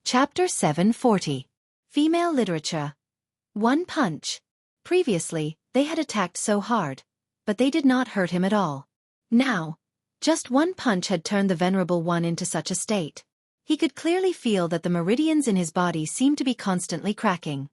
Chapter 740. Female Literature. One punch. Previously, they had attacked so hard, but they did not hurt him at all. Now, just one punch had turned the Venerable One into such a state. He could clearly feel that the meridians in his body seemed to be constantly cracking.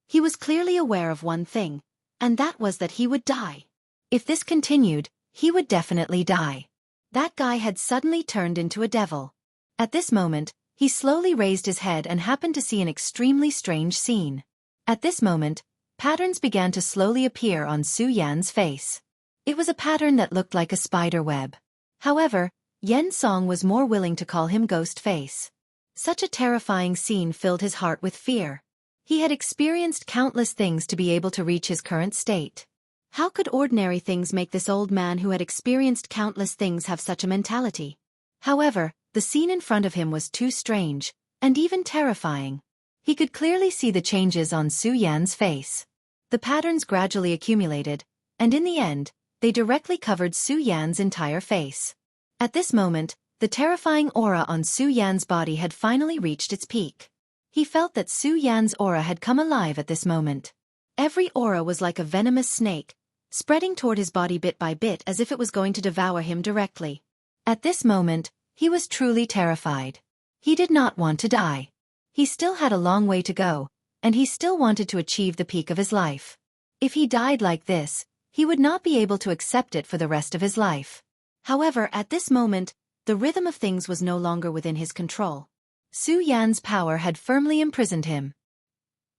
He was clearly aware of one thing, and that was that he would die. If this continued, he would definitely die. That guy had suddenly turned into a devil. At this moment, he slowly raised his head and happened to see an extremely strange scene. At this moment, patterns began to slowly appear on Su Yan's face. It was a pattern that looked like a spider web. However, Yen Song was more willing to call him Ghost Face. Such a terrifying scene filled his heart with fear. He had experienced countless things to be able to reach his current state. How could ordinary things make this old man who had experienced countless things have such a mentality? However, the scene in front of him was too strange, and even terrifying. He could clearly see the changes on Su Yan's face. The patterns gradually accumulated, and in the end, they directly covered Su Yan's entire face. At this moment, the terrifying aura on Su Yan's body had finally reached its peak. He felt that Su Yan's aura had come alive at this moment. Every aura was like a venomous snake, spreading toward his body bit by bit as if it was going to devour him directly. At this moment, he was truly terrified. He did not want to die. He still had a long way to go, and he still wanted to achieve the peak of his life. If he died like this, he would not be able to accept it for the rest of his life. However, at this moment, the rhythm of things was no longer within his control. Su Yan's power had firmly imprisoned him.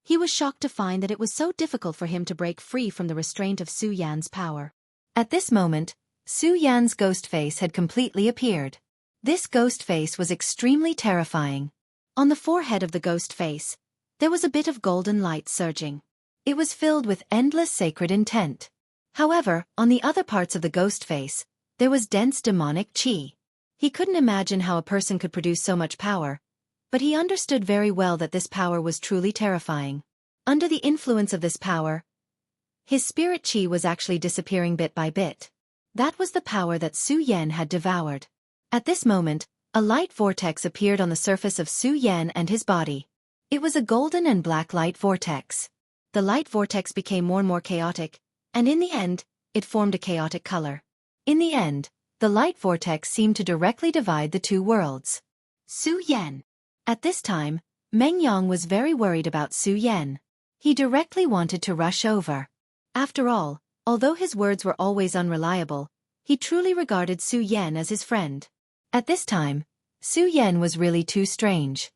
He was shocked to find that it was so difficult for him to break free from the restraint of Su Yan's power. At this moment, Su Yan's ghost face had completely appeared. This ghost face was extremely terrifying. On the forehead of the ghost face, there was a bit of golden light surging. It was filled with endless sacred intent. However, on the other parts of the ghost face, there was dense demonic chi. He couldn't imagine how a person could produce so much power, but he understood very well that this power was truly terrifying. Under the influence of this power, his spirit chi was actually disappearing bit by bit. That was the power that Su Yan had devoured. At this moment, a light vortex appeared on the surface of Su Yan and his body. It was a golden and black light vortex. The light vortex became more and more chaotic, and in the end, it formed a chaotic color. In the end, the light vortex seemed to directly divide the two worlds. Su Yan. At this time, Meng Yang was very worried about Su Yan. He directly wanted to rush over. After all, although his words were always unreliable, he truly regarded Su Yan as his friend. At this time, Su Yan was really too strange.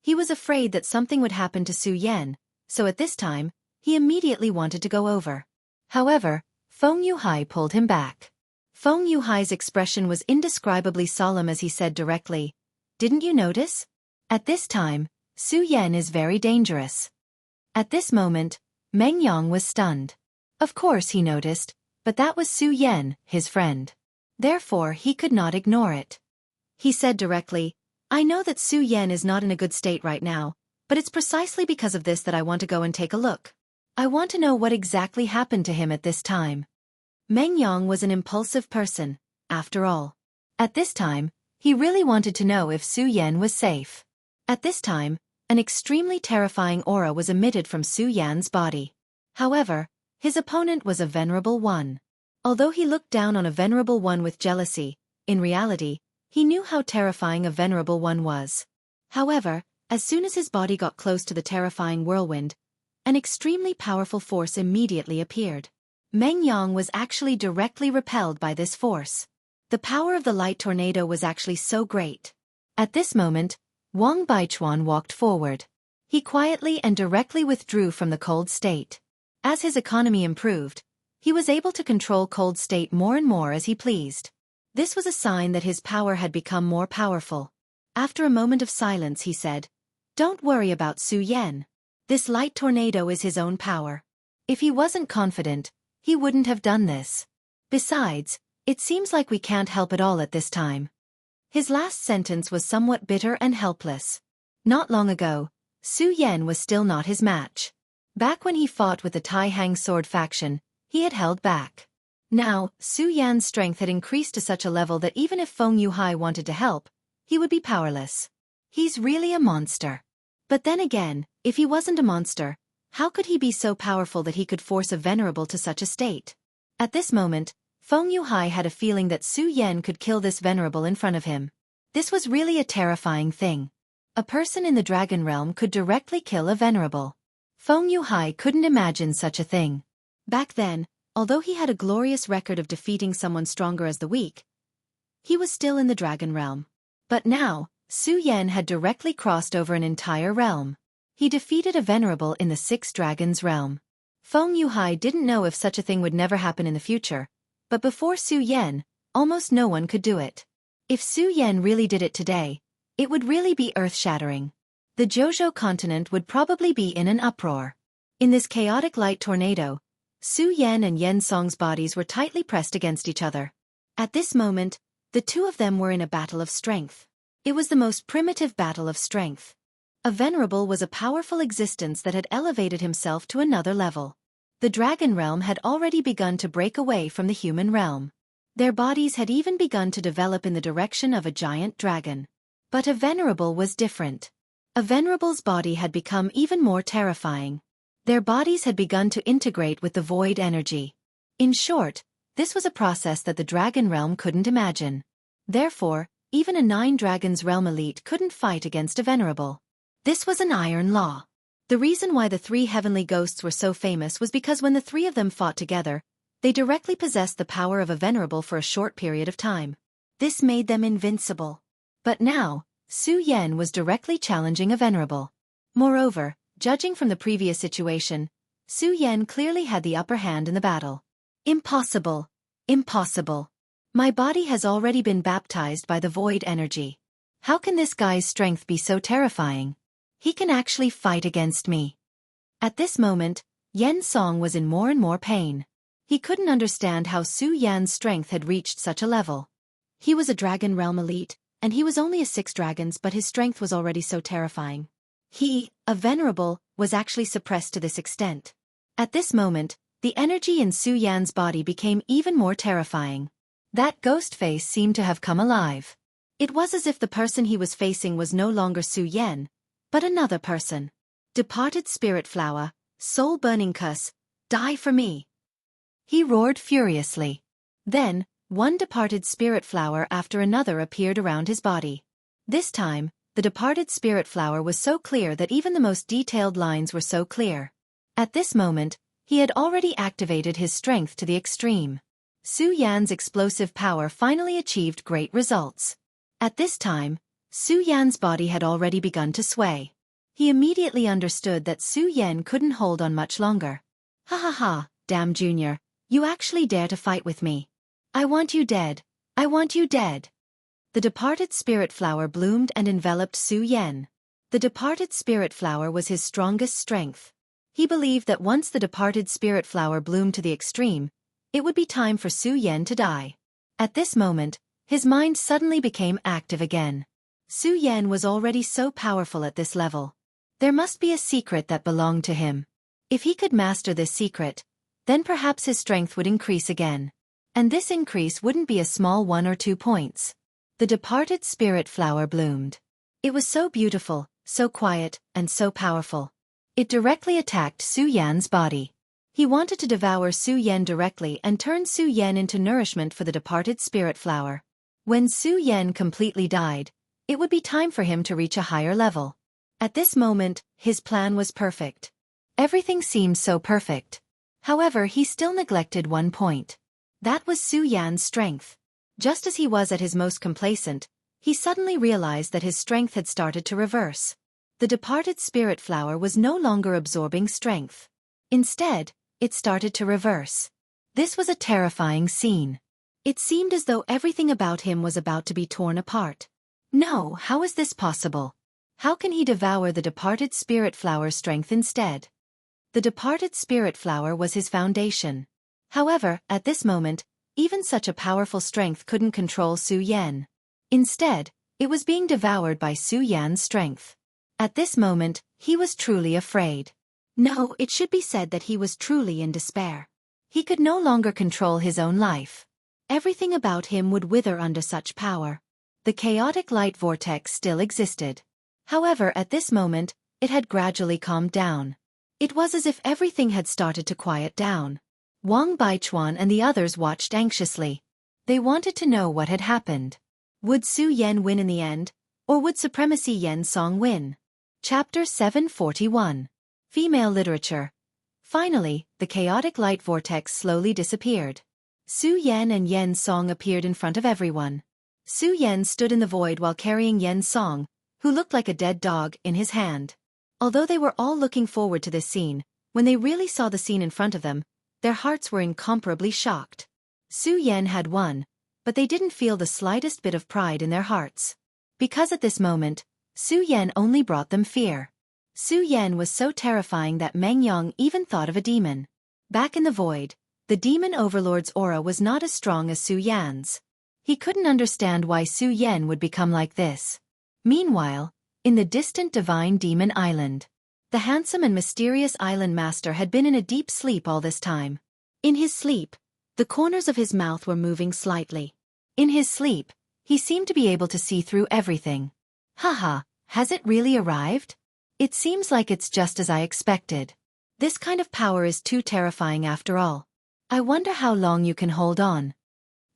He was afraid that something would happen to Su Yan, so at this time, he immediately wanted to go over. However, Feng Yuhai pulled him back. Feng Yuhai's expression was indescribably solemn as he said directly, "Didn't you notice? At this time, Su Yan is very dangerous." At this moment, Meng Yang was stunned. Of course he noticed, but that was Su Yan, his friend. Therefore he could not ignore it. He said directly, "I know that Su Yan is not in a good state right now, but it's precisely because of this that I want to go and take a look. I want to know what exactly happened to him at this time." Meng Yang was an impulsive person, after all. At this time, he really wanted to know if Su Yan was safe. At this time, an extremely terrifying aura was emitted from Su Yan's body. However, his opponent was a venerable one. Although he looked down on a venerable one with jealousy, in reality, he knew how terrifying a venerable one was. However, as soon as his body got close to the terrifying whirlwind, an extremely powerful force immediately appeared. Meng Yang was actually directly repelled by this force. The power of the light tornado was actually so great. At this moment, Wang Baichuan walked forward. He quietly and directly withdrew from the cold state. As his economy improved, he was able to control cold state more and more as he pleased. This was a sign that his power had become more powerful. After a moment of silence he said, "Don't worry about Su Yan. This light tornado is his own power. If he wasn't confident, he wouldn't have done this. Besides, it seems like we can't help at all at this time." His last sentence was somewhat bitter and helpless. Not long ago, Su Yan was still not his match. Back when he fought with the Tai Hang sword faction, he had held back. Now, Su Yan's strength had increased to such a level that even if Feng Yuhai wanted to help, he would be powerless. He's really a monster. But then again, if he wasn't a monster, how could he be so powerful that he could force a venerable to such a state? At this moment, Feng Yuhai had a feeling that Su Yan could kill this venerable in front of him. This was really a terrifying thing. A person in the dragon realm could directly kill a venerable. Feng Yuhai couldn't imagine such a thing. Back then, although he had a glorious record of defeating someone stronger as the weak, he was still in the dragon realm. But now, Su Yan had directly crossed over an entire realm. He defeated a venerable in the 6 dragons realm. Feng Yuhai didn't know if such a thing would never happen in the future, but before Su Yan, almost no one could do it. If Su Yan really did it today, it would really be earth-shattering. The Jojo continent would probably be in an uproar. In this chaotic light tornado, Su Yan and Yen Song's bodies were tightly pressed against each other. At this moment, the two of them were in a battle of strength. It was the most primitive battle of strength. A venerable was a powerful existence that had elevated himself to another level. The dragon realm had already begun to break away from the human realm. Their bodies had even begun to develop in the direction of a giant dragon. But a venerable was different. A venerable's body had become even more terrifying. Their bodies had begun to integrate with the void energy. In short, this was a process that the dragon realm couldn't imagine. Therefore, even a 9 dragons realm elite couldn't fight against a venerable. This was an iron law. The reason why the 3 heavenly ghosts were so famous was because when the 3 of them fought together, they directly possessed the power of a venerable for a short period of time. This made them invincible. But now, Su Yan was directly challenging a venerable. Moreover, judging from the previous situation, Su Yan clearly had the upper hand in the battle. Impossible. Impossible. My body has already been baptized by the void energy. How can this guy's strength be so terrifying? He can actually fight against me. At this moment, Yen Song was in more and more pain. He couldn't understand how Su Yan's strength had reached such a level. He was a dragon realm elite, and he was only a 6 dragons, but his strength was already so terrifying. He, a venerable, was actually suppressed to this extent. At this moment, the energy in Su Yan's body became even more terrifying. That ghost face seemed to have come alive. It was as if the person he was facing was no longer Su Yan, but another person. Departed spirit flower, soul-burning cuss, die for me! He roared furiously. Then, one departed spirit flower after another appeared around his body. This time, the departed spirit flower was so clear that even the most detailed lines were so clear. At this moment, he had already activated his strength to the extreme. Su Yan's explosive power finally achieved great results. At this time, Su Yan's body had already begun to sway. He immediately understood that Su Yan couldn't hold on much longer. Ha ha ha, damn Junior, you actually dare to fight with me. I want you dead. I want you dead. The departed spirit flower bloomed and enveloped Su Yan. The departed spirit flower was his strongest strength. He believed that once the departed spirit flower bloomed to the extreme, it would be time for Su Yan to die. At this moment, his mind suddenly became active again. Su Yan was already so powerful at this level. There must be a secret that belonged to him. If he could master this secret, then perhaps his strength would increase again. And this increase wouldn't be a small 1 or 2 points. The departed spirit flower bloomed. It was so beautiful, so quiet, and so powerful. It directly attacked Su Yan's body. He wanted to devour Su Yan directly and turn Su Yan into nourishment for the departed spirit flower. When Su Yan completely died, it would be time for him to reach a higher level. At this moment, his plan was perfect. Everything seemed so perfect. However, he still neglected one point. That was Su Yan's strength. Just as he was at his most complacent, he suddenly realized that his strength had started to reverse. The departed spirit flower was no longer absorbing strength. Instead, it started to reverse. This was a terrifying scene. It seemed as though everything about him was about to be torn apart. No, how is this possible? How can he devour the departed spirit flower's strength instead? The departed spirit flower was his foundation. However, at this moment, even such a powerful strength couldn't control Su Yan. Instead, it was being devoured by Su Yan's strength. At this moment, he was truly afraid. No, it should be said that he was truly in despair. He could no longer control his own life. Everything about him would wither under such power. The chaotic light vortex still existed. However, at this moment, it had gradually calmed down. It was as if everything had started to quiet down. Wang Baichuan and the others watched anxiously. They wanted to know what had happened. Would Su Yan win in the end, or would Supremacy Yen Song win? Chapter 741. Female Literature. Finally, the chaotic light vortex slowly disappeared. Su Yan and Yen Song appeared in front of everyone. Su Yan stood in the void while carrying Yen Song, who looked like a dead dog, in his hand. Although they were all looking forward to this scene, when they really saw the scene in front of them, their hearts were incomparably shocked. Su Yan had won, but they didn't feel the slightest bit of pride in their hearts. Because at this moment, Su Yan only brought them fear. Su Yan was so terrifying that Meng Yang even thought of a demon. Back in the void, the demon overlord's aura was not as strong as Su Yan's. He couldn't understand why Su Yan would become like this. Meanwhile, in the distant divine demon island, the handsome and mysterious island master had been in a deep sleep all this time. In his sleep, the corners of his mouth were moving slightly. In his sleep, he seemed to be able to see through everything. Haha, has it really arrived? It seems like it's just as I expected. This kind of power is too terrifying after all. I wonder how long you can hold on.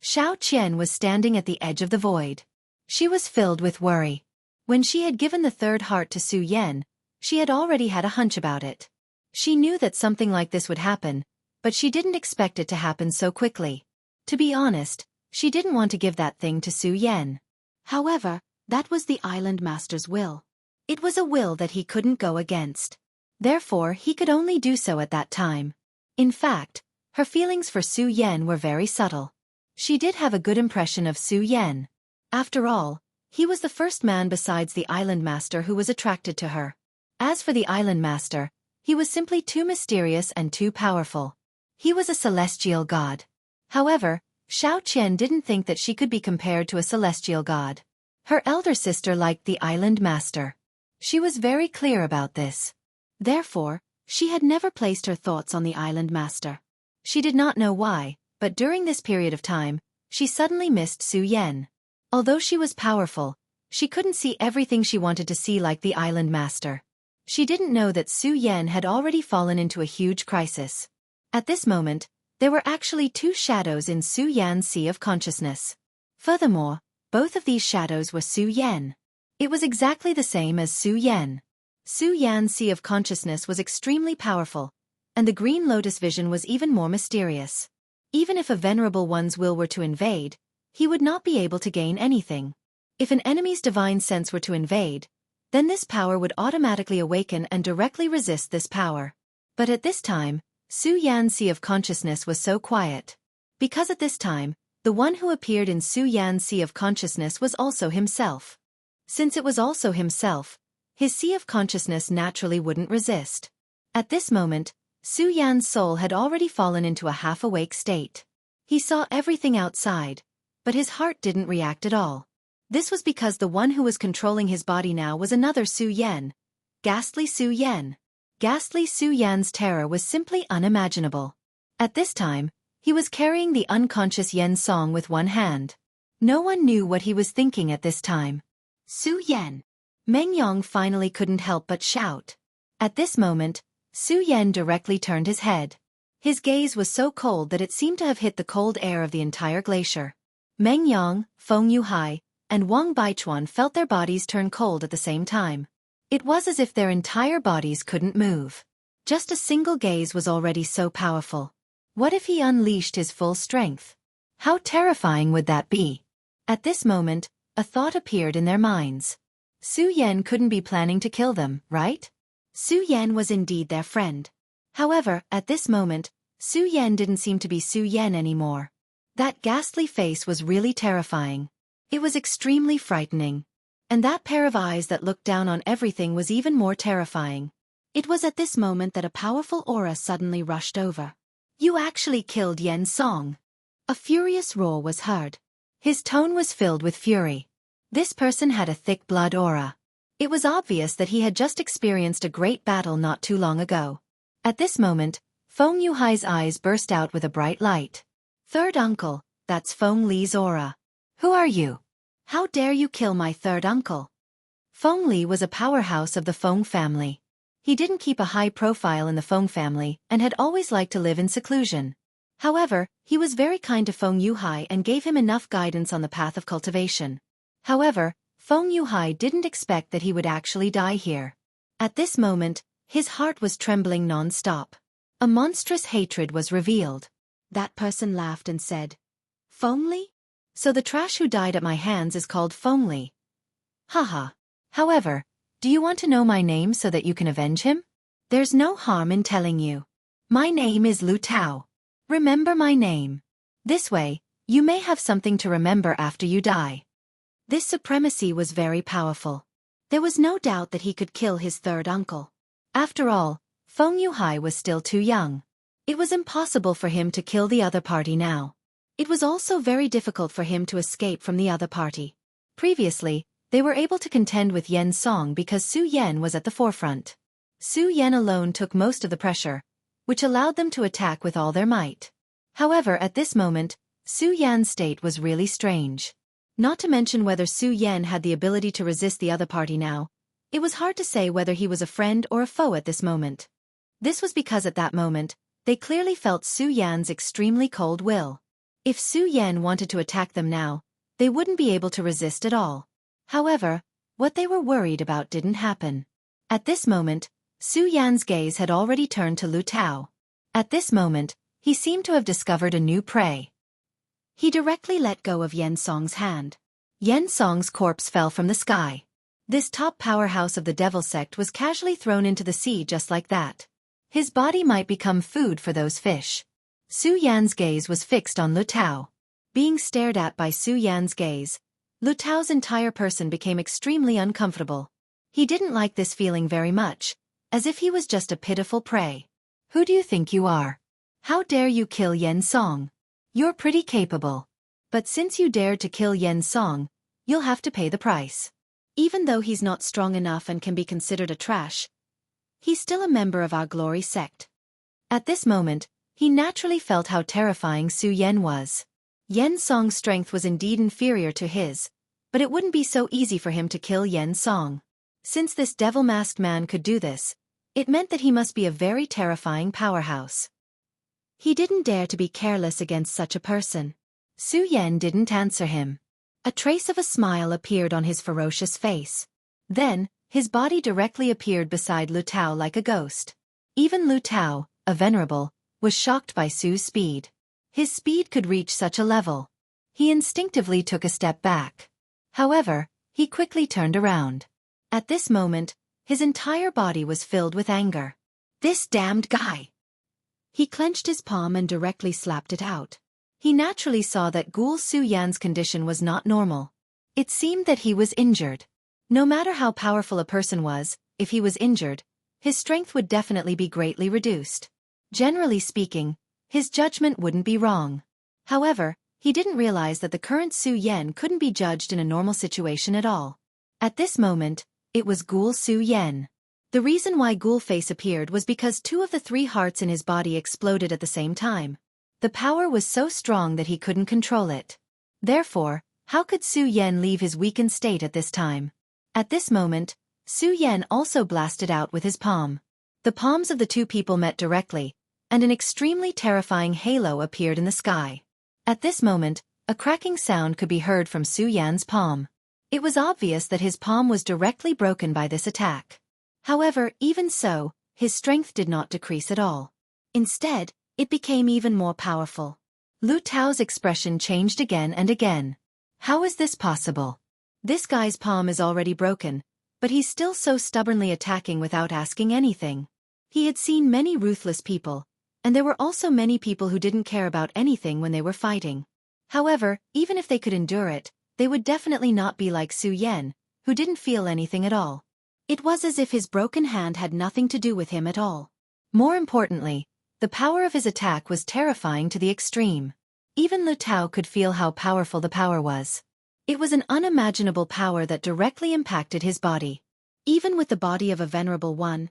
Xiao Qian was standing at the edge of the void. She was filled with worry. When she had given the third heart to Su Yan, she had already had a hunch about it. She knew that something like this would happen, but she didn't expect it to happen so quickly. To be honest, she didn't want to give that thing to Su Yan. However, that was the island master's will. It was a will that he couldn't go against. Therefore, he could only do so at that time. In fact, her feelings for Su Yan were very subtle. She did have a good impression of Su Yan. After all, he was the first man besides the island master who was attracted to her. As for the island master, he was simply too mysterious and too powerful. He was a celestial god. However, Xiao Qian didn't think that she could be compared to a celestial god. Her elder sister liked the island master. She was very clear about this. Therefore, she had never placed her thoughts on the island master. She did not know why, but during this period of time, she suddenly missed Su Yan. Although she was powerful, she couldn't see everything she wanted to see like the island master. She didn't know that Su Yan had already fallen into a huge crisis. At this moment, there were actually two shadows in Su Yan's sea of consciousness. Furthermore, both of these shadows were Su Yan. It was exactly the same as Su Yan. Su Yan's sea of consciousness was extremely powerful, and the green lotus vision was even more mysterious. Even if a venerable one's will were to invade, he would not be able to gain anything. If an enemy's divine sense were to invade, then this power would automatically awaken and directly resist this power. But at this time, Su Yan's sea of consciousness was so quiet. Because at this time, the one who appeared in Su Yan's sea of consciousness was also himself. Since it was also himself, his sea of consciousness naturally wouldn't resist. At this moment, Su Yan's soul had already fallen into a half-awake state. He saw everything outside, but his heart didn't react at all. This was because the one who was controlling his body now was another Su Yan. Ghastly Su Yan. Ghastly Su Yan's terror was simply unimaginable. At this time, he was carrying the unconscious Yen Song with one hand. No one knew what he was thinking at this time. Su Yan. Meng Yang finally couldn't help but shout. At this moment, Su Yan directly turned his head. His gaze was so cold that it seemed to have hit the cold air of the entire glacier. Meng Yang, Feng Yuhai, and Wang Baichuan felt their bodies turn cold at the same time. It was as if their entire bodies couldn't move. Just a single gaze was already so powerful. What if he unleashed his full strength? How terrifying would that be? At this moment, a thought appeared in their minds. Su Yan couldn't be planning to kill them, right? Su Yan was indeed their friend. However, at this moment, Su Yan didn't seem to be Su Yan anymore. That ghastly face was really terrifying. It was extremely frightening. And that pair of eyes that looked down on everything was even more terrifying. It was at this moment that a powerful aura suddenly rushed over. You actually killed Yen Song. A furious roar was heard. His tone was filled with fury. This person had a thick blood aura. It was obvious that he had just experienced a great battle not too long ago. At this moment, Feng Yuhai's eyes burst out with a bright light. Third uncle, that's Feng Li's aura. Who are you? How dare you kill my third uncle? Feng Li was a powerhouse of the Feng family. He didn't keep a high profile in the Feng family and had always liked to live in seclusion. However, he was very kind to Feng Yuhai and gave him enough guidance on the path of cultivation. However, Feng Yuhai didn't expect that he would actually die here. At this moment, his heart was trembling non-stop. A monstrous hatred was revealed. That person laughed and said, "Feng Li? So the trash who died at my hands is called Feng Li. Haha. However, do you want to know my name so that you can avenge him? There's no harm in telling you. My name is Lu Tao. Remember my name. This way, you may have something to remember after you die." This supremacy was very powerful. There was no doubt that he could kill his third uncle. After all, Feng Yuhai was still too young. It was impossible for him to kill the other party now. It was also very difficult for him to escape from the other party. Previously, they were able to contend with Yen Song because Su Yan was at the forefront. Su Yan alone took most of the pressure, which allowed them to attack with all their might. However, at this moment, Su Yan's state was really strange. Not to mention whether Su Yan had the ability to resist the other party now. It was hard to say whether he was a friend or a foe at this moment. This was because at that moment, they clearly felt Su Yan's extremely cold will. If Su Yan wanted to attack them now, they wouldn't be able to resist at all. However, what they were worried about didn't happen. At this moment, Su Yan's gaze had already turned to Lu Tao. At this moment, he seemed to have discovered a new prey. He directly let go of Yen Song's hand. Yen Song's corpse fell from the sky. This top powerhouse of the devil sect was casually thrown into the sea just like that. His body might become food for those fish. Su Yan's gaze was fixed on Lu Tao. Being stared at by Su Yan's gaze, Lu Tao's entire person became extremely uncomfortable. He didn't like this feeling very much, as if he was just a pitiful prey. Who do you think you are? How dare you kill Yen Song? You're pretty capable. But since you dared to kill Yen Song, you'll have to pay the price. Even though he's not strong enough and can be considered a trash, he's still a member of our glory sect. At this moment, he naturally felt how terrifying Su Yan was. Yen Song's strength was indeed inferior to his, but it wouldn't be so easy for him to kill Yen Song. Since this devil-masked man could do this, it meant that he must be a very terrifying powerhouse. He didn't dare to be careless against such a person. Su Yan didn't answer him. A trace of a smile appeared on his ferocious face. Then, his body directly appeared beside Lu Tao like a ghost. Even Lu Tao, a venerable, was shocked by Su's speed. His speed could reach such a level. He instinctively took a step back. However, he quickly turned around. At this moment, his entire body was filled with anger. This damned guy! He clenched his palm and directly slapped it out. He naturally saw that Ghoul Su Yan's condition was not normal. It seemed that he was injured. No matter how powerful a person was, if he was injured, his strength would definitely be greatly reduced. Generally speaking, his judgment wouldn't be wrong. However, he didn't realize that the current Su Yan couldn't be judged in a normal situation at all. At this moment, it was Ghoul Su Yan. The reason why Ghoul Face appeared was because 2 of the 3 hearts in his body exploded at the same time. The power was so strong that he couldn't control it. Therefore, how could Su Yan leave his weakened state at this time? At this moment, Su Yan also blasted out with his palm. The palms of the 2 people met directly, and an extremely terrifying halo appeared in the sky. At this moment, a cracking sound could be heard from Su Yan's palm. It was obvious that his palm was directly broken by this attack. However, even so, his strength did not decrease at all. Instead, it became even more powerful. Lu Tao's expression changed again and again. How is this possible? This guy's palm is already broken, but he's still so stubbornly attacking without asking anything. He had seen many ruthless people, and there were also many people who didn't care about anything when they were fighting. However, even if they could endure it, they would definitely not be like Su Yan, who didn't feel anything at all. It was as if his broken hand had nothing to do with him at all. More importantly, the power of his attack was terrifying to the extreme. Even Lu Tao could feel how powerful the power was. It was an unimaginable power that directly impacted his body. Even with the body of a venerable one,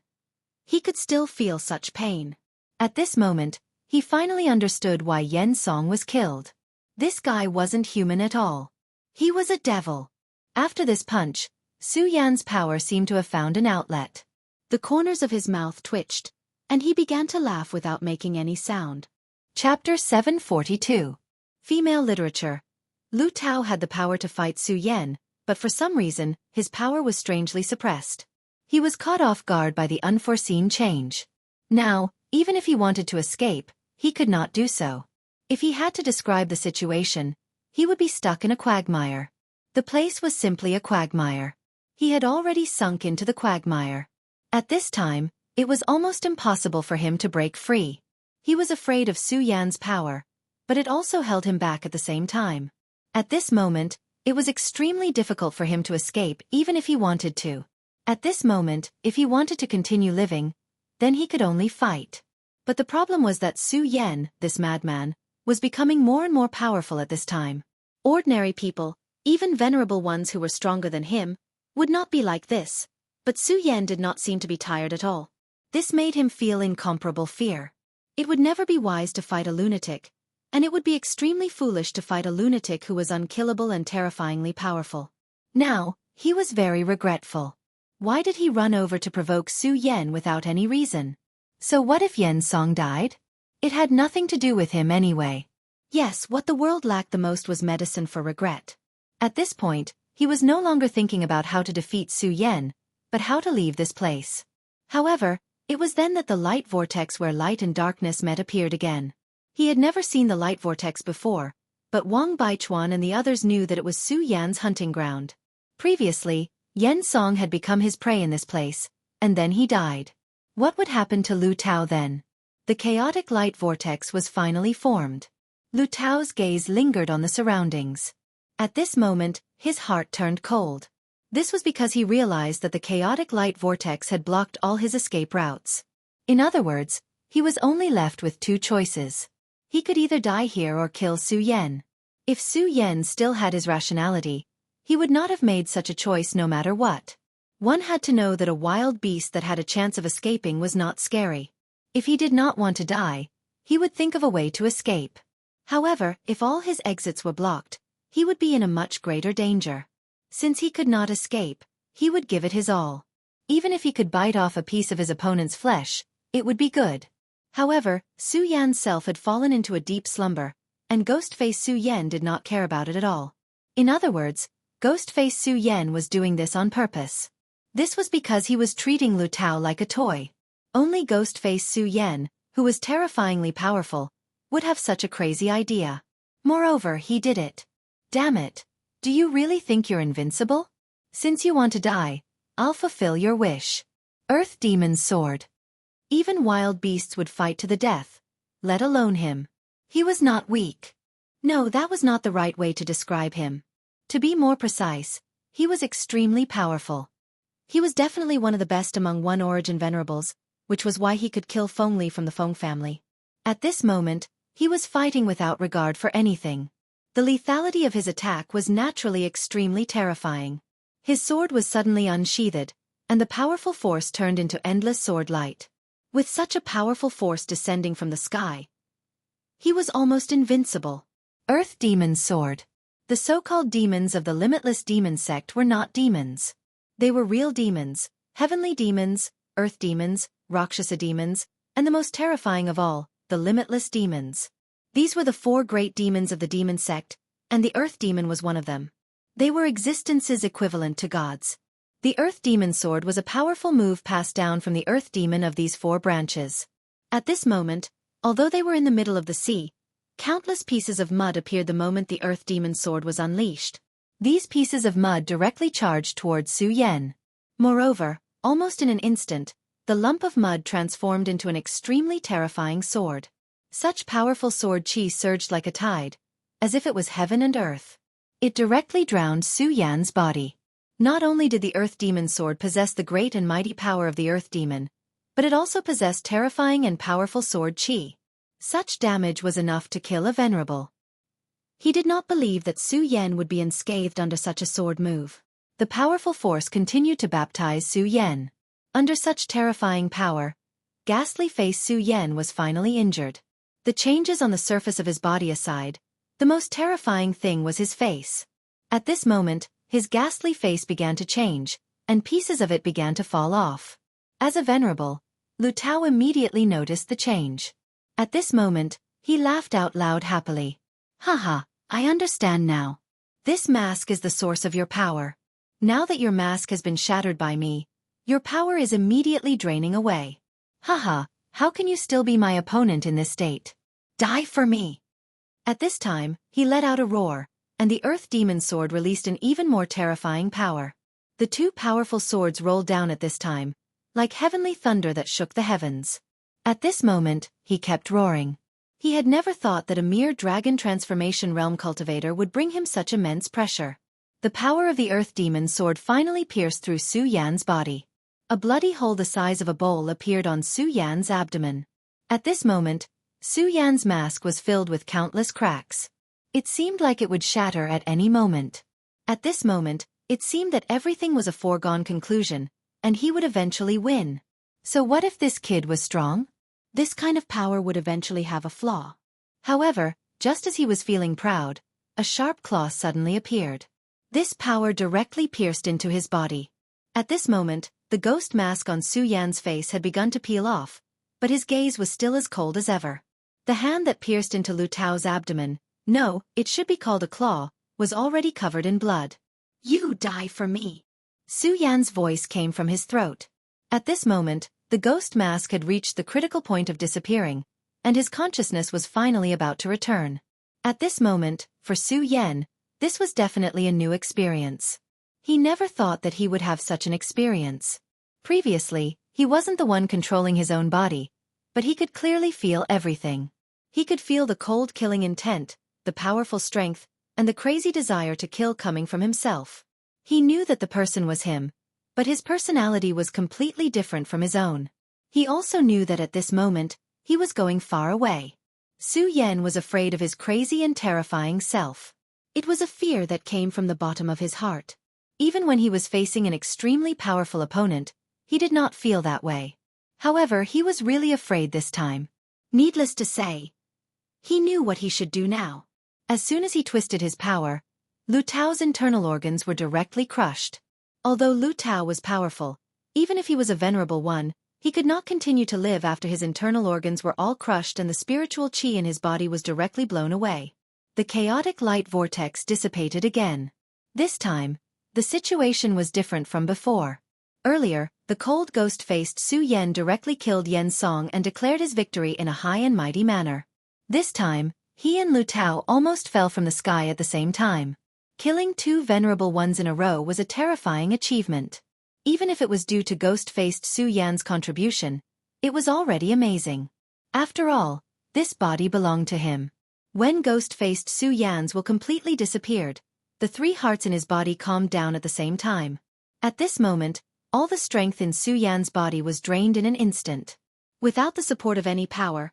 he could still feel such pain. At this moment, he finally understood why Yen Song was killed. This guy wasn't human at all. He was a devil. After this punch, Su Yan's power seemed to have found an outlet. The corners of his mouth twitched, and he began to laugh without making any sound. Chapter 742. Female Literature. Lu Tao had the power to fight Su Yan, but for some reason, his power was strangely suppressed. He was caught off guard by the unforeseen change. Now, even if he wanted to escape, he could not do so. If he had to describe the situation, he would be stuck in a quagmire. The place was simply a quagmire. He had already sunk into the quagmire. At this time, it was almost impossible for him to break free. He was afraid of Su Yan's power, but it also held him back at the same time. At this moment, it was extremely difficult for him to escape even if he wanted to. At this moment, if he wanted to continue living, then he could only fight. But the problem was that Su Yan, this madman, was becoming more and more powerful at this time. Ordinary people, even venerable ones who were stronger than him, would not be like this, but Su Yan did not seem to be tired at all. This made him feel incomparable fear. It would never be wise to fight a lunatic, and it would be extremely foolish to fight a lunatic who was unkillable and terrifyingly powerful. Now, he was very regretful. Why did he run over to provoke Su Yan without any reason? So what if Yan Song died? It had nothing to do with him anyway. Yes, what the world lacked the most was medicine for regret. At this point, he was no longer thinking about how to defeat Su Yan, but how to leave this place. However, it was then that the light vortex where light and darkness met appeared again. He had never seen the light vortex before, but Wang Baichuan and the others knew that it was Su Yan's hunting ground. Previously, Yan Song had become his prey in this place, and then he died. What would happen to Lu Tao then? The chaotic light vortex was finally formed. Lu Tao's gaze lingered on the surroundings. At this moment, his heart turned cold. This was because he realized that the chaotic light vortex had blocked all his escape routes. In other words, he was only left with two choices. He could either die here or kill Su Yan. If Su Yan still had his rationality, he would not have made such a choice no matter what. One had to know that a wild beast that had a chance of escaping was not scary. If he did not want to die, he would think of a way to escape. However, if all his exits were blocked, he would be in a much greater danger. Since he could not escape, he would give it his all. Even if he could bite off a piece of his opponent's flesh, it would be good. However, Su Yan's self had fallen into a deep slumber, and Ghostface Su Yan did not care about it at all. In other words, Ghostface Su Yan was doing this on purpose. This was because he was treating Lu Tao like a toy. Only Ghostface Su Yan, who was terrifyingly powerful, would have such a crazy idea. Moreover, he did it. Damn it. Do you really think you're invincible? Since you want to die, I'll fulfill your wish. Earth Demon's Sword. Even wild beasts would fight to the death, let alone him. He was not weak. No, that was not the right way to describe him. To be more precise, he was extremely powerful. He was definitely one of the best among One Origin Venerables, which was why he could kill Fengli from the Feng family. At this moment, he was fighting without regard for anything. The lethality of his attack was naturally extremely terrifying. His sword was suddenly unsheathed, and the powerful force turned into endless sword light. With such a powerful force descending from the sky, he was almost invincible. Earth Demon's Sword. The so-called demons of the Limitless Demon sect were not demons. They were real demons, heavenly demons, earth demons, Rakshasa demons, and the most terrifying of all, the Limitless Demons. These were the four great demons of the demon sect, and the earth demon was one of them. They were existences equivalent to gods. The Earth Demon's Sword was a powerful move passed down from the Earth Demon of these four branches. At this moment, although they were in the middle of the sea, countless pieces of mud appeared the moment the Earth Demon's Sword was unleashed. These pieces of mud directly charged towards Su Yan. Moreover, almost in an instant, the lump of mud transformed into an extremely terrifying sword. Such powerful sword chi surged like a tide, as if it was heaven and earth. It directly drowned Su Yan's body. Not only did the Earth Demon's Sword possess the great and mighty power of the Earth Demon, but it also possessed terrifying and powerful sword chi. Such damage was enough to kill a venerable. He did not believe that Su Yan would be unscathed under such a sword move. The powerful force continued to baptize Su Yan. Under such terrifying power, ghastly face Su Yan was finally injured. The changes on the surface of his body aside, the most terrifying thing was his face. At this moment, His ghastly face began to change, and pieces of it began to fall off. As a venerable, Lu Tao immediately noticed the change. At this moment, he laughed out loud happily. Haha, I understand now. This mask is the source of your power. Now that your mask has been shattered by me, your power is immediately draining away. Haha, how can you still be my opponent in this state? Die for me! At this time, he let out a roar, and the Earth Demon Sword released an even more terrifying power. The two powerful swords rolled down at this time, like heavenly thunder that shook the heavens. At this moment, he kept roaring. He had never thought that a mere dragon transformation realm cultivator would bring him such immense pressure. The power of the Earth Demon Sword finally pierced through Su Yan's body. A bloody hole the size of a bowl appeared on Su Yan's abdomen. At this moment, Su Yan's mask was filled with countless cracks. It seemed like it would shatter at any moment. At this moment, it seemed that everything was a foregone conclusion, and he would eventually win. So what if this kid was strong? This kind of power would eventually have a flaw. However, just as he was feeling proud, a sharp claw suddenly appeared. This power directly pierced into his body. At this moment, the ghost mask on Su Yan's face had begun to peel off, but his gaze was still as cold as ever. The hand that pierced into Lu Tao's abdomen, no, it should be called a claw, was already covered in blood. You die for me. Su Yan's voice came from his throat. At this moment, the ghost mask had reached the critical point of disappearing, and his consciousness was finally about to return. At this moment, for Su Yan, this was definitely a new experience. He never thought that he would have such an experience. Previously, he wasn't the one controlling his own body, but he could clearly feel everything. He could feel the cold killing intent, the powerful strength, and the crazy desire to kill coming from himself. He knew that the person was him, but his personality was completely different from his own. He also knew that at this moment, he was going far away. Su Yan was afraid of his crazy and terrifying self. It was a fear that came from the bottom of his heart. Even when he was facing an extremely powerful opponent, he did not feel that way. However, he was really afraid this time. Needless to say, he knew what he should do now. As soon as he twisted his power, Lu Tao's internal organs were directly crushed. Although Lu Tao was powerful, even if he was a venerable one, he could not continue to live after his internal organs were all crushed and the spiritual qi in his body was directly blown away. The chaotic light vortex dissipated again. This time, the situation was different from before. Earlier, the cold ghost-faced Su Yan directly killed Yen Song and declared his victory in a high and mighty manner. This time, he and Lu Tao almost fell from the sky at the same time. Killing two venerable ones in a row was a terrifying achievement. Even if it was due to ghost-faced Su Yan's contribution, it was already amazing. After all, this body belonged to him. When ghost-faced Su Yan's will completely disappeared, the three hearts in his body calmed down at the same time. At this moment, all the strength in Su Yan's body was drained in an instant. Without the support of any power,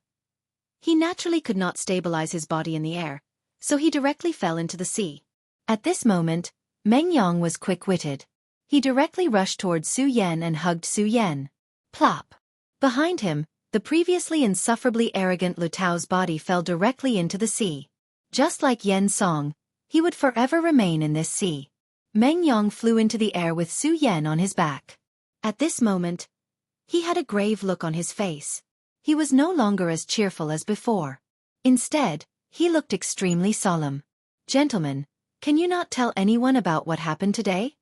he naturally could not stabilize his body in the air, so he directly fell into the sea. At this moment, Meng Yang was quick-witted. He directly rushed towards Su Yan and hugged Su Yan. Plop! Behind him, the previously insufferably arrogant Lu Tao's body fell directly into the sea. Just like Yen Song, he would forever remain in this sea. Meng Yang flew into the air with Su Yan on his back. At this moment, he had a grave look on his face. He was no longer as cheerful as before. Instead, he looked extremely solemn. Gentlemen, can you not tell anyone about what happened today?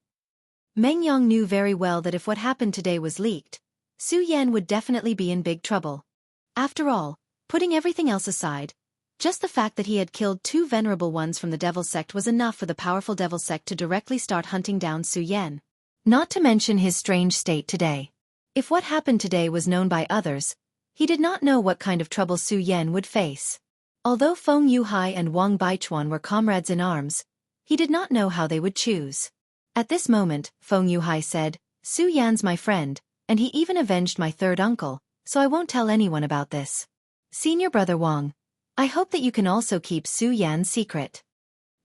Meng Yang knew very well that if what happened today was leaked, Su Yan would definitely be in big trouble. After all, putting everything else aside, just the fact that he had killed two venerable ones from the Devil Sect was enough for the powerful Devil Sect to directly start hunting down Su Yan. Not to mention his strange state today. If what happened today was known by others, he did not know what kind of trouble Su Yan would face. Although Feng Yuhai and Wang Baichuan were comrades in arms, he did not know how they would choose. At this moment, Feng Yuhai said, Su Yan's my friend, and he even avenged my third uncle, so I won't tell anyone about this. Senior brother Wang, I hope that you can also keep Su Yan's secret.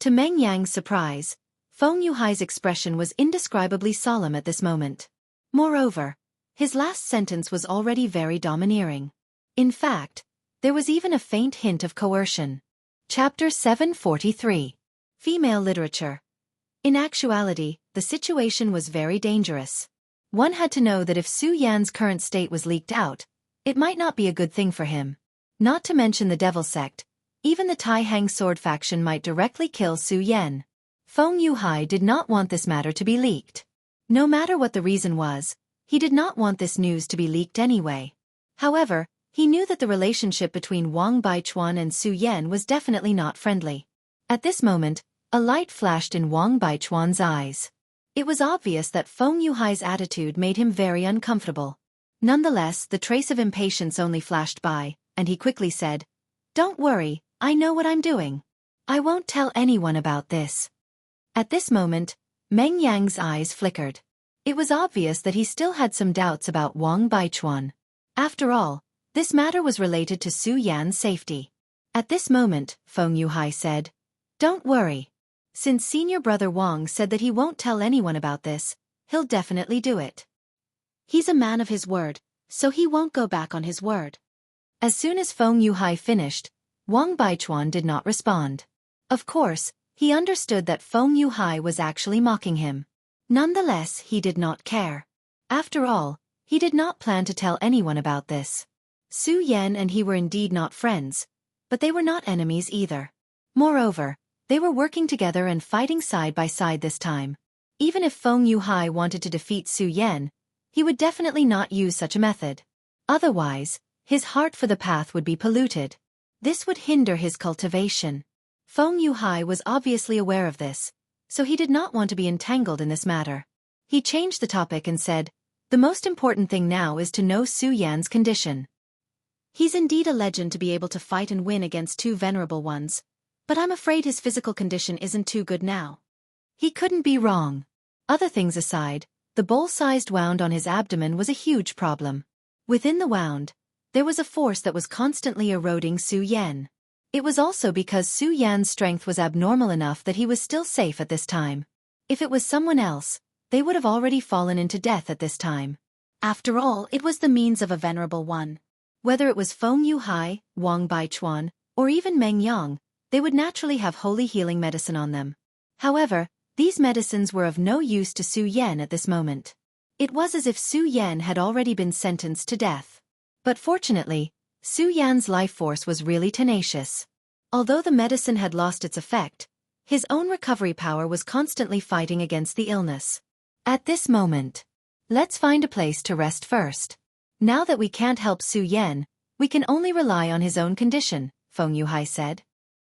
To Meng Yang's surprise, Feng Yuhai's expression was indescribably solemn at this moment. Moreover, his last sentence was already very domineering. In fact, there was even a faint hint of coercion. Chapter 743. Female Literature. In actuality, the situation was very dangerous. One had to know that if Su Yan's current state was leaked out, it might not be a good thing for him. Not to mention the Devil Sect, even the Tai Hang Sword faction might directly kill Su Yan. Feng Yuhai did not want this matter to be leaked. No matter what the reason was, he did not want this news to be leaked anyway. However, he knew that the relationship between Wang Baichuan and Su Yan was definitely not friendly. At this moment, a light flashed in Wang Baichuan's eyes. It was obvious that Feng Yuhai's attitude made him very uncomfortable. Nonetheless, the trace of impatience only flashed by, and he quickly said, "Don't worry, I know what I'm doing. I won't tell anyone about this." At this moment, Meng Yang's eyes flickered. It was obvious that he still had some doubts about Wang Baichuan. After all, this matter was related to Su Yan's safety. At this moment, Feng Yuhai said, "Don't worry. Since senior brother Wang said that he won't tell anyone about this, he'll definitely do it. He's a man of his word, so he won't go back on his word." As soon as Feng Yuhai finished, Wang Baichuan did not respond. Of course, he understood that Feng Yuhai was actually mocking him. Nonetheless, he did not care. After all, he did not plan to tell anyone about this. Su Yan and he were indeed not friends, but they were not enemies either. Moreover, they were working together and fighting side by side this time. Even if Feng Yuhai wanted to defeat Su Yan, he would definitely not use such a method. Otherwise, his heart for the path would be polluted. This would hinder his cultivation. Feng Yuhai was obviously aware of this, so he did not want to be entangled in this matter. He changed the topic and said, "The most important thing now is to know Su Yan's condition. He's indeed a legend to be able to fight and win against two venerable ones, but I'm afraid his physical condition isn't too good now." He couldn't be wrong. Other things aside, the bowl-sized wound on his abdomen was a huge problem. Within the wound, there was a force that was constantly eroding Su Yan. It was also because Su Yan's strength was abnormal enough that he was still safe at this time. If it was someone else, they would have already fallen into death at this time. After all, it was the means of a venerable one. Whether it was Feng Yuhai, Wang Baichuan, or even Meng Yang, they would naturally have holy healing medicine on them. However, these medicines were of no use to Su Yan at this moment. It was as if Su Yan had already been sentenced to death. But fortunately, Su Yan's life force was really tenacious. Although the medicine had lost its effect, his own recovery power was constantly fighting against the illness. At this moment, let's find a place to rest first. Now that we can't help Su Yan, we can only rely on his own condition, Feng Yuhai said.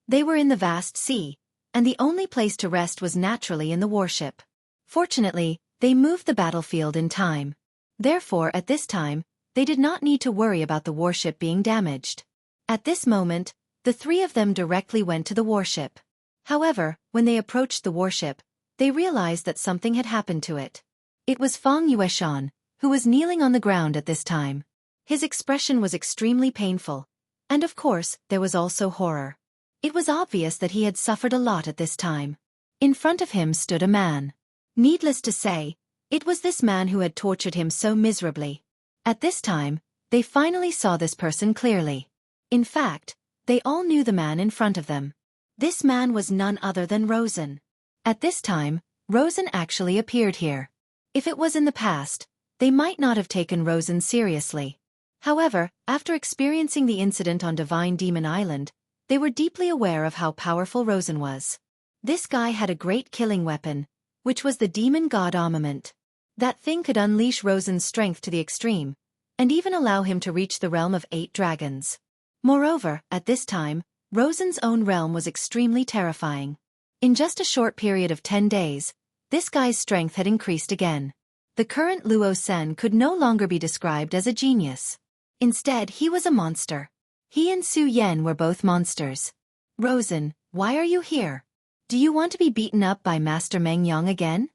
They were in the vast sea, and the only place to rest was naturally in the warship. Fortunately, they moved the battlefield in time. Therefore, at this time, they did not need to worry about the warship being damaged. At this moment, the three of them directly went to the warship. However, when they approached the warship, they realized that something had happened to it. It was Fang Yueshan, who was kneeling on the ground at this time. His expression was extremely painful, and of course, there was also horror. It was obvious that he had suffered a lot at this time. In front of him stood a man. Needless to say, it was this man who had tortured him so miserably. At this time, they finally saw this person clearly. In fact, they all knew the man in front of them. This man was none other than Rosen. At this time, Rosen actually appeared here. If it was in the past, they might not have taken Rosen seriously. However, after experiencing the incident on Divine Demon Island, they were deeply aware of how powerful Rosen was. This guy had a great killing weapon, which was the demon god armament. That thing could unleash Rosen's strength to the extreme, and even allow him to reach the realm of 8 dragons. Moreover, at this time, Rosen's own realm was extremely terrifying. In just a short period of 10 days, this guy's strength had increased again. The current Luo Sen could no longer be described as a genius. Instead, he was a monster. He and Su Yan were both monsters. "Rosen, why are you here? Do you want to be beaten up by Master Meng Yang again?"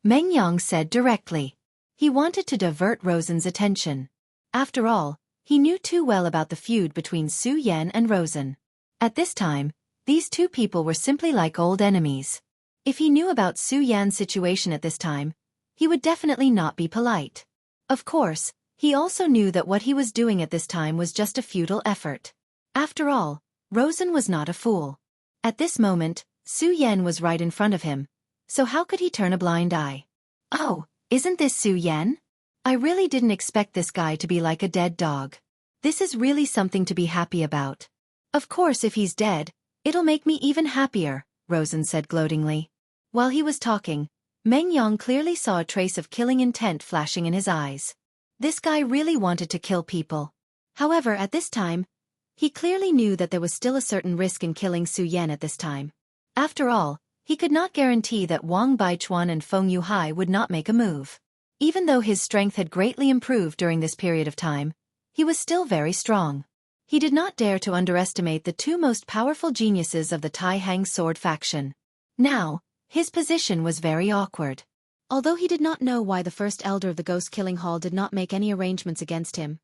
Meng Yang said directly. He wanted to divert Rosen's attention. After all, he knew too well about the feud between Su Yan and Rosen. At this time, these two people were simply like old enemies. If he knew about Su Yan's situation at this time, he would definitely not be polite. Of course, he also knew that what he was doing at this time was just a futile effort. After all, Rosen was not a fool. At this moment, Su Yan was right in front of him, so how could he turn a blind eye? Oh, isn't this Su Yan? I really didn't expect this guy to be like a dead dog. This is really something to be happy about. Of course if he's dead, it'll make me even happier, Rosen said gloatingly. While he was talking, Meng Yang clearly saw a trace of killing intent flashing in his eyes. This guy really wanted to kill people. However, at this time, he clearly knew that there was still a certain risk in killing Su Yan at this time. After all, he could not guarantee that Wang Baichuan and Feng Yuhai would not make a move. Even though his strength had greatly improved during this period of time, he was still very strong. He did not dare to underestimate the two most powerful geniuses of the Tai Hang sword faction. Now, his position was very awkward. Although he did not know why the first elder of the Ghost Killing Hall did not make any arrangements against him,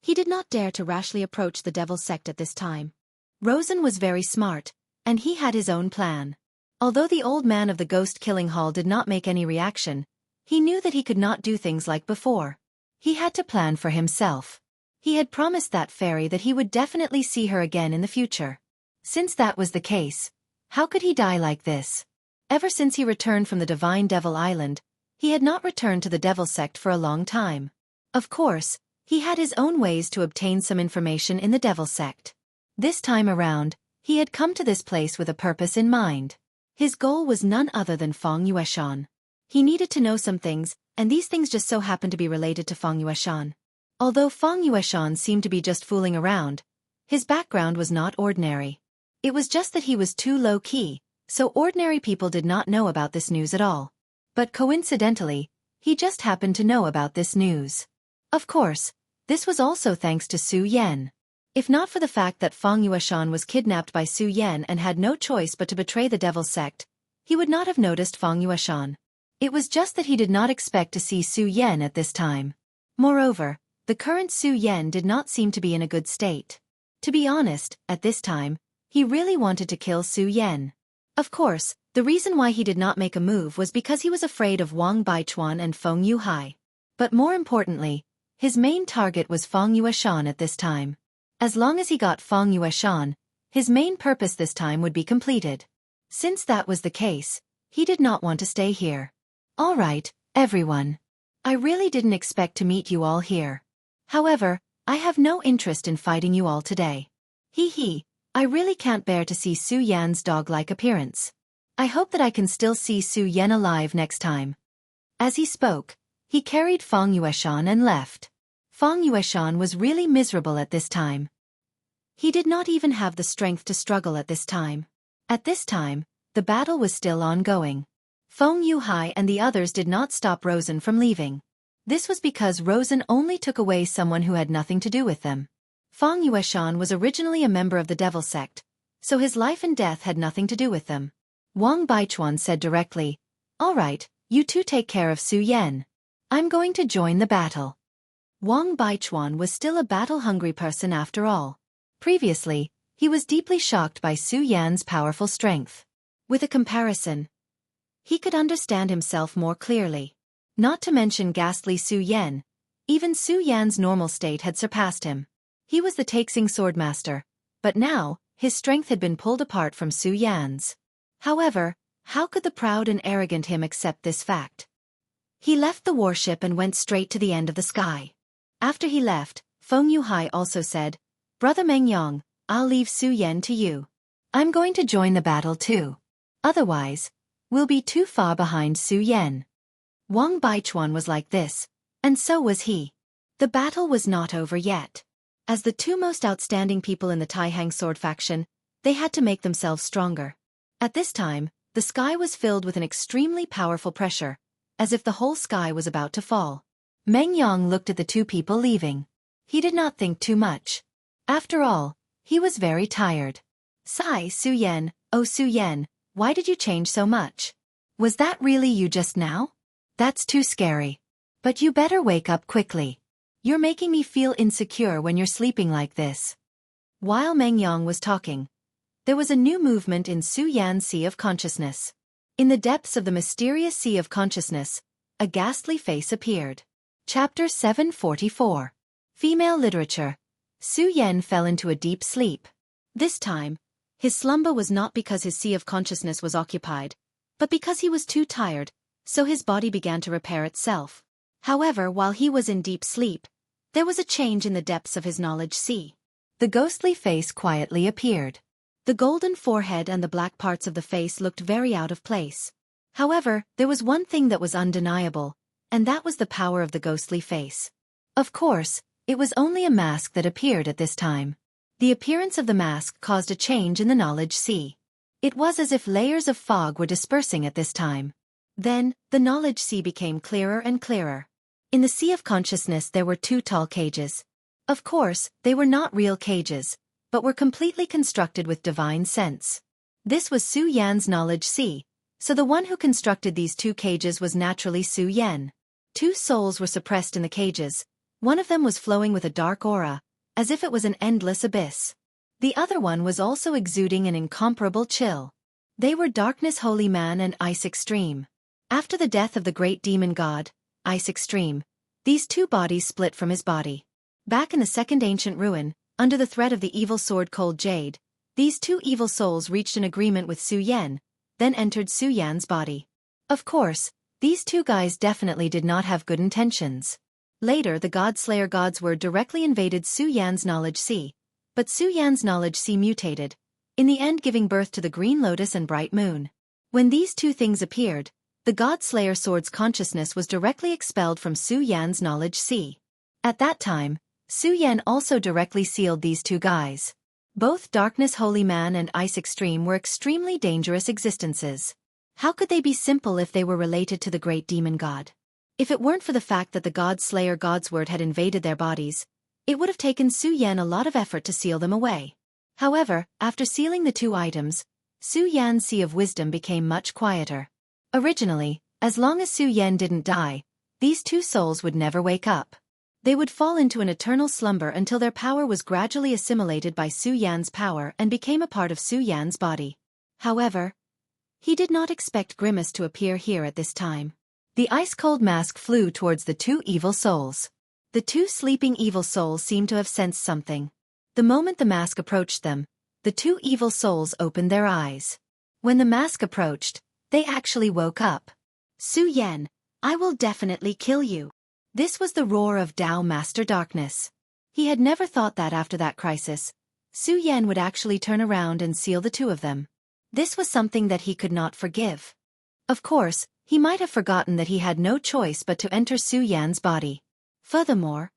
he did not dare to rashly approach the Devil's Sect at this time. Rosen was very smart, and he had his own plan. Although the old man of the Ghost Killing Hall did not make any reaction, he knew that he could not do things like before. He had to plan for himself. He had promised that fairy that he would definitely see her again in the future. Since that was the case, how could he die like this? Ever since he returned from the Divine Devil Island, he had not returned to the Devil Sect for a long time. Of course, he had his own ways to obtain some information in the Devil Sect. This time around, he had come to this place with a purpose in mind. His goal was none other than Feng Yueshan. He needed to know some things, and these things just so happened to be related to Feng Yueshan. Although Feng Yueshan seemed to be just fooling around, his background was not ordinary. It was just that he was too low-key, so ordinary people did not know about this news at all. But coincidentally, he just happened to know about this news. Of course, this was also thanks to Su Yan. If not for the fact that Feng Yueshan was kidnapped by Su Yan and had no choice but to betray the Devil's Sect, he would not have noticed Feng Yueshan. It was just that he did not expect to see Su Yan at this time. Moreover, the current Su Yan did not seem to be in a good state. To be honest, at this time, he really wanted to kill Su Yan. Of course, the reason why he did not make a move was because he was afraid of Wang Baichuan and Feng Yuhai. But more importantly, his main target was Feng Yueshan at this time. As long as he got Feng Yueshan, his main purpose this time would be completed. Since that was the case, he did not want to stay here. All right, everyone. I really didn't expect to meet you all here. However, I have no interest in fighting you all today. Hee, I really can't bear to see Su Yan's dog-like appearance. I hope that I can still see Su Yan alive next time. As he spoke, he carried Feng Yueshan and left. Feng Yueshan was really miserable at this time. He did not even have the strength to struggle at this time. At this time, the battle was still ongoing. Feng Yuhai and the others did not stop Rosen from leaving. This was because Rosen only took away someone who had nothing to do with them. Feng Yueshan was originally a member of the Devil Sect, so his life and death had nothing to do with them. Wang Baichuan said directly, "All right, you two take care of Su Yan. I'm going to join the battle." Wang Baichuan was still a battle-hungry person after all. Previously, he was deeply shocked by Su Yan's powerful strength. With a comparison, he could understand himself more clearly. Not to mention ghastly Su Yan, even Su Yan's normal state had surpassed him. He was the Taixing Swordmaster, but now, his strength had been pulled apart from Su Yan's. However, how could the proud and arrogant him accept this fact? He left the warship and went straight to the end of the sky. After he left, Feng Yuhai also said, "Brother Meng Yang, I'll leave Su Yan to you. I'm going to join the battle too. Otherwise, we'll be too far behind Su Yan." Wang Baichuan was like this, and so was he. The battle was not over yet. As the two most outstanding people in the Tai Hang sword faction, they had to make themselves stronger. At this time, the sky was filled with an extremely powerful pressure, as if the whole sky was about to fall. Meng Yang looked at the two people leaving. He did not think too much. After all, he was very tired. "Sigh, Su Yan, oh Su Yan, why did you change so much? Was that really you just now? That's too scary. But you better wake up quickly. You're making me feel insecure when you're sleeping like this." While Meng Yang was talking, there was a new movement in Su Yan's Sea of Consciousness. In the depths of the mysterious Sea of Consciousness, a ghastly face appeared. Chapter 744. Female Literature. Su Yan fell into a deep sleep. This time, his slumber was not because his Sea of Consciousness was occupied, but because he was too tired, so his body began to repair itself. However, while he was in deep sleep, there was a change in the depths of his knowledge sea. The ghostly face quietly appeared. The golden forehead and the black parts of the face looked very out of place. However, there was one thing that was undeniable, and that was the power of the ghostly face. Of course, it was only a mask that appeared at this time. The appearance of the mask caused a change in the knowledge sea. It was as if layers of fog were dispersing at this time. Then, the knowledge sea became clearer and clearer. In the sea of consciousness there were two tall cages. Of course, they were not real cages, but were completely constructed with divine sense. This was Su Yan's knowledge sea, so the one who constructed these two cages was naturally Su Yan. Two souls were suppressed in the cages. One of them was flowing with a dark aura, as if it was an endless abyss. The other one was also exuding an incomparable chill. They were Darkness Holy Man and Ice Extreme. After the death of the great demon god, Ice Extreme, these two bodies split from his body. Back in the second ancient ruin, under the threat of the evil sword Cold Jade, these two evil souls reached an agreement with Su Yan, then entered Su Yan's body. Of course, these two guys definitely did not have good intentions. Later the God-Slayer God's word directly invaded Su Yan's knowledge sea, but Su Yan's knowledge sea mutated, in the end giving birth to the Green Lotus and Bright Moon. When these two things appeared, the God-Slayer sword's consciousness was directly expelled from Su Yan's knowledge sea. At that time, Su Yan also directly sealed these two guys. Both Darkness Holy Man and Ice Extreme were extremely dangerous existences. How could they be simple if they were related to the great demon god? If it weren't for the fact that the God-Slayer God's word had invaded their bodies, it would have taken Su Yan a lot of effort to seal them away. However, after sealing the two items, Su Yan's sea of wisdom became much quieter. Originally, as long as Su Yan didn't die, these two souls would never wake up. They would fall into an eternal slumber until their power was gradually assimilated by Su Yan's power and became a part of Su Yan's body. However, he did not expect Grimace to appear here at this time. The ice-cold mask flew towards the two evil souls. The two sleeping evil souls seemed to have sensed something. The moment the mask approached them, the two evil souls opened their eyes. When the mask approached, they actually woke up. Su Yan, I will definitely kill you. This was the roar of Tao Master Darkness. He had never thought that after that crisis, Su Yan would actually turn around and seal the two of them. This was something that he could not forgive. Of course, he might have forgotten that he had no choice but to enter Su Yan's body. Furthermore,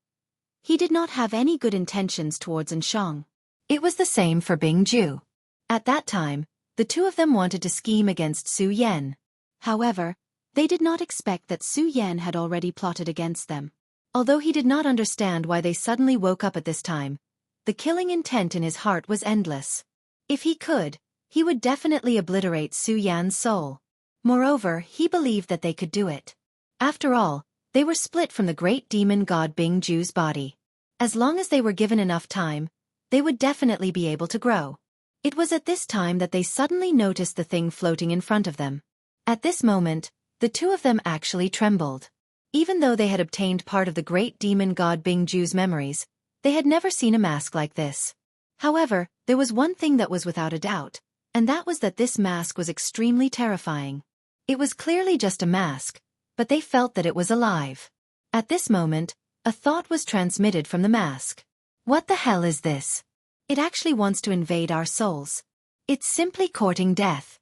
he did not have any good intentions towards Enshang. It was the same for Bing Ju. At that time, the two of them wanted to scheme against Su Yan. However, they did not expect that Su Yan had already plotted against them. Although he did not understand why they suddenly woke up at this time, the killing intent in his heart was endless. If he could, he would definitely obliterate Su Yan's soul. Moreover, he believed that they could do it. After all, they were split from the great demon god Bing Ju's body. As long as they were given enough time, they would definitely be able to grow. It was at this time that they suddenly noticed the thing floating in front of them. At this moment, the two of them actually trembled. Even though they had obtained part of the great demon god Bing Ju's memories, they had never seen a mask like this. However, there was one thing that was without a doubt, and that was that this mask was extremely terrifying. It was clearly just a mask, but they felt that it was alive. At this moment, a thought was transmitted from the mask. What the hell is this? It actually wants to invade our souls. It's simply courting death.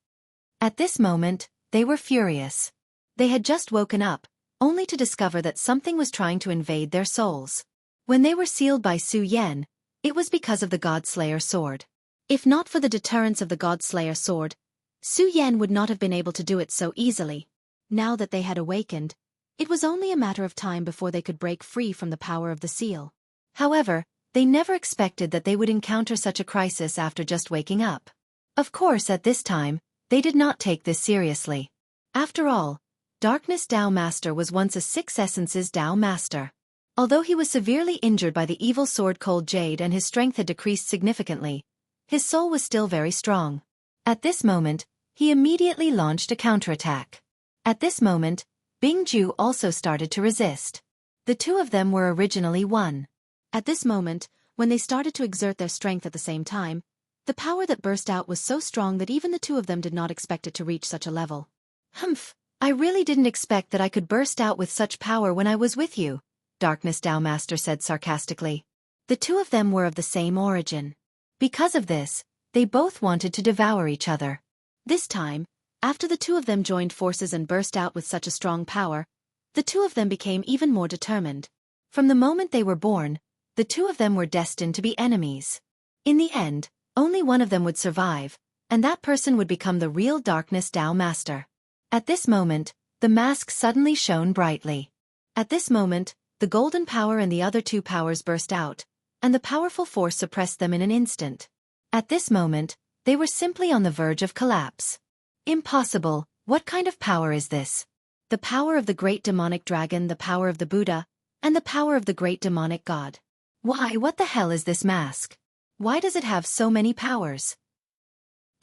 At this moment, they were furious. They had just woken up, only to discover that something was trying to invade their souls. When they were sealed by Su Yan, it was because of the God-Slayer sword. If not for the deterrence of the God-Slayer sword, Su Yan would not have been able to do it so easily. Now that they had awakened, it was only a matter of time before they could break free from the power of the seal. However, they never expected that they would encounter such a crisis after just waking up. Of course, at this time, they did not take this seriously. After all, Darkness Tao Master was once a Six Essences Tao Master. Although he was severely injured by the evil sword Cold Jade and his strength had decreased significantly, his soul was still very strong. At this moment, he immediately launched a counterattack. At this moment, Bing Ju also started to resist. The two of them were originally one. At this moment, when they started to exert their strength at the same time, the power that burst out was so strong that even the two of them did not expect it to reach such a level. Humph, I really didn't expect that I could burst out with such power when I was with you, Darkness Dow Master said sarcastically. The two of them were of the same origin. Because of this, they both wanted to devour each other. This time, after the two of them joined forces and burst out with such a strong power, the two of them became even more determined. From the moment they were born, the two of them were destined to be enemies. In the end, only one of them would survive, and that person would become the real Darkness Dow Master. At this moment, the mask suddenly shone brightly. At this moment, the golden power and the other two powers burst out, and the powerful force suppressed them in an instant. At this moment, they were simply on the verge of collapse. Impossible, what kind of power is this? The power of the great demonic dragon, the power of the Buddha, and the power of the great demonic god. Why, what the hell is this mask? Why does it have so many powers?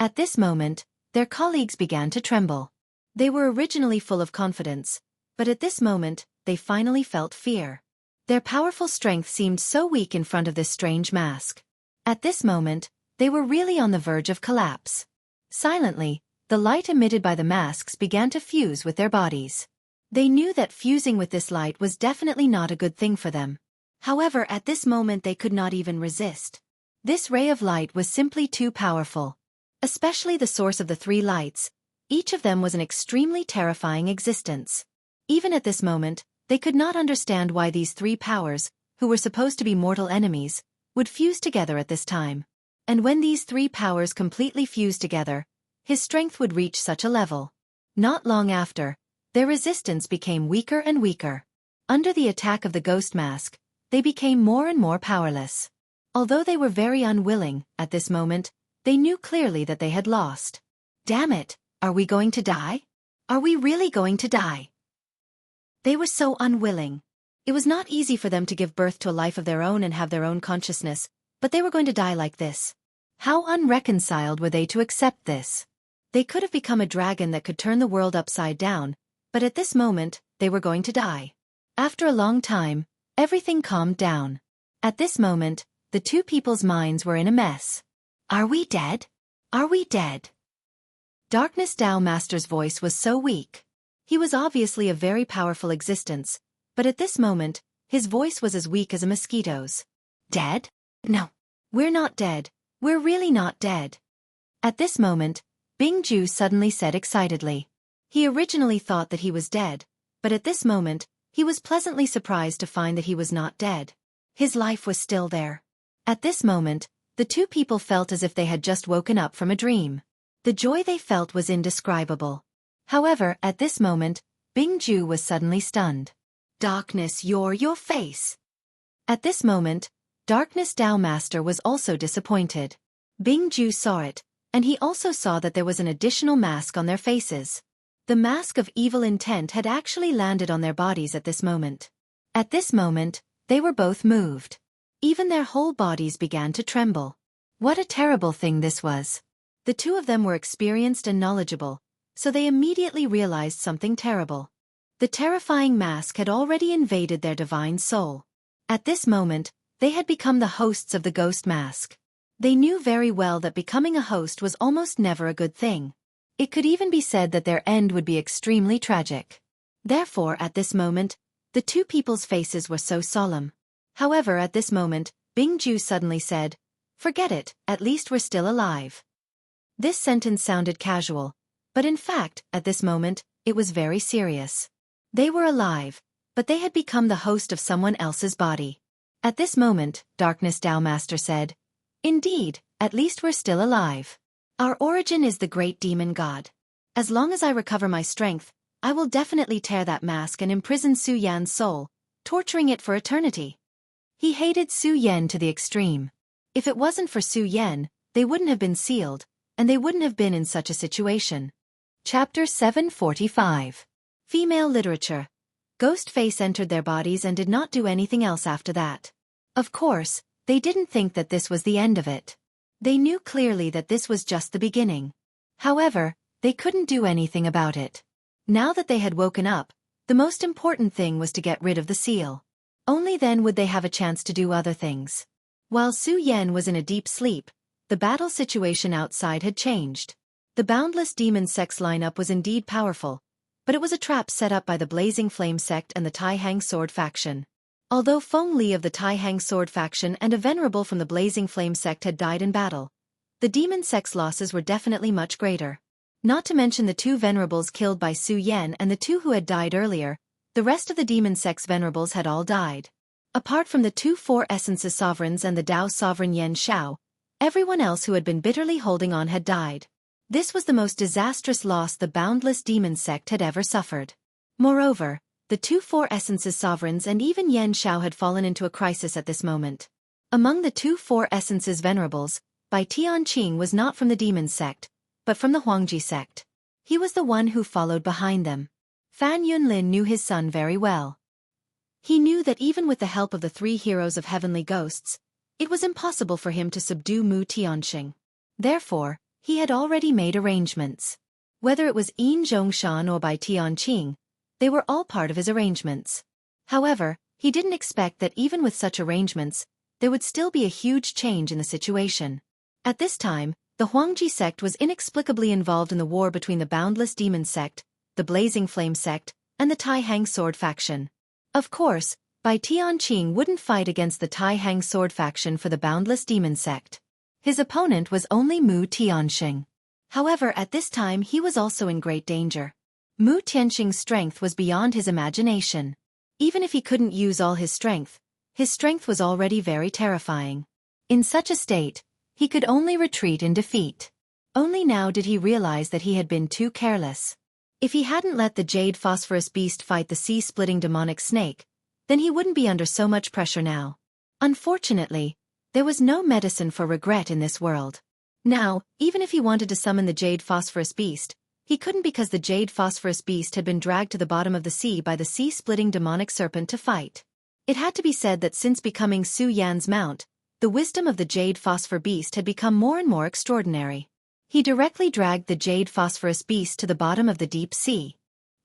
At this moment, their colleagues began to tremble. They were originally full of confidence, but at this moment, they finally felt fear. Their powerful strength seemed so weak in front of this strange mask. At this moment, they were really on the verge of collapse. Silently, the light emitted by the masks began to fuse with their bodies. They knew that fusing with this light was definitely not a good thing for them. However, at this moment they could not even resist. This ray of light was simply too powerful. Especially the source of the three lights, each of them was an extremely terrifying existence. Even at this moment, they could not understand why these three powers, who were supposed to be mortal enemies, would fuse together at this time. And when these three powers completely fused together, his strength would reach such a level. Not long after, their resistance became weaker and weaker. Under the attack of the ghost mask, they became more and more powerless. Although they were very unwilling, at this moment, they knew clearly that they had lost. Damn it, are we going to die? Are we really going to die? They were so unwilling. It was not easy for them to give birth to a life of their own and have their own consciousness, but they were going to die like this. How unreconciled were they to accept this? They could have become a dragon that could turn the world upside down, but at this moment, they were going to die. After a long time, everything calmed down. At this moment, the two people's minds were in a mess. Are we dead? Are we dead? Darkness Dow Master's voice was so weak. He was obviously a very powerful existence, but at this moment, his voice was as weak as a mosquito's. Dead? No. We're not dead. We're really not dead. At this moment, Bing Ju suddenly said excitedly. He originally thought that he was dead, but at this moment, he was pleasantly surprised to find that he was not dead. His life was still there. At this moment, the two people felt as if they had just woken up from a dream. The joy they felt was indescribable. However, at this moment, Bing Ju was suddenly stunned. Darkness, your face. At this moment, Darkness Dow Master was also disappointed. Bing Ju saw it, and he also saw that there was an additional mask on their faces. The mask of evil intent had actually landed on their bodies at this moment. At this moment, they were both moved. Even their whole bodies began to tremble. What a terrible thing this was. The two of them were experienced and knowledgeable, so they immediately realized something terrible. The terrifying mask had already invaded their divine soul. At this moment, they had become the hosts of the ghost mask. They knew very well that becoming a host was almost never a good thing. It could even be said that their end would be extremely tragic. Therefore, at this moment, the two people's faces were so solemn. However, at this moment, Bing Ju suddenly said, "Forget it, at least we're still alive." This sentence sounded casual, but in fact, at this moment, it was very serious. They were alive, but they had become the host of someone else's body. At this moment, Darkness Dow Master said, "Indeed, at least we're still alive. Our origin is the great demon god. As long as I recover my strength, I will definitely tear that mask and imprison Su Yan's soul, torturing it for eternity." He hated Su Yan to the extreme. If it wasn't for Su Yan, they wouldn't have been sealed, and they wouldn't have been in such a situation. Chapter 745. Female Literature. Ghostface entered their bodies and did not do anything else after that. Of course, they didn't think that this was the end of it. They knew clearly that this was just the beginning. However, they couldn't do anything about it. Now that they had woken up, the most important thing was to get rid of the seal. Only then would they have a chance to do other things. While Su Yan was in a deep sleep, the battle situation outside had changed. The boundless demon sect's lineup was indeed powerful, but it was a trap set up by the Blazing Flame sect and the Tai Hang Sword faction. Although Feng Li of the Tai Hang Sword faction and a venerable from the Blazing Flame sect had died in battle, the demon sect's losses were definitely much greater. Not to mention the 2 venerables killed by Su Yan and the 2 who had died earlier, the rest of the demon sect's venerables had all died. Apart from the 2 Four Essences sovereigns and the Dao sovereign Yan Shao, everyone else who had been bitterly holding on had died. This was the most disastrous loss the boundless demon sect had ever suffered. Moreover, the 2 Four Essences sovereigns and even Yan Shao had fallen into a crisis at this moment. Among the 2 Four Essences venerables, Bai Tianqing was not from the demon sect, but from the Huangji sect. He was the one who followed behind them. Fan Yunlin knew his son very well. He knew that even with the help of the 3 heroes of heavenly ghosts, it was impossible for him to subdue Mu Tianqing. Therefore, he had already made arrangements. Whether it was Yin Zhongshan or Bai Tianqing, they were all part of his arrangements. However, he didn't expect that even with such arrangements, there would still be a huge change in the situation. At this time, the Huangji sect was inexplicably involved in the war between the Boundless Demon sect, the Blazing Flame sect, and the Tai Hang Sword faction. Of course, Bai Tianqing wouldn't fight against the Tai Hang Sword faction for the Boundless Demon sect. His opponent was only Mu Tianqing. However, at this time he was also in great danger. Mu Tianqing's strength was beyond his imagination. Even if he couldn't use all his strength was already very terrifying. In such a state, he could only retreat in defeat. Only now did he realize that he had been too careless. If he hadn't let the Jade Phosphorus Beast fight the sea-splitting demonic snake, then he wouldn't be under so much pressure now. Unfortunately, there was no medicine for regret in this world. Now, even if he wanted to summon the Jade Phosphorus Beast, he couldn't because the Jade Phosphorus Beast had been dragged to the bottom of the sea by the sea-splitting demonic serpent to fight. It had to be said that since becoming Su Yan's mount, the wisdom of the Jade Phosphor Beast had become more and more extraordinary. He directly dragged the Jade Phosphorus Beast to the bottom of the deep sea.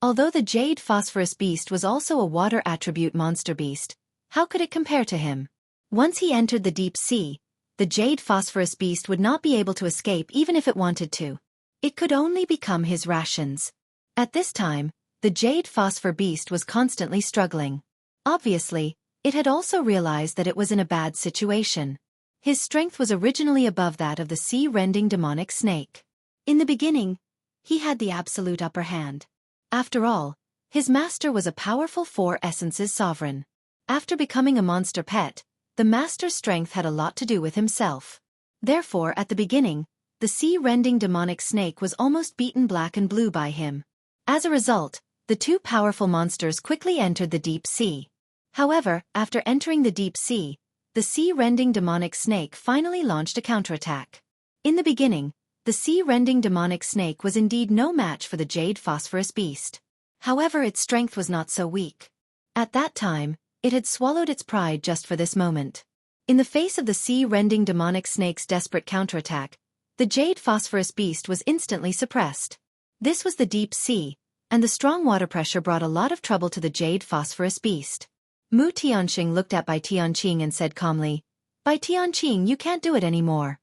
Although the Jade Phosphorus Beast was also a water attribute monster beast, how could it compare to him? Once he entered the deep sea, the Jade Phosphorus Beast would not be able to escape even if it wanted to. It could only become his rations. At this time, the Jade Phosphor Beast was constantly struggling. Obviously, it had also realized that it was in a bad situation. His strength was originally above that of the sea-rending demonic snake. In the beginning, he had the absolute upper hand. After all, his master was a powerful Four Essences sovereign. After becoming a monster pet, the master's strength had a lot to do with himself. Therefore, at the beginning, the sea-rending demonic snake was almost beaten black and blue by him. As a result, the 2 powerful monsters quickly entered the deep sea. However, after entering the deep sea, the sea-rending demonic snake finally launched a counterattack. In the beginning, the sea-rending demonic snake was indeed no match for the Jade Phosphorus Beast. However, its strength was not so weak. At that time, it had swallowed its pride just for this moment. In the face of the sea-rending demonic snake's desperate counterattack, the Jade Phosphorus Beast was instantly suppressed. This was the deep sea, and the strong water pressure brought a lot of trouble to the Jade Phosphorus Beast. Mu Tianqing looked at Bai Tianqing and said calmly, "Bai Tianqing, you can't do it anymore."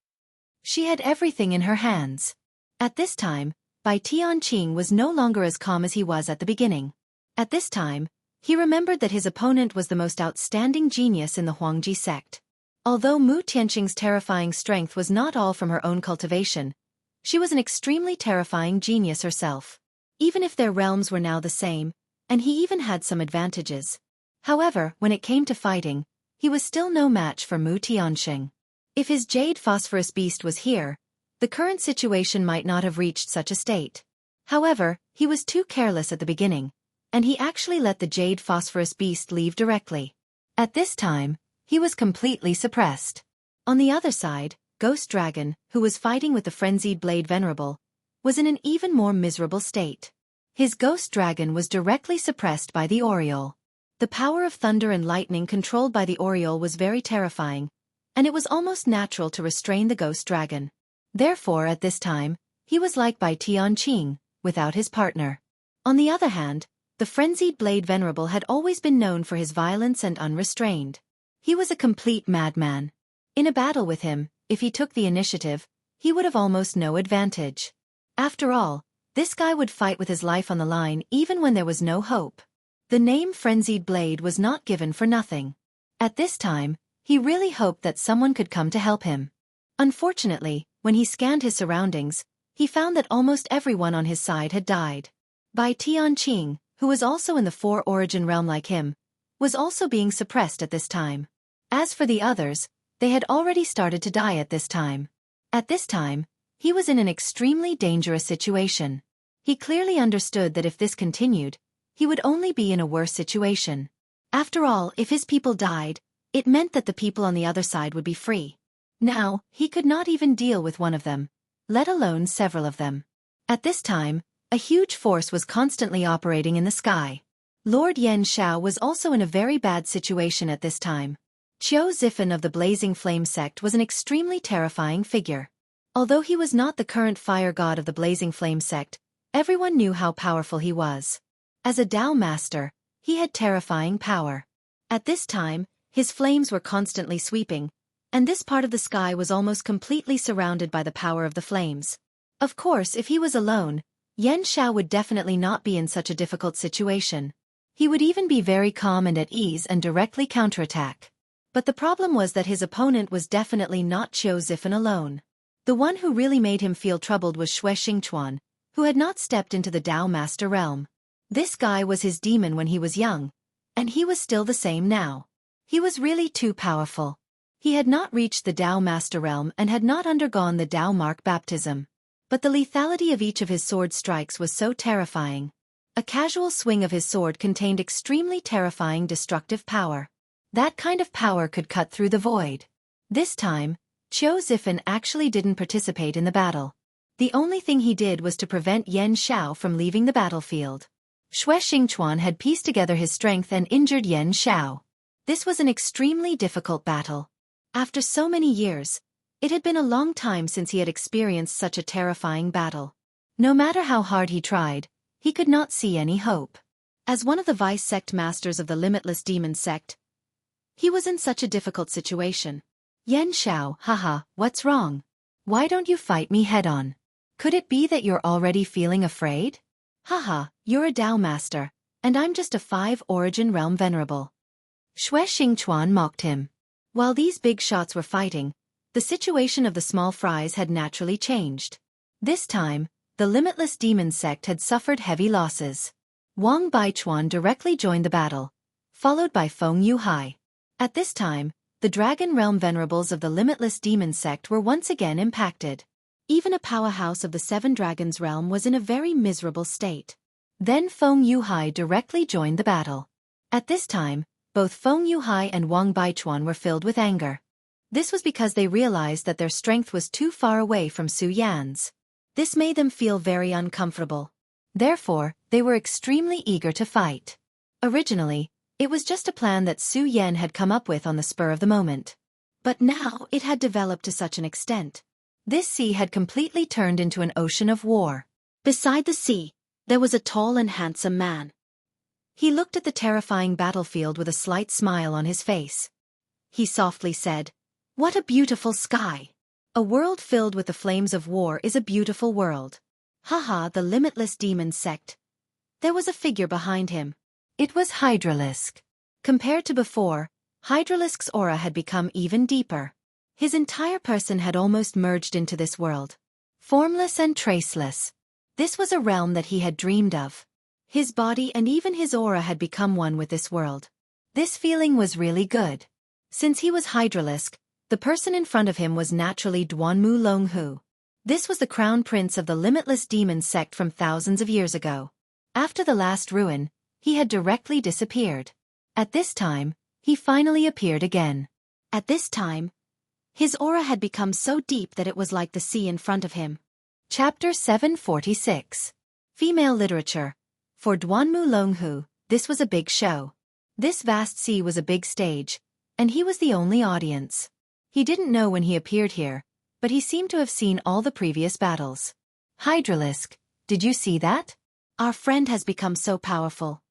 She had everything in her hands. At this time, Bai Tianqing was no longer as calm as he was at the beginning. At this time, he remembered that his opponent was the most outstanding genius in the Huangji sect. Although Mu Tianqing's terrifying strength was not all from her own cultivation, she was an extremely terrifying genius herself. Even if their realms were now the same, and he even had some advantages. However, when it came to fighting, he was still no match for Mu Tianqing. If his Jade Phosphorus Beast was here, the current situation might not have reached such a state. However, he was too careless at the beginning, and he actually let the Jade Phosphorus Beast leave directly. At this time, he was completely suppressed. On the other side, Ghost Dragon, who was fighting with the Frenzied Blade Venerable, was in an even more miserable state. His Ghost Dragon was directly suppressed by the Aureole. The power of thunder and lightning controlled by the Aureole was very terrifying, and it was almost natural to restrain the Ghost Dragon. Therefore, at this time, he was like Bai Tianqing, without his partner. On the other hand, the Frenzied Blade Venerable had always been known for his violence and unrestrained. He was a complete madman. In a battle with him, if he took the initiative, he would have almost no advantage. After all, this guy would fight with his life on the line even when there was no hope. The name Frenzied Blade was not given for nothing. At this time, he really hoped that someone could come to help him. Unfortunately, when he scanned his surroundings, he found that almost everyone on his side had died. Bai Tianqing, who was also in the Four Origin realm like him, was also being suppressed at this time. As for the others, they had already started to die at this time. At this time, he was in an extremely dangerous situation. He clearly understood that if this continued, he would only be in a worse situation. After all, if his people died, it meant that the people on the other side would be free. Now, he could not even deal with one of them, let alone several of them. At this time, a huge force was constantly operating in the sky. Lord Yen Shao was also in a very bad situation at this time. Qiu Zifan of the Blazing Flame sect was an extremely terrifying figure. Although he was not the current fire god of the Blazing Flame sect, everyone knew how powerful he was. As a Dao master, he had terrifying power. At this time, his flames were constantly sweeping, and this part of the sky was almost completely surrounded by the power of the flames. Of course, if he was alone, Yen Shao would definitely not be in such a difficult situation. He would even be very calm and at ease and directly counterattack. But the problem was that his opponent was definitely not Qiu Zifan alone. The one who really made him feel troubled was Xue Xingchuan, who had not stepped into the Dao Master realm. This guy was his demon when he was young, and he was still the same now. He was really too powerful. He had not reached the Dao Master realm and had not undergone the Dao Mark baptism. But the lethality of each of his sword strikes was so terrifying. A casual swing of his sword contained extremely terrifying destructive power. That kind of power could cut through the void. This time, Qiu Zifan actually didn't participate in the battle. The only thing he did was to prevent Yen Shao from leaving the battlefield. Xue Xingchuan had pieced together his strength and injured Yen Shao. This was an extremely difficult battle. After so many years, it had been a long time since he had experienced such a terrifying battle. No matter how hard he tried, he could not see any hope. As one of the vice sect masters of the Limitless Demon sect, he was in such a difficult situation. Yen Shao, haha, what's wrong? Why don't you fight me head-on? Could it be that you're already feeling afraid? Haha, you're a Dao master, and I'm just a 5 Origin realm venerable. Xue Xingchuan mocked him. While these big shots were fighting, the situation of the small fries had naturally changed. This time, the Limitless Demon sect had suffered heavy losses. Wang Baichuan directly joined the battle, followed by Feng Yuhai. At this time, the Dragon Realm venerables of the Limitless Demon sect were once again impacted. Even a powerhouse of the 7 Dragons realm was in a very miserable state. Then Feng Yuhai directly joined the battle. At this time, both Feng Yuhai and Wang Baichuan were filled with anger. This was because they realized that their strength was too far away from Su Yan's. This made them feel very uncomfortable. Therefore, they were extremely eager to fight. Originally, it was just a plan that Su Yan had come up with on the spur of the moment. But now it had developed to such an extent. This sea had completely turned into an ocean of war. Beside the sea, there was a tall and handsome man. He looked at the terrifying battlefield with a slight smile on his face. He softly said, "What a beautiful sky! A world filled with the flames of war is a beautiful world. Haha, the Limitless Demon sect." There was a figure behind him. It was Hydralisk. Compared to before, Hydralisk's aura had become even deeper. His entire person had almost merged into this world. Formless and traceless. This was a realm that he had dreamed of. His body and even his aura had become one with this world. This feeling was really good. Since he was Hydralisk, the person in front of him was naturally Duanmu Longhu. This was the crown prince of the Limitless Demon sect from thousands of years ago. After the last ruin, he had directly disappeared. At this time, he finally appeared again. At this time, his aura had become so deep that it was like the sea in front of him. Chapter 746. Female Literature. For Duanmu Longhu, this was a big show. This vast sea was a big stage, and he was the only audience. He didn't know when he appeared here, but he seemed to have seen all the previous battles. Hydralisk, did you see that? Our friend has become so powerful.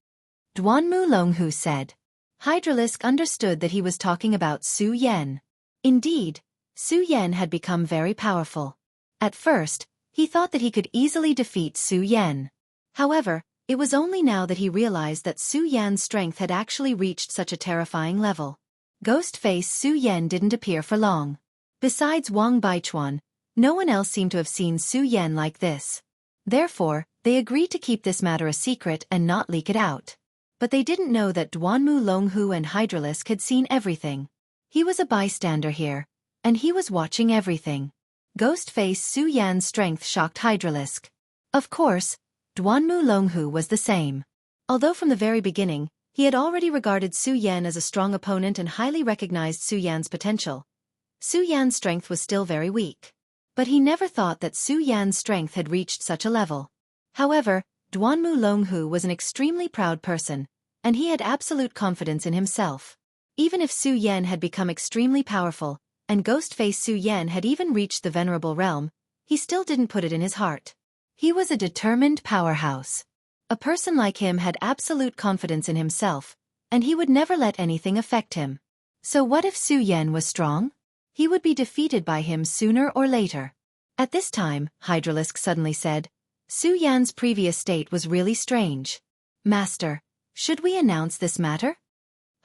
Duanmu Longhu said. Hydralisk understood that he was talking about Su Yan. Indeed, Su Yan had become very powerful. At first, He thought that he could easily defeat Su Yan. However, it was only now that he realized that Su Yan's strength had actually reached such a terrifying level. Ghost face Su Yan didn't appear for long. Besides Wang Baichuan, no one else seemed to have seen Su Yan like this. Therefore, they agreed to keep this matter a secret and not leak it out. But they didn't know that Duanmu Longhu and Hydralisk had seen everything. He was a bystander here, and he was watching everything. Ghost face Su Yan's strength shocked Hydralisk. Of course, Duanmu Longhu was the same. Although from the very beginning, he had already regarded Su Yan as a strong opponent and highly recognized Su Yan's potential, Su Yan's strength was still very weak. But he never thought that Su Yan's strength had reached such a level. However, Duanmu Longhu was an extremely proud person, and he had absolute confidence in himself. Even if Su Yan had become extremely powerful, and Ghostface Su Yan had even reached the Venerable Realm, he still didn't put it in his heart. He was a determined powerhouse. A person like him had absolute confidence in himself, and he would never let anything affect him. So what if Su Yan was strong? He would be defeated by him sooner or later. At this time, Hydralisk suddenly said, Su Yan's previous state was really strange. Master, should we announce this matter?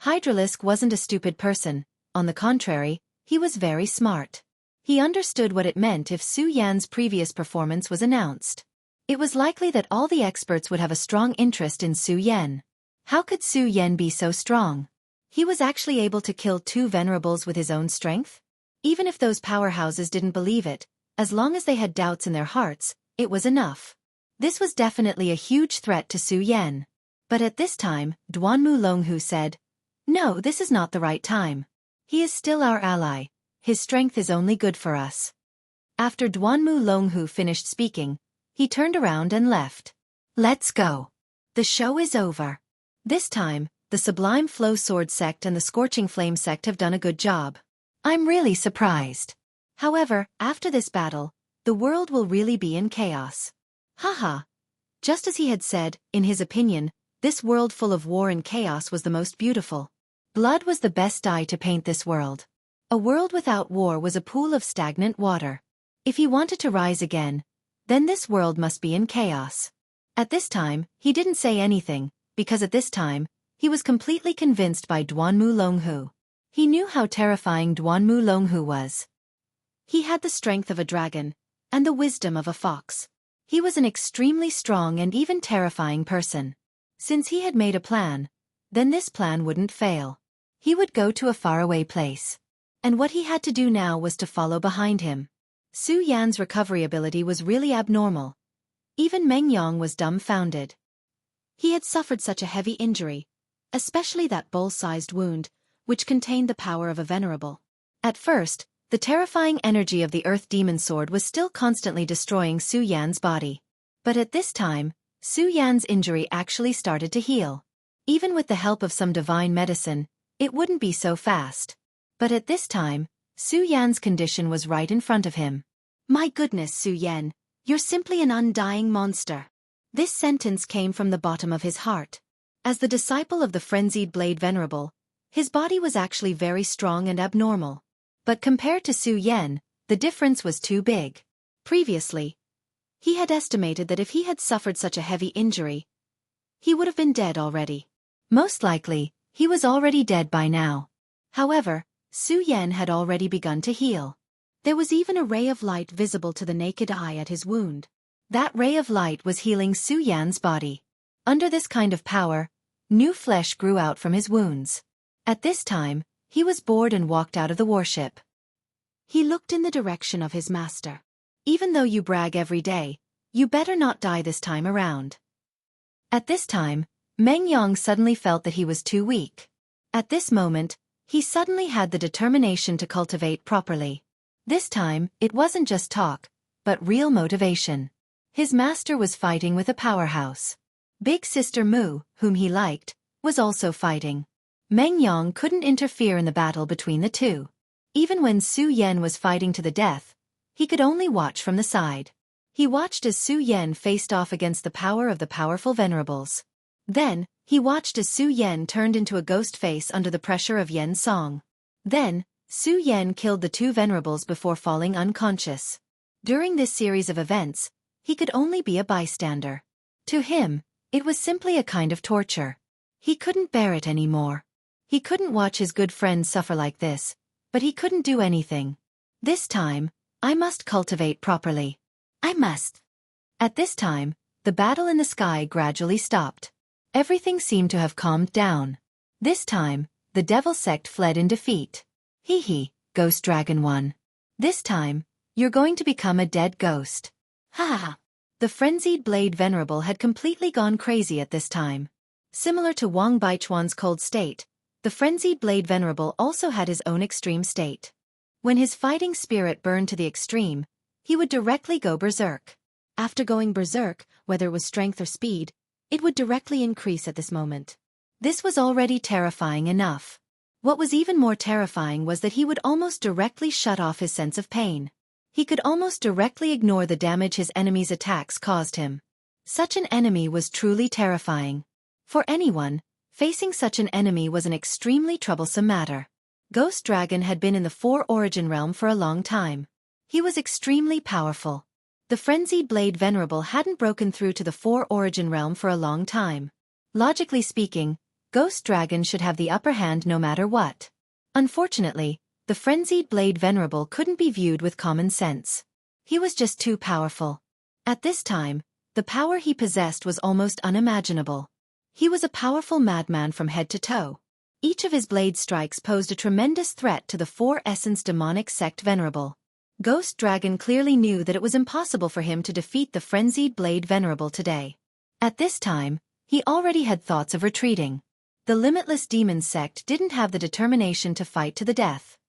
Hydralisk wasn't a stupid person. On the contrary, he was very smart. He understood what it meant if Su Yan's previous performance was announced. It was likely that all the experts would have a strong interest in Su Yan. How could Su Yan be so strong? He was actually able to kill 2 venerables with his own strength? Even if those powerhouses didn't believe it, as long as they had doubts in their hearts, it was enough. This was definitely a huge threat to Su Yan. But at this time, Duanmu Longhu said, No, this is not the right time. He is still our ally. His strength is only good for us. After Duanmu Longhu finished speaking, he turned around and left. Let's go. The show is over. This time, the Sublime Flow Sword sect and the Scorching Flame sect have done a good job. I'm really surprised. However, after this battle, the world will really be in chaos. Haha. Just as he had said, in his opinion, this world full of war and chaos was the most beautiful. Blood was the best dye to paint this world. A world without war was a pool of stagnant water. If he wanted to rise again, then this world must be in chaos. At this time, he didn't say anything, because at this time, he was completely convinced by Duanmu Longhu. He knew how terrifying Duanmu Longhu was. He had the strength of a dragon, and the wisdom of a fox. He was an extremely strong and even terrifying person. Since he had made a plan, then this plan wouldn't fail. He would go to a faraway place. And what he had to do now was to follow behind him. Su Yan's recovery ability was really abnormal. Even Meng Yang was dumbfounded. He had suffered such a heavy injury, especially that bowl-sized wound, which contained the power of a venerable. At first, the terrifying energy of the Earth Demon Sword was still constantly destroying Su Yan's body. But at this time, Su Yan's injury actually started to heal. Even with the help of some divine medicine, it wouldn't be so fast. But at this time, Su Yan's condition was right in front of him. My goodness, Su Yan, you're simply an undying monster. This sentence came from the bottom of his heart. As the disciple of the Frenzied Blade Venerable, his body was actually very strong and abnormal. But compared to Su Yan, the difference was too big. Previously, he had estimated that if he had suffered such a heavy injury, he would have been dead already. Most likely, he was already dead by now. However, Su Yan had already begun to heal. There was even a ray of light visible to the naked eye at his wound. That ray of light was healing Su Yan's body. Under this kind of power, new flesh grew out from his wounds. At this time, he was bored and walked out of the warship. He looked in the direction of his master. Even though you brag every day, you better not die this time around. At this time, Meng Yang suddenly felt that he was too weak. At this moment, he suddenly had the determination to cultivate properly. This time, it wasn't just talk, but real motivation. His master was fighting with a powerhouse. Big Sister Mu, whom he liked, was also fighting. Meng Yang couldn't interfere in the battle between the two. Even when Su Yan was fighting to the death, he could only watch from the side. He watched as Su Yan faced off against the power of the powerful venerables. Then, he watched as Su Yan turned into a ghost face under the pressure of Yen's song. Then, Su Yan killed the 2 venerables before falling unconscious. During this series of events, he could only be a bystander. To him, it was simply a kind of torture. He couldn't bear it anymore. He couldn't watch his good friends suffer like this, but he couldn't do anything. This time, I must cultivate properly. I must. At this time, the battle in the sky gradually stopped. Everything seemed to have calmed down. This time, the devil sect fled in defeat. Hee hee, Ghost Dragon won. This time, you're going to become a dead ghost. Ha ha ha. The frenzied Blade Venerable had completely gone crazy at this time. Similar to Wang Baichuan's cold state, the frenzied Blade Venerable also had his own extreme state. When his fighting spirit burned to the extreme, he would directly go berserk. After going berserk, whether it was strength or speed, it would directly increase at this moment. This was already terrifying enough. What was even more terrifying was that he would almost directly shut off his sense of pain. He could almost directly ignore the damage his enemy's attacks caused him. Such an enemy was truly terrifying. For anyone, facing such an enemy was an extremely troublesome matter. Ghost Dragon had been in the Four Origin realm for a long time. He was extremely powerful. The frenzied Blade Venerable hadn't broken through to the Four Origin realm for a long time. Logically speaking, Ghost Dragon should have the upper hand no matter what. Unfortunately, the frenzied Blade Venerable couldn't be viewed with common sense. He was just too powerful. At this time, the power he possessed was almost unimaginable. He was a powerful madman from head to toe. Each of his blade strikes posed a tremendous threat to the Four Essence Demonic Sect Venerable. Ghost Dragon clearly knew that it was impossible for him to defeat the frenzied Blade Venerable today. At this time, he already had thoughts of retreating. The Limitless Demon Sect didn't have the determination to fight to the death.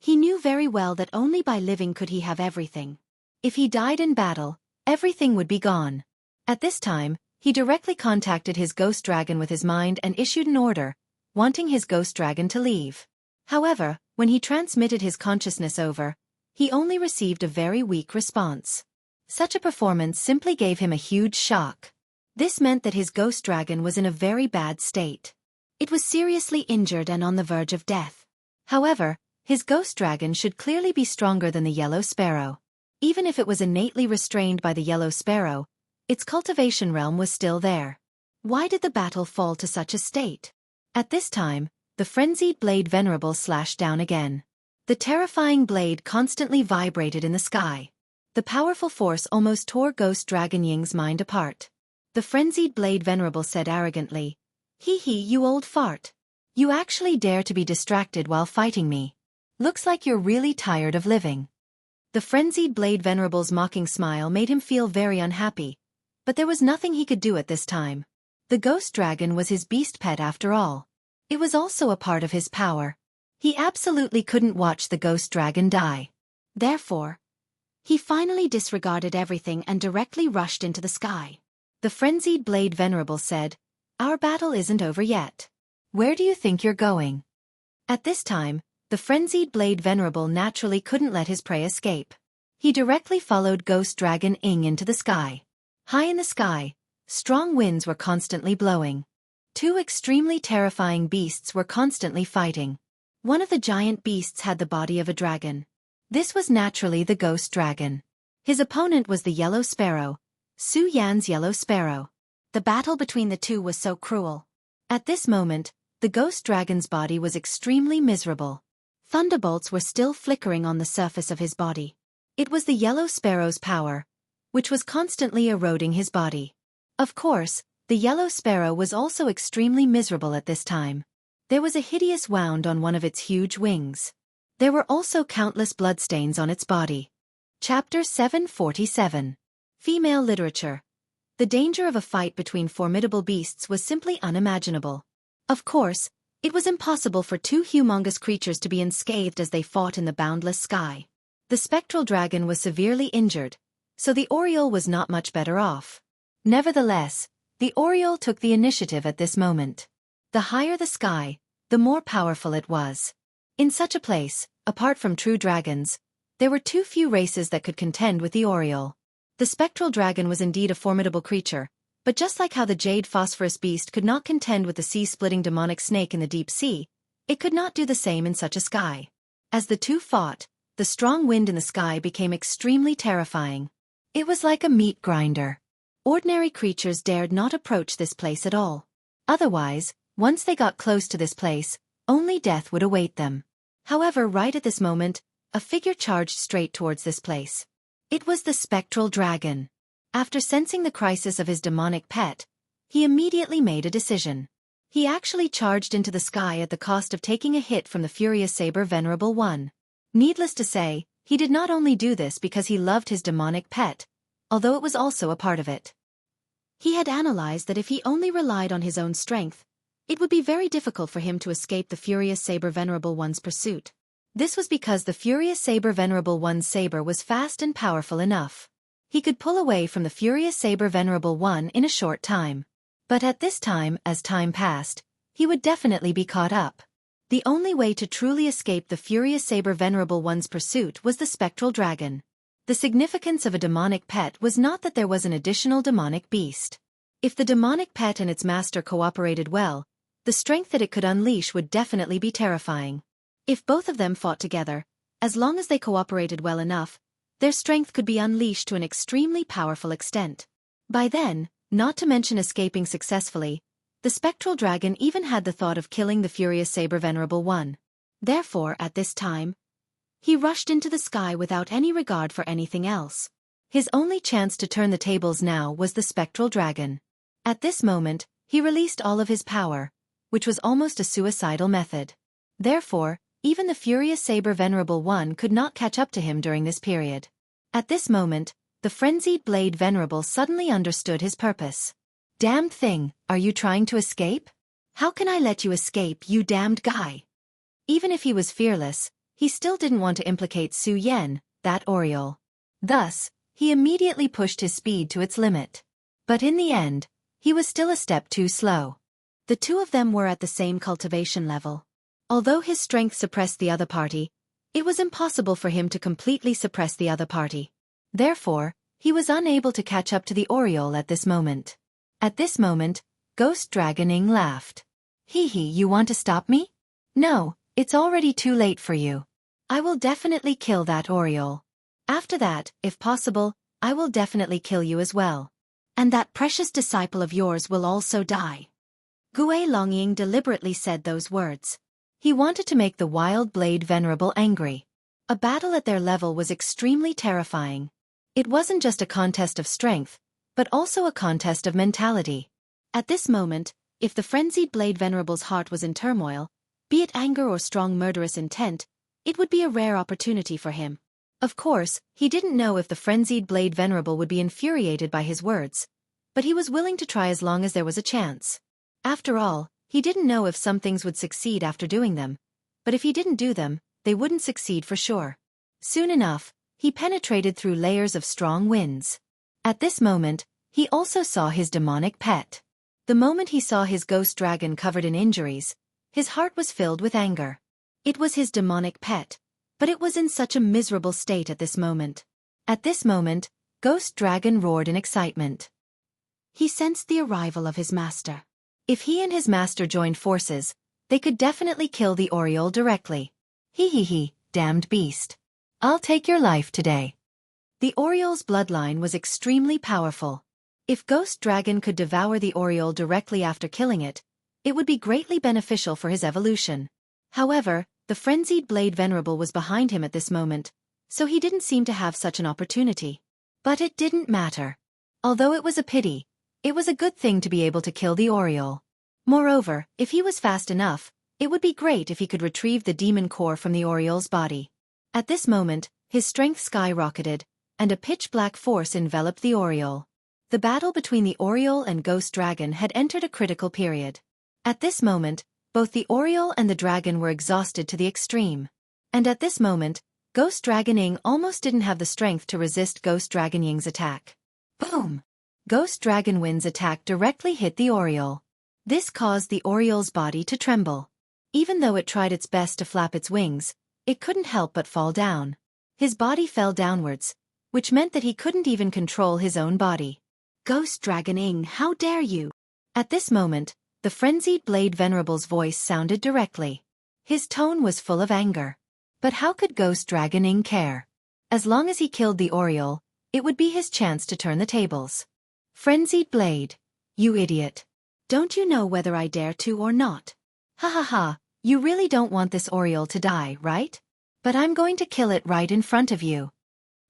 He knew very well that only by living could he have everything. If he died in battle, everything would be gone. At this time, he directly contacted his Ghost Dragon with his mind and issued an order, wanting his Ghost Dragon to leave. However, when he transmitted his consciousness over, he only received a very weak response. Such a performance simply gave him a huge shock. This meant that his Ghost Dragon was in a very bad state. It was seriously injured and on the verge of death. However, his Ghost Dragon should clearly be stronger than the Yellow Sparrow. Even if it was innately restrained by the Yellow Sparrow, its cultivation realm was still there. Why did the battle fall to such a state? At this time, the frenzied Blade Venerable slashed down again. The terrifying blade constantly vibrated in the sky. The powerful force almost tore Ghost Dragon Ying's mind apart. The frenzied Blade Venerable said arrogantly, "Hee hee, you old fart. You actually dare to be distracted while fighting me. Looks like you're really tired of living." The frenzied Blade Venerable's mocking smile made him feel very unhappy, but there was nothing he could do at this time. The Ghost Dragon was his beast pet after all. It was also a part of his power. He absolutely couldn't watch the Ghost Dragon die. Therefore, he finally disregarded everything and directly rushed into the sky. The frenzied Blade Venerable said, "Our battle isn't over yet. Where do you think you're going?" At this time, the frenzied Blade Venerable naturally couldn't let his prey escape. He directly followed Ghost Dragon Ying into the sky. High in the sky, strong winds were constantly blowing. Two extremely terrifying beasts were constantly fighting. One of the giant beasts had the body of a dragon. This was naturally the Ghost Dragon. His opponent was the Yellow Sparrow, Su Yan's Yellow Sparrow. The battle between the two was so cruel. At this moment, the Ghost Dragon's body was extremely miserable. Thunderbolts were still flickering on the surface of his body. It was the Yellow Sparrow's power, which was constantly eroding his body. Of course, the Yellow Sparrow was also extremely miserable at this time. There was a hideous wound on one of its huge wings. There were also countless bloodstains on its body. Chapter 747. Female Literature. The danger of a fight between formidable beasts was simply unimaginable. Of course, it was impossible for two humongous creatures to be unscathed as they fought in the boundless sky. The spectral dragon was severely injured, so the Oriole was not much better off. Nevertheless, the Oriole took the initiative at this moment. The higher the sky, the more powerful it was. In such a place, apart from true dragons, there were too few races that could contend with the Oriole. The spectral dragon was indeed a formidable creature, but just like how the jade phosphorus beast could not contend with the sea-splitting demonic snake in the deep sea, it could not do the same in such a sky. As the two fought, the strong wind in the sky became extremely terrifying. It was like a meat grinder. Ordinary creatures dared not approach this place at all. Otherwise, once they got close to this place, only death would await them. However, right at this moment, a figure charged straight towards this place. It was the spectral dragon. After sensing the crisis of his demonic pet, he immediately made a decision. He actually charged into the sky at the cost of taking a hit from the furious saber Venerable One. Needless to say, he did not only do this because he loved his demonic pet, although it was also a part of it. He had analyzed that if he only relied on his own strength, it would be very difficult for him to escape the furious saber Venerable One's pursuit. This was because the furious saber Venerable One's saber was fast and powerful enough. He could pull away from the furious saber Venerable One in a short time. But at this time, as time passed, he would definitely be caught up. The only way to truly escape the furious saber Venerable One's pursuit was the spectral dragon. The significance of a demonic pet was not that there was an additional demonic beast. If the demonic pet and its master cooperated well, the strength that it could unleash would definitely be terrifying. If both of them fought together, as long as they cooperated well enough, their strength could be unleashed to an extremely powerful extent. By then, not to mention escaping successfully, the spectral dragon even had the thought of killing the furious saber Venerable One. Therefore, at this time, he rushed into the sky without any regard for anything else. His only chance to turn the tables now was the spectral dragon. At this moment, he released all of his power, which was almost a suicidal method. Therefore, even the furious saber Venerable One could not catch up to him during this period. At this moment, the frenzied blade Venerable suddenly understood his purpose. Damned thing, are you trying to escape? How can I let you escape, you damned guy? Even if he was fearless, he still didn't want to implicate Su Yen, that Oriole. Thus, he immediately pushed his speed to its limit. But in the end, he was still a step too slow. The two of them were at the same cultivation level. Although his strength suppressed the other party, it was impossible for him to completely suppress the other party. Therefore, he was unable to catch up to the Oriole at this moment. At this moment, Ghost Dragon Ing laughed. Hee hee, you want to stop me? No, it's already too late for you. I will definitely kill that Oriole. After that, if possible, I will definitely kill you as well. And that precious disciple of yours will also die. Gue Longying deliberately said those words. He wanted to make the wild blade Venerable angry. A battle at their level was extremely terrifying. It wasn't just a contest of strength, but also a contest of mentality. At this moment, if the frenzied blade Venerable's heart was in turmoil, be it anger or strong murderous intent, it would be a rare opportunity for him. Of course, he didn't know if the frenzied blade Venerable would be infuriated by his words, but he was willing to try as long as there was a chance. After all, he didn't know if some things would succeed after doing them, but if he didn't do them, they wouldn't succeed for sure. Soon enough, he penetrated through layers of strong winds. At this moment, he also saw his demonic pet. The moment he saw his ghost dragon covered in injuries, his heart was filled with anger. It was his demonic pet, but it was in such a miserable state at this moment. At this moment, Ghost Dragon roared in excitement. He sensed the arrival of his master. If he and his master joined forces, they could definitely kill the Oriole directly. Hee hee hee, damned beast. I'll take your life today. The Oriole's bloodline was extremely powerful. If Ghost Dragon could devour the Oriole directly after killing it, it would be greatly beneficial for his evolution. However, the frenzied blade Venerable was behind him at this moment, so he didn't seem to have such an opportunity. But it didn't matter. Although it was a pity, it was a good thing to be able to kill the Oriole. Moreover, if he was fast enough, it would be great if he could retrieve the demon core from the Oriole's body. At this moment, his strength skyrocketed, and a pitch-black force enveloped the Oriole. The battle between the Oriole and Ghost Dragon had entered a critical period. At this moment, both the Oriole and the dragon were exhausted to the extreme. And at this moment, Ghost Dragon Ing almost didn't have the strength to resist Ghost Dragon Ying's attack. Boom! Ghost Dragon Wind's attack directly hit the Oriole. This caused the Oriole's body to tremble. Even though it tried its best to flap its wings, it couldn't help but fall down. His body fell downwards, which meant that he couldn't even control his own body. Ghost Dragon Ing, how dare you! At this moment, the frenzied blade Venerable's voice sounded directly. His tone was full of anger. But how could Ghost Dragon Ing care? As long as he killed the Oriole, it would be his chance to turn the tables. Frenzied Blade. You idiot. Don't you know whether I dare to or not? Ha ha ha, you really don't want this Oriole to die, right? But I'm going to kill it right in front of you.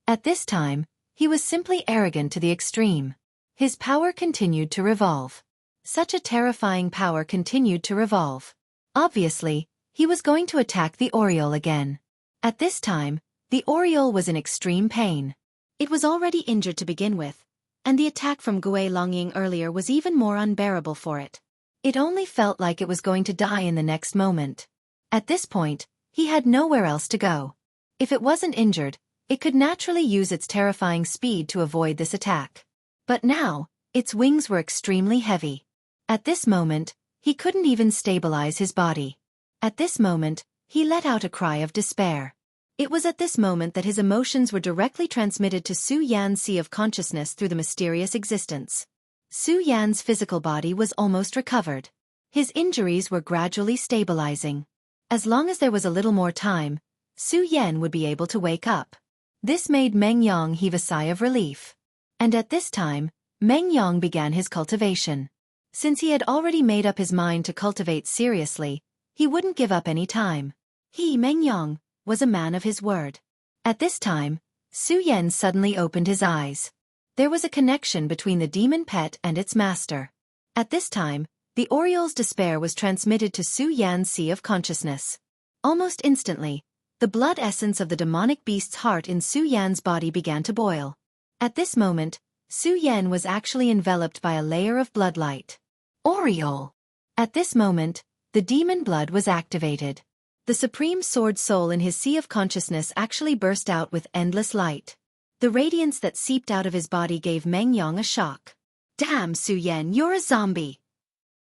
At this time, he was simply arrogant to the extreme. His power continued to revolve. Such a terrifying power continued to revolve. Obviously, he was going to attack the Oriole again. At this time, the Oriole was in extreme pain. It was already injured to begin with, and the attack from Gui Longying earlier was even more unbearable for it. It only felt like it was going to die in the next moment. At this point, he had nowhere else to go. If it wasn't injured, it could naturally use its terrifying speed to avoid this attack. But now, its wings were extremely heavy. At this moment, he couldn't even stabilize his body. At this moment, he let out a cry of despair. It was at this moment that his emotions were directly transmitted to Su Yan's sea of consciousness through the mysterious existence. Su Yan's physical body was almost recovered. His injuries were gradually stabilizing. As long as there was a little more time, Su Yan would be able to wake up. This made Meng Yang heave a sigh of relief. And at this time, Meng Yang began his cultivation. Since he had already made up his mind to cultivate seriously, he wouldn't give up any time. He, Meng Yang, was a man of his word. At this time, Su Yan suddenly opened his eyes. There was a connection between the demon pet and its master. At this time, the Oriole's despair was transmitted to Su Yan's sea of consciousness. Almost instantly, the blood essence of the demonic beast's heart in Su Yan's body began to boil. At this moment, Su Yan was actually enveloped by a layer of bloodlight. Oriole! At this moment, the demon blood was activated. The Supreme Sword Soul in his sea of consciousness actually burst out with endless light. The radiance that seeped out of his body gave Meng Yang a shock. Damn, Su Yan, you're a zombie!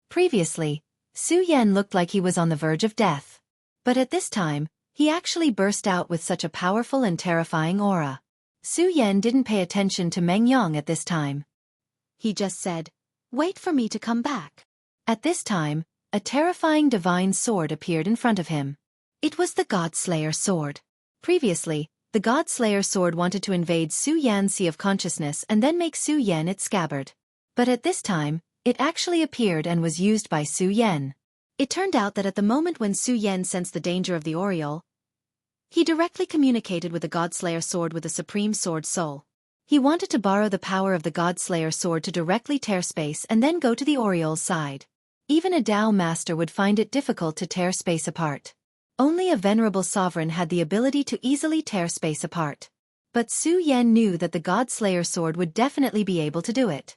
Previously, Su Yan looked like he was on the verge of death. But at this time, he actually burst out with such a powerful and terrifying aura. Su Yan didn't pay attention to Meng Yang at this time. He just said, "Wait for me to come back." At this time, a terrifying divine sword appeared in front of him. It was the God-Slayer sword. Previously, the God-Slayer sword wanted to invade Su Yan's sea of consciousness and then make Su Yan its scabbard. But at this time, it actually appeared and was used by Su Yan. It turned out that at the moment when Su Yan sensed the danger of the Oriole, he directly communicated with the God-Slayer sword with the Supreme Sword Soul. He wanted to borrow the power of the God-Slayer sword to directly tear space and then go to the Oriole's side. Even a Tao master would find it difficult to tear space apart. Only a venerable sovereign had the ability to easily tear space apart. But Su Yan knew that the God-Slayer sword would definitely be able to do it.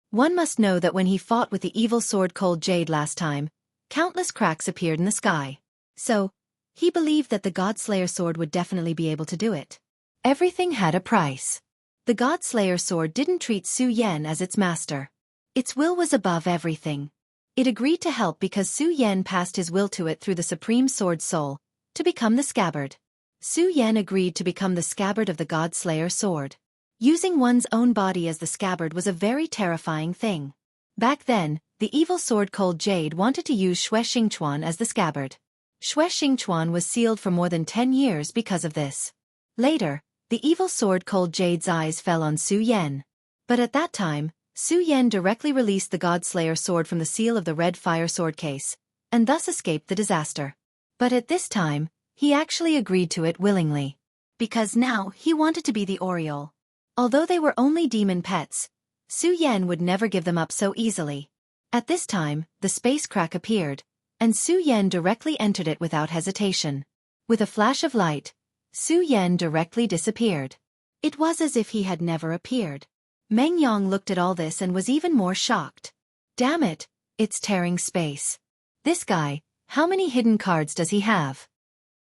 One must know that when he fought with the evil sword Cold Jade last time, countless cracks appeared in the sky. So, he believed that the God-Slayer sword would definitely be able to do it. Everything had a price. The God-Slayer sword didn't treat Su Yan as its master. Its will was above everything. It agreed to help because Su Yan passed his will to it through the Supreme Sword Soul, to become the scabbard. Su Yan agreed to become the scabbard of the God-Slayer sword. Using one's own body as the scabbard was a very terrifying thing. Back then, the evil sword Cold Jade wanted to use Xue Xingchuan as the scabbard. Xue Xingchuan was sealed for more than 10 years because of this. Later, the evil sword Cold Jade's eyes fell on Su Yan. But at that time, Su Yan directly released the God-Slayer sword from the seal of the red fire sword case, and thus escaped the disaster. But at this time, he actually agreed to it willingly. Because now, he wanted to be the Oriole. Although they were only demon pets, Su Yan would never give them up so easily. At this time, the space crack appeared, and Su Yan directly entered it without hesitation. With a flash of light, Su Yan directly disappeared. It was as if he had never appeared. Meng Yang looked at all this and was even more shocked. Damn it, it's tearing space. This guy, how many hidden cards does he have?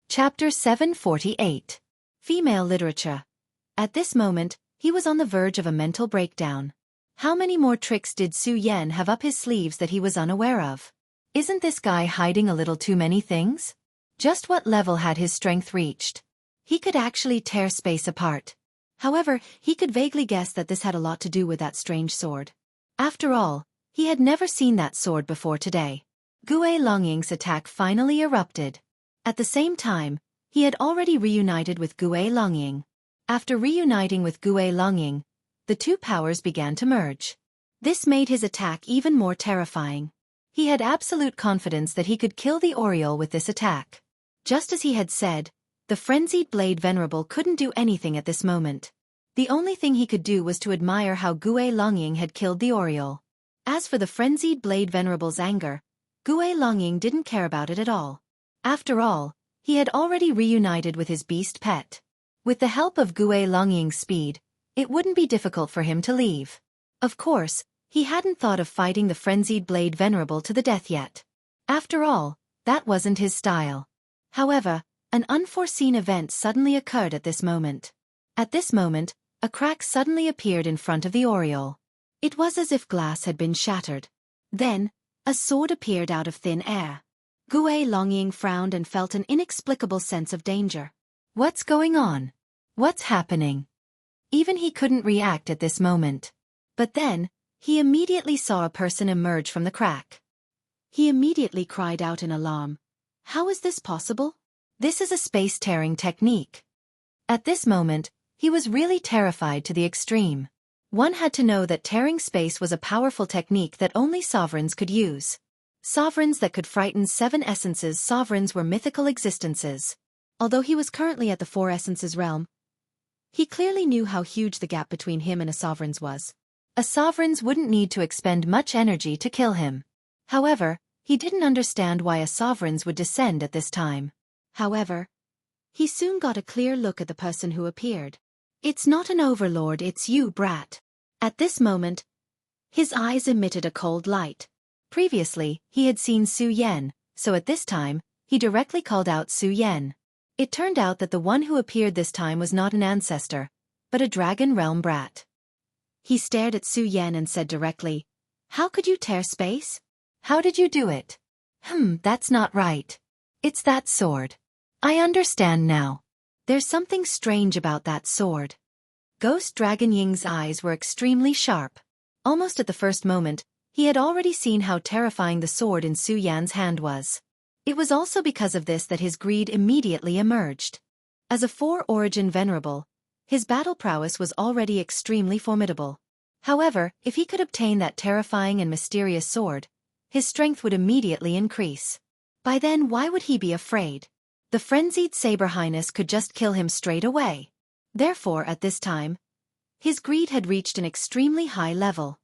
Chapter 748. Female Literature. At this moment, he was on the verge of a mental breakdown. How many more tricks did Su Yan have up his sleeves that he was unaware of? Isn't this guy hiding a little too many things? Just what level had his strength reached? He could actually tear space apart. However, he could vaguely guess that this had a lot to do with that strange sword. After all, he had never seen that sword before today. Gui Longying's attack finally erupted. At the same time, He had already reunited with Gue Longying. After reuniting with Gue Longying, the two powers began to merge. This made his attack even more terrifying. He had absolute confidence that he could kill the Oriole with this attack. Just as he had said, the frenzied Blade Venerable couldn't do anything at this moment. The only thing he could do was to admire how Gue Longying had killed the Oriole. As for the frenzied Blade Venerable's anger, Gue Longying didn't care about it at all. After all, he had already reunited with his beast pet. With the help of Gue Longying's speed, it wouldn't be difficult for him to leave. Of course, he hadn't thought of fighting the frenzied Blade Venerable to the death yet. After all, that wasn't his style. However, an unforeseen event suddenly occurred at this moment. At this moment, a crack suddenly appeared in front of the Oriole. It was as if glass had been shattered. Then, a sword appeared out of thin air. Gue Longying frowned and felt an inexplicable sense of danger. What's going on? What's happening? Even he couldn't react at this moment. But then, he immediately saw a person emerge from the crack. He immediately cried out in alarm. How is this possible? This is a space-tearing technique. At this moment, he was really terrified to the extreme. One had to know that tearing space was a powerful technique that only sovereigns could use. Sovereigns that could frighten 7 essences. Sovereigns were mythical existences. Although he was currently at the 4 essences realm, he clearly knew how huge the gap between him and a sovereign's was. A sovereign's wouldn't need to expend much energy to kill him. However, he didn't understand why a sovereign's would descend at this time. However, he soon got a clear look at the person who appeared. It's not an overlord, it's you, brat. At this moment, his eyes emitted a cold light. Previously, he had seen Su Yen, so at this time, he directly called out Su Yen. It turned out that the one who appeared this time was not an ancestor, but a Dragon Realm brat. He stared at Su Yen and said directly, "How could you tear space? How did you do it?" That's not right. It's that sword. I understand now. There's something strange about that sword. Ghost Dragon Ying's eyes were extremely sharp. Almost at the first moment, he had already seen how terrifying the sword in Su Yan's hand was. It was also because of this that his greed immediately emerged. As a 4-origin venerable, his battle prowess was already extremely formidable. However, if he could obtain that terrifying and mysterious sword, his strength would immediately increase. By then, why would he be afraid? The frenzied Saber Highness could just kill him straight away. Therefore, at this time, his greed had reached an extremely high level.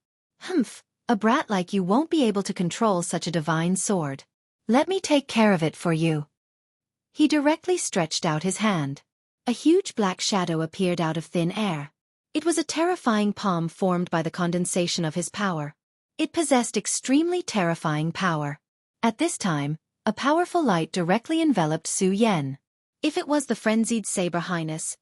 A brat like you won't be able to control such a divine sword. Let me take care of it for you. He directly stretched out his hand. A huge black shadow appeared out of thin air. It was a terrifying palm formed by the condensation of his power. It possessed extremely terrifying power. At this time, a powerful light directly enveloped Su Yen. If it was the frenzied Saber Highness,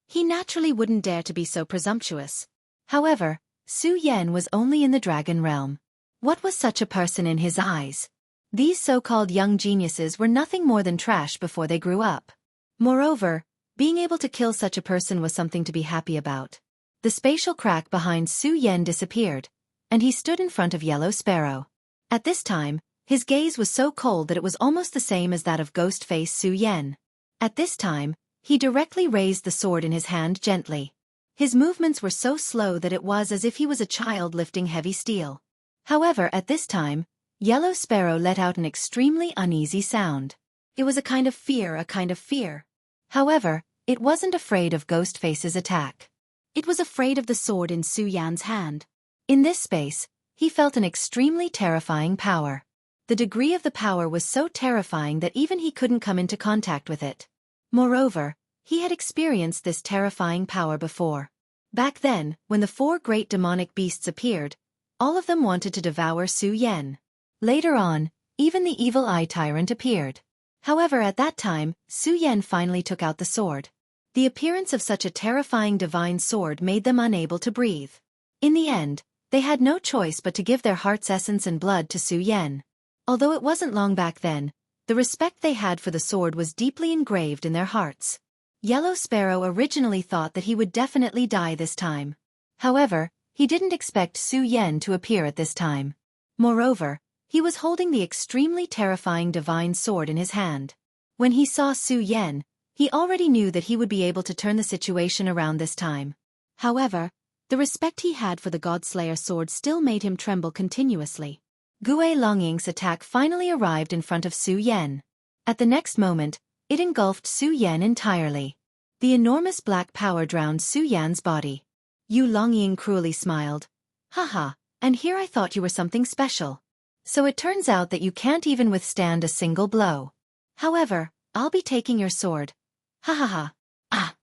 he naturally wouldn't dare to be so presumptuous. However, Su Yen was only in the Dragon Realm. What was such a person in his eyes? These so-called young geniuses were nothing more than trash before they grew up. Moreover, being able to kill such a person was something to be happy about. The spatial crack behind Su Yen disappeared, and he stood in front of Yellow Sparrow. At this time, his gaze was so cold that it was almost the same as that of ghost-face Su Yen. At this time, he directly raised the sword in his hand gently. His movements were so slow that it was as if he was a child lifting heavy steel. However, at this time, Yellow Sparrow let out an extremely uneasy sound. It was a kind of fear. However, it wasn't afraid of Ghostface's attack. It was afraid of the sword in Su Yan's hand. In this space, he felt an extremely terrifying power. The degree of the power was so terrifying that even he couldn't come into contact with it. Moreover, he had experienced this terrifying power before. Back then, when the 4 great demonic beasts appeared, all of them wanted to devour Su Yen. Later on, even the evil eye tyrant appeared. However, at that time, Su Yen finally took out the sword. The appearance of such a terrifying divine sword made them unable to breathe. In the end, they had no choice but to give their heart's essence and blood to Su Yen. Although it wasn't long back then, the respect they had for the sword was deeply engraved in their hearts. Yellow Sparrow originally thought that he would definitely die this time. However, he didn't expect Su Yen to appear at this time. Moreover, he was holding the extremely terrifying divine sword in his hand. When he saw Su Yan, he already knew that he would be able to turn the situation around this time. However, the respect he had for the Godslayer sword still made him tremble continuously. Gue Longying's attack finally arrived in front of Su Yan. At the next moment, it engulfed Su Yan entirely. The enormous black power drowned Su Yan's body. Yu Longying cruelly smiled. Haha, and here I thought you were something special. So it turns out that you can't even withstand a single blow. However, I'll be taking your sword. Ha ha ha. Ah.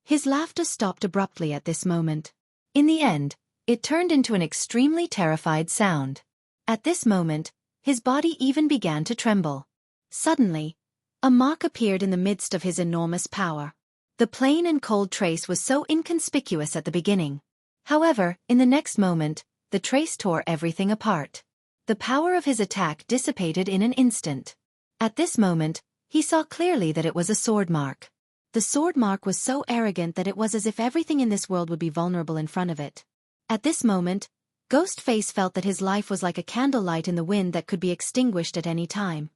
His laughter stopped abruptly at this moment. In the end, it turned into an extremely terrified sound. At this moment, his body even began to tremble. Suddenly, a mark appeared in the midst of his enormous power. The plain and cold trace was so inconspicuous at the beginning. However, in the next moment, the trace tore everything apart. The power of his attack dissipated in an instant. At this moment, he saw clearly that it was a sword mark. The sword mark was so arrogant that it was as if everything in this world would be vulnerable in front of it. At this moment, Ghostface felt that his life was like a candlelight in the wind that could be extinguished at any time.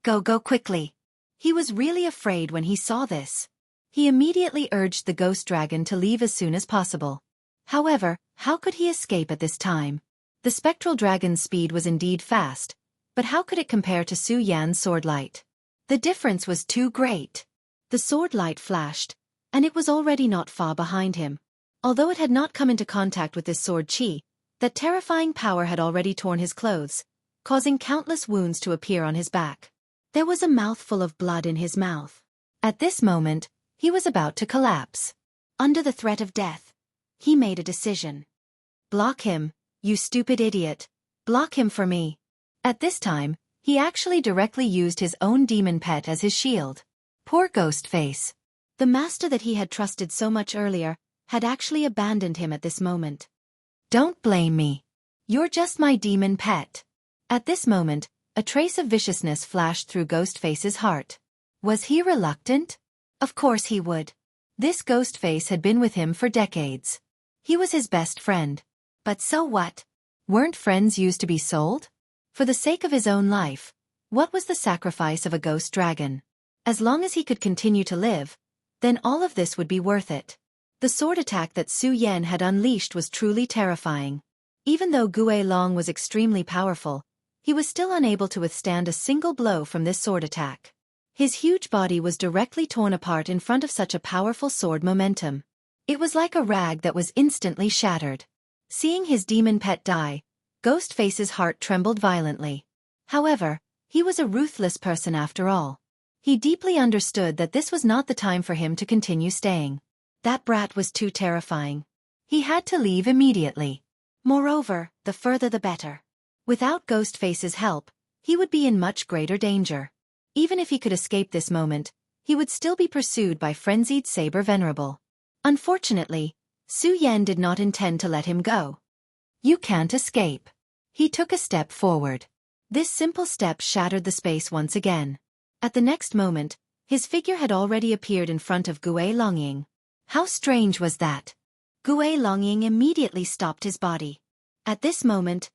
Go quickly. He was really afraid when he saw this. He immediately urged the ghost dragon to leave as soon as possible. However, how could he escape at this time? The spectral dragon's speed was indeed fast, but how could it compare to Su Yan's sword light? The difference was too great. The sword light flashed, and it was already not far behind him. Although it had not come into contact with this sword chi, that terrifying power had already torn his clothes, causing countless wounds to appear on his back. There was a mouthful of blood in his mouth. At this moment, he was about to collapse. Under the threat of death, he made a decision. Block him, you stupid idiot. Block him for me. At this time, he actually directly used his own demon pet as his shield. Poor Ghostface. The master that he had trusted so much earlier had actually abandoned him at this moment. Don't blame me. You're just my demon pet. At this moment, a trace of viciousness flashed through Ghostface's heart. Was he reluctant? Of course he would. This Ghostface had been with him for decades. He was his best friend. But so what? Weren't friends used to be sold? For the sake of his own life, what was the sacrifice of a ghost dragon? As long as he could continue to live, then all of this would be worth it. The sword attack that Su Yan had unleashed was truly terrifying. Even though Gue Long was extremely powerful, he was still unable to withstand a single blow from this sword attack. His huge body was directly torn apart in front of such a powerful sword momentum. It was like a rag that was instantly shattered. Seeing his demon pet die, Ghostface's heart trembled violently. However, he was a ruthless person after all. He deeply understood that this was not the time for him to continue staying. That brat was too terrifying. He had to leave immediately. Moreover, the further the better. Without Ghostface's help, he would be in much greater danger. Even if he could escape this moment, he would still be pursued by frenzied Saber Venerable. Unfortunately, Su Yan did not intend to let him go. You can't escape. He took a step forward. This simple step shattered the space once again. At the next moment, his figure had already appeared in front of Gue Longying. How strange was that? Gue Longying immediately stopped his body. At this moment,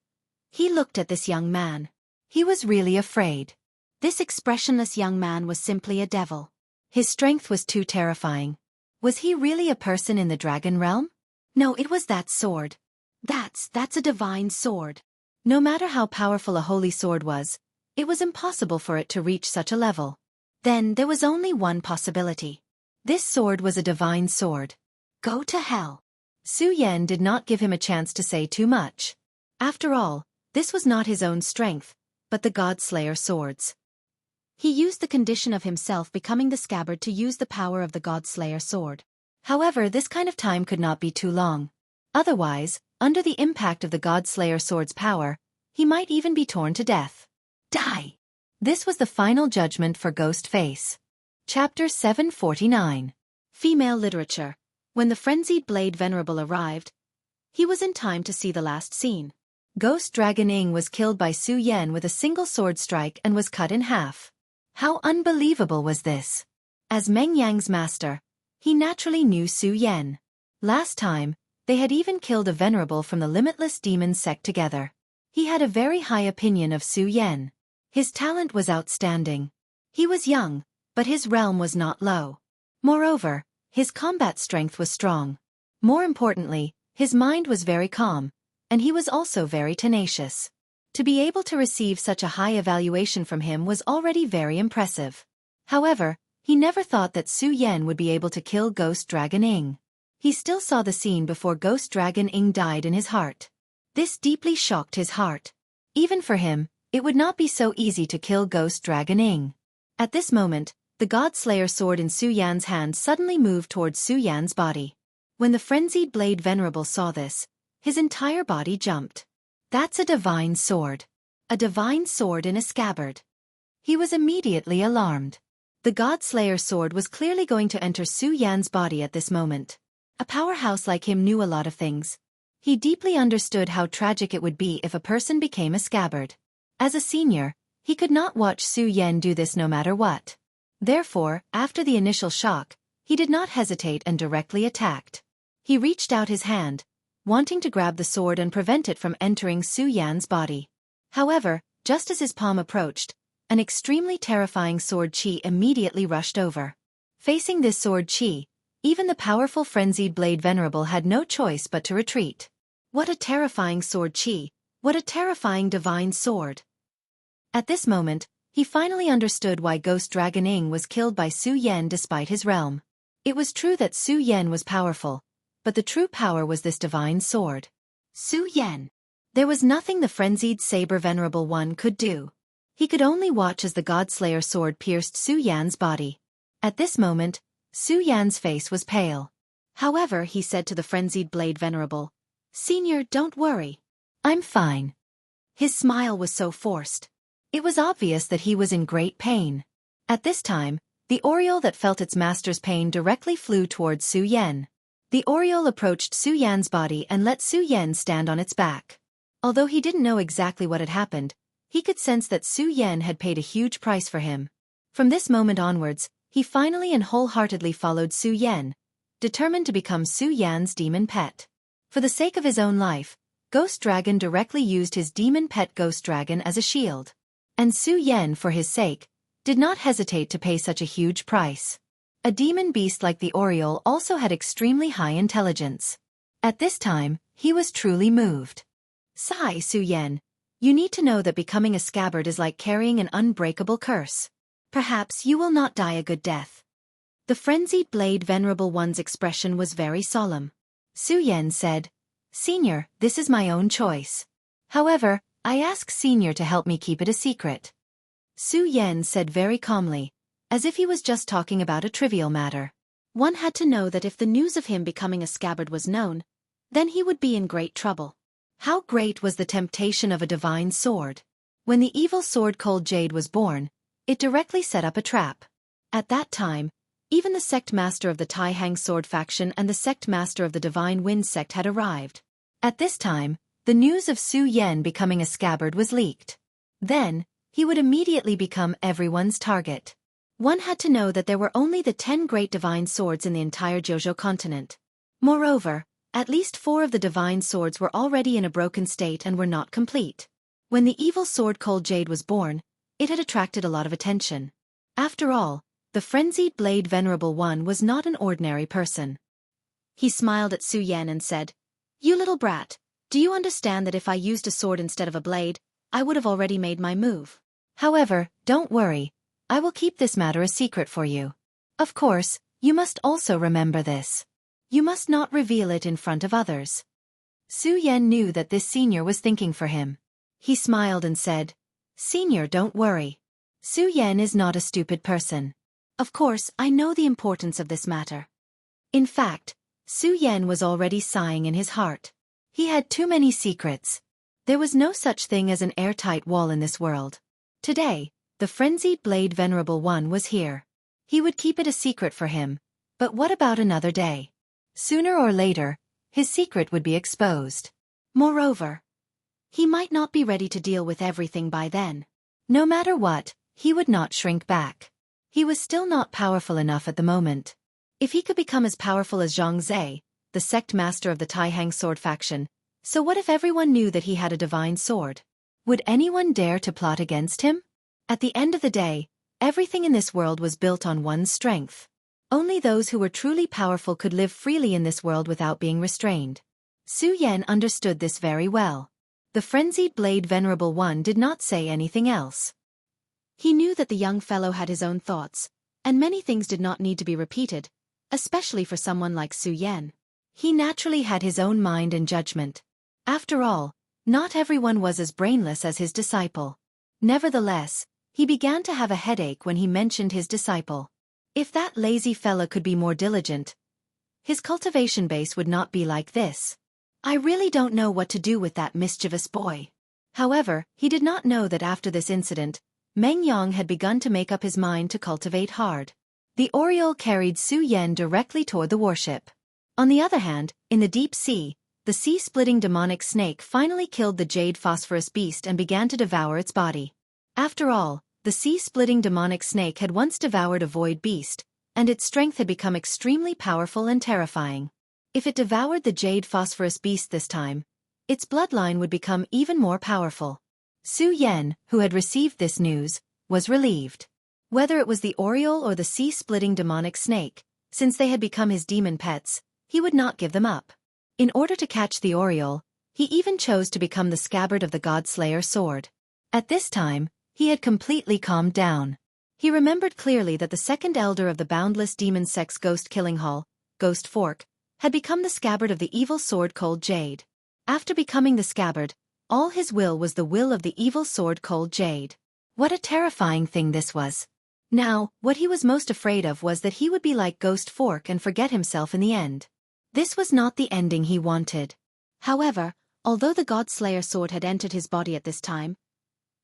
he looked at this young man. He was really afraid. This expressionless young man was simply a devil. His strength was too terrifying. Was he really a person in the dragon realm? No, it was that sword. That's a divine sword. No matter how powerful a holy sword was, it was impossible for it to reach such a level. Then there was only one possibility. This sword was a divine sword. Go to hell. Su Yan did not give him a chance to say too much. After all, this was not his own strength, but the Godslayer swords. He used the condition of himself becoming the scabbard to use the power of the Godslayer sword. However, this kind of time could not be too long. Otherwise, under the impact of the Godslayer sword's power, he might even be torn to death. Die! This was the final judgment for Ghostface. Chapter 749. Female Literature. When the frenzied Blade Venerable arrived, he was in time to see the last scene. Ghost Dragon Ing was killed by Su Yan with a single sword strike and was cut in half. How unbelievable was this? As Meng Yang's master, he naturally knew Su Yan. Last time, they had even killed a venerable from the Limitless Demon sect together. He had a very high opinion of Su Yan. His talent was outstanding. He was young, But his realm was not low. Moreover, his combat strength was strong. More importantly, his mind was very calm, and he was also very tenacious. To be able to receive such a high evaluation from him was already very impressive. However, he never thought that Su Yan would be able to kill Ghost Dragon Ing. He still saw the scene before Ghost Dragon Ing died in his heart. This deeply shocked his heart. Even for him, it would not be so easy to kill Ghost Dragon Ing. At this moment, the God Slayer sword in Su Yan's hand suddenly moved towards Su Yan's body. When the frenzied Blade Venerable saw this, his entire body jumped. That's a divine sword. A divine sword in a scabbard. He was immediately alarmed. The God Slayer sword was clearly going to enter Su Yan's body at this moment. A powerhouse like him knew a lot of things. He deeply understood how tragic it would be if a person became a scabbard. As a senior, he could not watch Su Yan do this no matter what. Therefore, after the initial shock, he did not hesitate and directly attacked. He reached out his hand, wanting to grab the sword and prevent it from entering Su Yan's body. However, just as his palm approached, an extremely terrifying sword chi immediately rushed over. Facing this sword chi, even the powerful frenzied Blade Venerable had no choice but to retreat. What a terrifying sword chi! What a terrifying divine sword! At this moment, he finally understood why Ghost Dragon Ing was killed by Su Yan despite his realm. It was true that Su Yan was powerful, but the true power was this divine sword. Su Yan. There was nothing the frenzied Saber Venerable One could do. He could only watch as the God Slayer sword pierced Su Yan's body. At this moment, Su Yan's face was pale. However, he said to the frenzied Blade Venerable, "Senior, don't worry. I'm fine." His smile was so forced. It was obvious that he was in great pain. At this time, the Oriole that felt its master's pain directly flew towards Su Yan. The Oriole approached Su Yan's body and let Su Yan stand on its back. Although he didn't know exactly what had happened, he could sense that Su Yan had paid a huge price for him. From this moment onwards, he finally and wholeheartedly followed Su Yan, determined to become Su Yan's demon pet. For the sake of his own life, Ghost Dragon directly used his demon pet Ghost Dragon as a shield. And Su Yan, for his sake, did not hesitate to pay such a huge price. A demon beast like the Oriole also had extremely high intelligence. At this time, he was truly moved. "Sigh, Su Yan. You need to know that becoming a scabbard is like carrying an unbreakable curse. Perhaps you will not die a good death." The frenzied Blade Venerable One's expression was very solemn. Su Yan said, "Senior, this is my own choice. However, I ask Senior to help me keep it a secret." Su Yan said very calmly, as if he was just talking about a trivial matter. One had to know that if the news of him becoming a scabbard was known, then he would be in great trouble. How great was the temptation of a divine sword! When the evil sword Cold Jade was born, it directly set up a trap. At that time, even the sect master of the Tai Hang Sword faction and the sect master of the Divine Wind sect had arrived. At this time, the news of Su Yan becoming a scabbard was leaked. Then, he would immediately become everyone's target. One had to know that there were only the 10 great divine swords in the entire Jojo continent. Moreover, at least 4 of the divine swords were already in a broken state and were not complete. When the evil sword Cold Jade was born, it had attracted a lot of attention. After all, the frenzied Blade Venerable One was not an ordinary person. He smiled at Su Yan and said, "You little brat, do you understand that if I used a sword instead of a blade, I would have already made my move? However, don't worry, I will keep this matter a secret for you. Of course, you must also remember this. You must not reveal it in front of others." Su Yan knew that this senior was thinking for him. He smiled and said, "Senior, don't worry. Su Yan is not a stupid person. Of course, I know the importance of this matter." In fact, Su Yan was already sighing in his heart. He had too many secrets. There was no such thing as an airtight wall in this world. Today, the frenzied Blade Venerable One was here. He would keep it a secret for him, but what about another day? Sooner or later, his secret would be exposed. Moreover, he might not be ready to deal with everything by then. No matter what, he would not shrink back. He was still not powerful enough at the moment. If he could become as powerful as Zhang Zhe, the sect master of the Tai Hang Sword faction, so what if everyone knew that he had a divine sword? Would anyone dare to plot against him? At the end of the day, Everything in this world was built on one's strength. Only those who were truly powerful could live freely in this world without being restrained. Su Yan understood this very well. The frenzied blade Venerable One did not say anything else. He knew that the young fellow had his own thoughts, and many things did not need to be repeated, especially for someone like Su Yan. He naturally had his own mind and judgment. After all, not everyone was as brainless as his disciple. Nevertheless, he began to have a headache when he mentioned his disciple. If that lazy fella could be more diligent, his cultivation base would not be like this. I really don't know what to do with that mischievous boy. However, he did not know that after this incident, Meng Yang had begun to make up his mind to cultivate hard. The Oriole carried Su Yan directly toward the warship. On the other hand, in the deep sea, the sea-splitting demonic snake finally killed the jade phosphorus beast and began to devour its body. After all, the sea-splitting demonic snake had once devoured a void beast, and its strength had become extremely powerful and terrifying. If it devoured the jade phosphorus beast this time, its bloodline would become even more powerful. Su Yan, who had received this news, was relieved. Whether it was the Oriole or the sea-splitting demonic snake, since they had become his demon pets, he would not give them up. In order to catch the Oriole, he even chose to become the scabbard of the God-Slayer sword. At this time, he had completely calmed down. He remembered clearly that the second elder of the boundless demon sex Ghost Killing Hall, Ghost Fork, had become the scabbard of the evil sword Cold Jade. After becoming the scabbard, all his will was the will of the evil sword Cold Jade. What a terrifying thing this was. Now, what he was most afraid of was that he would be like Ghost Fork and forget himself in the end. This was not the ending he wanted. However, although the God-Slayer sword had entered his body at this time,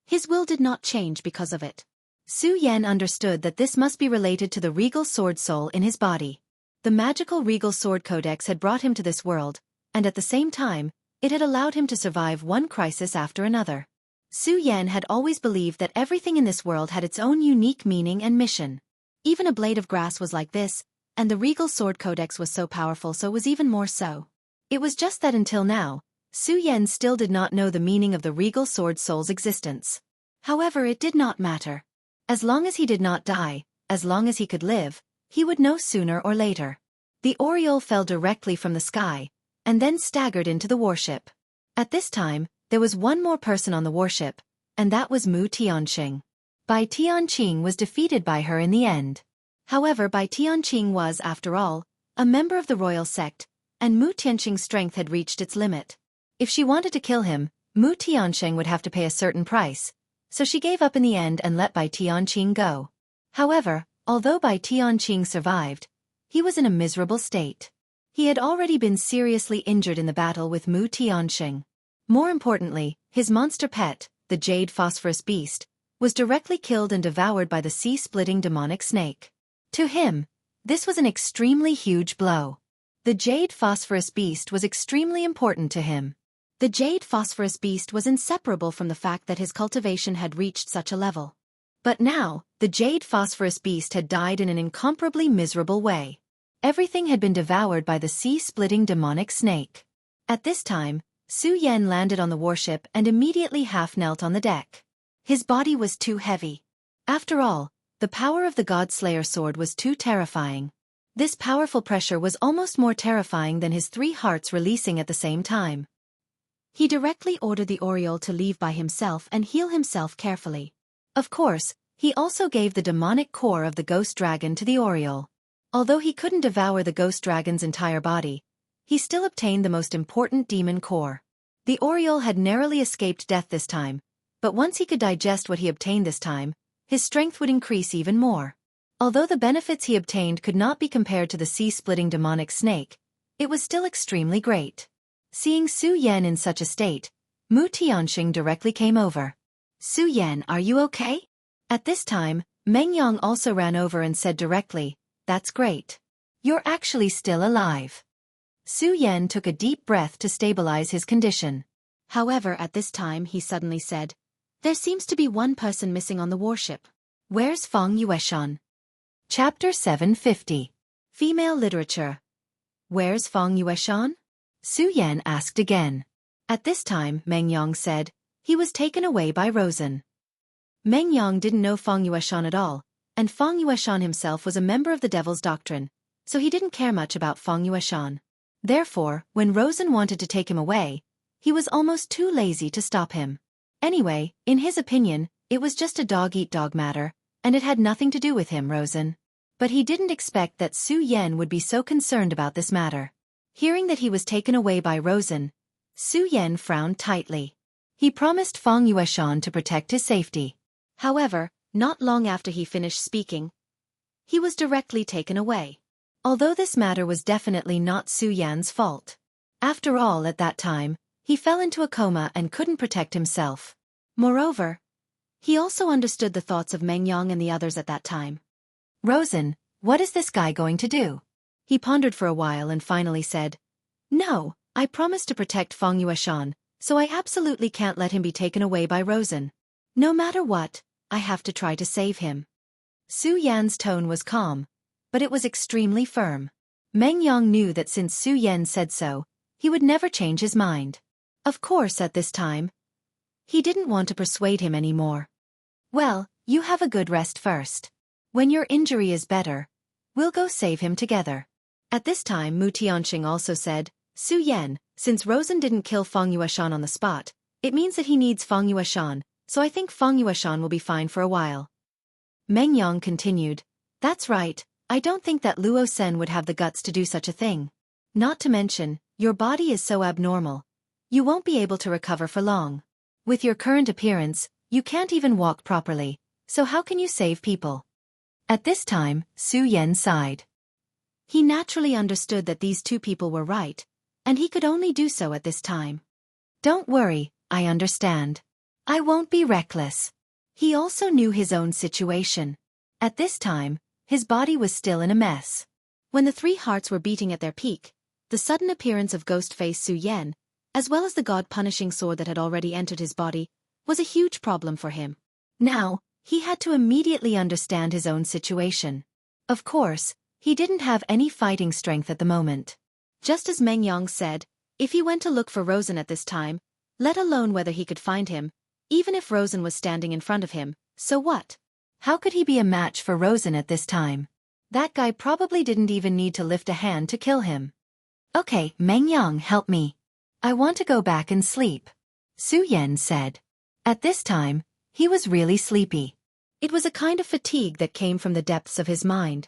his will did not change because of it. Su Yan understood that this must be related to the regal sword soul in his body. The magical regal sword codex had brought him to this world, and at the same time, it had allowed him to survive one crisis after another. Su Yan had always believed that everything in this world had its own unique meaning and mission. Even a blade of grass was like this, and the regal sword codex was so powerful, so was even more so. It was just that until now, Su Yan still did not know the meaning of the regal sword soul's existence. However, it did not matter. As long as he did not die, as long as he could live, he would know sooner or later. The Oriole fell directly from the sky, and then staggered into the warship. At this time, there was one more person on the warship, and that was Mu Tianqing. Bai Tianqing was defeated by her in the end. However, Bai Tianqing was, after all, a member of the royal sect, and Mu Tianqing's strength had reached its limit. If she wanted to kill him, Mu Tianqing would have to pay a certain price, so she gave up in the end and let Bai Tianqing go. However, although Bai Tianqing survived, he was in a miserable state. He had already been seriously injured in the battle with Mu Tianqing. More importantly, his monster pet, the jade phosphorus beast, was directly killed and devoured by the sea-splitting demonic snake. To him, this was an extremely huge blow. The jade phosphorus beast was extremely important to him. The jade phosphorus beast was inseparable from the fact that his cultivation had reached such a level. But now, the jade phosphorus beast had died in an incomparably miserable way. Everything had been devoured by the sea-splitting demonic snake. At this time, Su Yan landed on the warship and immediately half-knelt on the deck. His body was too heavy. After all, the power of the God-Slayer sword was too terrifying. This powerful pressure was almost more terrifying than his 3 hearts releasing at the same time. He directly ordered the Oriole to leave by himself and heal himself carefully. Of course, he also gave the demonic core of the ghost dragon to the Oriole. Although he couldn't devour the ghost dragon's entire body, he still obtained the most important demon core. The Oriole had narrowly escaped death this time, but once he could digest what he obtained this time, his strength would increase even more. Although the benefits he obtained could not be compared to the sea-splitting demonic snake, it was still extremely great. Seeing Su Yan in such a state, Mu Tianqing directly came over. Su Yan, are you okay? At this time, Meng Yang also ran over and said directly, that's great. You're actually still alive. Su Yan took a deep breath to stabilize his condition. However, at this time he suddenly said, there seems to be one person missing on the warship. Where's Feng Yueshan? Chapter 750. Female Literature. Where's Feng Yueshan? Su Yan asked again. At this time, Meng Yang said, he was taken away by Rosen. Meng Yang didn't know Feng Yueshan at all, and Feng Yueshan himself was a member of the Devil's Doctrine, so he didn't care much about Feng Yueshan. Therefore, when Rosen wanted to take him away, he was almost too lazy to stop him. Anyway, in his opinion, it was just a dog-eat-dog matter, and it had nothing to do with him, Rosen. But he didn't expect that Su Yan would be so concerned about this matter. Hearing that he was taken away by Rosen, Su Yan frowned tightly. He promised Feng Yueshan to protect his safety. However, not long after he finished speaking, he was directly taken away. Although this matter was definitely not Su Yan's fault. After all, at that time, he fell into a coma and couldn't protect himself. Moreover, he also understood the thoughts of Meng Yang and the others at that time. Rosen, what is this guy going to do? He pondered for a while and finally said, No, I promised to protect Feng Yueshan, so I absolutely can't let him be taken away by Rosen. No matter what, I have to try to save him. Su Yan's tone was calm, but it was extremely firm. Meng Yang knew that since Su Yan said so, he would never change his mind. Of course, at this time, he didn't want to persuade him anymore. Well, you have a good rest first. When your injury is better, we'll go save him together. At this time, Mu Tianxing also said, Su Yan, since Rosen didn't kill Feng Yueshan on the spot, it means that he needs Feng Yueshan, so I think Feng Yueshan will be fine for a while. Meng Yang continued, That's right, I don't think that Luo Sen would have the guts to do such a thing. Not to mention, your body is so abnormal. You won't be able to recover for long. With your current appearance, you can't even walk properly, so how can you save people? At this time, Su Yan sighed. He naturally understood that these two people were right, and he could only do so at this time. Don't worry, I understand. I won't be reckless. He also knew his own situation. At this time, his body was still in a mess. When the three hearts were beating at their peak, the sudden appearance of ghost-face Su Yan, as well as the god-punishing sword that had already entered his body, was a huge problem for him. Now, he had to immediately understand his own situation. Of course, he didn't have any fighting strength at the moment. Just as Meng Yang said, if he went to look for Rosen at this time, let alone whether he could find him, even if Rosen was standing in front of him, so what? How could he be a match for Rosen at this time? That guy probably didn't even need to lift a hand to kill him. Okay, Meng Yang, help me. I want to go back and sleep, Su Yan said. At this time, he was really sleepy. It was a kind of fatigue that came from the depths of his mind.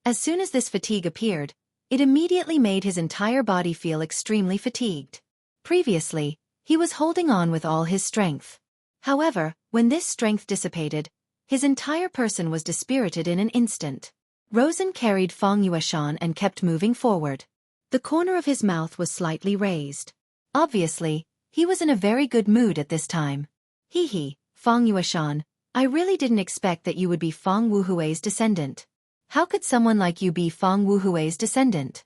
As soon as this fatigue appeared, it immediately made his entire body feel extremely fatigued. Previously, he was holding on with all his strength. However, when this strength dissipated, his entire person was dispirited in an instant. Rosen carried Feng Yueshan and kept moving forward. The corner of his mouth was slightly raised. Obviously, he was in a very good mood at this time. Hee, Feng Yueshan, I really didn't expect that you would be Feng Wuhui's descendant. How could someone like you be Feng Wuhui's descendant?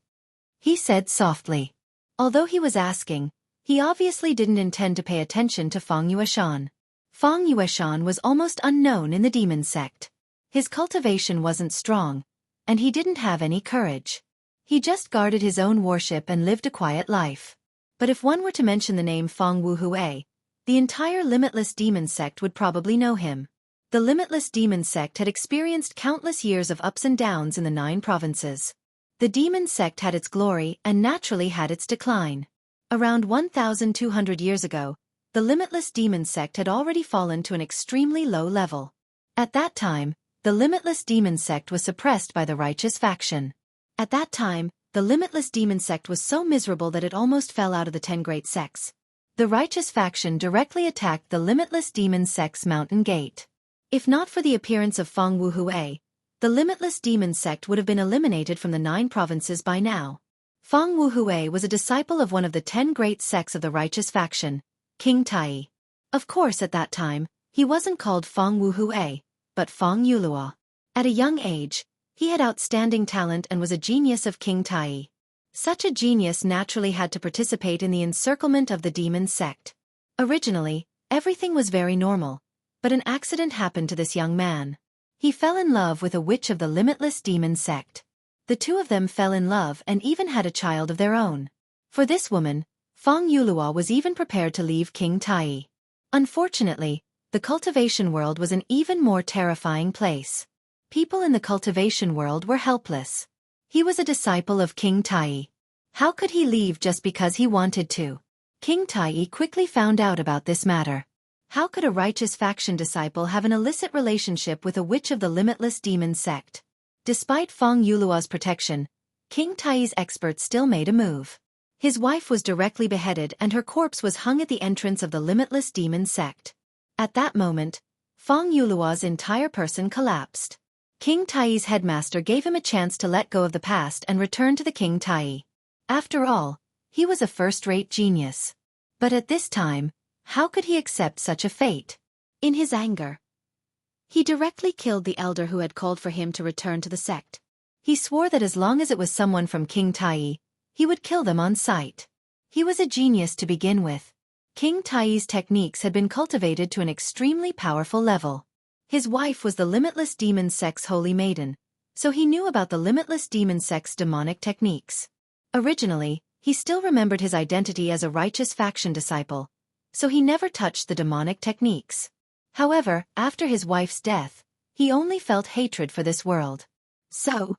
He said softly. Although he was asking, he obviously didn't intend to pay attention to Feng Yueshan. Feng Yueshan was almost unknown in the demon sect. His cultivation wasn't strong, and he didn't have any courage. He just guarded his own worship and lived a quiet life. But if one were to mention the name Feng Wuhui, the entire Limitless Demon Sect would probably know him. The Limitless Demon Sect had experienced countless years of ups and downs in the 9 provinces. The Demon Sect had its glory and naturally had its decline. Around 1,200 years ago, the Limitless Demon Sect had already fallen to an extremely low level. At that time, the Limitless Demon Sect was suppressed by the Righteous Faction. At that time, the Limitless Demon Sect was so miserable that it almost fell out of the 10 great sects. The Righteous Faction directly attacked the Limitless Demon Sect's mountain gate. If not for the appearance of Feng Wuhui, the Limitless Demon Sect would have been eliminated from the 9 provinces by now. Feng Wuhui was a disciple of one of the 10 great sects of the Righteous Faction, King Tai. Of course, at that time, he wasn't called Feng Wuhui, but Feng Yulua. At a young age, he had outstanding talent and was a genius of King Tai. Such a genius naturally had to participate in the encirclement of the demon sect. Originally, everything was very normal, but an accident happened to this young man. He fell in love with a witch of the Limitless Demon Sect. The two of them fell in love and even had a child of their own. For this woman, Feng Yulua was even prepared to leave King Tai. Unfortunately, the cultivation world was an even more terrifying place. People in the cultivation world were helpless. He was a disciple of King Tai. How could he leave just because he wanted to? King Tai quickly found out about this matter. How could a righteous faction disciple have an illicit relationship with a witch of the limitless demon sect? Despite Fong Yuluo's protection, King Tai's experts still made a move. His wife was directly beheaded and her corpse was hung at the entrance of the limitless demon sect. At that moment, Fong Yuluo's entire person collapsed. King Tai's headmaster gave him a chance to let go of the past and return to the King Tai. After all, he was a first-rate genius. But at this time, how could he accept such a fate? In his anger, he directly killed the elder who had called for him to return to the sect. He swore that as long as it was someone from King Tai, he would kill them on sight. He was a genius to begin with. King Tai's techniques had been cultivated to an extremely powerful level. His wife was the limitless demon sect's holy maiden, so he knew about the limitless demon sect's demonic techniques. Originally, he still remembered his identity as a righteous faction disciple, so he never touched the demonic techniques. However, after his wife's death, he only felt hatred for this world. So,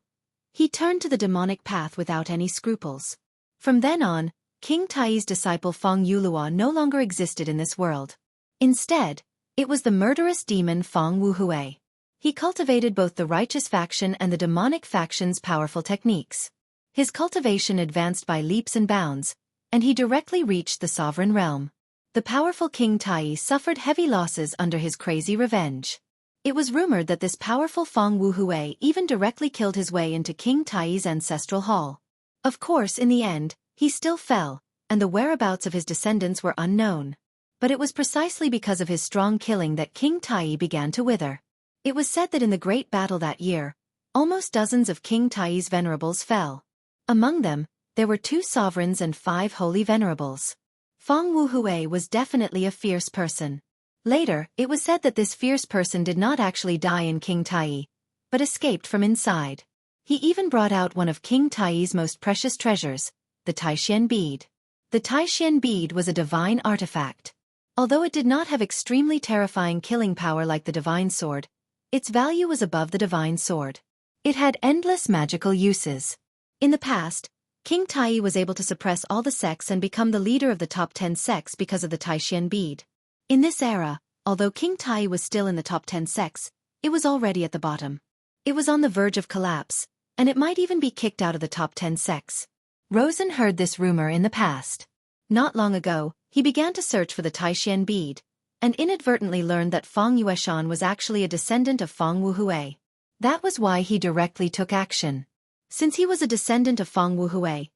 he turned to the demonic path without any scruples. From then on, King Tai's disciple Fong Yuluo no longer existed in this world. Instead, it was the murderous demon Fong Wuhui. He cultivated both the righteous faction and the demonic faction's powerful techniques. His cultivation advanced by leaps and bounds, and he directly reached the sovereign realm. The powerful King Tai suffered heavy losses under his crazy revenge. It was rumored that this powerful Fong Wuhui even directly killed his way into King Tai's ancestral hall. Of course, in the end, he still fell, and the whereabouts of his descendants were unknown. But it was precisely because of his strong killing that King Tai began to wither. It was said that in the great battle that year, almost dozens of King Tai's venerables fell. Among them, there were 2 sovereigns and 5 holy venerables. Fong Wuhui was definitely a fierce person. Later, it was said that this fierce person did not actually die in King Tai, but escaped from inside. He even brought out one of King Tai's most precious treasures, the Taishan bead. The Taishan bead was a divine artifact. Although it did not have extremely terrifying killing power like the divine sword, its value was above the divine sword. It had endless magical uses. In the past, King Tai was able to suppress all the sects and become the leader of the top 10 sects because of the Taishan bead. In this era, although King Tai was still in the top 10 sects, it was already at the bottom. It was on the verge of collapse, and it might even be kicked out of the top 10 sects. Rosen heard this rumor in the past. Not long ago, he began to search for the Taishan bead, and inadvertently learned that Fong Yueshan was actually a descendant of Fong Wuhui. That was why he directly took action. Since he was a descendant of Fong Wuhui,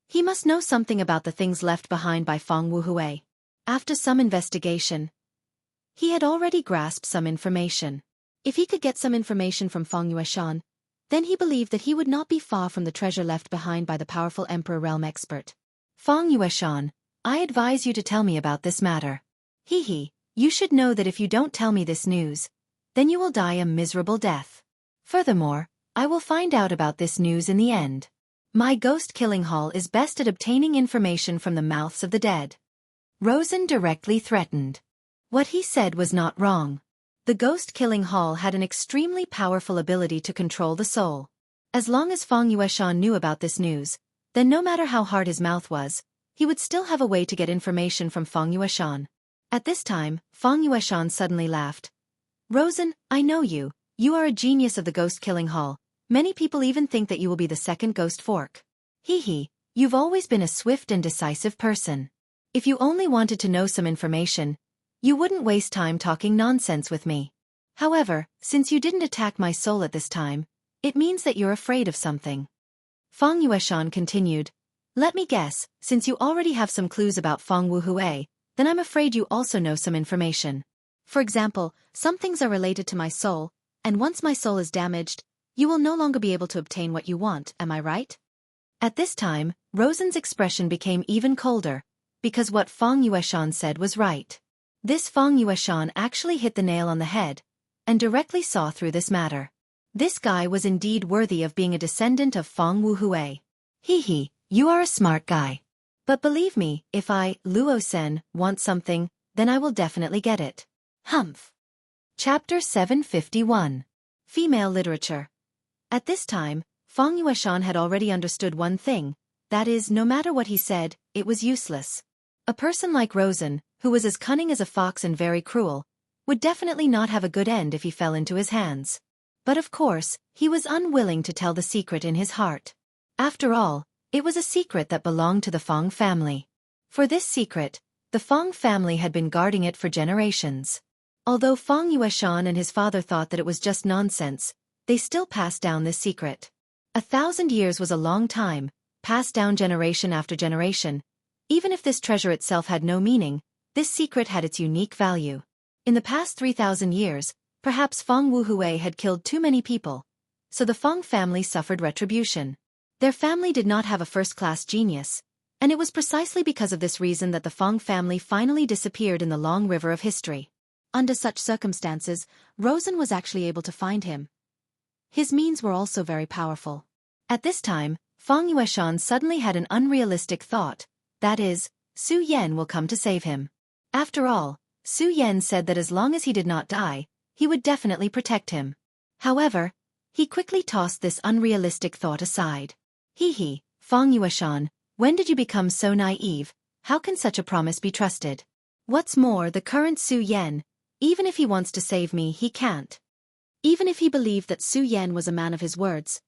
he must know something about the things left behind by Fong Wuhui. After some investigation, he had already grasped some information. If he could get some information from Fong Yueshan, then he believed that he would not be far from the treasure left behind by the powerful Emperor Realm expert. Fong Yueshan, I advise you to tell me about this matter. You should know that if you don't tell me this news, then you will die a miserable death. Furthermore, I will find out about this news in the end. My ghost killing hall is best at obtaining information from the mouths of the dead. Rosen directly threatened. What he said was not wrong. The ghost killing hall had an extremely powerful ability to control the soul. As long as Fong Yueshan knew about this news, then no matter how hard his mouth was, he would still have a way to get information from Fong Yueshan. At this time, Fong Yueshan suddenly laughed. Rosen, I know you. You are a genius of the ghost killing hall. Many people even think that you will be the second ghost fork. You've always been a swift and decisive person. If you only wanted to know some information, you wouldn't waste time talking nonsense with me. However, since you didn't attack my soul at this time, it means that you're afraid of something. Fong Yueshan continued. Let me guess, since you already have some clues about Fong Wuhui, then I'm afraid you also know some information. For example, some things are related to my soul, and once my soul is damaged, you will no longer be able to obtain what you want, am I right? At this time, Rosen's expression became even colder, because what Fong Yueshan said was right. This Fong Yueshan actually hit the nail on the head, and directly saw through this matter. This guy was indeed worthy of being a descendant of Fong Wuhui. You are a smart guy. But believe me, if I, Luo Sen, want something, then I will definitely get it. Humph. Chapter 751. Female Literature. At this time, Feng Yueshan had already understood one thing, that is, no matter what he said, it was useless. A person like Rosen, who was as cunning as a fox and very cruel, would definitely not have a good end if he fell into his hands. But of course, he was unwilling to tell the secret in his heart. After all, it was a secret that belonged to the Feng family. For this secret, the Feng family had been guarding it for generations. Although Feng Yueshan and his father thought that it was just nonsense, they still passed down this secret. 1,000 years was a long time, passed down generation after generation. Even if this treasure itself had no meaning, this secret had its unique value. In the past 3,000 years, perhaps Feng Wuhui had killed too many people, so the Feng family suffered retribution. Their family did not have a first-class genius, and it was precisely because of this reason that the Feng family finally disappeared in the long river of history. Under such circumstances, Rosen was actually able to find him. His means were also very powerful. At this time, Feng Yueshan suddenly had an unrealistic thought, that is, Su Yan will come to save him. After all, Su Yan said that as long as he did not die, he would definitely protect him. However, he quickly tossed this unrealistic thought aside. Hee, Feng Yueshan, when did you become so naive? How can such a promise be trusted? What's more, the current Su Yan, even if he wants to save me, he can't. Even if he believed that Su Yan was a man of his words,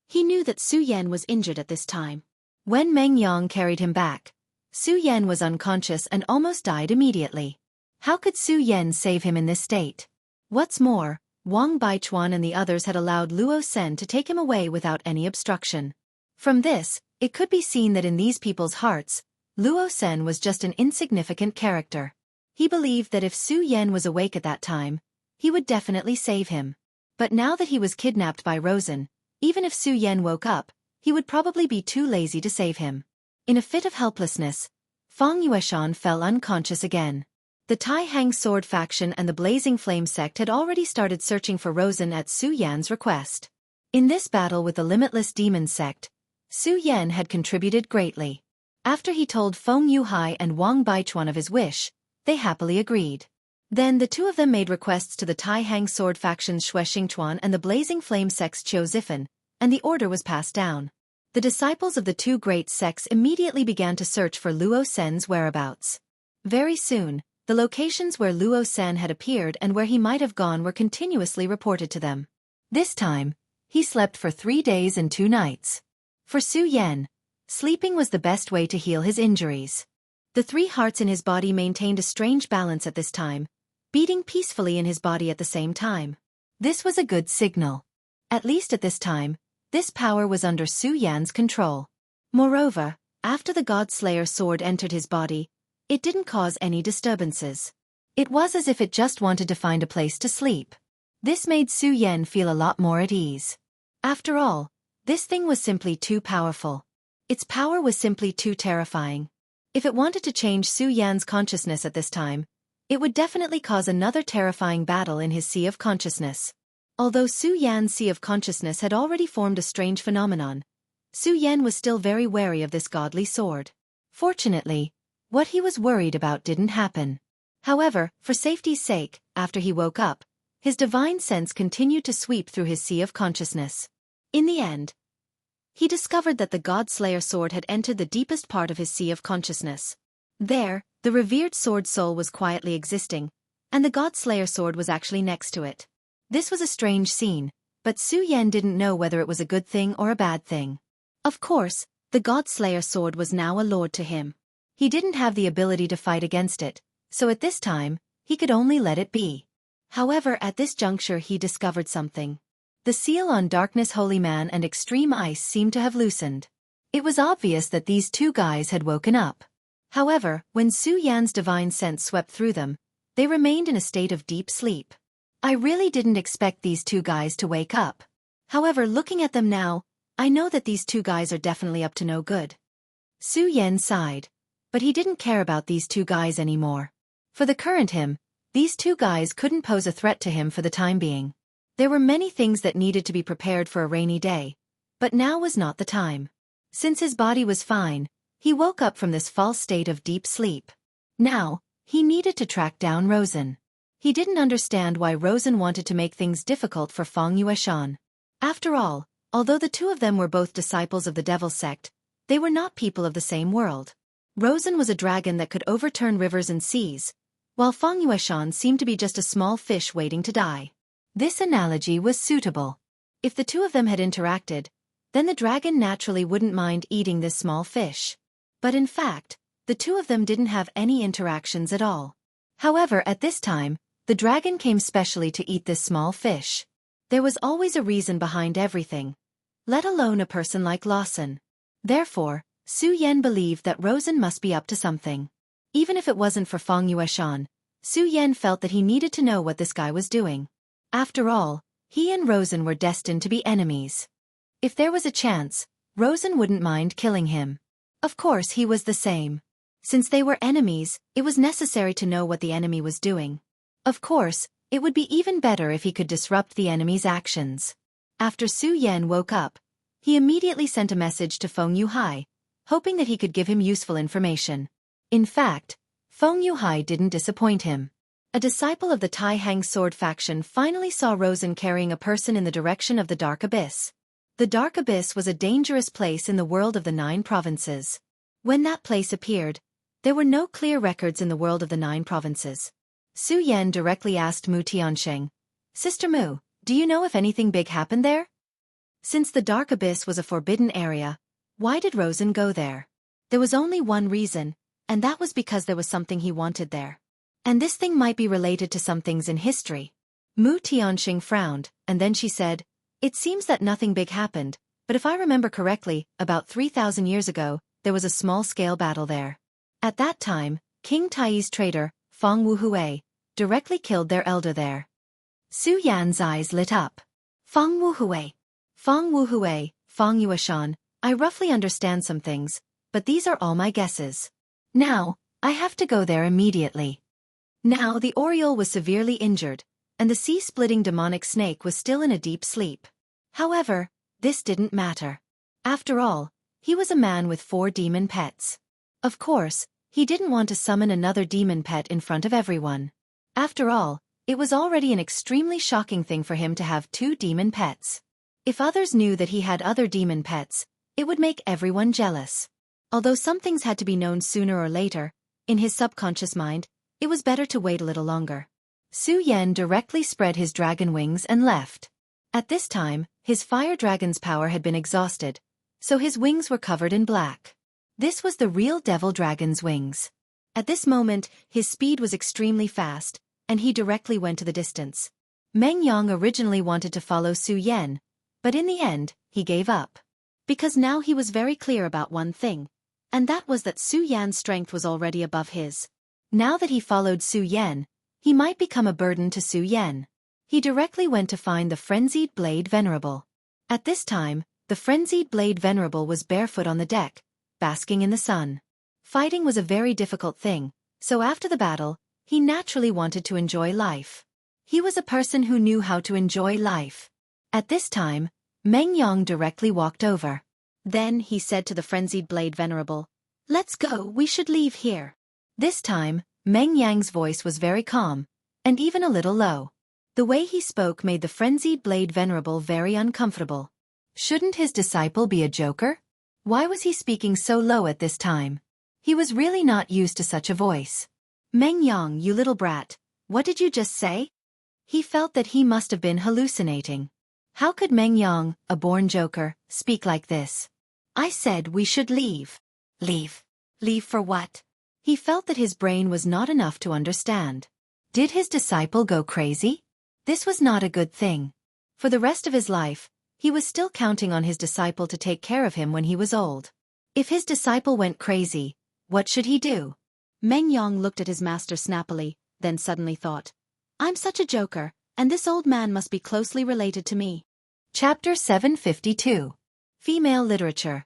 he knew that Su Yan was injured at this time. When Meng Yang carried him back, Su Yan was unconscious and almost died immediately. How could Su Yan save him in this state? What's more, Wang Baichuan and the others had allowed Luo Sen to take him away without any obstruction. From this, it could be seen that in these people's hearts, Luo Sen was just an insignificant character. He believed that if Su Yan was awake at that time, he would definitely save him. But now that he was kidnapped by Rosen, even if Su Yan woke up, he would probably be too lazy to save him. In a fit of helplessness, Feng Yueshan fell unconscious again. The Tai Hang Sword faction and the Blazing Flame sect had already started searching for Rosen at Su Yan's request. In this battle with the Limitless Demon sect, Su Yan had contributed greatly. After he told Feng Yuhai and Wang Baichuan of his wish, they happily agreed. Then the two of them made requests to the Tai Hang Sword factions Xue Xingchuan and the Blazing Flame sect's Qiu Zifan, and the order was passed down. The disciples of the two great sects immediately began to search for Luo Sen's whereabouts. Very soon, the locations where Luo Sen had appeared and where he might have gone were continuously reported to them. This time, he slept for 3 days and 2 nights. For Su Yan, sleeping was the best way to heal his injuries. The 3 hearts in his body maintained a strange balance at this time, beating peacefully in his body at the same time. This was a good signal. At least at this time, this power was under Su Yan's control. Moreover, after the God-Slayer sword entered his body, it didn't cause any disturbances. It was as if it just wanted to find a place to sleep. This made Su Yan feel a lot more at ease. After all, this thing was simply too powerful. Its power was simply too terrifying. If it wanted to change Su Yan's consciousness at this time, it would definitely cause another terrifying battle in his sea of consciousness. Although Su Yan's sea of consciousness had already formed a strange phenomenon, Su Yan was still very wary of this godly sword. Fortunately, what he was worried about didn't happen. However, for safety's sake, after he woke up, his divine sense continued to sweep through his sea of consciousness. In the end, he discovered that the God-Slayer sword had entered the deepest part of his sea of consciousness. There, the revered sword soul was quietly existing, and the God-Slayer sword was actually next to it. This was a strange scene, but Su Yan didn't know whether it was a good thing or a bad thing. Of course, the God-Slayer sword was now a lord to him. He didn't have the ability to fight against it, so at this time, he could only let it be. However, at this juncture he discovered something. The seal on Darkness Holy Man and Extreme Ice seemed to have loosened. It was obvious that these 2 guys had woken up. However, when Su Yan's divine sense swept through them, they remained in a state of deep sleep. I really didn't expect these 2 guys to wake up. However, looking at them now, I know that these 2 guys are definitely up to no good. Su Yan sighed, but he didn't care about these 2 guys anymore. For the current him, these 2 guys couldn't pose a threat to him for the time being. There were many things that needed to be prepared for a rainy day, but now was not the time. Since his body was fine, he woke up from this false state of deep sleep. Now, he needed to track down Rosen. He didn't understand why Rosen wanted to make things difficult for Feng Yueshan. After all, although the two of them were both disciples of the Devil sect, they were not people of the same world. Rosen was a dragon that could overturn rivers and seas, while Feng Yueshan seemed to be just a small fish waiting to die. This analogy was suitable. If the two of them had interacted, then the dragon naturally wouldn't mind eating this small fish. But in fact, the two of them didn't have any interactions at all. However, at this time, the dragon came specially to eat this small fish. There was always a reason behind everything, let alone a person like Lawson. Therefore, Su Yan believed that Rosen must be up to something. Even if it wasn't for Feng Yueshan, Su Yan felt that he needed to know what this guy was doing. After all, he and Rosen were destined to be enemies. If there was a chance, Rosen wouldn't mind killing him. Of course he was the same. Since they were enemies, it was necessary to know what the enemy was doing. Of course, it would be even better if he could disrupt the enemy's actions. After Su Yan woke up, he immediately sent a message to Feng Yuhai, hoping that he could give him useful information. In fact, Feng Yuhai didn't disappoint him. A disciple of the Tai Hang sword faction finally saw Rosen carrying a person in the direction of the Dark Abyss. The Dark Abyss was a dangerous place in the world of the 9 provinces. When that place appeared, there were no clear records in the world of the 9 provinces. Su Yan directly asked Mu Tiansheng, "Sister Mu, do you know if anything big happened there?" Since the Dark Abyss was a forbidden area, why did Rosen go there? There was only one reason, and that was because there was something he wanted there. And this thing might be related to some things in history. Mu Tianxing frowned, and then she said, "It seems that nothing big happened, but if I remember correctly, about 3,000 years ago, there was a small-scale battle there. At that time, King Tai's traitor, Feng Wuhui, directly killed their elder there." Su Yan's eyes lit up. Feng Wuhui. Feng Wuhui, Feng Yueshan, I roughly understand some things, but these are all my guesses. Now, I have to go there immediately. Now the Oriole was severely injured, and the sea-splitting demonic snake was still in a deep sleep. However, this didn't matter. After all, he was a man with 4 demon pets. Of course, he didn't want to summon another demon pet in front of everyone. After all, it was already an extremely shocking thing for him to have 2 demon pets. If others knew that he had other demon pets, it would make everyone jealous. Although some things had to be known sooner or later, in his subconscious mind, it was better to wait a little longer. Su Yan directly spread his dragon wings and left. At this time, his fire dragon's power had been exhausted, so his wings were covered in black. This was the real devil dragon's wings. At this moment, his speed was extremely fast, and he directly went to the distance. Meng Yang originally wanted to follow Su Yan, but in the end, he gave up. Because now he was very clear about one thing, and that was that Su Yan's strength was already above his. Now that he followed Su Yan, he might become a burden to Su Yan. He directly went to find the Frenzied Blade Venerable. At this time, the Frenzied Blade Venerable was barefoot on the deck, basking in the sun. Fighting was a very difficult thing, so after the battle, he naturally wanted to enjoy life. He was a person who knew how to enjoy life. At this time, Meng Yang directly walked over. Then he said to the Frenzied Blade Venerable, "Let's go, we should leave here." This time, Meng Yang's voice was very calm, and even a little low. The way he spoke made the Frenzied Blade Venerable very uncomfortable. Shouldn't his disciple be a joker? Why was he speaking so low at this time? He was really not used to such a voice. "Meng Yang, you little brat, what did you just say?" He felt that he must have been hallucinating. How could Meng Yang, a born joker, speak like this? "I said we should leave." Leave? Leave for what? He felt that his brain was not enough to understand. Did his disciple go crazy? This was not a good thing. For the rest of his life, he was still counting on his disciple to take care of him when he was old. If his disciple went crazy, what should he do? Meng Yang looked at his master snappily, then suddenly thought, "I'm such a joker, and this old man must be closely related to me." Chapter 752. Female Literature.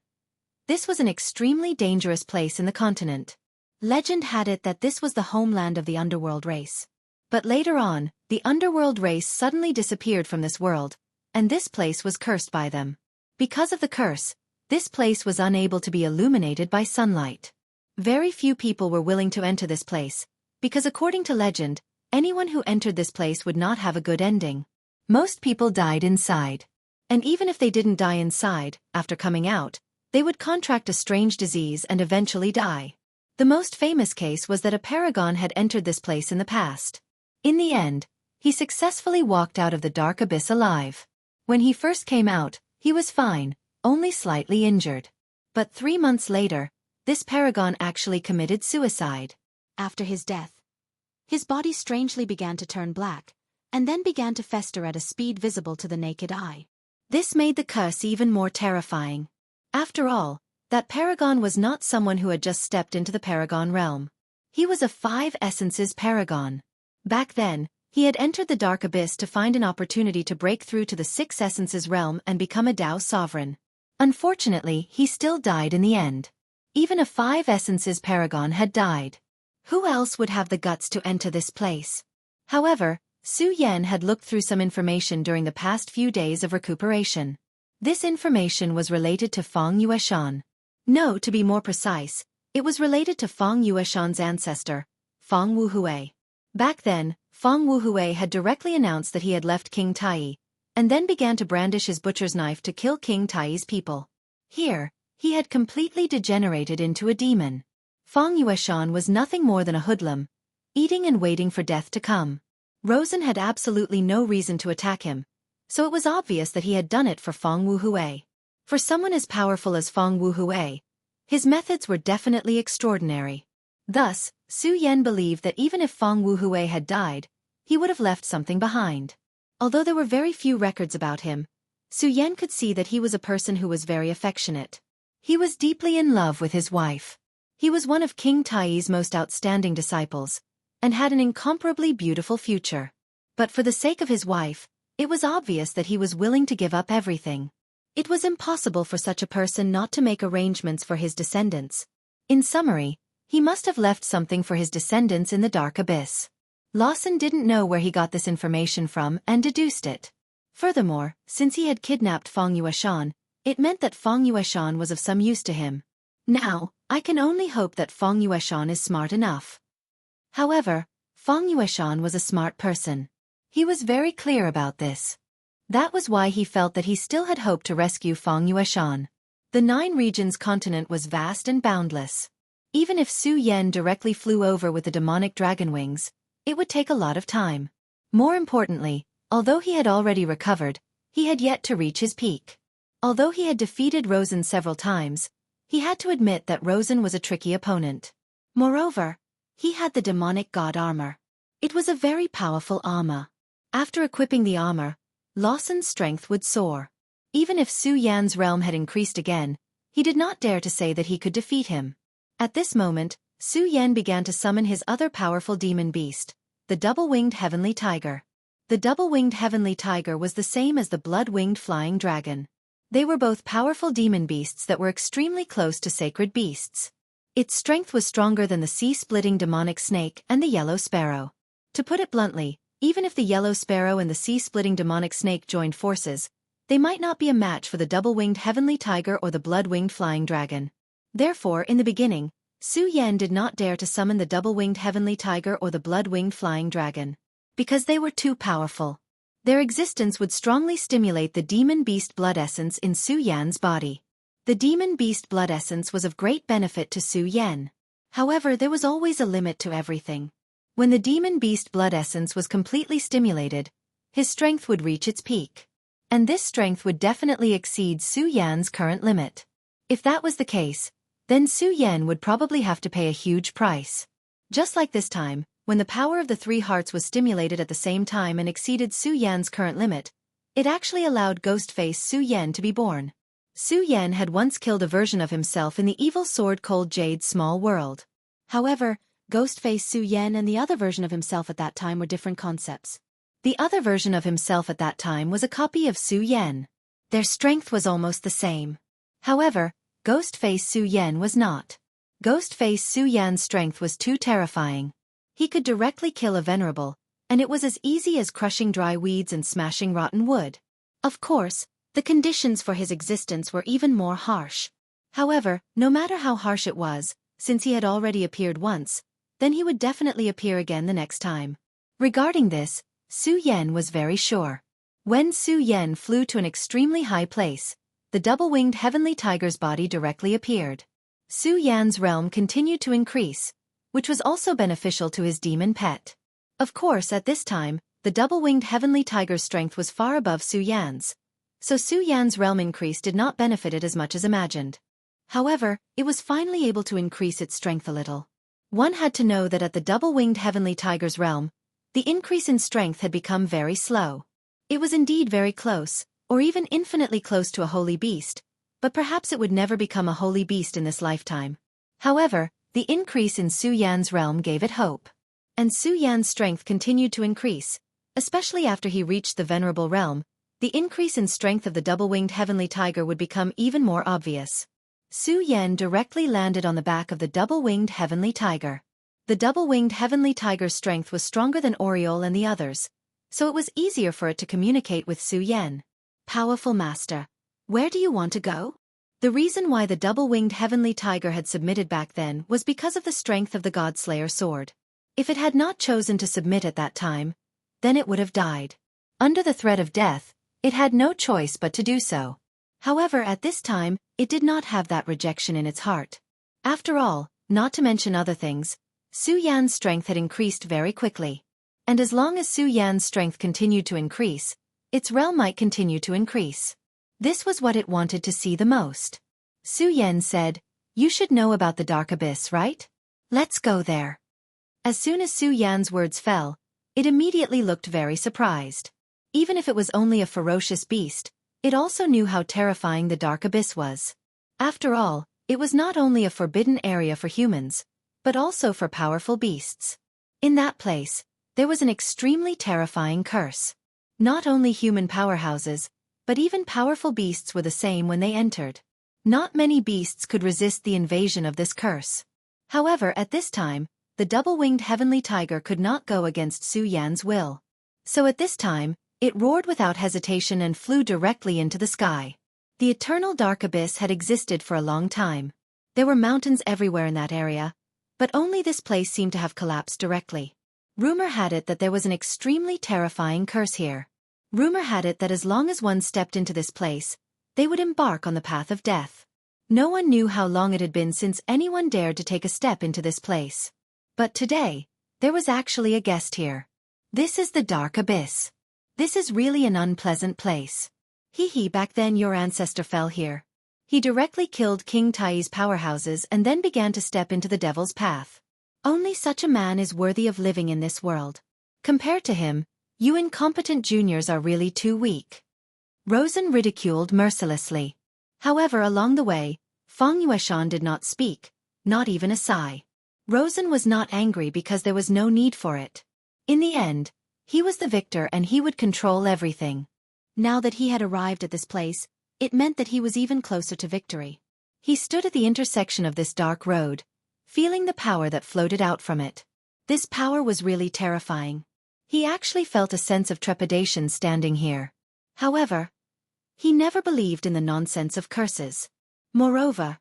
This was an extremely dangerous place in the continent. Legend had it that this was the homeland of the underworld race. But later on, the underworld race suddenly disappeared from this world, and this place was cursed by them. Because of the curse, this place was unable to be illuminated by sunlight. Very few people were willing to enter this place, because according to legend, Anyone who entered this place would not have a good ending. Most people died inside. And even if they didn't die inside, after coming out, they would contract a strange disease and eventually die. The most famous case was that a paragon had entered this place in the past. In the end, he successfully walked out of the dark abyss alive. When he first came out, he was fine, only slightly injured. But 3 months later, this paragon actually committed suicide. After his death, his body strangely began to turn black, and then began to fester at a speed visible to the naked eye. This made the curse even more terrifying. After all, that paragon was not someone who had just stepped into the paragon realm. He was a 5 essences paragon. Back then, he had entered the dark abyss to find an opportunity to break through to the 6 essences realm and become a Tao sovereign. Unfortunately, he still died in the end. Even a 5 essences paragon had died. Who else would have the guts to enter this place? However, Su Yan had looked through some information during the past few days of recuperation. This information was related to Feng Yueshan. No, to be more precise, it was related to Feng Yueshan's ancestor, Feng Wuhui. Back then, Feng Wuhui had directly announced that he had left King Tai, and then began to brandish his butcher's knife to kill King Tai's people. Here, he had completely degenerated into a demon. Feng Yueshan was nothing more than a hoodlum, eating and waiting for death to come. Rosen had absolutely no reason to attack him, so it was obvious that he had done it for Feng Wuhui. For someone as powerful as Feng Wuhui, his methods were definitely extraordinary. Thus, Su Yan believed that even if Feng Wuhui had died, he would have left something behind. Although there were very few records about him, Su Yan could see that he was a person who was very affectionate. He was deeply in love with his wife. He was one of King Tai's most outstanding disciples, and had an incomparably beautiful future. But for the sake of his wife, it was obvious that he was willing to give up everything. It was impossible for such a person not to make arrangements for his descendants. In summary, he must have left something for his descendants in the dark abyss. Lawson didn't know where he got this information from and deduced it. Furthermore, since he had kidnapped Feng Yueshan, it meant that Feng Yueshan was of some use to him. Now, I can only hope that Feng Yueshan is smart enough. However, Feng Yueshan was a smart person. He was very clear about this. That was why he felt that he still had hope to rescue Feng Yueshan. The 9 regions continent was vast and boundless. Even if Su Yan directly flew over with the demonic dragon wings, it would take a lot of time. More importantly, although he had already recovered, he had yet to reach his peak. Although he had defeated Rosen several times, he had to admit that Rosen was a tricky opponent. Moreover, he had the demonic god armor. It was a very powerful armor. After equipping the armor, Lawson's strength would soar. Even if Su Yan's realm had increased again, he did not dare to say that he could defeat him. At this moment, Su Yan began to summon his other powerful demon beast, the double-winged heavenly tiger. The double-winged heavenly tiger was the same as the blood-winged flying dragon. They were both powerful demon beasts that were extremely close to sacred beasts. Its strength was stronger than the sea-splitting demonic snake and the yellow sparrow. To put it bluntly, even if the yellow sparrow and the sea-splitting demonic snake joined forces, they might not be a match for the double-winged heavenly tiger or the blood-winged flying dragon. Therefore, in the beginning, Su Yan did not dare to summon the double-winged heavenly tiger or the blood-winged flying dragon. Because they were too powerful. Their existence would strongly stimulate the demon beast blood essence in Su Yan's body. The demon beast blood essence was of great benefit to Su Yan. However, there was always a limit to everything. When the demon beast blood essence was completely stimulated, his strength would reach its peak. And this strength would definitely exceed Su Yan's current limit. If that was the case, then Su Yan would probably have to pay a huge price. Just like this time, when the power of the 3 hearts was stimulated at the same time and exceeded Su Yan's current limit, it actually allowed Ghostface Su Yan to be born. Su Yan had once killed a version of himself in the evil sword Cold Jade's small world. However, Ghostface Su Yan and the other version of himself at that time were different concepts. The other version of himself at that time was a copy of Su Yan. Their strength was almost the same. However, Ghostface Su Yan was not. Ghostface Su Yan's strength was too terrifying. He could directly kill a venerable, and it was as easy as crushing dry weeds and smashing rotten wood. Of course, the conditions for his existence were even more harsh. However, no matter how harsh it was, since he had already appeared once, then he would definitely appear again the next time. Regarding this, Su Yan was very sure. When Su Yan flew to an extremely high place, the double-winged heavenly tiger's body directly appeared. Su Yan's realm continued to increase, which was also beneficial to his demon pet. Of course, at this time, the double-winged heavenly tiger's strength was far above Su Yan's, so Su Yan's realm increase did not benefit it as much as imagined. However, it was finally able to increase its strength a little. One had to know that at the double-winged heavenly tiger's realm, the increase in strength had become very slow. It was indeed very close, or even infinitely close to a holy beast, but perhaps it would never become a holy beast in this lifetime. However, the increase in Su Yan's realm gave it hope. And Su Yan's strength continued to increase, especially after he reached the venerable realm. The increase in strength of the double-winged heavenly tiger would become even more obvious. Su Yan directly landed on the back of the double-winged heavenly tiger. The double-winged heavenly tiger's strength was stronger than Oriole and the others, so it was easier for it to communicate with Su Yan. Powerful master, where do you want to go? The reason why the double-winged heavenly tiger had submitted back then was because of the strength of the Godslayer sword. If it had not chosen to submit at that time, then it would have died. Under the threat of death, it had no choice but to do so. However, at this time, it did not have that rejection in its heart. After all, not to mention other things, Su Yan's strength had increased very quickly. And as long as Su Yan's strength continued to increase, its realm might continue to increase. This was what it wanted to see the most. Su Yan said, "You should know about the dark abyss, right? Let's go there." As soon as Su Yan's words fell, it immediately looked very surprised. Even if it was only a ferocious beast, it also knew how terrifying the dark abyss was. After all, it was not only a forbidden area for humans, but also for powerful beasts. In that place, there was an extremely terrifying curse. Not only human powerhouses, but even powerful beasts were the same when they entered. Not many beasts could resist the invasion of this curse. However, at this time, the double-winged heavenly tiger could not go against Su Yan's will. So at this time, it roared without hesitation and flew directly into the sky. The eternal dark abyss had existed for a long time. There were mountains everywhere in that area, but only this place seemed to have collapsed directly. Rumor had it that there was an extremely terrifying curse here. Rumor had it that as long as one stepped into this place, they would embark on the path of death. No one knew how long it had been since anyone dared to take a step into this place. But today, there was actually a guest here. This is the dark abyss. This is really an unpleasant place. Back then your ancestor fell here. He directly killed King Tai's powerhouses and then began to step into the devil's path. Only such a man is worthy of living in this world. Compared to him, you incompetent juniors are really too weak. Rosen ridiculed mercilessly. However, along the way, Feng Yueshan did not speak, not even a sigh. Rosen was not angry because there was no need for it. In the end, he was the victor and he would control everything. Now that he had arrived at this place, it meant that he was even closer to victory. He stood at the intersection of this dark road, feeling the power that floated out from it. This power was really terrifying. He actually felt a sense of trepidation standing here. However, he never believed in the nonsense of curses. Moreover,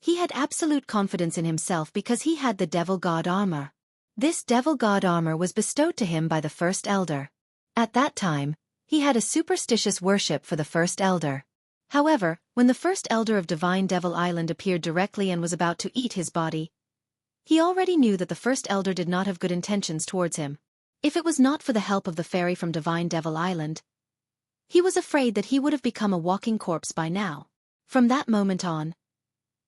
he had absolute confidence in himself because he had the Devil God armor. This Devil God armor was bestowed to him by the First Elder. At that time, he had a superstitious worship for the First Elder. However, when the First Elder of Divine Devil Island appeared directly and was about to eat his body, he already knew that the First Elder did not have good intentions towards him. If it was not for the help of the fairy from Divine Devil Island, he was afraid that he would have become a walking corpse by now. From that moment on,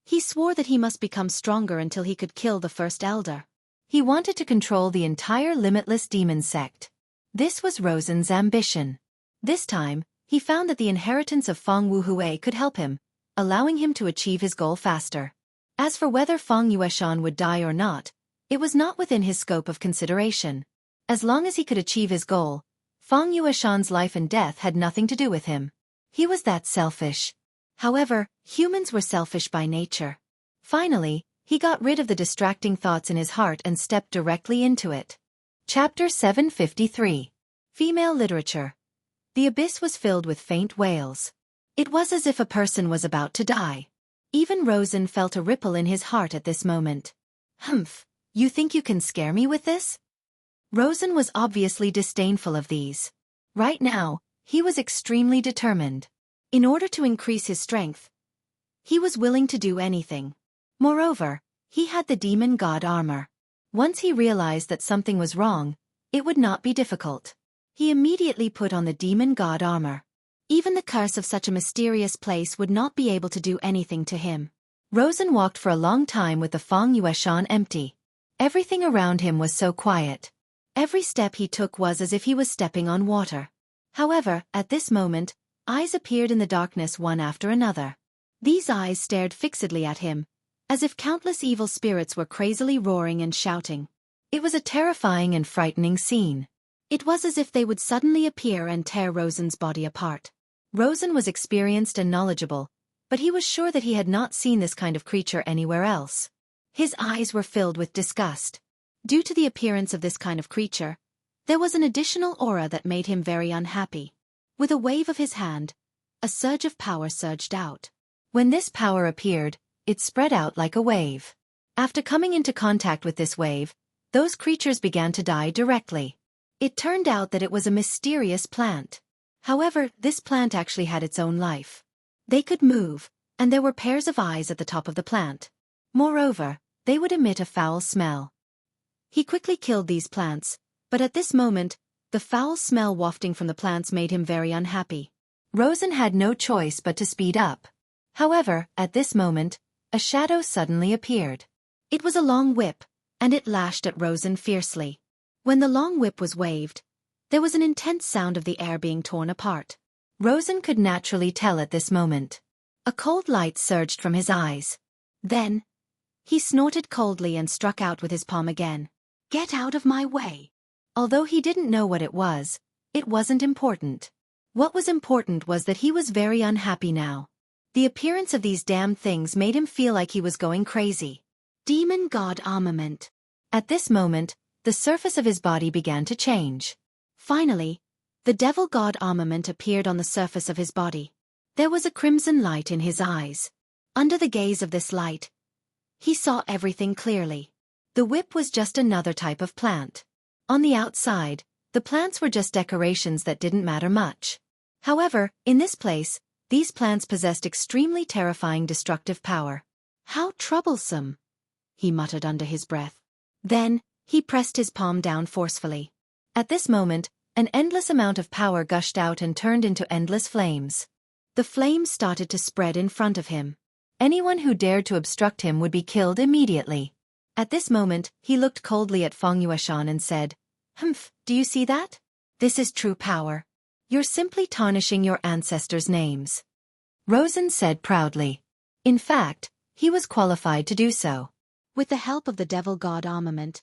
he swore that he must become stronger until he could kill the First Elder. He wanted to control the entire limitless demon sect. This was Rosen's ambition. This time, he found that the inheritance of Feng Wuhui could help him, allowing him to achieve his goal faster. As for whether Feng Yueshan would die or not, it was not within his scope of consideration. As long as he could achieve his goal, Feng Yueshan's life and death had nothing to do with him. He was that selfish. However, humans were selfish by nature. Finally, he got rid of the distracting thoughts in his heart and stepped directly into it. Chapter 753. Female Literature. The abyss was filled with faint wails. It was as if a person was about to die. Even Rosen felt a ripple in his heart at this moment. "Humph, you think you can scare me with this?" Rosen was obviously disdainful of these. Right now, he was extremely determined. In order to increase his strength, he was willing to do anything. Moreover, he had the demon god armor. Once he realized that something was wrong, it would not be difficult. He immediately put on the demon god armor. Even the curse of such a mysterious place would not be able to do anything to him. Rosen walked for a long time with the Feng Yueshan empty. Everything around him was so quiet. Every step he took was as if he was stepping on water. However, at this moment, eyes appeared in the darkness one after another. These eyes stared fixedly at him, as if countless evil spirits were crazily roaring and shouting. It was a terrifying and frightening scene. It was as if they would suddenly appear and tear Rosen's body apart. Rosen was experienced and knowledgeable, but he was sure that he had not seen this kind of creature anywhere else. His eyes were filled with disgust. Due to the appearance of this kind of creature, there was an additional aura that made him very unhappy. With a wave of his hand, a surge of power surged out. When this power appeared, it spread out like a wave. After coming into contact with this wave, those creatures began to die directly. It turned out that it was a mysterious plant. However, this plant actually had its own life. They could move, and there were pairs of eyes at the top of the plant. Moreover, they would emit a foul smell. He quickly killed these plants, but at this moment, the foul smell wafting from the plants made him very unhappy. Rosen had no choice but to speed up. However, at this moment, a shadow suddenly appeared. It was a long whip, and it lashed at Rosen fiercely. When the long whip was waved, there was an intense sound of the air being torn apart. Rosen could naturally tell at this moment. A cold light surged from his eyes. Then, he snorted coldly and struck out with his palm again. "Get out of my way!" Although he didn't know what it wasn't important. What was important was that he was very unhappy now. The appearance of these damned things made him feel like he was going crazy. Demon God Armament. At this moment, the surface of his body began to change. Finally, the Devil God Armament appeared on the surface of his body. There was a crimson light in his eyes. Under the gaze of this light, he saw everything clearly. The whip was just another type of plant. On the outside, the plants were just decorations that didn't matter much. However, in this place, these plants possessed extremely terrifying destructive power. "How troublesome," he muttered under his breath. Then, he pressed his palm down forcefully. At this moment, an endless amount of power gushed out and turned into endless flames. The flames started to spread in front of him. Anyone who dared to obstruct him would be killed immediately. At this moment, he looked coldly at Feng Yueshan and said, "Humph, do you see that? This is true power. You're simply tarnishing your ancestors' names." Rosen said proudly. In fact, he was qualified to do so. With the help of the Devil God Armament,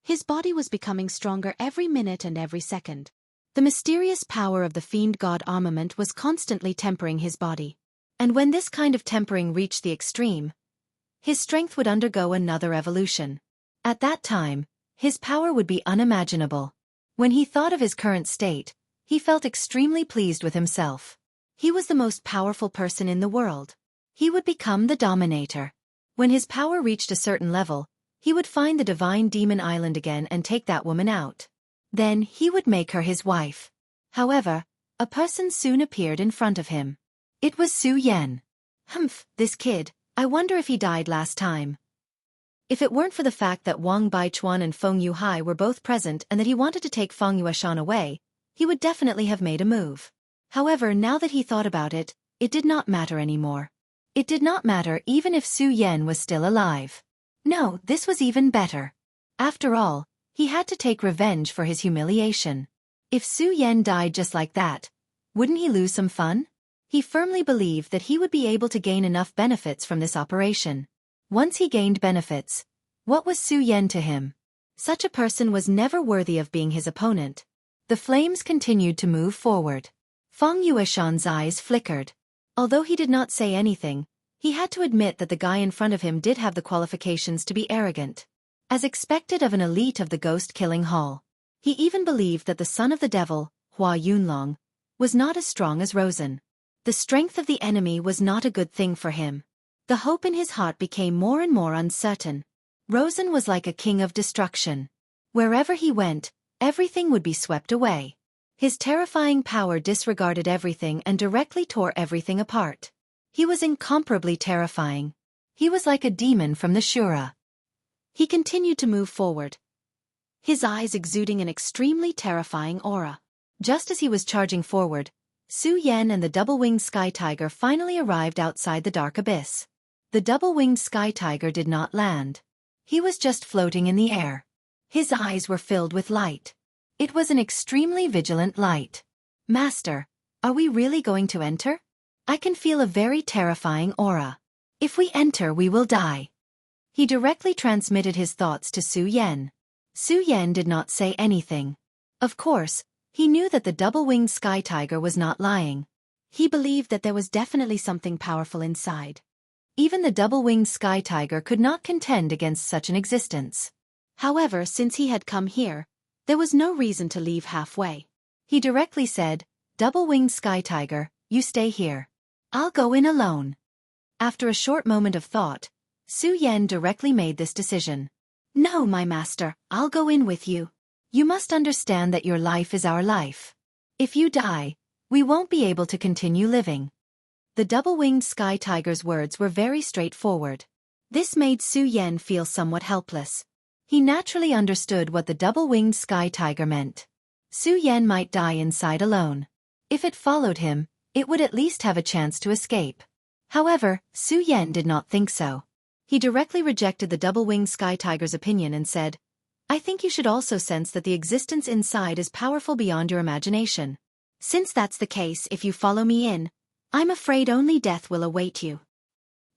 his body was becoming stronger every minute and every second. The mysterious power of the Fiend God Armament was constantly tempering his body. And when this kind of tempering reached the extreme, his strength would undergo another evolution. At that time, his power would be unimaginable. When he thought of his current state, he felt extremely pleased with himself. He was the most powerful person in the world. He would become the dominator. When his power reached a certain level, he would find the divine demon island again and take that woman out. Then he would make her his wife. However, a person soon appeared in front of him. It was Su Yan. "Humph, this kid, I wonder if he died last time." If it weren't for the fact that Wang Baichuan and Feng Yuhai were both present and that he wanted to take Feng Yueshan away, he would definitely have made a move. However, now that he thought about it, it did not matter anymore. It did not matter even if Su Yan was still alive. No, this was even better. After all, he had to take revenge for his humiliation. If Su Yan died just like that, wouldn't he lose some fun? He firmly believed that he would be able to gain enough benefits from this operation. Once he gained benefits, what was Su Yan to him? Such a person was never worthy of being his opponent. The flames continued to move forward. Feng Yueshan's eyes flickered. Although he did not say anything, he had to admit that the guy in front of him did have the qualifications to be arrogant. As expected of an elite of the ghost-killing hall. He even believed that the son of the devil, Hua Yunlong, was not as strong as Rosen. The strength of the enemy was not a good thing for him. The hope in his heart became more and more uncertain. Rosen was like a king of destruction. Wherever he went, everything would be swept away. His terrifying power disregarded everything and directly tore everything apart. He was incomparably terrifying. He was like a demon from the Shura. He continued to move forward, his eyes exuding an extremely terrifying aura. Just as he was charging forward, Su Yen and the double-winged sky tiger finally arrived outside the dark abyss. The double-winged sky tiger did not land. He was just floating in the air. His eyes were filled with light. It was an extremely vigilant light. Master, are we really going to enter? I can feel a very terrifying aura. If we enter, we will die. He directly transmitted his thoughts to Su Yen. Su Yen did not say anything. Of course, he knew that the double-winged sky tiger was not lying. He believed that there was definitely something powerful inside. Even the double-winged sky tiger could not contend against such an existence. However, since he had come here, there was no reason to leave halfway. He directly said, "Double-winged sky tiger, you stay here. I'll go in alone." After a short moment of thought, Su Yen directly made this decision. "No, my master, I'll go in with you. You must understand that your life is our life. If you die, we won't be able to continue living." The double-winged sky tiger's words were very straightforward. This made Su Yen feel somewhat helpless. He naturally understood what the double-winged sky tiger meant. Su Yen might die inside alone. If it followed him, it would at least have a chance to escape. However, Su Yen did not think so. He directly rejected the double-winged sky tiger's opinion and said, "I think you should also sense that the existence inside is powerful beyond your imagination. Since that's the case, if you follow me in, I'm afraid only death will await you.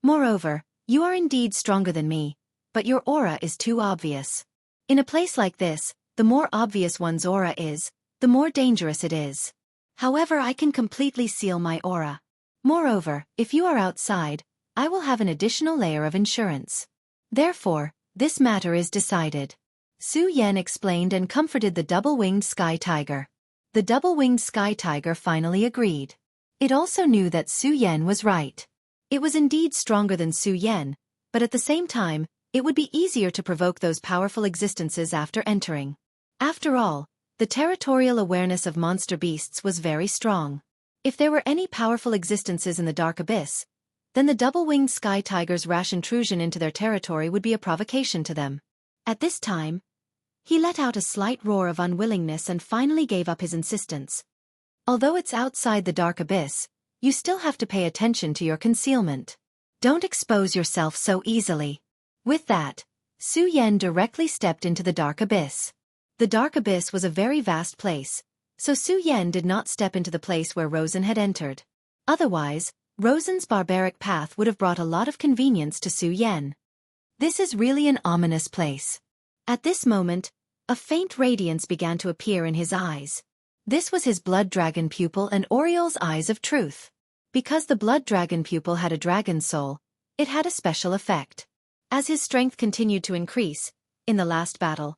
Moreover, you are indeed stronger than me, but your aura is too obvious. In a place like this, the more obvious one's aura is, the more dangerous it is. However, I can completely seal my aura. Moreover, if you are outside, I will have an additional layer of insurance. Therefore, this matter is decided." Su Yen explained and comforted the double-winged sky tiger. The double-winged sky tiger finally agreed. It also knew that Su Yen was right. It was indeed stronger than Su Yen, but at the same time, it would be easier to provoke those powerful existences after entering. After all, the territorial awareness of monster beasts was very strong. If there were any powerful existences in the dark abyss, then the double-winged sky tiger's rash intrusion into their territory would be a provocation to them. At this time, he let out a slight roar of unwillingness and finally gave up his insistence. "Although it's outside the dark abyss, you still have to pay attention to your concealment. Don't expose yourself so easily." With that, Su Yen directly stepped into the dark abyss. The dark abyss was a very vast place, so Su Yen did not step into the place where Rosen had entered. Otherwise, Rosen's barbaric path would have brought a lot of convenience to Su Yen. This is really an ominous place. At this moment, a faint radiance began to appear in his eyes. This was his blood dragon pupil and Oriol's eyes of truth. Because the blood dragon pupil had a dragon soul, it had a special effect. As his strength continued to increase, in the last battle,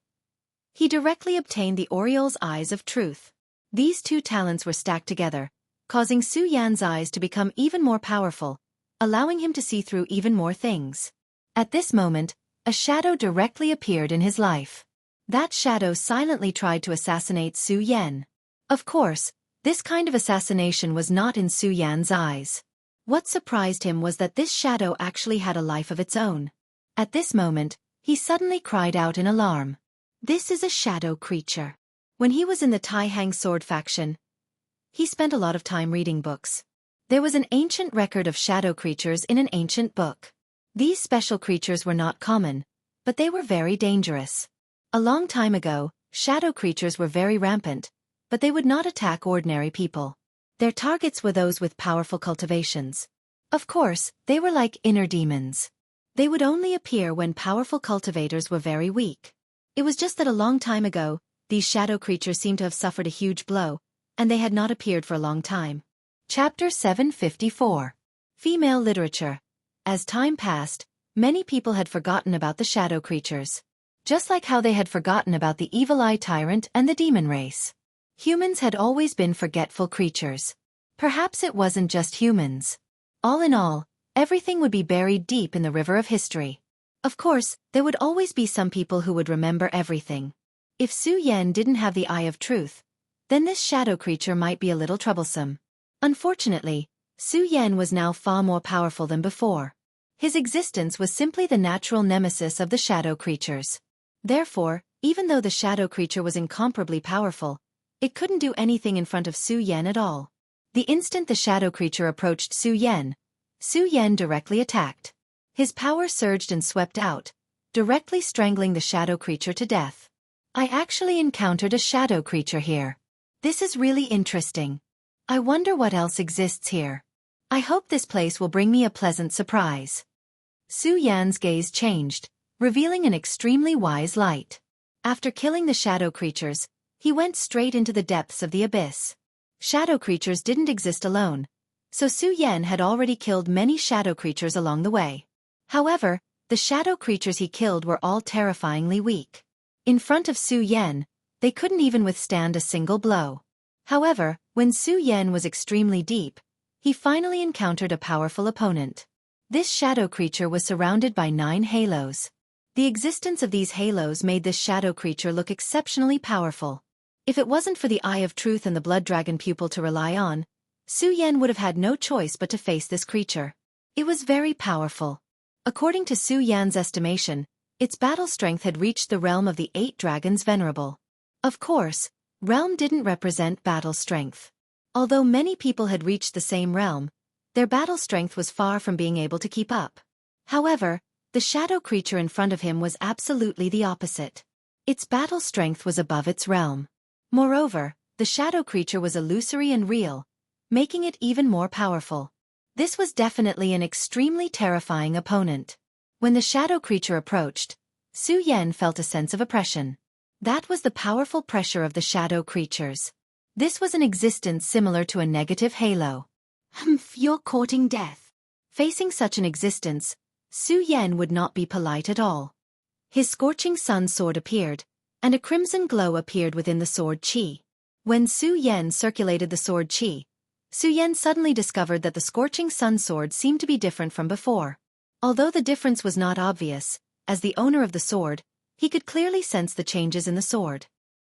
he directly obtained the Oriol's eyes of truth. These two talents were stacked together, causing Su Yen's eyes to become even more powerful, allowing him to see through even more things. At this moment, a shadow directly appeared in his life. That shadow silently tried to assassinate Su Yen. Of course, this kind of assassination was not in Su Yen's eyes. What surprised him was that this shadow actually had a life of its own. At this moment, he suddenly cried out in alarm. This is a shadow creature. When he was in the Tai Hang Sword faction, he spent a lot of time reading books. There was an ancient record of shadow creatures in an ancient book. These special creatures were not common, but they were very dangerous. A long time ago, shadow creatures were very rampant, but they would not attack ordinary people. Their targets were those with powerful cultivations. Of course, they were like inner demons. They would only appear when powerful cultivators were very weak. It was just that a long time ago, these shadow creatures seemed to have suffered a huge blow, and they had not appeared for a long time. Chapter 754. Female Literature. As time passed, many people had forgotten about the shadow creatures. Just like how they had forgotten about the Evil Eye Tyrant and the demon race. Humans had always been forgetful creatures. Perhaps it wasn't just humans. All in all, everything would be buried deep in the river of history. Of course, there would always be some people who would remember everything. If Su Yan didn't have the Eye of Truth, then this shadow creature might be a little troublesome. Unfortunately, Su Yan was now far more powerful than before. His existence was simply the natural nemesis of the shadow creatures. Therefore, even though the shadow creature was incomparably powerful, it couldn't do anything in front of Su Yan at all. The instant the shadow creature approached Su Yan directly attacked. His power surged and swept out, directly strangling the shadow creature to death. I actually encountered a shadow creature here. This is really interesting. I wonder what else exists here. I hope this place will bring me a pleasant surprise. Su Yan's gaze changed, revealing an extremely wise light. After killing the shadow creatures, he went straight into the depths of the abyss. Shadow creatures didn't exist alone, so Su Yan had already killed many shadow creatures along the way. However, the shadow creatures he killed were all terrifyingly weak. In front of Su Yan, they couldn't even withstand a single blow. However, when Su Yan was extremely deep, he finally encountered a powerful opponent. This shadow creature was surrounded by 9 halos. The existence of these halos made this shadow creature look exceptionally powerful. If it wasn't for the Eye of Truth and the Blood Dragon pupil to rely on, Su Yan would have had no choice but to face this creature. It was very powerful. According to Su Yan's estimation, its battle strength had reached the realm of the 8 dragons venerable. Of course, realm didn't represent battle strength. Although many people had reached the same realm, their battle strength was far from being able to keep up. However, the shadow creature in front of him was absolutely the opposite. Its battle strength was above its realm. Moreover, the shadow creature was illusory and real, making it even more powerful. This was definitely an extremely terrifying opponent. When the shadow creature approached, Su Yan felt a sense of oppression. That was the powerful pressure of the shadow creatures. This was an existence similar to a negative halo. Humph, you're courting death. Facing such an existence, Su Yan would not be polite at all. His scorching sun sword appeared, and a crimson glow appeared within the sword chi. When Su Yan circulated the sword chi, Su Yan suddenly discovered that the scorching sun sword seemed to be different from before. Although the difference was not obvious, as the owner of the sword, he could clearly sense the changes in the sword.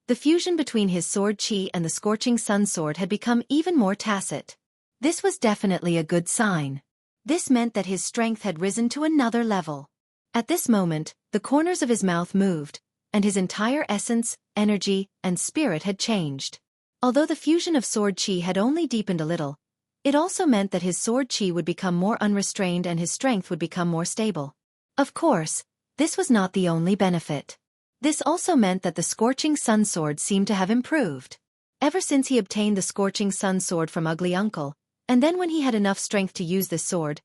The fusion between his sword chi and the scorching sun sword had become even more tacit. This was definitely a good sign. This meant that his strength had risen to another level. At this moment, the corners of his mouth moved, and his entire essence, energy, and spirit had changed. Although the fusion of sword chi had only deepened a little, it also meant that his sword chi would become more unrestrained and his strength would become more stable. Of course, this was not the only benefit. This also meant that the scorching sun sword seemed to have improved. Ever since he obtained the scorching sun sword from Ugly Uncle, and then when he had enough strength to use this sword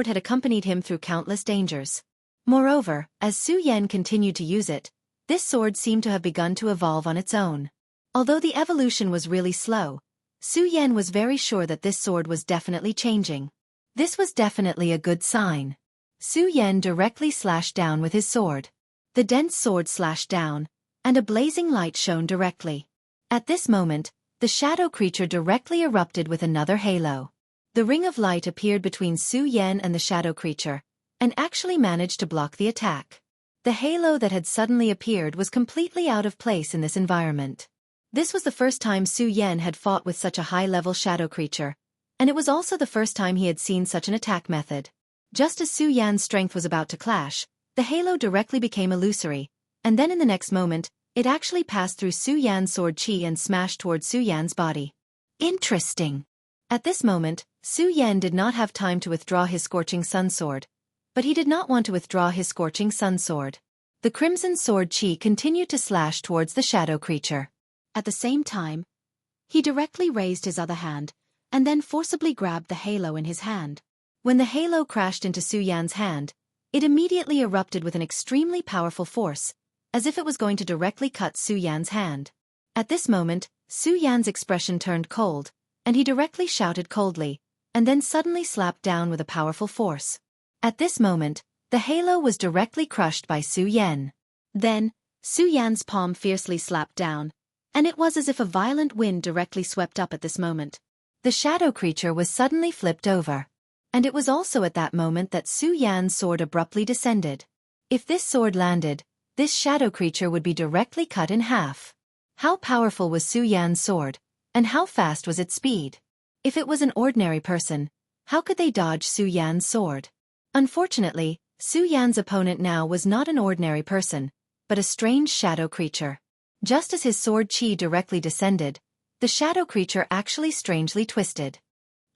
had accompanied him through countless dangers. Moreover, as Su Yan continued to use it, this sword seemed to have begun to evolve on its own. Although the evolution was really slow, Su Yan was very sure that this sword was definitely changing. This was definitely a good sign. Su Yan directly slashed down with his sword. The dense sword slashed down, and a blazing light shone directly. At this moment, the shadow creature directly erupted with another halo. The ring of light appeared between Su Yan and the shadow creature, and actually managed to block the attack. The halo that had suddenly appeared was completely out of place in this environment. This was the first time Su Yan had fought with such a high-level shadow creature, and it was also the first time he had seen such an attack method. Just as Su Yan's strength was about to clash, the halo directly became illusory, and then in the next moment, it actually passed through Su Yan's sword chi and smashed towards Su Yan's body. Interesting. At this moment, Su Yan did not have time to withdraw his scorching sun sword, but he did not want to withdraw his scorching sun sword. The crimson sword chi continued to slash towards the shadow creature. At the same time, he directly raised his other hand, and then forcibly grabbed the halo in his hand. When the halo crashed into Su Yan's hand, it immediately erupted with an extremely powerful force, as if it was going to directly cut Su Yan's hand. At this moment, Su Yan's expression turned cold, and he directly shouted coldly, and then suddenly slapped down with a powerful force. At this moment, the halo was directly crushed by Su Yan. Then, Su Yan's palm fiercely slapped down, and it was as if a violent wind directly swept up at this moment. The shadow creature was suddenly flipped over. And it was also at that moment that Su Yan's sword abruptly descended. If this sword landed, this shadow creature would be directly cut in half. How powerful was Su Yan's sword, and how fast was its speed? If it was an ordinary person, how could they dodge Su Yan's sword? Unfortunately, Su Yan's opponent now was not an ordinary person, but a strange shadow creature. Just as his sword chi directly descended, the shadow creature actually strangely twisted.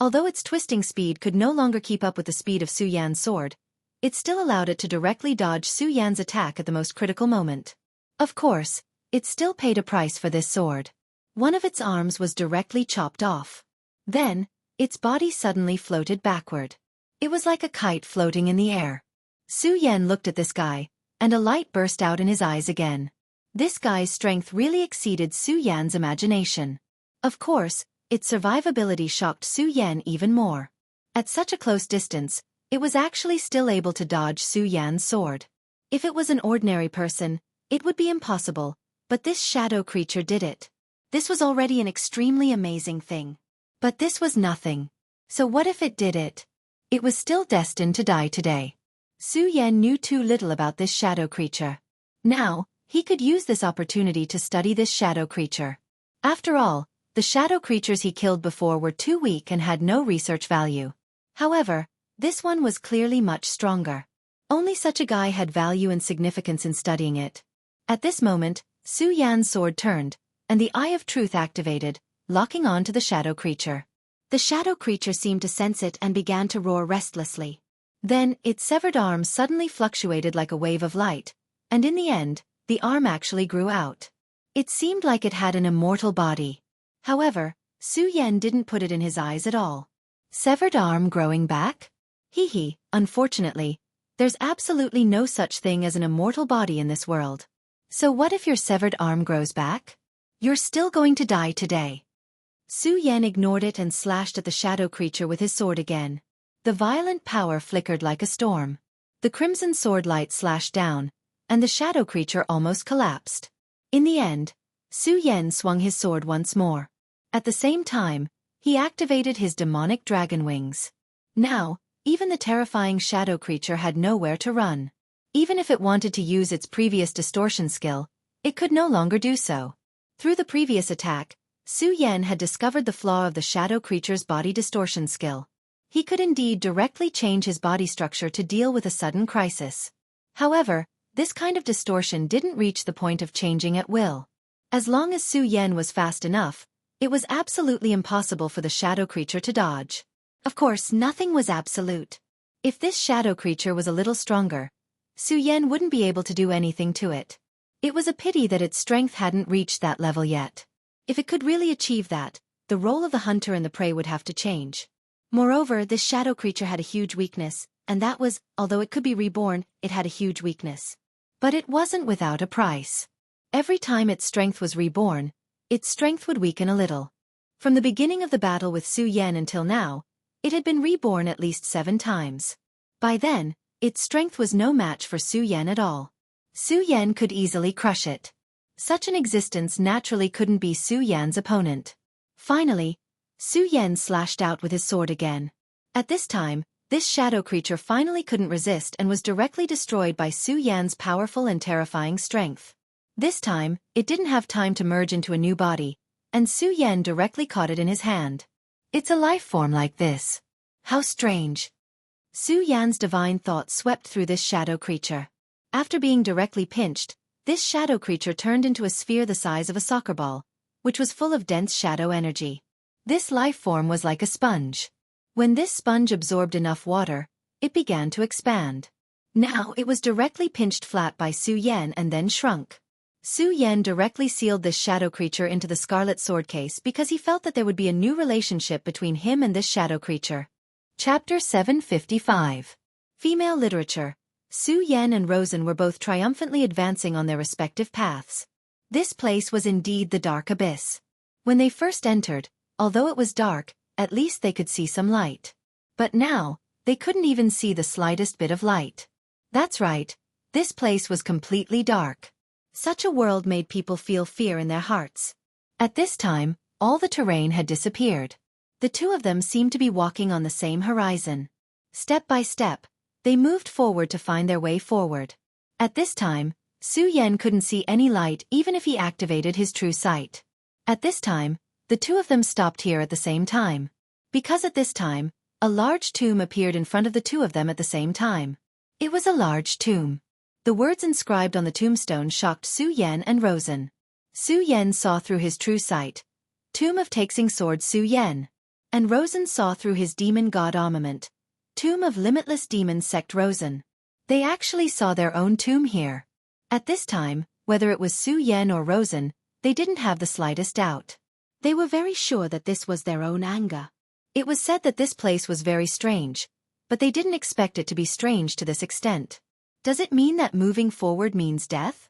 Although its twisting speed could no longer keep up with the speed of Su Yan's sword, it still allowed it to directly dodge Su Yan's attack at the most critical moment. Of course, it still paid a price for this sword. One of its arms was directly chopped off. Then, its body suddenly floated backward. It was like a kite floating in the air. Su Yan looked at this guy, and a light burst out in his eyes again. This guy's strength really exceeded Su Yan's imagination. Of course, its survivability shocked Su Yan even more. At such a close distance, it was actually still able to dodge Su Yan's sword. If it was an ordinary person, it would be impossible, but this shadow creature did it. This was already an extremely amazing thing. But this was nothing. So what if it did it? It was still destined to die today. Su Yan knew too little about this shadow creature. Now, he could use this opportunity to study this shadow creature. After all, the shadow creatures he killed before were too weak and had no research value. However, this one was clearly much stronger. Only such a guy had value and significance in studying it. At this moment, Su Yan's sword turned, and the Eye of Truth activated, locking on to the shadow creature. The shadow creature seemed to sense it and began to roar restlessly. Then, its severed arm suddenly fluctuated like a wave of light, and in the end, the arm actually grew out. It seemed like it had an immortal body. However, Su Yan didn't put it in his eyes at all. Severed arm growing back? Unfortunately, there's absolutely no such thing as an immortal body in this world. So what if your severed arm grows back? You're still going to die today. Su Yan ignored it and slashed at the shadow creature with his sword again. The violent power flickered like a storm. The crimson sword light slashed down, and the shadow creature almost collapsed. In the end, Su Yan swung his sword once more. At the same time, he activated his demonic dragon wings. Now, even the terrifying shadow creature had nowhere to run. Even if it wanted to use its previous distortion skill, it could no longer do so. Through the previous attack, Su Yan had discovered the flaw of the shadow creature's body distortion skill. He could indeed directly change his body structure to deal with a sudden crisis. However, this kind of distortion didn't reach the point of changing at will. As long as Su Yan was fast enough, it was absolutely impossible for the shadow creature to dodge. Of course, nothing was absolute. If this shadow creature was a little stronger, Su Yan wouldn't be able to do anything to it. It was a pity that its strength hadn't reached that level yet. If it could really achieve that, the role of the hunter and the prey would have to change. Moreover, this shadow creature had a huge weakness, and that was, although it could be reborn, it had a huge weakness. But it wasn't without a price. Every time its strength was reborn, its strength would weaken a little. From the beginning of the battle with Su Yan until now, it had been reborn at least 7 times. By then, its strength was no match for Su Yan at all. Su Yan could easily crush it. Such an existence naturally couldn't be Su Yan's opponent. Finally, Su Yan slashed out with his sword again. At this time, this shadow creature finally couldn't resist and was directly destroyed by Su Yan's powerful and terrifying strength. This time, it didn't have time to merge into a new body, and Su Yan directly caught it in his hand. It's a life form like this. How strange. Su Yan's divine thought swept through this shadow creature. After being directly pinched, this shadow creature turned into a sphere the size of a soccer ball, which was full of dense shadow energy. This life form was like a sponge. When this sponge absorbed enough water, it began to expand. Now it was directly pinched flat by Su Yan and then shrunk. Su Yan directly sealed this shadow creature into the scarlet sword case because he felt that there would be a new relationship between him and this shadow creature. Chapter 755. Female Literature. Su Yan and Rosen were both triumphantly advancing on their respective paths. This place was indeed the dark abyss. When they first entered, although it was dark, at least they could see some light. But now, they couldn't even see the slightest bit of light. That's right, this place was completely dark. Such a world made people feel fear in their hearts. At this time, all the terrain had disappeared. The two of them seemed to be walking on the same horizon. Step by step, they moved forward to find their way forward. At this time, Su Yan couldn't see any light even if he activated his true sight. At this time, the two of them stopped here at the same time. Because at this time, a large tomb appeared in front of the two of them at the same time. It was a large tomb. The words inscribed on the tombstone shocked Su Yan and Rosen. Su Yan saw through his true sight. Tomb of Taxing Sword Su Yan. And Rosen saw through his demon god armament. Tomb of Limitless Demon Sect Rosen. They actually saw their own tomb here. At this time, whether it was Su Yan or Rosen, they didn't have the slightest doubt. They were very sure that this was their own anger. It was said that this place was very strange, but they didn't expect it to be strange to this extent. Does it mean that moving forward means death?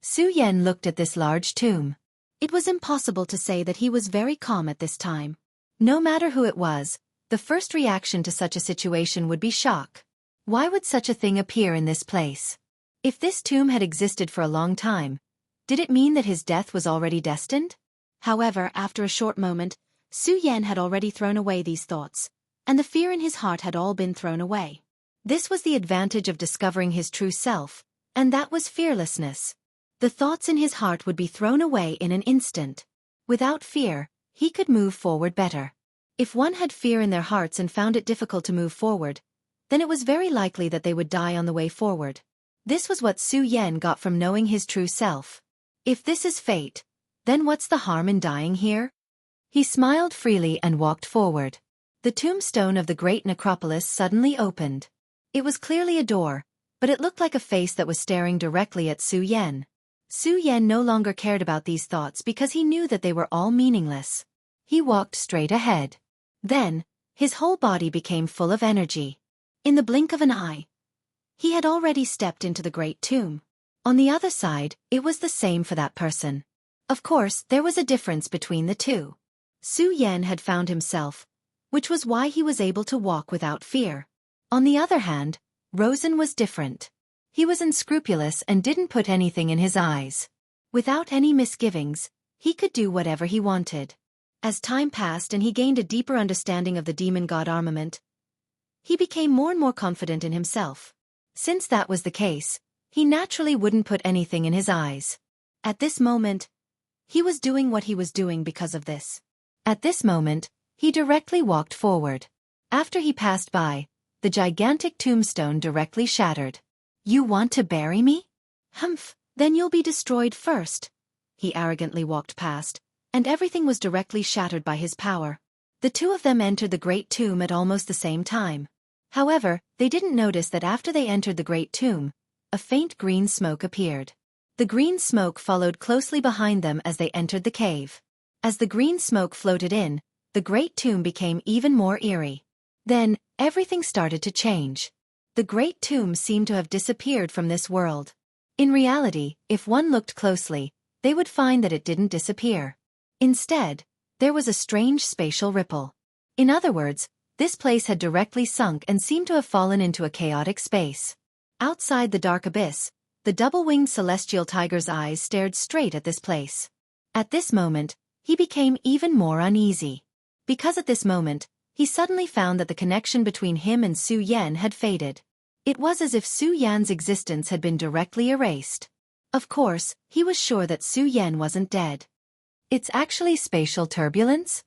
Su Yan looked at this large tomb. It was impossible to say that he was very calm at this time. No matter who it was, the first reaction to such a situation would be shock. Why would such a thing appear in this place? If this tomb had existed for a long time, did it mean that his death was already destined? However, after a short moment, Su Yan had already thrown away these thoughts, and the fear in his heart had all been thrown away. This was the advantage of discovering his true self, and that was fearlessness. The thoughts in his heart would be thrown away in an instant. Without fear, he could move forward better. If one had fear in their hearts and found it difficult to move forward, then it was very likely that they would die on the way forward. This was what Su Yan got from knowing his true self. If this is fate, then what's the harm in dying here? He smiled freely and walked forward. The tombstone of the great necropolis suddenly opened. It was clearly a door, but it looked like a face that was staring directly at Su Yan. Su Yan no longer cared about these thoughts because he knew that they were all meaningless. He walked straight ahead. Then, his whole body became full of energy. In the blink of an eye, he had already stepped into the great tomb. On the other side, it was the same for that person. Of course, there was a difference between the two. Su Yan had found himself, which was why he was able to walk without fear. On the other hand, Rosen was different. He was unscrupulous and didn't put anything in his eyes. Without any misgivings, he could do whatever he wanted. As time passed and he gained a deeper understanding of the demon god armament, he became more and more confident in himself. Since that was the case, he naturally wouldn't put anything in his eyes. At this moment, he was doing what he was doing because of this. At this moment, he directly walked forward. After he passed by, the gigantic tombstone directly shattered. "You want to bury me? Humph, then you'll be destroyed first." He arrogantly walked past, and everything was directly shattered by his power. The two of them entered the great tomb at almost the same time. However, they didn't notice that after they entered the great tomb, a faint green smoke appeared. The green smoke followed closely behind them as they entered the cave. As the green smoke floated in, the great tomb became even more eerie. Then, everything started to change. The great tomb seemed to have disappeared from this world. In reality, if one looked closely, they would find that it didn't disappear. Instead, there was a strange spatial ripple. In other words, this place had directly sunk and seemed to have fallen into a chaotic space. Outside the dark abyss, the double-winged celestial tiger's eyes stared straight at this place. At this moment, he became even more uneasy. Because at this moment, he suddenly found that the connection between him and Su Yan had faded. It was as if Su Yan's existence had been directly erased. Of course, he was sure that Su Yan wasn't dead. "It's actually spatial turbulence?"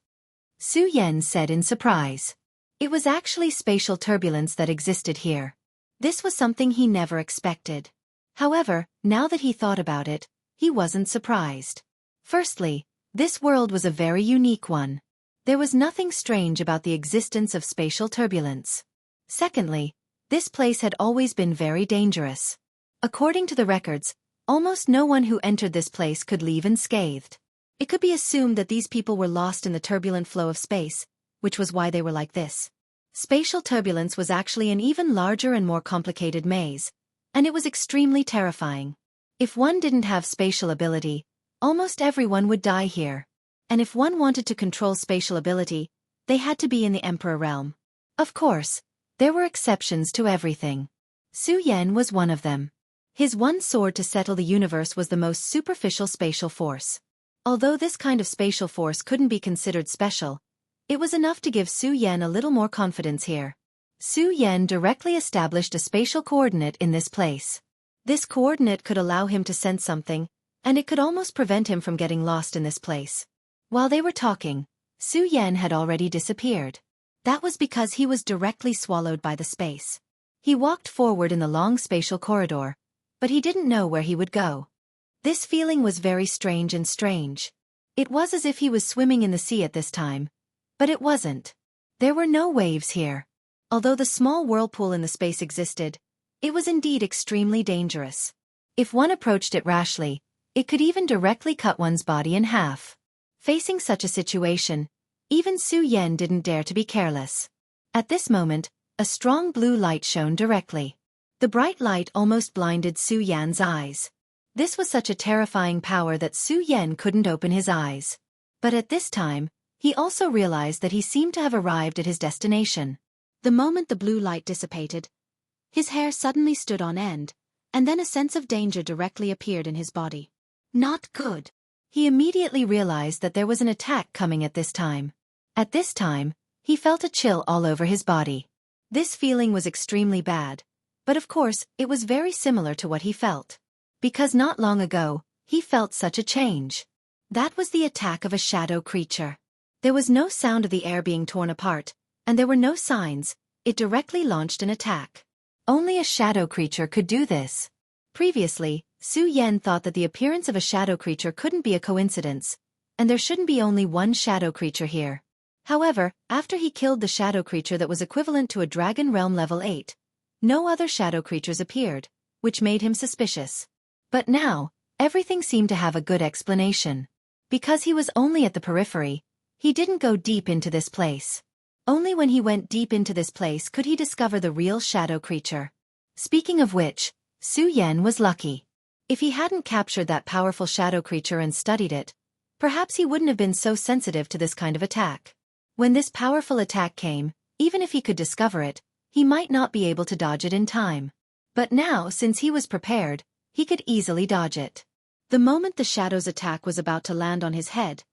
Su Yan said in surprise. It was actually spatial turbulence that existed here. This was something he never expected. However, now that he thought about it, he wasn't surprised. Firstly, this world was a very unique one. There was nothing strange about the existence of spatial turbulence. Secondly, this place had always been very dangerous. According to the records, almost no one who entered this place could leave unscathed. It could be assumed that these people were lost in the turbulent flow of space, which was why they were like this. Spatial turbulence was actually an even larger and more complicated maze, and it was extremely terrifying. If one didn't have spatial ability, almost everyone would die here. And if one wanted to control spatial ability, they had to be in the Emperor realm. Of course, there were exceptions to everything. Su Yan was one of them. His one sword to settle the universe was the most superficial spatial force. Although this kind of spatial force couldn't be considered special, it was enough to give Su Yan a little more confidence here. Su Yan directly established a spatial coordinate in this place. This coordinate could allow him to sense something, and it could almost prevent him from getting lost in this place. While they were talking, Su Yan had already disappeared. That was because he was directly swallowed by the space. He walked forward in the long spatial corridor, but he didn't know where he would go. This feeling was very strange. It was as if he was swimming in the sea at this time, but it wasn't. There were no waves here. Although the small whirlpool in the space existed, it was indeed extremely dangerous. If one approached it rashly, it could even directly cut one's body in half. Facing such a situation, even Su Yan didn't dare to be careless. At this moment, a strong blue light shone directly. The bright light almost blinded Su Yan's eyes. This was such a terrifying power that Su Yan couldn't open his eyes. But at this time, he also realized that he seemed to have arrived at his destination. The moment the blue light dissipated, his hair suddenly stood on end, and then a sense of danger directly appeared in his body. Not good. He immediately realized that there was an attack coming at this time. At this time, he felt a chill all over his body. This feeling was extremely bad, but of course, it was very similar to what he felt. Because not long ago, he felt such a change. That was the attack of a shadow creature. There was no sound of the air being torn apart, and there were no signs. It directly launched an attack. Only a shadow creature could do this. Previously, Su Yan thought that the appearance of a shadow creature couldn't be a coincidence, and there shouldn't be only one shadow creature here. However, after he killed the shadow creature that was equivalent to a Dragon Realm level 8, no other shadow creatures appeared, which made him suspicious. But now, everything seemed to have a good explanation. Because he was only at the periphery, he didn't go deep into this place. Only when he went deep into this place could he discover the real shadow creature. Speaking of which, Su Yan was lucky. If he hadn't captured that powerful shadow creature and studied it, perhaps he wouldn't have been so sensitive to this kind of attack. When this powerful attack came, even if he could discover it, he might not be able to dodge it in time. But now, since he was prepared, he could easily dodge it. The moment the shadow's attack was about to land on his head,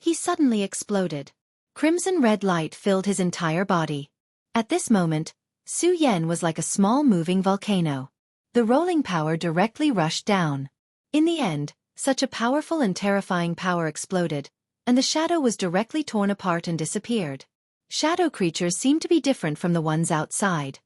he suddenly exploded. Crimson-red light filled his entire body. At this moment, Su Yan was like a small moving volcano. The rolling power directly rushed down. In the end, such a powerful and terrifying power exploded, and the shadow was directly torn apart and disappeared. Shadow creatures seemed to be different from the ones outside.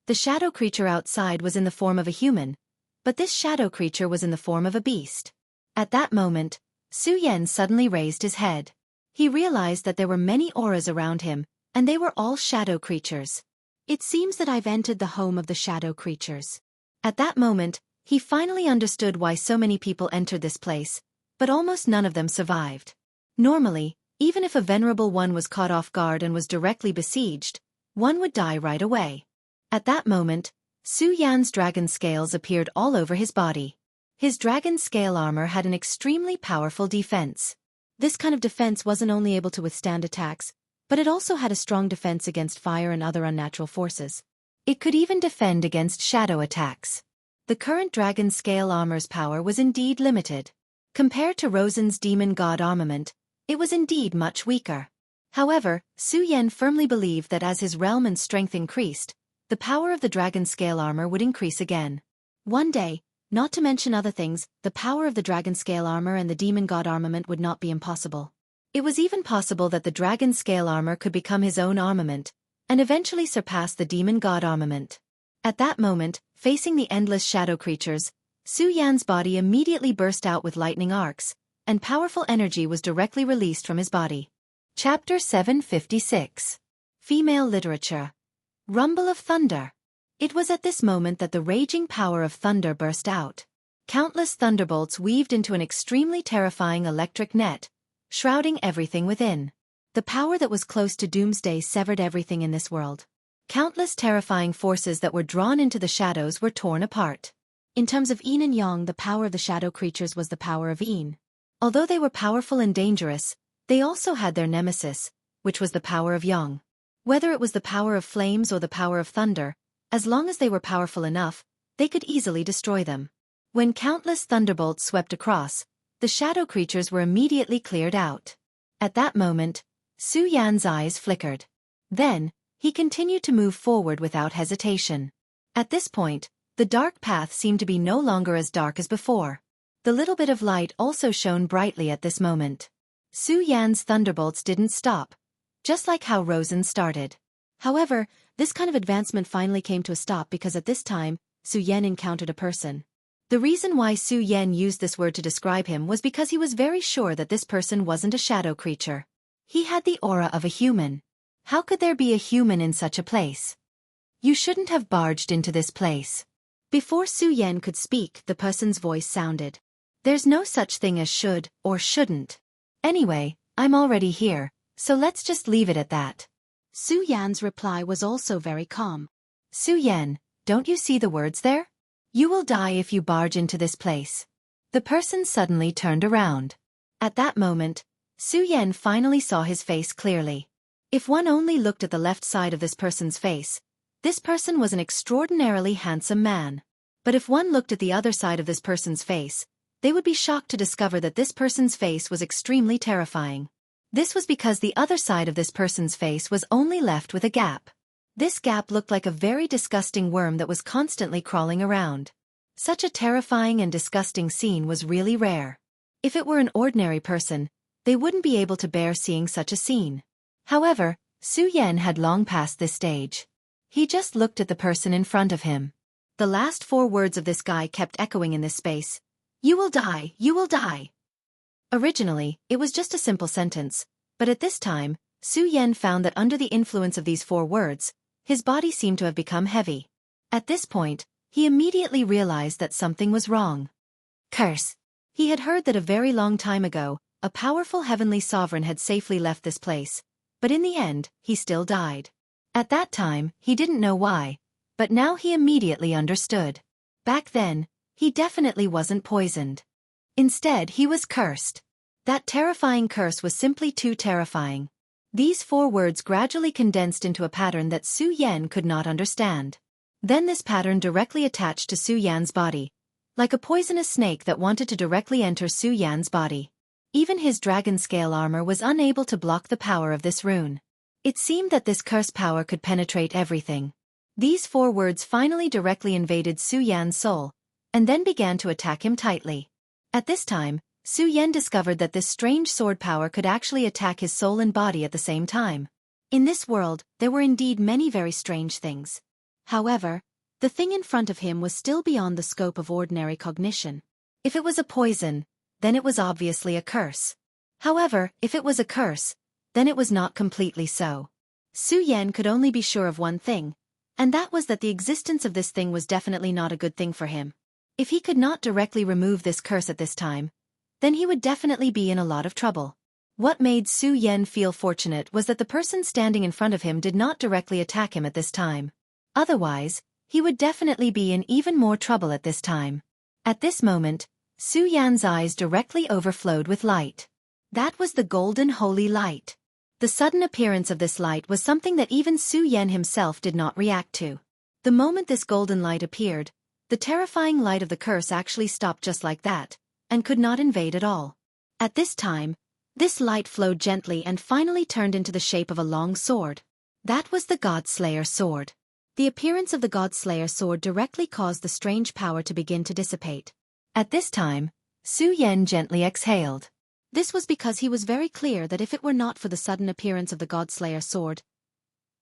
The shadow creature outside was in the form of a human, but this shadow creature was in the form of a beast. At that moment, Su Yan suddenly raised his head. He realized that there were many auras around him, and they were all shadow creatures. It seems that I've entered the home of the shadow creatures. At that moment, he finally understood why so many people entered this place, but almost none of them survived. Normally, even if a venerable one was caught off guard and was directly besieged, one would die right away. At that moment, Su Yan's dragon scales appeared all over his body. His dragon scale armor had an extremely powerful defense. This kind of defense wasn't only able to withstand attacks, but it also had a strong defense against fire and other unnatural forces. It could even defend against shadow attacks. The current dragon scale armor's power was indeed limited. Compared to Rosen's demon god armament, it was indeed much weaker. However, Su Yan firmly believed that as his realm and strength increased, the power of the dragon scale armor would increase again. One day, not to mention other things, the power of the dragon scale armor and the demon god armament would not be impossible. It was even possible that the dragon scale armor could become his own armament, and eventually surpass the demon god armament. At that moment, facing the endless shadow creatures, Su Yan's body immediately burst out with lightning arcs, and powerful energy was directly released from his body. Chapter 756. Female Literature. Rumble of Thunder. It was at this moment that the raging power of thunder burst out. Countless thunderbolts weaved into an extremely terrifying electric net, shrouding everything within. The power that was close to doomsday severed everything in this world. Countless terrifying forces that were drawn into the shadows were torn apart. In terms of yin and yang, the power of the shadow creatures was the power of yin. Although they were powerful and dangerous, they also had their nemesis, which was the power of yang. Whether it was the power of flames or the power of thunder, as long as they were powerful enough, they could easily destroy them. When countless thunderbolts swept across, the shadow creatures were immediately cleared out. At that moment, Su Yan's eyes flickered. Then, he continued to move forward without hesitation. At this point, The dark path seemed to be no longer as dark as before. The little bit of light also shone brightly at this moment. Su Yan's thunderbolts didn't stop, just like how Rosen started. However, this kind of advancement finally came to a stop because at this time, Su Yan encountered a person. The reason why Su Yan used this word to describe him was because he was very sure that this person wasn't a shadow creature. He had the aura of a human. How could there be a human in such a place? You shouldn't have barged into this place. Before Su Yan could speak, the person's voice sounded. There's no such thing as should or shouldn't. Anyway, I'm already here, so let's just leave it at that. Su Yan's reply was also very calm. Su Yan, don't you see the words there? You will die if you barge into this place. The person suddenly turned around. At that moment, Su Yan finally saw his face clearly. If one only looked at the left side of this person's face, this person was an extraordinarily handsome man. But if one looked at the other side of this person's face, they would be shocked to discover that this person's face was extremely terrifying. This was because the other side of this person's face was only left with a gap. This gap looked like a very disgusting worm that was constantly crawling around. Such a terrifying and disgusting scene was really rare. If it were an ordinary person, they wouldn't be able to bear seeing such a scene. However, Su Yan had long passed this stage. He just looked at the person in front of him. The last 4 words of this guy kept echoing in this space. You will die, you will die. Originally, it was just a simple sentence, but at this time, Su Yan found that under the influence of these 4 words, his body seemed to have become heavy. At this point, he immediately realized that something was wrong. Curse! He had heard that a very long time ago, a powerful heavenly sovereign had safely left this place, but in the end, he still died. At that time, he didn't know why, but now he immediately understood. Back then, he definitely wasn't poisoned. Instead, he was cursed. That terrifying curse was simply too terrifying. These 4 words gradually condensed into a pattern that Su Yan could not understand. Then this pattern directly attached to Su Yan's body, like a poisonous snake that wanted to directly enter Su Yan's body. Even his dragon scale armor was unable to block the power of this rune. It seemed that this curse power could penetrate everything. These 4 words finally directly invaded Su Yan's soul, and then began to attack him tightly. At this time, Su Yan discovered that this strange sword power could actually attack his soul and body at the same time. In this world, there were indeed many very strange things. However, the thing in front of him was still beyond the scope of ordinary cognition. If it was a poison, then it was obviously a curse. However, if it was a curse, then it was not completely so. Su Yan could only be sure of one thing, and that was that the existence of this thing was definitely not a good thing for him. If he could not directly remove this curse at this time, then he would definitely be in a lot of trouble. What made Su Yan feel fortunate was that the person standing in front of him did not directly attack him at this time. Otherwise, he would definitely be in even more trouble at this time. At this moment, Su Yan's eyes directly overflowed with light. That was the golden holy light. The sudden appearance of this light was something that even Su Yan himself did not react to. The moment this golden light appeared, the terrifying light of the curse actually stopped just like that, and could not invade at all. At this time, this light flowed gently and finally turned into the shape of a long sword. That was the God-Slayer sword. The appearance of the God-Slayer sword directly caused the strange power to begin to dissipate. At this time, Su Yan gently exhaled. This was because he was very clear that if it were not for the sudden appearance of the God-Slayer sword,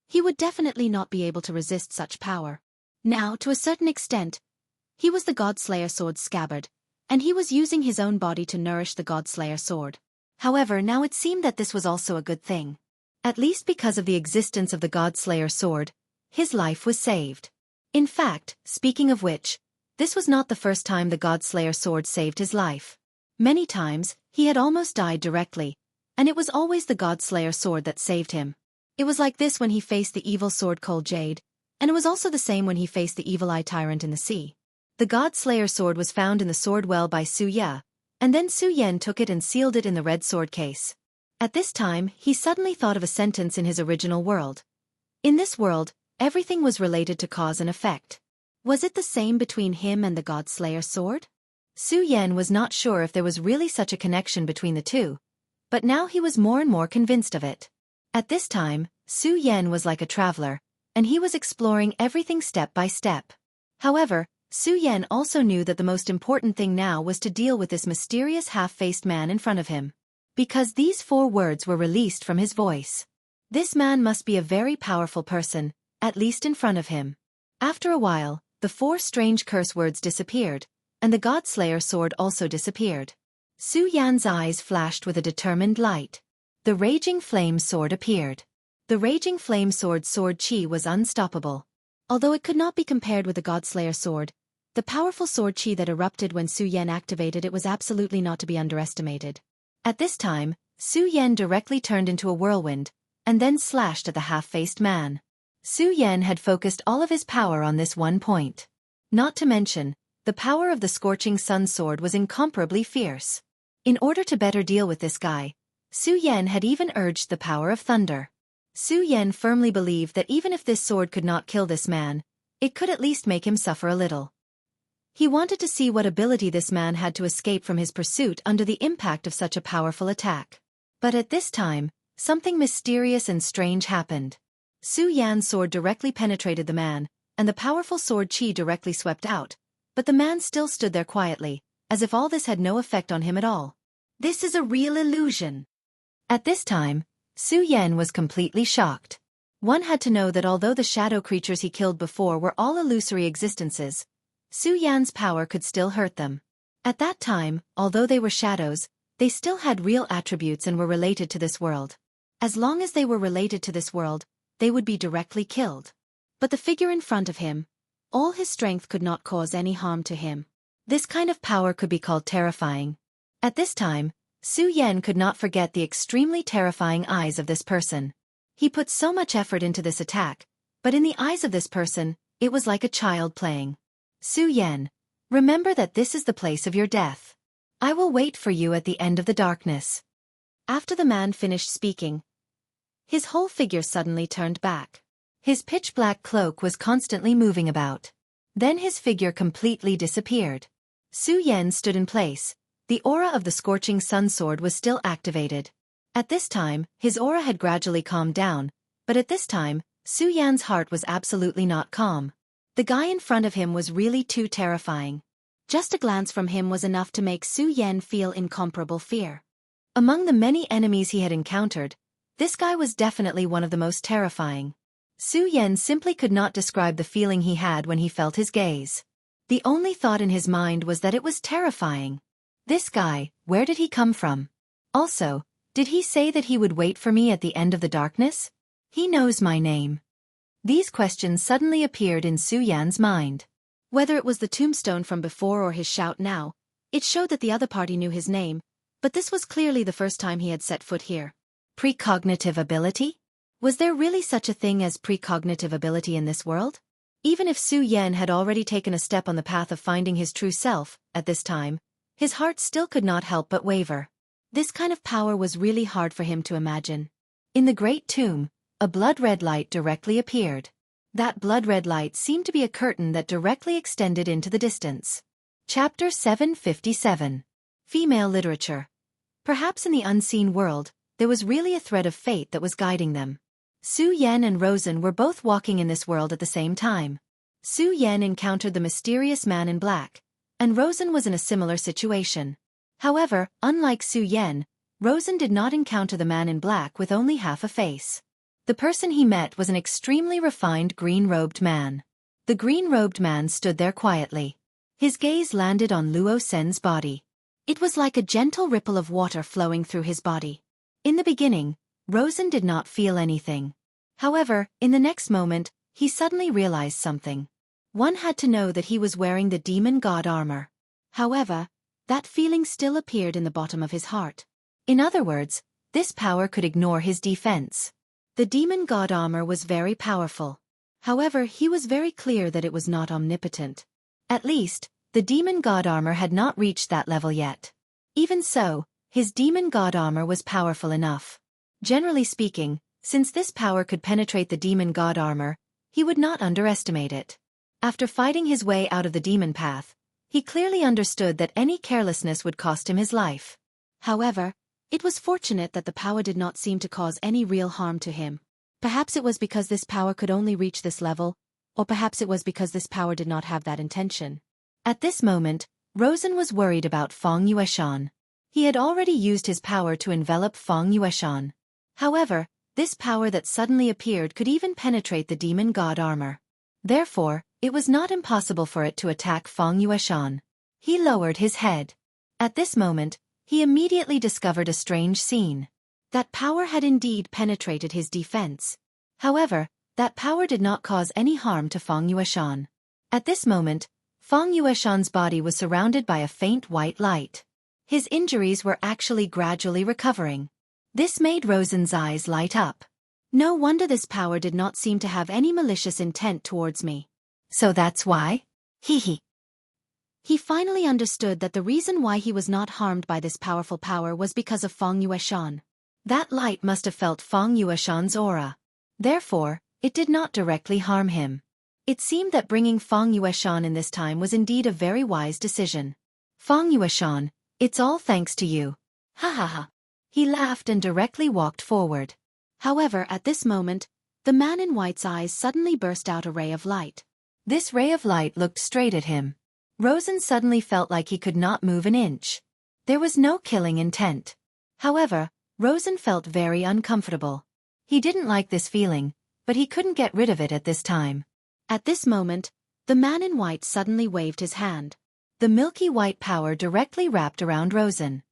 he would definitely not be able to resist such power. Now, to a certain extent, he was the God-Slayer sword's scabbard, and he was using his own body to nourish the God-Slayer sword. However, now it seemed that this was also a good thing. At least because of the existence of the God-Slayer sword, his life was saved. In fact, speaking of which, this was not the first time the God-Slayer sword saved his life. Many times, he had almost died directly, and it was always the God-Slayer sword that saved him. It was like this when he faced the evil sword Cold Jade, and it was also the same when he faced the evil eye tyrant in the sea. The God-Slayer sword was found in the sword well by Su Ya, and then Su Yan took it and sealed it in the red sword case. At this time, he suddenly thought of a sentence in his original world. In this world, everything was related to cause and effect. Was it the same between him and the God-Slayer sword? Su Yan was not sure if there was really such a connection between the two, but now he was more and more convinced of it. At this time, Su Yan was like a traveler, and he was exploring everything step by step. However, Su Yan also knew that the most important thing now was to deal with this mysterious half-faced man in front of him. Because these 4 words were released from his voice. This man must be a very powerful person, at least in front of him. After a while, the 4 strange curse words disappeared, and the Godslayer sword also disappeared. Su Yan's eyes flashed with a determined light. The Raging Flame sword appeared. The Raging Flame sword's chi was unstoppable. Although it could not be compared with the Godslayer sword, the powerful sword chi that erupted when Su Yan activated it was absolutely not to be underestimated. At this time, Su Yan directly turned into a whirlwind, and then slashed at the half-faced man. Su Yan had focused all of his power on this one point. Not to mention, the power of the Scorching Sun sword was incomparably fierce. In order to better deal with this guy, Su Yan had even urged the power of thunder. Su Yan firmly believed that even if this sword could not kill this man, it could at least make him suffer a little. He wanted to see what ability this man had to escape from his pursuit under the impact of such a powerful attack. But at this time, something mysterious and strange happened. Su Yan's sword directly penetrated the man, and the powerful sword chi directly swept out, but the man still stood there quietly, as if all this had no effect on him at all. This is a real illusion. At this time, Su Yan was completely shocked. One had to know that although the shadow creatures he killed before were all illusory existences, Su Yan's power could still hurt them. At that time, although they were shadows, they still had real attributes and were related to this world. As long as they were related to this world, they would be directly killed. But the figure in front of him, all his strength could not cause any harm to him. This kind of power could be called terrifying. At this time, Su Yan could not forget the extremely terrifying eyes of this person. He put so much effort into this attack, but in the eyes of this person, it was like a child playing. Su Yan, remember that this is the place of your death. I will wait for you at the end of the darkness. After the man finished speaking, his whole figure suddenly turned back. His pitch-black cloak was constantly moving about. Then his figure completely disappeared. Su Yan stood in place. The aura of the Scorching Sun sword was still activated. At this time, his aura had gradually calmed down, but at this time, Su Yan's heart was absolutely not calm. The guy in front of him was really too terrifying. Just a glance from him was enough to make Su Yan feel incomparable fear. Among the many enemies he had encountered, this guy was definitely one of the most terrifying. Su Yan simply could not describe the feeling he had when he felt his gaze. The only thought in his mind was that it was terrifying. This guy, where did he come from? Also, did he say that he would wait for me at the end of the darkness? He knows my name. These questions suddenly appeared in Su Yan's mind. Whether it was the tombstone from before or his shout now, it showed that the other party knew his name, but this was clearly the first time he had set foot here. Precognitive ability? Was there really such a thing as precognitive ability in this world? Even if Su Yan had already taken a step on the path of finding his true self, at this time, his heart still could not help but waver. This kind of power was really hard for him to imagine. In the great tomb, a blood-red light directly appeared. That blood-red light seemed to be a curtain that directly extended into the distance. Chapter 757. Female Literature. Perhaps in the unseen world, there was really a thread of fate that was guiding them. Su Yan and Rosen were both walking in this world at the same time. Su Yan encountered the mysterious man in black, and Rosen was in a similar situation. However, unlike Su Yan, Rosen did not encounter the man in black with only half a face. The person he met was an extremely refined green-robed man. The green-robed man stood there quietly. His gaze landed on Luo Sen's body. It was like a gentle ripple of water flowing through his body. In the beginning, Rosen did not feel anything. However, in the next moment, he suddenly realized something. One had to know that he was wearing the demon god armor. However, that feeling still appeared in the bottom of his heart. In other words, this power could ignore his defense. The demon god armor was very powerful. However, he was very clear that it was not omnipotent. At least, the demon god armor had not reached that level yet. Even so, his demon god armor was powerful enough. Generally speaking, since this power could penetrate the demon god armor, he would not underestimate it. After fighting his way out of the demon path, he clearly understood that any carelessness would cost him his life. However, it was fortunate that the power did not seem to cause any real harm to him. Perhaps it was because this power could only reach this level, Or perhaps it was because this power did not have that intention. At this moment, Rosen was worried about Feng Yueshan. He had already used his power to envelop Feng Yueshan. However, this power that suddenly appeared could even penetrate the demon god armor. Therefore, it was not impossible for it to attack Feng Yueshan. He lowered his head. At this moment, he immediately discovered a strange scene. That power had indeed penetrated his defense. However, that power did not cause any harm to Feng Yueshan. At this moment, Feng Yueshan's body was surrounded by a faint white light. His injuries were actually gradually recovering. This made Rosen's eyes light up. No wonder this power did not seem to have any malicious intent towards me. So that's why? Hee. He finally understood that the reason why he was not harmed by this powerful power was because of Feng Yueshan. That light must have felt Feng Yueshan's aura. Therefore, it did not directly harm him. It seemed that bringing Feng Yueshan in this time was indeed a very wise decision. Feng Yueshan, it's all thanks to you. Ha ha ha. He laughed and directly walked forward. However, at this moment, the man in white's eyes suddenly burst out a ray of light. This ray of light looked straight at him. Rosen suddenly felt like he could not move an inch. There was no killing intent. However, Rosen felt very uncomfortable. He didn't like this feeling, but he couldn't get rid of it at this time. At this moment, the man in white suddenly waved his hand. The milky white power directly wrapped around Rosen.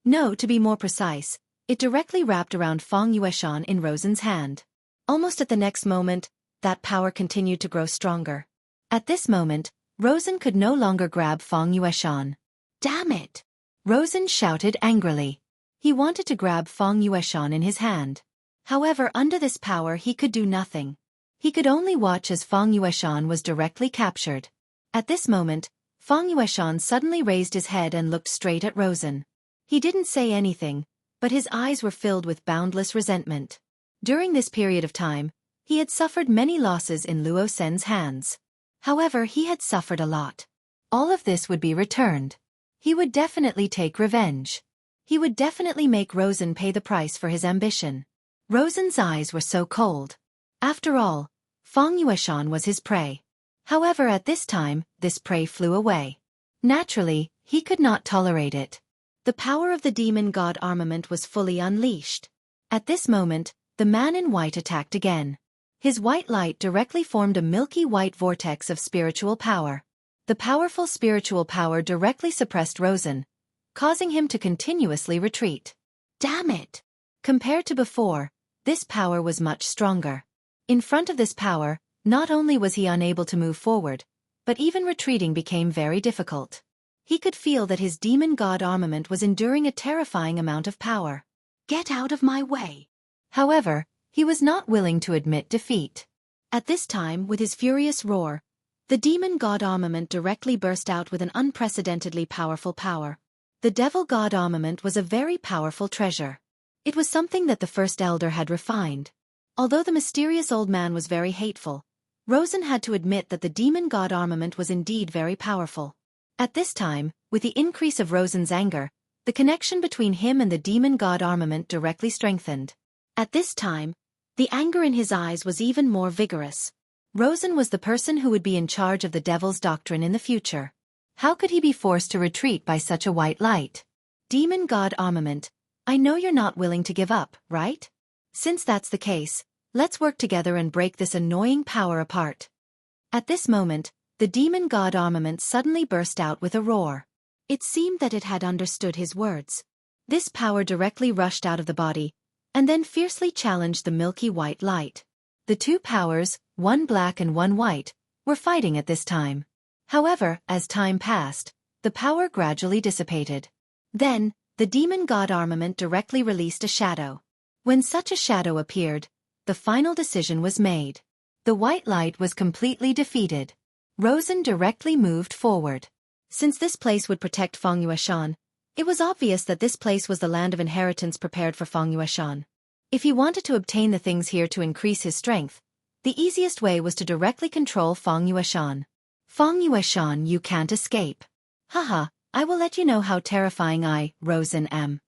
No, to be more precise, it directly wrapped around Feng Yueshan in Rosen's hand. Almost at the next moment, that power continued to grow stronger. At this moment, Rosen could no longer grab Feng Yueshan. Damn it! Rosen shouted angrily. He wanted to grab Feng Yueshan in his hand. However, under this power he could do nothing. He could only watch as Feng Yueshan was directly captured. At this moment, Feng Yueshan suddenly raised his head and looked straight at Rosen. He didn't say anything, but his eyes were filled with boundless resentment. During this period of time, he had suffered many losses in Luo Sen's hands. However, he had suffered a lot. All of this would be returned. He would definitely take revenge. He would definitely make Rosen pay the price for his ambition. Rosen's eyes were so cold. After all, Feng Yueshan was his prey. However, at this time, this prey flew away. Naturally, he could not tolerate it. The power of the demon god armament was fully unleashed. At this moment, the man in white attacked again. His white light directly formed a milky white vortex of spiritual power. The powerful spiritual power directly suppressed Rosen, causing him to continuously retreat. Damn it! Compared to before, this power was much stronger. In front of this power, not only was he unable to move forward, but even retreating became very difficult. He could feel that his demon god armament was enduring a terrifying amount of power. Get out of my way! However, he was not willing to admit defeat. At this time, with his furious roar, the demon god armament directly burst out with an unprecedentedly powerful power. The devil god armament was a very powerful treasure. It was something that the first elder had refined. Although the mysterious old man was very hateful, Rosen had to admit that the demon god armament was indeed very powerful. At this time, with the increase of Rosen's anger, the connection between him and the demon god armament directly strengthened. At this time, the anger in his eyes was even more vigorous. Rosen was the person who would be in charge of the devil's doctrine in the future. How could he be forced to retreat by such a white light? Demon god armament, I know you're not willing to give up, right? Since that's the case, let's work together and break this annoying power apart. At this moment, the demon god armament suddenly burst out with a roar. It seemed that it had understood his words. This power directly rushed out of the body, and then fiercely challenged the milky white light. The two powers, one black and one white, were fighting at this time. However, as time passed, the power gradually dissipated. Then, the demon god armament directly released a shadow. When such a shadow appeared, the final decision was made. The white light was completely defeated. Rosen directly moved forward. Since this place would protect Feng Yueshan, it was obvious that this place was the land of inheritance prepared for Feng Yueshan. If he wanted to obtain the things here to increase his strength, the easiest way was to directly control Feng Yueshan. Feng Yueshan, you can't escape. Haha, I will let you know how terrifying I, Rosen, am.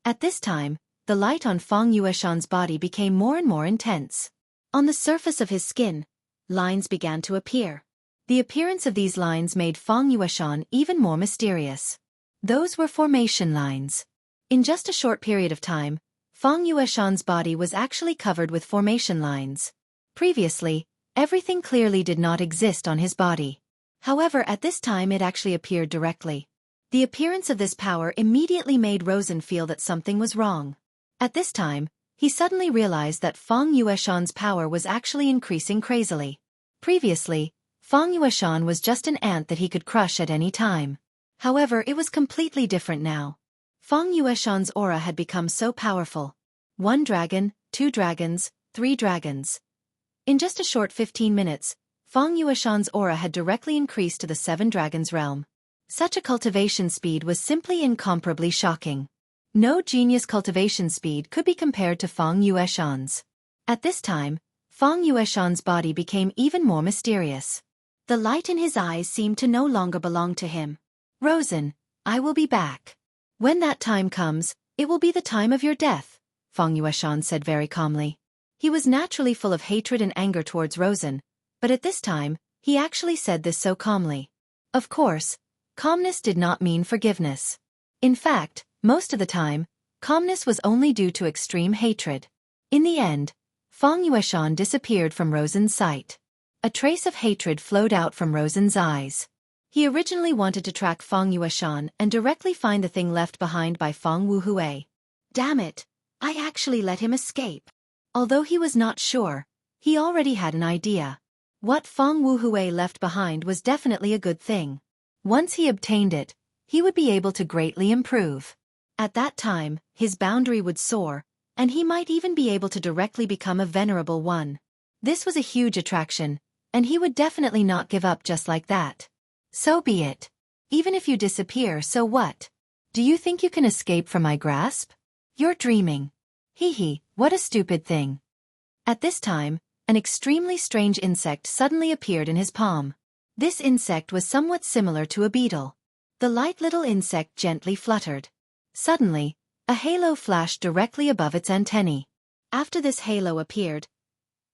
At this time, the light on Feng Yueshan's body became more and more intense. On the surface of his skin, lines began to appear. The appearance of these lines made Fang Yueshan even more mysterious. Those were formation lines. In just a short period of time, Fang Yueshan's body was actually covered with formation lines. Previously, everything clearly did not exist on his body. However, at this time it actually appeared directly. The appearance of this power immediately made Rosen feel that something was wrong. At this time, he suddenly realized that Fang Yueshan's power was actually increasing crazily. Previously, Fang Yueshan was just an ant that he could crush at any time. However, it was completely different now. Fang Yueshan's aura had become so powerful. 1 dragon, 2 dragons, 3 dragons. In just a short 15 minutes, Fang Yueshan's aura had directly increased to the 7 dragons realm. Such a cultivation speed was simply incomparably shocking. No genius cultivation speed could be compared to Fang Yueshan's. At this time, Fang Yueshan's body became even more mysterious. The light in his eyes seemed to no longer belong to him. Rosen, I will be back. When that time comes, it will be the time of your death, Fang Yueshan said very calmly. He was naturally full of hatred and anger towards Rosen, but at this time, he actually said this so calmly. Of course, calmness did not mean forgiveness. In fact, most of the time, calmness was only due to extreme hatred. In the end, Fang Yueshan disappeared from Rosen's sight. A trace of hatred flowed out from Rosen's eyes. He originally wanted to track Fang Yueshan and directly find the thing left behind by Fang Wuhui. Damn it, I actually let him escape. Although he was not sure, he already had an idea. What Fang Wuhui left behind was definitely a good thing. Once he obtained it, he would be able to greatly improve. At that time, his boundary would soar, and he might even be able to directly become a venerable one. This was a huge attraction, and he would definitely not give up just like that. So be it. Even if you disappear, so what? Do you think you can escape from my grasp? You're dreaming. Hee hee, what a stupid thing. At this time, an extremely strange insect suddenly appeared in his palm. This insect was somewhat similar to a beetle. The light little insect gently fluttered. Suddenly, a halo flashed directly above its antennae. After this halo appeared,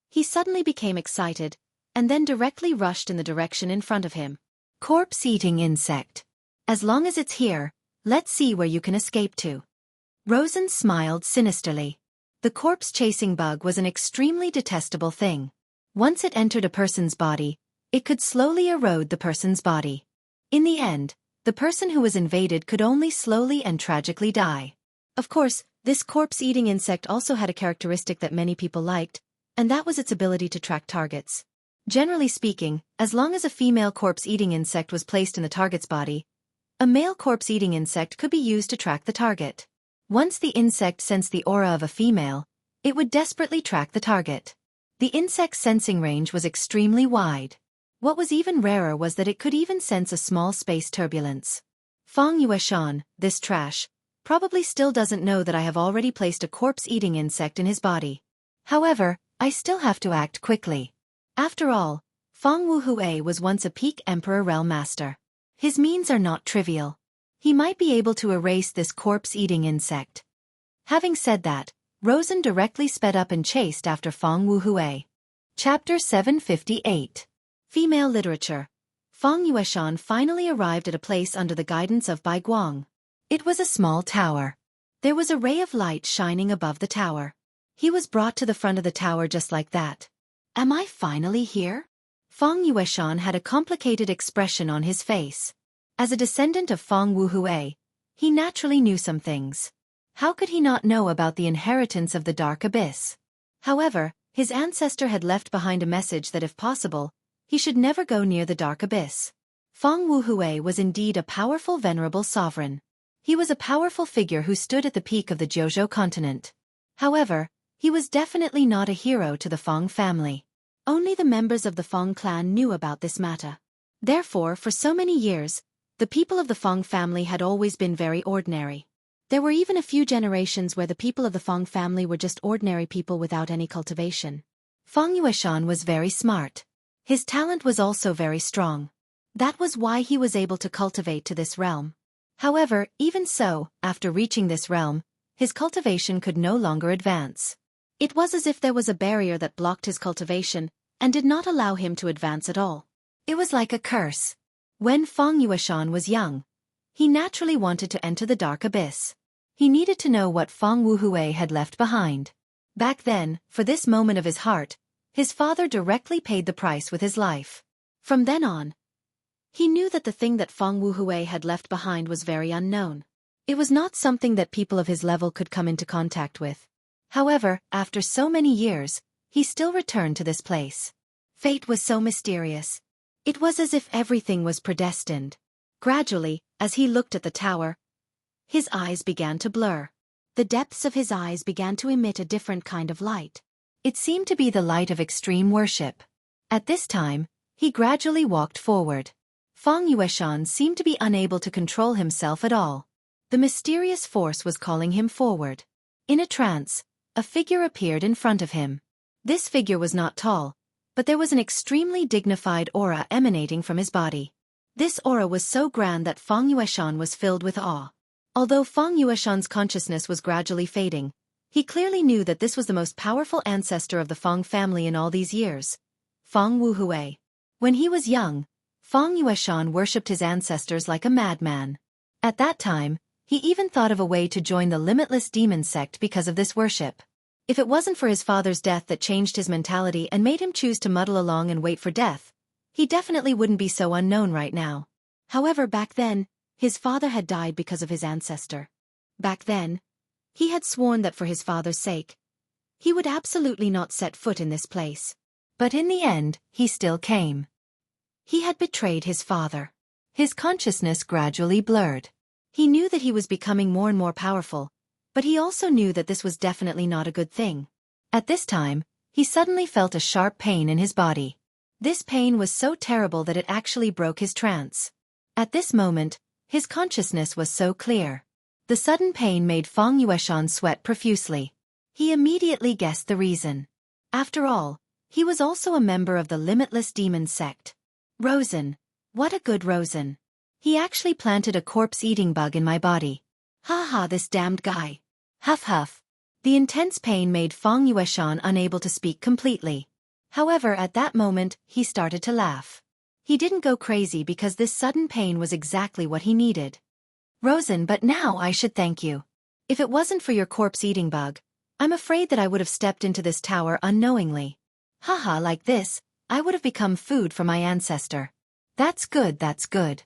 he suddenly became excited, and then directly rushed in the direction in front of him. Corpse-eating insect. As long as it's here, let's see where you can escape to. Rosen smiled sinisterly. The corpse-chasing bug was an extremely detestable thing. Once it entered a person's body, it could slowly erode the person's body. In the end, the person who was invaded could only slowly and tragically die. Of course, this corpse-eating insect also had a characteristic that many people liked, and that was its ability to track targets. Generally speaking, as long as a female corpse-eating insect was placed in the target's body, a male corpse-eating insect could be used to track the target. Once the insect sensed the aura of a female, it would desperately track the target. The insect's sensing range was extremely wide. What was even rarer was that it could even sense a small space turbulence. Fang Yueshan, this trash, probably still doesn't know that I have already placed a corpse-eating insect in his body. However, I still have to act quickly. After all, Fang Wuhui was once a peak Emperor Realm Master. His means are not trivial. He might be able to erase this corpse-eating insect. Having said that, Rosen directly sped up and chased after Fang Wuhui. Chapter 758. Female Literature. Fang Yueshan finally arrived at a place under the guidance of Bai Guang. It was a small tower. There was a ray of light shining above the tower. He was brought to the front of the tower just like that. Am I finally here? Fang Yueshan had a complicated expression on his face. As a descendant of Fang Wuhui, he naturally knew some things. How could he not know about the inheritance of the Dark Abyss? However, his ancestor had left behind a message that if possible, he should never go near the Dark Abyss. Fang Wuhui was indeed a powerful venerable sovereign. He was a powerful figure who stood at the peak of the Jojo continent. However, he was definitely not a hero to the Fang family. Only the members of the Fang clan knew about this matter. Therefore, for so many years, the people of the Fang family had always been very ordinary. There were even a few generations where the people of the Fang family were just ordinary people without any cultivation. Fang Yueshan was very smart. His talent was also very strong. That was why he was able to cultivate to this realm. However, even so, after reaching this realm, his cultivation could no longer advance. It was as if there was a barrier that blocked his cultivation, and did not allow him to advance at all. It was like a curse. When Feng Yueshan was young, he naturally wanted to enter the dark abyss. He needed to know what Feng Wuhui had left behind. Back then, for this moment of his heart, his father directly paid the price with his life. From then on, he knew that the thing that Feng Wuhui had left behind was very unknown. It was not something that people of his level could come into contact with. However, after so many years, he still returned to this place. Fate was so mysterious. It was as if everything was predestined. Gradually, as he looked at the tower, his eyes began to blur. The depths of his eyes began to emit a different kind of light. It seemed to be the light of extreme worship. At this time, he gradually walked forward. Feng Yueshan seemed to be unable to control himself at all. The mysterious force was calling him forward. In a trance, a figure appeared in front of him. This figure was not tall, but there was an extremely dignified aura emanating from his body. This aura was so grand that Feng Yueshan was filled with awe. Although Feng Yueshan's consciousness was gradually fading, he clearly knew that this was the most powerful ancestor of the Feng family in all these years, Feng Wuhui. When he was young, Feng Yueshan worshipped his ancestors like a madman. At that time, he even thought of a way to join the limitless demon sect because of this worship. If it wasn't for his father's death that changed his mentality and made him choose to muddle along and wait for death, he definitely wouldn't be so unknown right now. However, back then, his father had died because of his ancestor. Back then, he had sworn that for his father's sake, he would absolutely not set foot in this place. But in the end, he still came. He had betrayed his father. His consciousness gradually blurred. He knew that he was becoming more and more powerful, but he also knew that this was definitely not a good thing. At this time, he suddenly felt a sharp pain in his body. This pain was so terrible that it actually broke his trance. At this moment, his consciousness was so clear. The sudden pain made Feng Yueshan sweat profusely. He immediately guessed the reason. After all, he was also a member of the Limitless Demon sect. Rosen. What a good Rosen. He actually planted a corpse-eating bug in my body. Ha ha, this damned guy. Huff huff. The intense pain made Feng Yueshan unable to speak completely. However, at that moment, he started to laugh. He didn't go crazy because this sudden pain was exactly what he needed. Rosen, but now I should thank you. If it wasn't for your corpse-eating bug, I'm afraid that I would have stepped into this tower unknowingly. Haha, like this, I would have become food for my ancestor. That's good, that's good.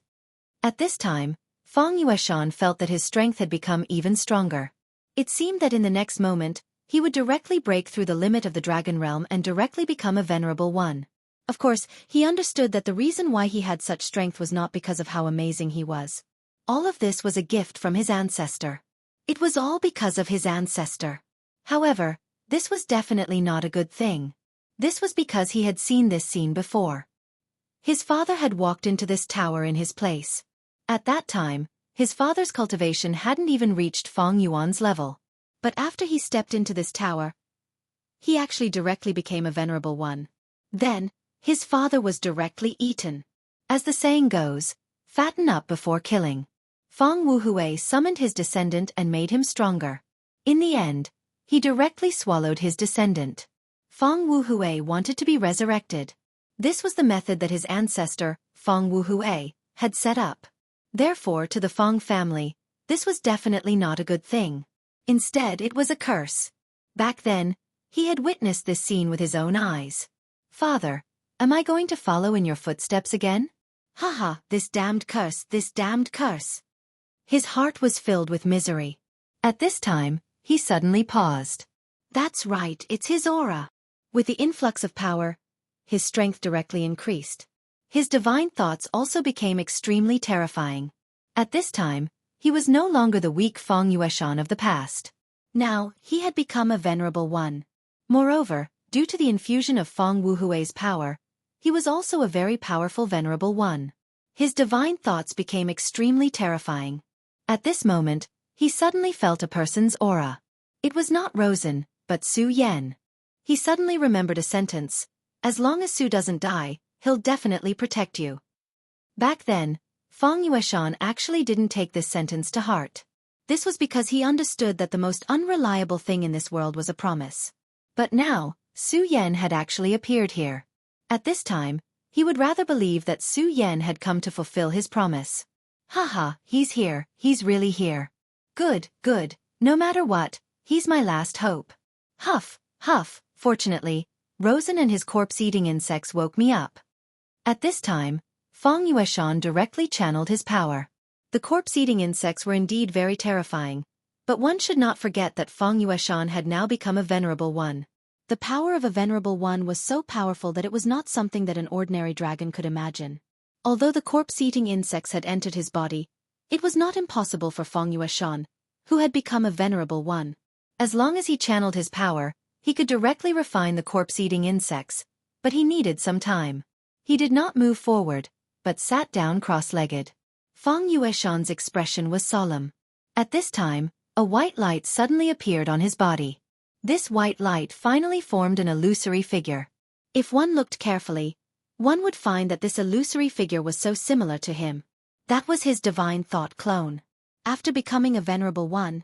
At this time, Feng Yueshan felt that his strength had become even stronger. It seemed that in the next moment, he would directly break through the limit of the dragon realm and directly become a venerable one. Of course, he understood that the reason why he had such strength was not because of how amazing he was. All of this was a gift from his ancestor. It was all because of his ancestor. However, this was definitely not a good thing. This was because he had seen this scene before. His father had walked into this tower in his place. At that time, his father's cultivation hadn't even reached Feng Yuan's level. But after he stepped into this tower, he actually directly became a venerable one. Then, his father was directly eaten. As the saying goes, fatten up before killing. Feng Wuhui summoned his descendant and made him stronger. In the end, he directly swallowed his descendant. Feng Wuhui wanted to be resurrected. This was the method that his ancestor, Feng Wuhui, had set up. Therefore, to the Feng family, this was definitely not a good thing. Instead, it was a curse. Back then, he had witnessed this scene with his own eyes. Father, am I going to follow in your footsteps again? Haha, this damned curse, this damned curse. His heart was filled with misery. At this time, he suddenly paused. That's right, it's his aura. With the influx of power, his strength directly increased. His divine thoughts also became extremely terrifying. At this time, he was no longer the weak Feng Yueshan of the past. Now, he had become a venerable one. Moreover, due to the infusion of Feng Wuhui's power, he was also a very powerful venerable one. His divine thoughts became extremely terrifying. At this moment, he suddenly felt a person's aura. It was not Rosen, but Su Yan. He suddenly remembered a sentence, "As long as Su doesn't die, he'll definitely protect you." Back then, Feng Yueshan actually didn't take this sentence to heart. This was because he understood that the most unreliable thing in this world was a promise. But now, Su Yan had actually appeared here. At this time, he would rather believe that Su Yan had come to fulfill his promise. Haha, he's here, he's really here. Good, good, no matter what, he's my last hope. Huff, huff, fortunately, Rosen and his corpse-eating insects woke me up. At this time, Feng Yueshan directly channeled his power. The corpse-eating insects were indeed very terrifying, but one should not forget that Feng Yueshan had now become a venerable one. The power of a venerable one was so powerful that it was not something that an ordinary dragon could imagine. Although the corpse-eating insects had entered his body, it was not impossible for Feng Yueshan, who had become a venerable one. As long as he channeled his power, he could directly refine the corpse-eating insects, but he needed some time. He did not move forward, but sat down cross-legged. Feng Yueshan's expression was solemn. At this time, a white light suddenly appeared on his body. This white light finally formed an illusory figure. If one looked carefully, one would find that this illusory figure was so similar to him. That was his divine thought clone. After becoming a venerable one,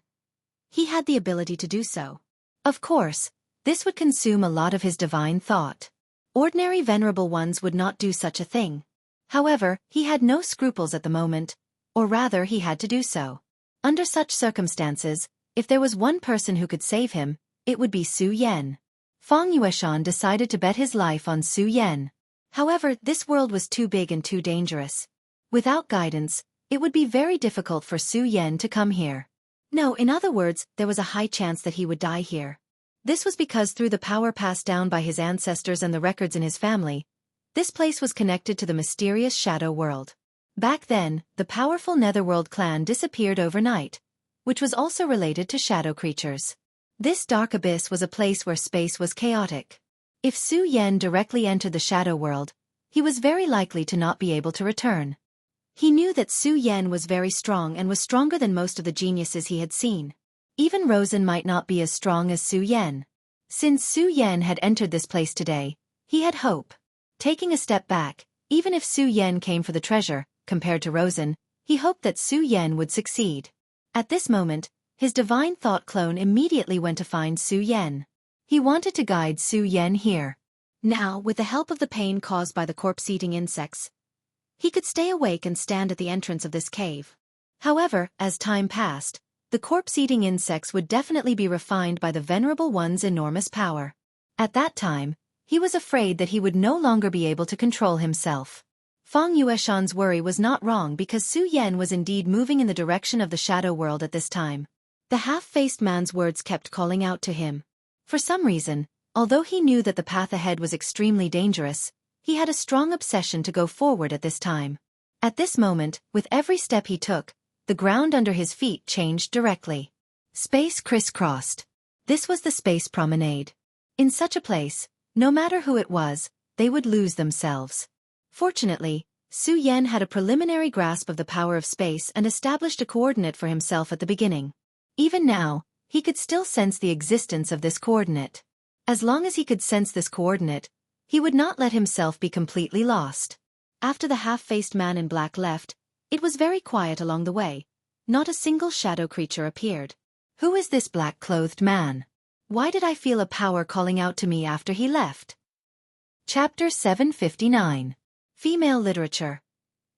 he had the ability to do so. Of course, this would consume a lot of his divine thought. Ordinary venerable ones would not do such a thing. However, he had no scruples at the moment, or rather he had to do so. Under such circumstances, if there was one person who could save him, it would be Su Yan. Feng Yueshan decided to bet his life on Su Yan. However, this world was too big and too dangerous. Without guidance, it would be very difficult for Su Yan to come here. No, in other words, there was a high chance that he would die here. This was because through the power passed down by his ancestors and the records in his family, this place was connected to the mysterious shadow world. Back then, the powerful Netherworld clan disappeared overnight, which was also related to shadow creatures. This dark abyss was a place where space was chaotic. If Su Yan directly entered the shadow world, he was very likely to not be able to return. He knew that Su Yan was very strong and was stronger than most of the geniuses he had seen. Even Rosen might not be as strong as Su Yan. Since Su Yan had entered this place today, he had hope. Taking a step back, even if Su Yan came for the treasure, compared to Rosen, he hoped that Su Yan would succeed. At this moment, his divine thought clone immediately went to find Su Yan. He wanted to guide Su Yan here. Now, with the help of the pain caused by the corpse-eating insects, he could stay awake and stand at the entrance of this cave. However, as time passed, the corpse-eating insects would definitely be refined by the venerable one's enormous power. At that time, he was afraid that he would no longer be able to control himself. Feng Yueshan's worry was not wrong because Su Yan was indeed moving in the direction of the shadow world at this time. The half-faced man's words kept calling out to him. For some reason, although he knew that the path ahead was extremely dangerous, he had a strong obsession to go forward at this time. At this moment, with every step he took, the ground under his feet changed directly. Space crisscrossed. This was the space promenade. In such a place, no matter who it was, they would lose themselves. Fortunately, Su Yan had a preliminary grasp of the power of space and established a coordinate for himself at the beginning. Even now, he could still sense the existence of this coordinate. As long as he could sense this coordinate, he would not let himself be completely lost. After the half-faced man in black left, it was very quiet along the way. Not a single shadow creature appeared. Who is this black-clothed man? Why did I feel a power calling out to me after he left? Chapter 759. Female Literature.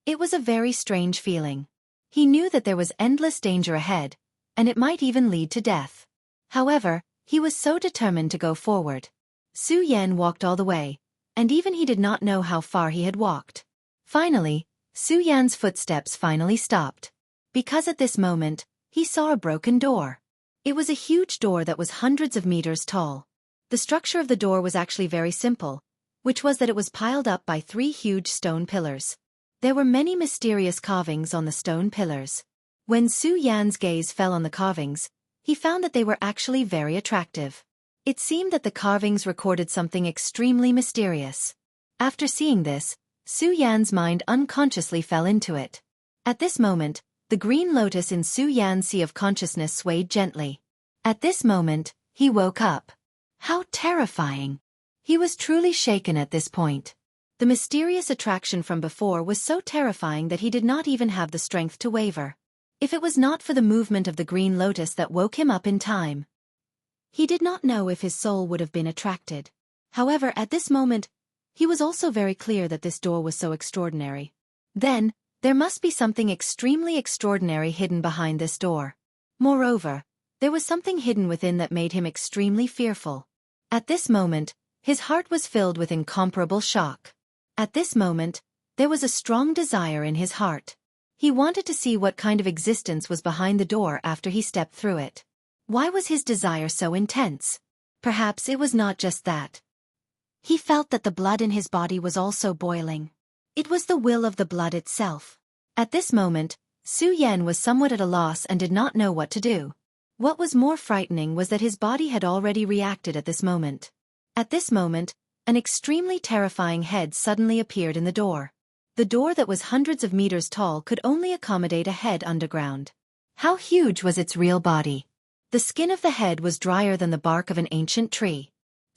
It was a very strange feeling. He knew that there was endless danger ahead, and it might even lead to death. However, he was so determined to go forward. Su Yan walked all the way, and even he did not know how far he had walked. Finally, Su Yan's footsteps finally stopped. Because at this moment, he saw a broken door. It was a huge door that was hundreds of meters tall. The structure of the door was actually very simple, which was that it was piled up by 3 huge stone pillars. There were many mysterious carvings on the stone pillars. When Su Yan's gaze fell on the carvings, he found that they were actually very attractive. It seemed that the carvings recorded something extremely mysterious. After seeing this, Su Yan's mind unconsciously fell into it. At this moment, the green lotus in Su Yan's sea of consciousness swayed gently. At this moment, he woke up. How terrifying! He was truly shaken at this point. The mysterious attraction from before was so terrifying that he did not even have the strength to waver. If it was not for the movement of the green lotus that woke him up in time, he did not know if his soul would have been attracted. However, at this moment, He was also very clear that this door was so extraordinary. Then, there must be something extremely extraordinary hidden behind this door. Moreover, there was something hidden within that made him extremely fearful. At this moment, his heart was filled with incomparable shock. At this moment, there was a strong desire in his heart. He wanted to see what kind of existence was behind the door after he stepped through it. Why was his desire so intense? Perhaps it was not just that. He felt that the blood in his body was also boiling. It was the will of the blood itself. At this moment, Su Yan was somewhat at a loss and did not know what to do. What was more frightening was that his body had already reacted at this moment. At this moment, an extremely terrifying head suddenly appeared in the door. The door that was hundreds of meters tall could only accommodate a head underground. How huge was its real body? The skin of the head was drier than the bark of an ancient tree.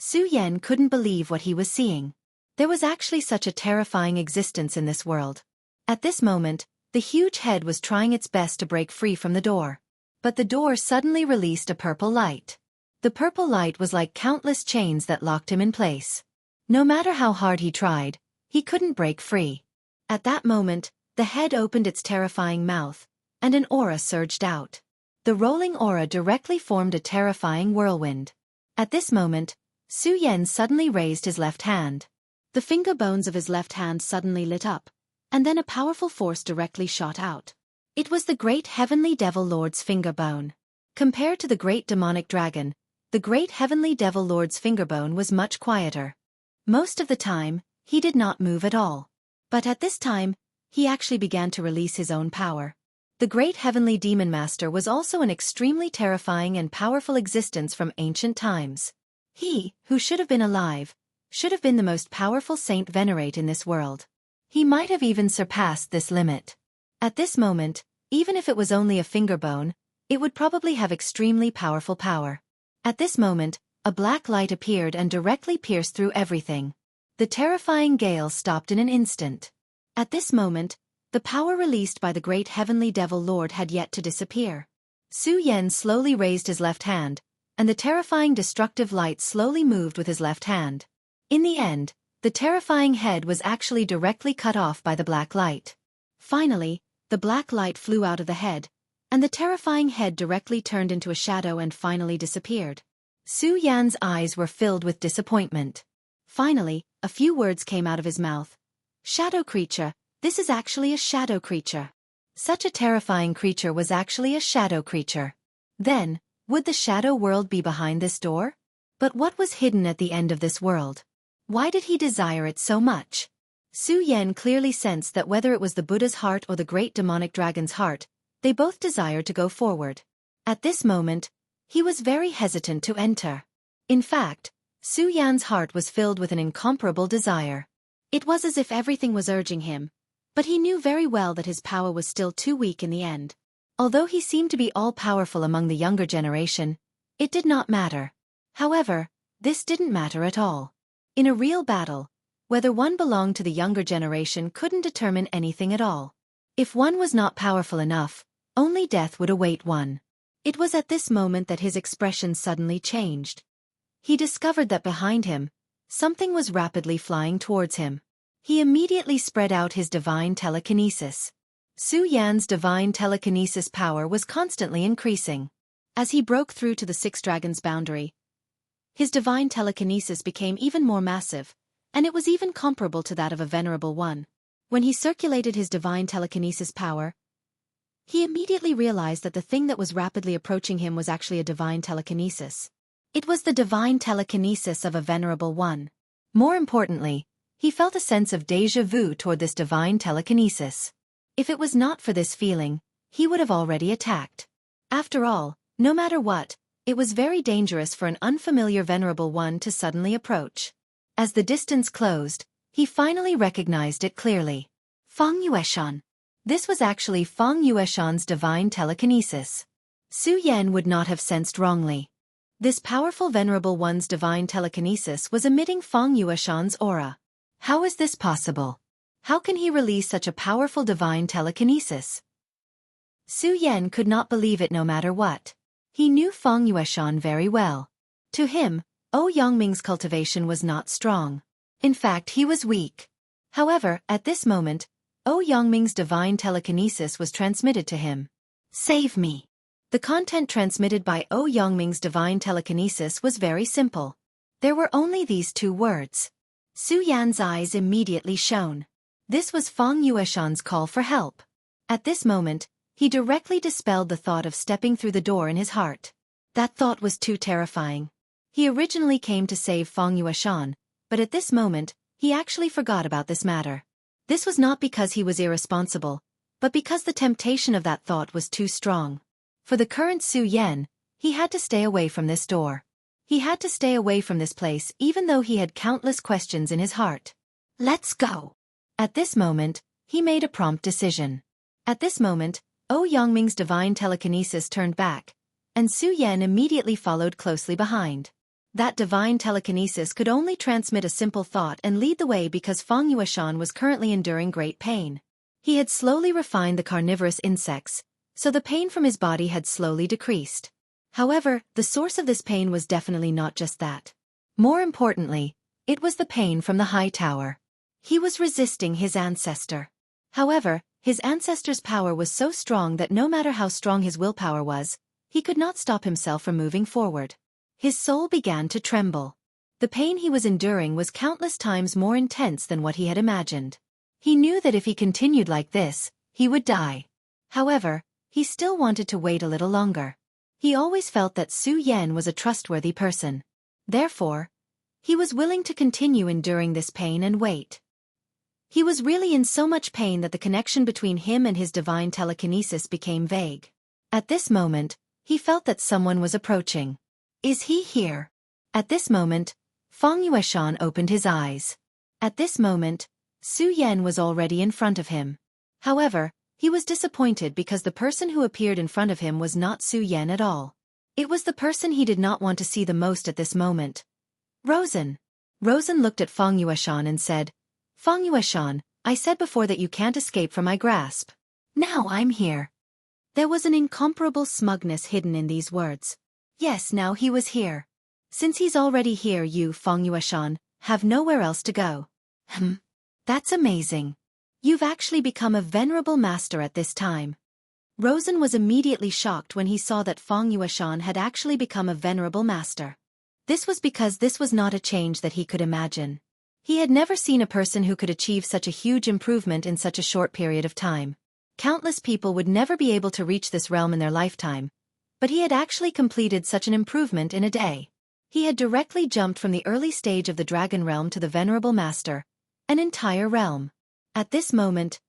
Su Yan couldn't believe what he was seeing. There was actually such a terrifying existence in this world. At this moment, the huge head was trying its best to break free from the door. But the door suddenly released a purple light. The purple light was like countless chains that locked him in place. No matter how hard he tried, he couldn't break free. At that moment, the head opened its terrifying mouth, and an aura surged out. The rolling aura directly formed a terrifying whirlwind. At this moment, Su Yan suddenly raised his left hand. The finger bones of his left hand suddenly lit up, and then a powerful force directly shot out. It was the great heavenly devil lord's finger bone. Compared to the great demonic dragon, the great heavenly devil lord's finger bone was much quieter. Most of the time, he did not move at all. But at this time, he actually began to release his own power. The great heavenly demon master was also an extremely terrifying and powerful existence from ancient times. He, who should have been alive, should have been the most powerful saint venerate in this world. He might have even surpassed this limit. At this moment, even if it was only a finger bone, it would probably have extremely powerful power. At this moment, a black light appeared and directly pierced through everything. The terrifying gale stopped in an instant. At this moment, the power released by the great heavenly devil lord had yet to disappear. Su Yan slowly raised his left hand, and the terrifying destructive light slowly moved with his left hand. In the end, the terrifying head was actually directly cut off by the black light. Finally, the black light flew out of the head, and the terrifying head directly turned into a shadow and finally disappeared. Su Yan's eyes were filled with disappointment. Finally, a few words came out of his mouth. Shadow creature, this is actually a shadow creature. Such a terrifying creature was actually a shadow creature. Then, would the shadow world be behind this door? But what was hidden at the end of this world? Why did he desire it so much? Su Yan clearly sensed that whether it was the Buddha's heart or the great demonic dragon's heart, they both desired to go forward. At this moment, he was very hesitant to enter. In fact, Su Yan's heart was filled with an incomparable desire. It was as if everything was urging him, but he knew very well that his power was still too weak in the end. Although he seemed to be all-powerful among the younger generation, it did not matter. However, this didn't matter at all. In a real battle, whether one belonged to the younger generation couldn't determine anything at all. If one was not powerful enough, only death would await one. It was at this moment that his expression suddenly changed. He discovered that behind him, something was rapidly flying towards him. He immediately spread out his divine telekinesis. Su Yan's divine telekinesis power was constantly increasing. As he broke through to the six dragons boundary, his divine telekinesis became even more massive, and it was even comparable to that of a venerable one. When he circulated his divine telekinesis power, he immediately realized that the thing that was rapidly approaching him was actually a divine telekinesis. It was the divine telekinesis of a venerable one. More importantly, he felt a sense of déjà vu toward this divine telekinesis. If it was not for this feeling, he would have already attacked. After all, no matter what, it was very dangerous for an unfamiliar venerable one to suddenly approach. As the distance closed, he finally recognized it clearly. Feng Yueshan. This was actually Feng Yueshan's divine telekinesis. Su Yan would not have sensed wrongly. This powerful venerable one's divine telekinesis was emitting Feng Yueshan's aura. How is this possible? How can he release such a powerful divine telekinesis? Su Yan could not believe it no matter what. He knew Feng Yueshan very well. To him, Yangming's cultivation was not strong. In fact, he was weak. However, at this moment, Yongming's divine telekinesis was transmitted to him. Save me. The content transmitted by Yongming's divine telekinesis was very simple. There were only these 2 words. Su Yan's eyes immediately shone. This was Feng Yueshan's call for help. At this moment, he directly dispelled the thought of stepping through the door in his heart. That thought was too terrifying. He originally came to save Feng Yueshan, but at this moment, he actually forgot about this matter. This was not because he was irresponsible, but because the temptation of that thought was too strong. For the current Su Yan, he had to stay away from this door. He had to stay away from this place even though he had countless questions in his heart. Let's go. At this moment, he made a prompt decision. At this moment, Yongming's divine telekinesis turned back, and Su Yan immediately followed closely behind. That divine telekinesis could only transmit a simple thought and lead the way because Feng Yueshan was currently enduring great pain. He had slowly refined the carnivorous insects, so the pain from his body had slowly decreased. However, the source of this pain was definitely not just that. More importantly, it was the pain from the high tower. He was resisting his ancestor. However, his ancestor's power was so strong that no matter how strong his willpower was, he could not stop himself from moving forward. His soul began to tremble. The pain he was enduring was countless times more intense than what he had imagined. He knew that if he continued like this, he would die. However, he still wanted to wait a little longer. He always felt that Su Yan was a trustworthy person. Therefore, he was willing to continue enduring this pain and wait. He was really in so much pain that the connection between him and his divine telekinesis became vague. At this moment, he felt that someone was approaching. Is he here? At this moment, Feng Yueshan opened his eyes. At this moment, Su Yan was already in front of him. However, he was disappointed because the person who appeared in front of him was not Su Yan at all. It was the person he did not want to see the most at this moment. Rosen. Rosen looked at Feng Yueshan and said, Feng Yueshan, I said before that you can't escape from my grasp. Now I'm here. There was an incomparable smugness hidden in these words. Yes, now he was here. Since he's already here, you, Feng Yueshan, have nowhere else to go. That's amazing. You've actually become a venerable master at this time. Rosen was immediately shocked when he saw that Feng Yueshan had actually become a venerable master. This was because this was not a change that he could imagine. He had never seen a person who could achieve such a huge improvement in such a short period of time. Countless people would never be able to reach this realm in their lifetime, but he had actually completed such an improvement in a day. He had directly jumped from the early stage of the dragon realm to the venerable master, an entire realm. At this moment,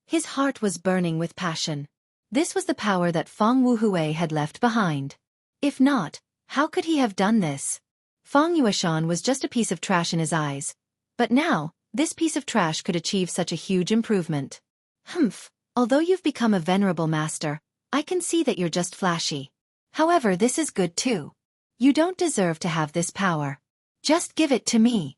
his heart was burning with passion. This was the power that Feng Wuhui had left behind. If not, how could he have done this? Feng Yueshan was just a piece of trash in his eyes, but now, this piece of trash could achieve such a huge improvement. Although you've become a venerable master, I can see that you're just flashy. However, this is good too. You don't deserve to have this power. Just give it to me.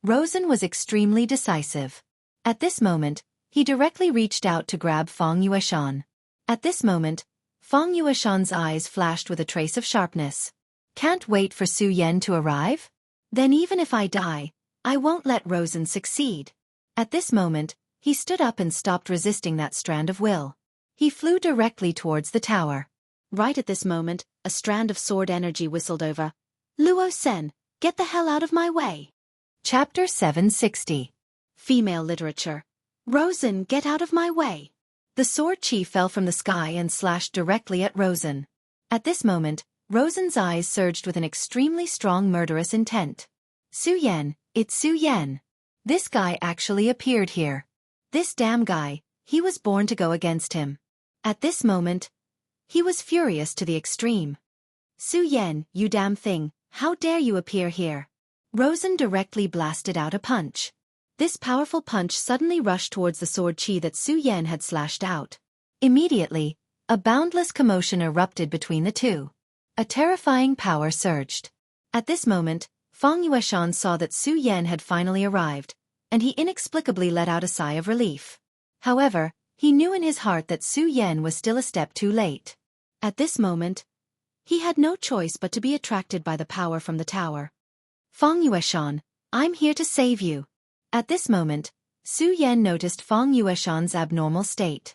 Rosen was extremely decisive. At this moment, he directly reached out to grab Feng Yueshan. At this moment, Feng Yueshan's eyes flashed with a trace of sharpness. Can't wait for Su Yan to arrive? Then even if I die, I won't let Rosen succeed. At this moment, he stood up and stopped resisting that strand of will. He flew directly towards the tower. Right at this moment, a strand of sword energy whistled over. Luo Sen, get the hell out of my way. Chapter 760. Female Literature. Rosen, get out of my way. The sword chi fell from the sky and slashed directly at Rosen. At this moment, Rosen's eyes surged with an extremely strong murderous intent. Su Yan, it's Su Yan. This guy actually appeared here. This damn guy, he was born to go against him. At this moment, he was furious to the extreme. Su Yan, you damn thing, how dare you appear here? Rosen directly blasted out a punch. This powerful punch suddenly rushed towards the sword chi that Su Yan had slashed out. Immediately, a boundless commotion erupted between the two. A terrifying power surged. At this moment, Feng Yueshan saw that Su Yan had finally arrived, and he inexplicably let out a sigh of relief. However, he knew in his heart that Su Yan was still a step too late. At this moment, he had no choice but to be attracted by the power from the tower. Feng Yueshan, I'm here to save you. At this moment, Su Yan noticed Feng Yueshan's abnormal state.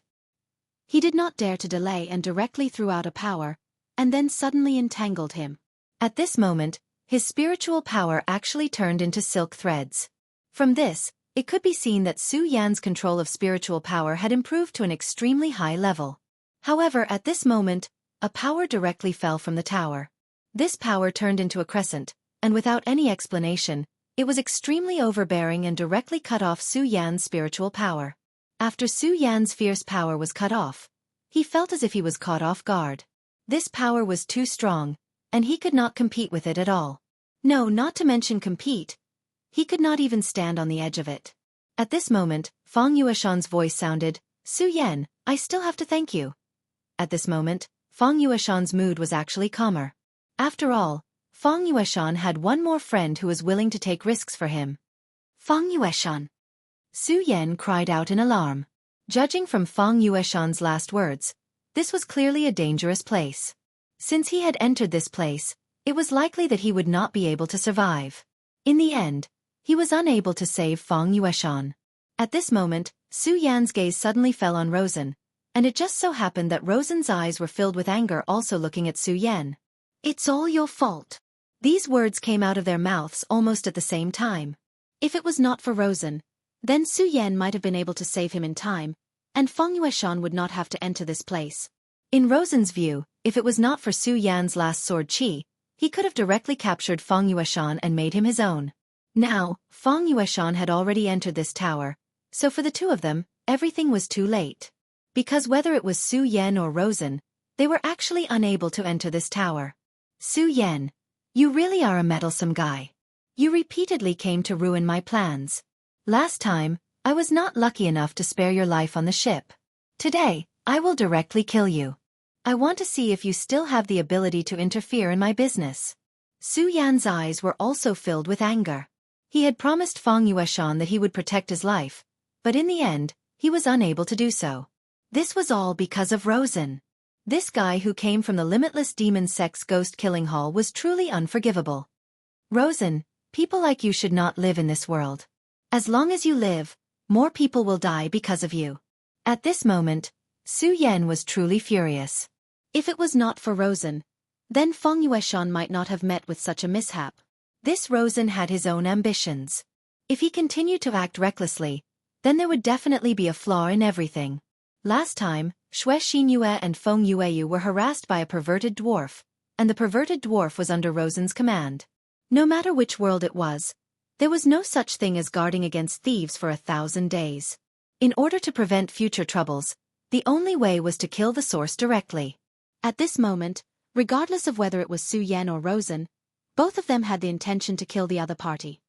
He did not dare to delay and directly threw out a power, and then suddenly entangled him. At this moment, his spiritual power actually turned into silk threads. From this, it could be seen that Su Yan's control of spiritual power had improved to an extremely high level. However, at this moment, a power directly fell from the tower. This power turned into a crescent, and without any explanation, it was extremely overbearing and directly cut off Su Yan's spiritual power. After Su Yan's fierce power was cut off, he felt as if he was caught off guard. This power was too strong, and he could not compete with it at all. No, not to mention compete. He could not even stand on the edge of it. At this moment, Feng Yueshan's voice sounded, "Su Yan, I still have to thank you." At this moment, Feng Yueshan's mood was actually calmer. After all, Feng Yueshan had one more friend who was willing to take risks for him. Feng Yueshan. Su Yan cried out in alarm. Judging from Feng Yueshan's last words, this was clearly a dangerous place. Since he had entered this place, it was likely that he would not be able to survive. In the end, he was unable to save Feng Yueshan. At this moment, Su Yan's gaze suddenly fell on Rosen, and it just so happened that Rosen's eyes were filled with anger also looking at Su Yan. "It's all your fault." These words came out of their mouths almost at the same time. If it was not for Rosen, then Su Yan might have been able to save him in time, and Feng Yueshan would not have to enter this place. In Rosen's view, if it was not for Su Yan's last sword Qi, he could have directly captured Feng Yueshan and made him his own. Now, Feng Yueshan had already entered this tower, so for the two of them, everything was too late. Because whether it was Su Yan or Rosen, they were actually unable to enter this tower. Su Yan, you really are a meddlesome guy. You repeatedly came to ruin my plans. Last time, I was not lucky enough to spare your life on the ship. Today, I will directly kill you. I want to see if you still have the ability to interfere in my business. Su Yan's eyes were also filled with anger. He had promised Feng Yueshan that he would protect his life, but in the end, he was unable to do so. This was all because of Rosen. This guy who came from the limitless demon sex ghost killing hall was truly unforgivable. Rosen, people like you should not live in this world. As long as you live, more people will die because of you. At this moment, Su Yan was truly furious. If it was not for Rosen, then Feng Yueshan might not have met with such a mishap. This Rosen had his own ambitions. If he continued to act recklessly, then there would definitely be a flaw in everything. Last time, Xue Xinyue and Feng Yueyu were harassed by a perverted dwarf, and the perverted dwarf was under Rosen's command. No matter which world it was, there was no such thing as guarding against thieves for 1,000 days. In order to prevent future troubles, the only way was to kill the source directly. At this moment, regardless of whether it was Su Yan or Rosen, both of them had the intention to kill the other party.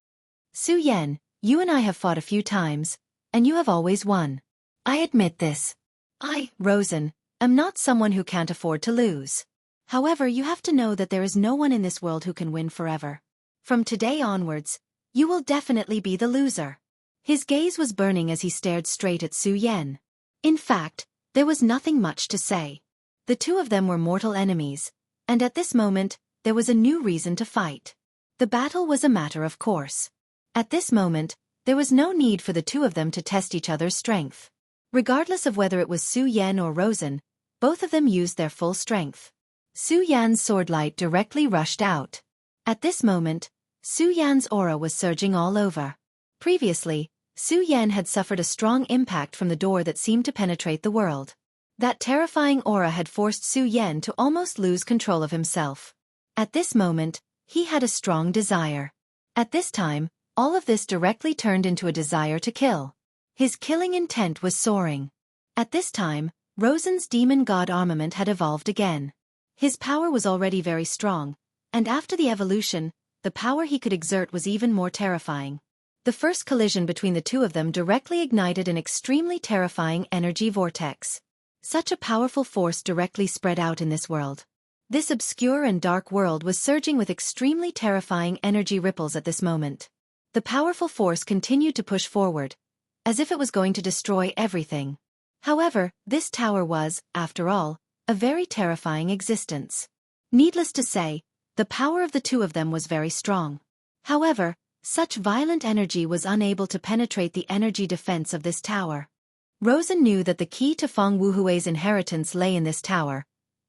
Su Yan, you and I have fought a few times, and you have always won. I admit this. I, Rosen, am not someone who can't afford to lose. However, you have to know that there is no one in this world who can win forever. From today onwards, you will definitely be the loser. His gaze was burning as he stared straight at Su Yan. In fact, there was nothing much to say. The two of them were mortal enemies, and at this moment, there was a new reason to fight. The battle was a matter of course. At this moment, there was no need for the two of them to test each other's strength. Regardless of whether it was Su Yan or Rosen, both of them used their full strength. Su Yan's sword light directly rushed out. At this moment, Su Yan's aura was surging all over. Previously, Su Yan had suffered a strong impact from the door that seemed to penetrate the world. That terrifying aura had forced Su Yan to almost lose control of himself. At this moment, he had a strong desire. At this time, all of this directly turned into a desire to kill. His killing intent was soaring. At this time, Rosen's demon god armament had evolved again. His power was already very strong, and after the evolution, the power he could exert was even more terrifying. The first collision between the two of them directly ignited an extremely terrifying energy vortex. Such a powerful force directly spread out in this world. This obscure and dark world was surging with extremely terrifying energy ripples at this moment. The powerful force continued to push forward, as if it was going to destroy everything. However, this tower was, after all, a very terrifying existence. Needless to say, the power of the two of them was very strong. However, Such violent energy was unable to penetrate the energy defense of this tower. Rosen knew that the key to Feng Wuhui's inheritance lay in this tower,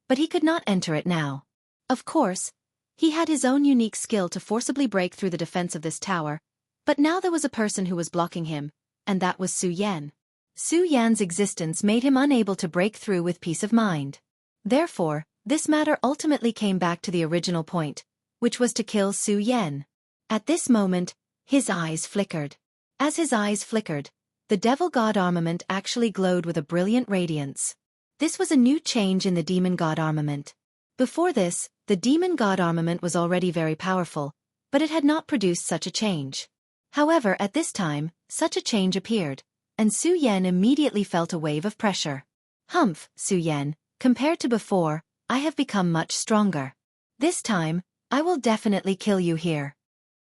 but he could not enter it now. Of course, he had his own unique skill to forcibly break through the defense of this tower, but now there was a person who was blocking him, and that was Su Yan. Su Yan's existence made him unable to break through with peace of mind. Therefore, this matter ultimately came back to the original point, which was to kill Su Yan. At this moment, his eyes flickered. As his eyes flickered, the Devil God armament actually glowed with a brilliant radiance. This was a new change in the Demon God armament. Before this, the Demon God armament was already very powerful, but it had not produced such a change. However, at this time, such a change appeared, and Su Yan immediately felt a wave of pressure. Humph, Su Yan, compared to before, I have become much stronger. This time, I will definitely kill you here.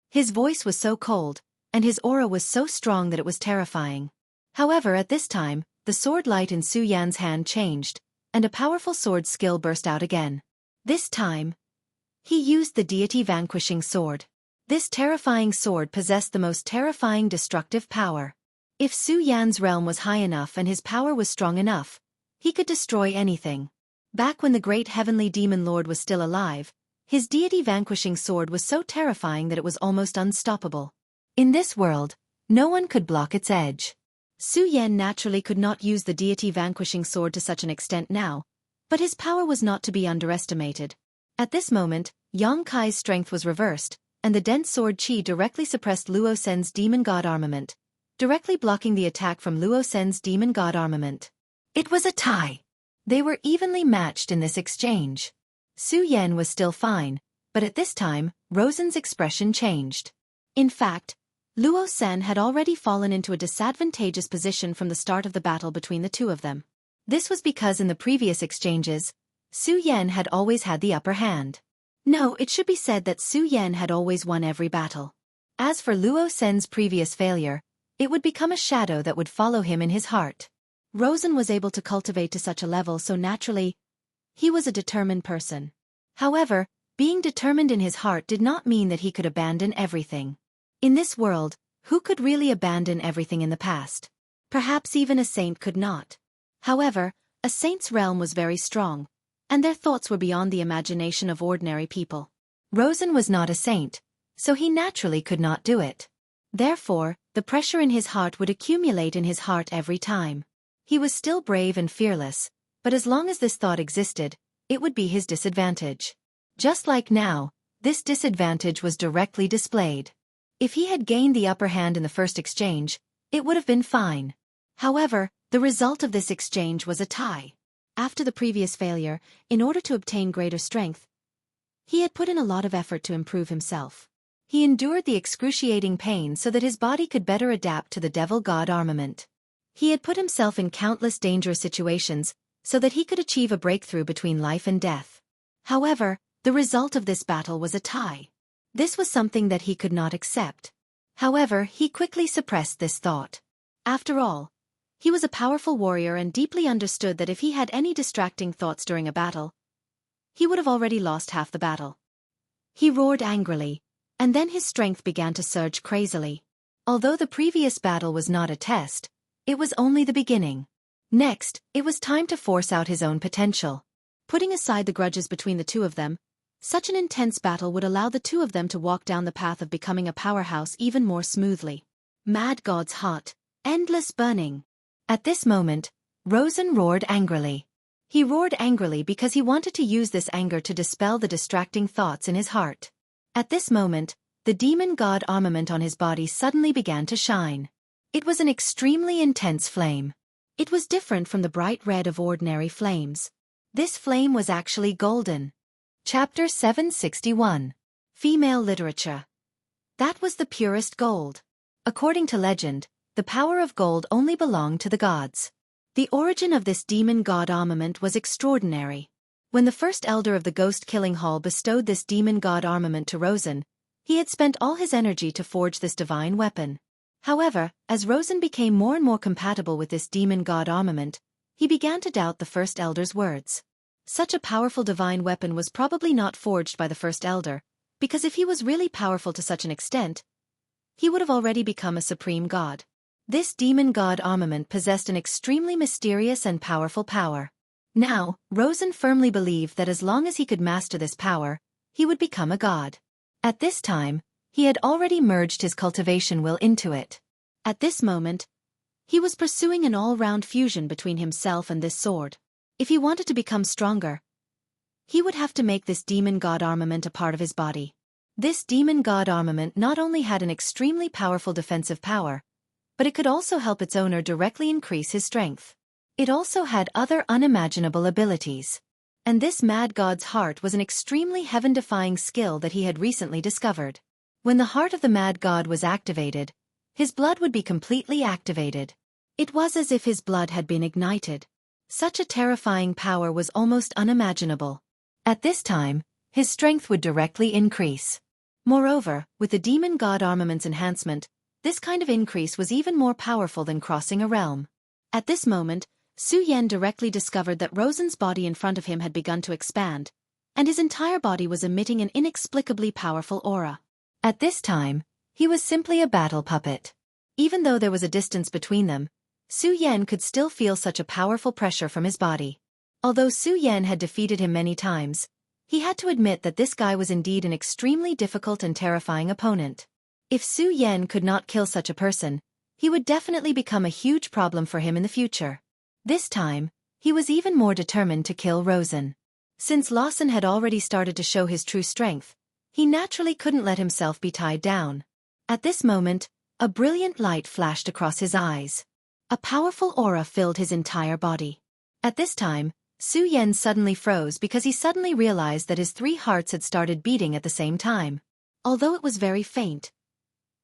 His voice was so cold, and his aura was so strong that it was terrifying. However, at this time, the sword light in Su Yan's hand changed, and a powerful sword skill burst out again. This time, he used the deity vanquishing sword. This terrifying sword possessed the most terrifying destructive power. If Su Yan's realm was high enough and his power was strong enough, he could destroy anything. Back when the great heavenly demon lord was still alive, his deity vanquishing sword was so terrifying that it was almost unstoppable. In this world, no one could block its edge. Su Yan naturally could not use the deity vanquishing sword to such an extent now, but his power was not to be underestimated. At this moment, Yang Kai's strength was reversed, and the dense sword Qi directly suppressed Luo Sen's demon god armament, directly blocking the attack from Luo Sen's demon god armament. It was a tie. They were evenly matched in this exchange. Su Yan was still fine, but at this time, Rosen's expression changed. In fact, Luo Sen had already fallen into a disadvantageous position from the start of the battle between the two of them. This was because in the previous exchanges, Su Yan had always had the upper hand. No, it should be said that Su Yan had always won every battle. As for Luo Sen's previous failure, it would become a shadow that would follow him in his heart. Rosen was able to cultivate to such a level so naturally. He was a determined person. However, being determined in his heart did not mean that he could abandon everything. In this world, who could really abandon everything in the past? Perhaps even a saint could not. However, a saint's realm was very strong, and their thoughts were beyond the imagination of ordinary people. Rosen was not a saint, so he naturally could not do it. Therefore, the pressure in his heart would accumulate in his heart every time. He was still brave and fearless, but as long as this thought existed, it would be his disadvantage. Just like now, this disadvantage was directly displayed. If he had gained the upper hand in the first exchange, it would have been fine. However, the result of this exchange was a tie. After the previous failure, in order to obtain greater strength, he had put in a lot of effort to improve himself. He endured the excruciating pain so that his body could better adapt to the Devil God armament. He had put himself in countless dangerous situations so that he could achieve a breakthrough between life and death. However, the result of this battle was a tie. This was something that he could not accept. However, he quickly suppressed this thought. After all, he was a powerful warrior and deeply understood that if he had any distracting thoughts during a battle, he would have already lost half the battle. He roared angrily, and then his strength began to surge crazily. Although the previous battle was not a test, it was only the beginning. Next, it was time to force out his own potential. Putting aside the grudges between the two of them, such an intense battle would allow the two of them to walk down the path of becoming a powerhouse even more smoothly. Mad God's hot, endless burning. At this moment, Rosen roared angrily. He roared angrily because he wanted to use this anger to dispel the distracting thoughts in his heart. At this moment, the demon god armament on his body suddenly began to shine. It was an extremely intense flame. It was different from the bright red of ordinary flames. This flame was actually golden. Chapter 761. Female Literature. That was the purest gold. According to legend, the power of gold only belonged to the gods. The origin of this demon god armament was extraordinary. When the first elder of the ghost-killing hall bestowed this demon god armament to Rosen, he had spent all his energy to forge this divine weapon. However, as Rosen became more and more compatible with this demon god armament, he began to doubt the first elder's words. Such a powerful divine weapon was probably not forged by the first elder, because if he was really powerful to such an extent, he would have already become a supreme god. This demon god armament possessed an extremely mysterious and powerful power. Now, Rosen firmly believed that as long as he could master this power, he would become a god. At this time, he had already merged his cultivation will into it. At this moment, he was pursuing an all-round fusion between himself and this sword. If he wanted to become stronger, he would have to make this demon god armament a part of his body. This demon god armament not only had an extremely powerful defensive power, but it could also help its owner directly increase his strength. It also had other unimaginable abilities. And this mad god's heart was an extremely heaven-defying skill that he had recently discovered. When the heart of the mad god was activated, his blood would be completely activated. It was as if his blood had been ignited. Such a terrifying power was almost unimaginable. At this time, his strength would directly increase. Moreover, with the demon god armament's enhancement, this kind of increase was even more powerful than crossing a realm. At this moment, Su Yan directly discovered that Rosen's body in front of him had begun to expand, and his entire body was emitting an inexplicably powerful aura. At this time, he was simply a battle puppet. Even though there was a distance between them, Su Yan could still feel such a powerful pressure from his body. Although Su Yan had defeated him many times, he had to admit that this guy was indeed an extremely difficult and terrifying opponent. If Su Yan could not kill such a person, he would definitely become a huge problem for him in the future. This time, he was even more determined to kill Rosen. Since Lawson had already started to show his true strength, he naturally couldn't let himself be tied down. At this moment, a brilliant light flashed across his eyes. A powerful aura filled his entire body. At this time, Su Yan suddenly froze because he suddenly realized that his 3 hearts had started beating at the same time. Although it was very faint,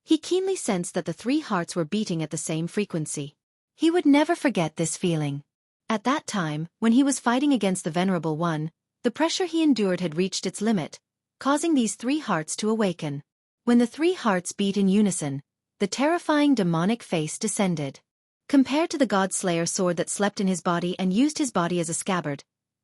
he keenly sensed that the 3 hearts were beating at the same frequency. He would never forget this feeling. At that time, when he was fighting against the Venerable One, the pressure he endured had reached its limit, causing these 3 hearts to awaken. When the 3 hearts beat in unison, the terrifying demonic face descended. Compared to the God-Slayer sword that slept in his body and used his body as a scabbard,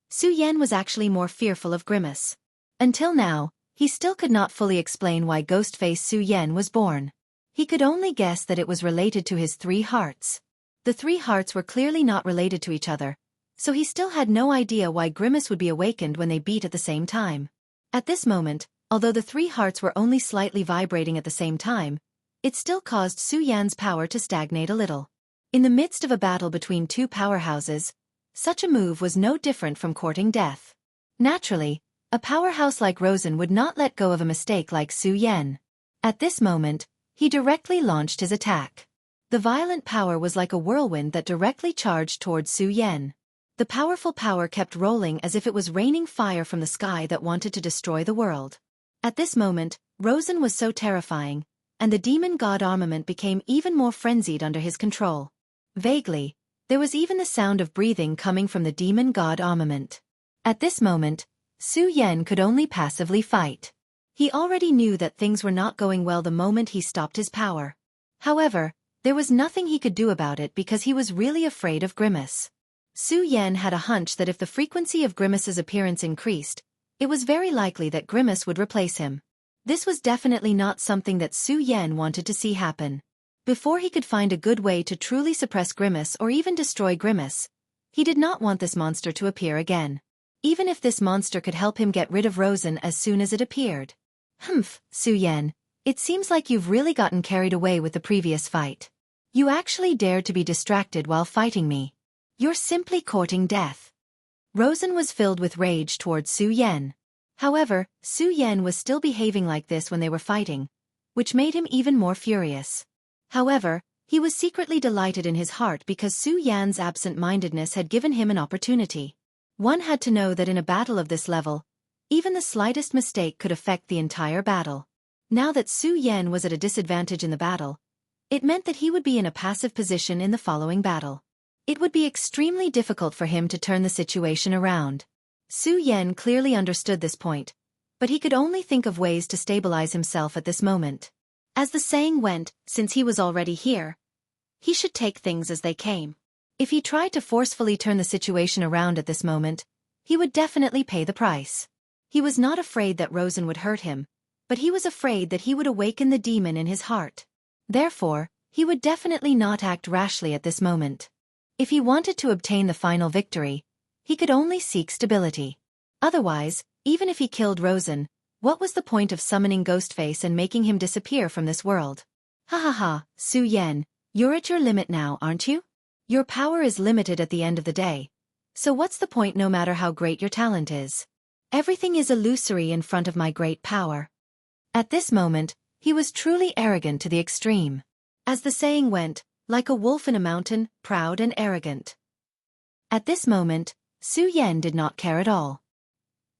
Su Yan was actually more fearful of Grimace. Until now, he still could not fully explain why Ghostface Su Yan was born. He could only guess that it was related to his 3 hearts. The 3 hearts were clearly not related to each other, so he still had no idea why Grimace would be awakened when they beat at the same time. At this moment, although the 3 hearts were only slightly vibrating at the same time, it still caused Su Yan's power to stagnate a little. In the midst of a battle between 2 powerhouses, such a move was no different from courting death. Naturally, a powerhouse like Rosen would not let go of a mistake like Su Yan. At this moment, he directly launched his attack. The violent power was like a whirlwind that directly charged towards Su Yan. The powerful power kept rolling as if it was raining fire from the sky that wanted to destroy the world. At this moment, Rosen was so terrifying, and the demon god armament became even more frenzied under his control. Vaguely, there was even the sound of breathing coming from the demon god armament. At this moment, Su Yan could only passively fight. He already knew that things were not going well the moment he stopped his power. However, there was nothing he could do about it because he was really afraid of Grimace. Su Yan had a hunch that if the frequency of Grimace's appearance increased, it was very likely that Grimace would replace him. This was definitely not something that Su Yan wanted to see happen. Before he could find a good way to truly suppress Grimace or even destroy Grimace, he did not want this monster to appear again. Even if this monster could help him get rid of Rosen as soon as it appeared. Humph, Su Yan, it seems like you've really gotten carried away with the previous fight. You actually dared to be distracted while fighting me. You're simply courting death. Rosen was filled with rage towards Su Yan. However, Su Yan was still behaving like this when they were fighting, which made him even more furious. However, he was secretly delighted in his heart because Su Yan's absent-mindedness had given him an opportunity. One had to know that in a battle of this level, even the slightest mistake could affect the entire battle. Now that Su Yan was at a disadvantage in the battle, it meant that he would be in a passive position in the following battle. It would be extremely difficult for him to turn the situation around. Su Yan clearly understood this point, but he could only think of ways to stabilize himself at this moment. As the saying went, since he was already here, he should take things as they came. If he tried to forcefully turn the situation around at this moment, he would definitely pay the price. He was not afraid that Rosen would hurt him, but he was afraid that he would awaken the demon in his heart. Therefore, he would definitely not act rashly at this moment. If he wanted to obtain the final victory, he could only seek stability. Otherwise, even if he killed Rosen, what was the point of summoning Ghostface and making him disappear from this world? Ha ha ha, Su Yen, you're at your limit now, aren't you? Your power is limited at the end of the day. So what's the point no matter how great your talent is? Everything is illusory in front of my great power. At this moment, he was truly arrogant to the extreme. As the saying went, like a wolf in a mountain, proud and arrogant. At this moment, Su Yen did not care at all.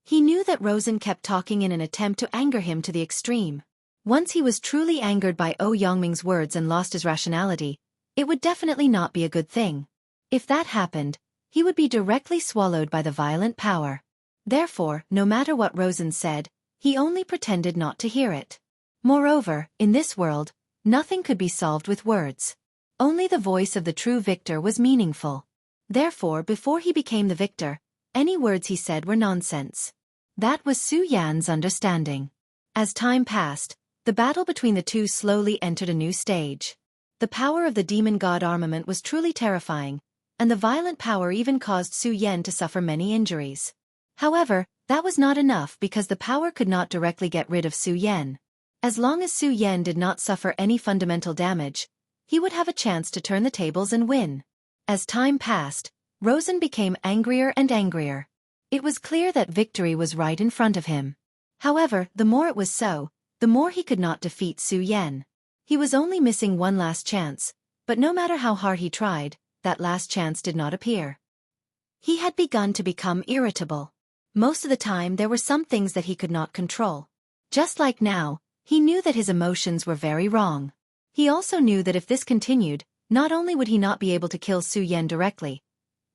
He knew that Rosen kept talking in an attempt to anger him to the extreme. Once he was truly angered by Yangming's words and lost his rationality, it would definitely not be a good thing. If that happened, he would be directly swallowed by the violent power. Therefore, no matter what Rosen said, he only pretended not to hear it. Moreover, in this world, nothing could be solved with words. Only the voice of the true victor was meaningful. Therefore, before he became the victor, any words he said were nonsense. That was Su Yan's understanding. As time passed, the battle between the two slowly entered a new stage. The power of the demon god armament was truly terrifying, and the violent power even caused Su Yen to suffer many injuries. However, that was not enough because the power could not directly get rid of Su Yen. As long as Su Yen did not suffer any fundamental damage, he would have a chance to turn the tables and win. As time passed, Rosen became angrier and angrier. It was clear that victory was right in front of him. However, the more it was so, the more he could not defeat Su Yen. He was only missing one last chance, but no matter how hard he tried, that last chance did not appear. He had begun to become irritable. Most of the time there were some things that he could not control. Just like now, he knew that his emotions were very wrong. He also knew that if this continued, not only would he not be able to kill Su Yen directly,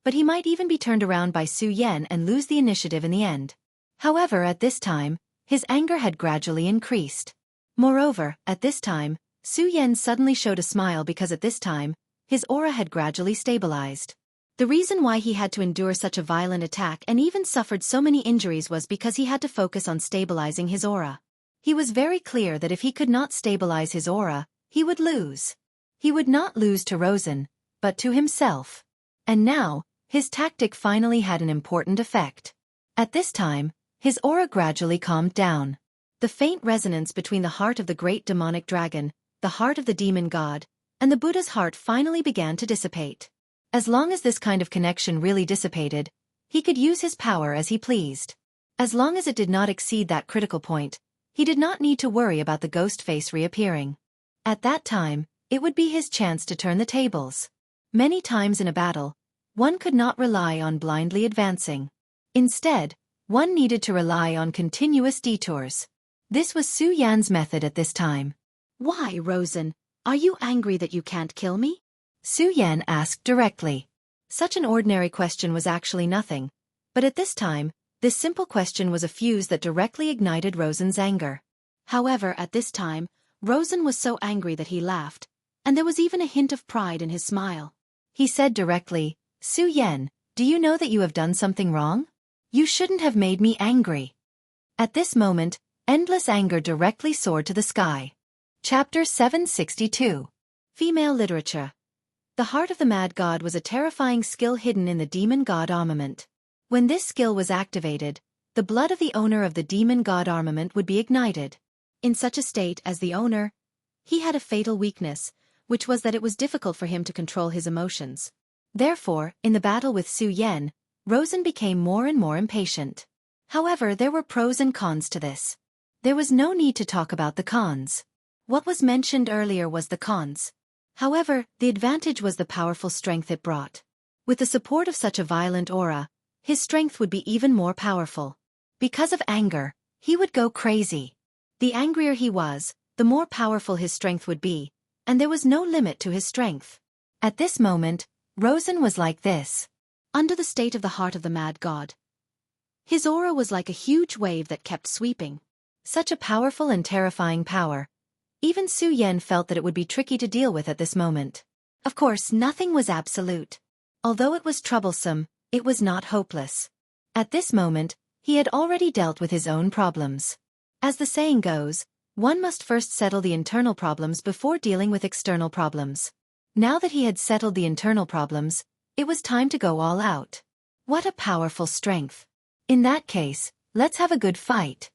but he might even be turned around by Su Yen and lose the initiative in the end. However, at this time, his anger had gradually increased. Moreover, at this time, Su Yen suddenly showed a smile because at this time, his aura had gradually stabilized. The reason why he had to endure such a violent attack and even suffered so many injuries was because he had to focus on stabilizing his aura. He was very clear that if he could not stabilize his aura, he would lose. He would not lose to Rosen, but to himself. And now, his tactic finally had an important effect. At this time, his aura gradually calmed down. The faint resonance between the heart of the great demonic dragon, the heart of the demon god, and the Buddha's heart finally began to dissipate. As long as this kind of connection really dissipated, he could use his power as he pleased. As long as it did not exceed that critical point, he did not need to worry about the ghost face reappearing. At that time, it would be his chance to turn the tables. Many times in a battle, one could not rely on blindly advancing. Instead, one needed to rely on continuous detours. This was Su Yan's method at this time. "Why, Rosen, are you angry that you can't kill me?" Su Yan asked directly. Such an ordinary question was actually nothing, but at this time, this simple question was a fuse that directly ignited Rosen's anger. However, at this time, Rosen was so angry that he laughed, and there was even a hint of pride in his smile. He said directly, "Su Yen, do you know that you have done something wrong? You shouldn't have made me angry." At this moment, endless anger directly soared to the sky. Chapter 762. Female Literature. The heart of the mad god was a terrifying skill hidden in the demon god armament. When this skill was activated, the blood of the owner of the demon god armament would be ignited. In such a state as the owner, he had a fatal weakness, which was that it was difficult for him to control his emotions. Therefore, in the battle with Su Yen, Rosen became more and more impatient. However, there were pros and cons to this. There was no need to talk about the cons. What was mentioned earlier was the cons. However, the advantage was the powerful strength it brought. With the support of such a violent aura, his strength would be even more powerful. Because of anger, he would go crazy. The angrier he was, the more powerful his strength would be, and there was no limit to his strength. At this moment, Rosen was like this. Under the state of the heart of the mad god. His aura was like a huge wave that kept sweeping. Such a powerful and terrifying power. Even Su Yen felt that it would be tricky to deal with at this moment. Of course, nothing was absolute. Although it was troublesome, it was not hopeless. At this moment, he had already dealt with his own problems. As the saying goes, One must first settle the internal problems before dealing with external problems. Now that he had settled the internal problems, it was time to go all out. What a powerful strength. In that case, let's have a good fight.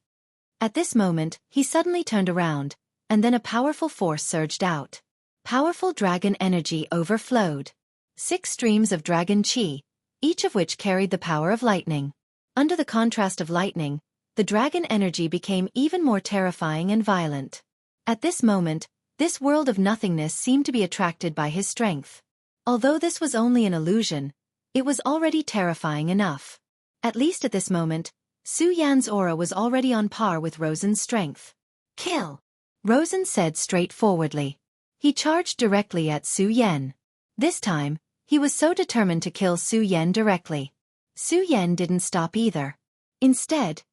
At this moment, he suddenly turned around, and then a powerful force surged out. Powerful dragon energy overflowed. 6 streams of dragon chi, each of which carried the power of lightning. Under the contrast of lightning, the dragon energy became even more terrifying and violent. At this moment, this world of nothingness seemed to be attracted by his strength. Although this was only an illusion, it was already terrifying enough. At least at this moment, Su Yan's aura was already on par with Rosen's strength. Kill! Rosen said straightforwardly. He charged directly at Su Yan. This time, he was so determined to kill Su Yan directly. Su Yan didn't stop either. Instead,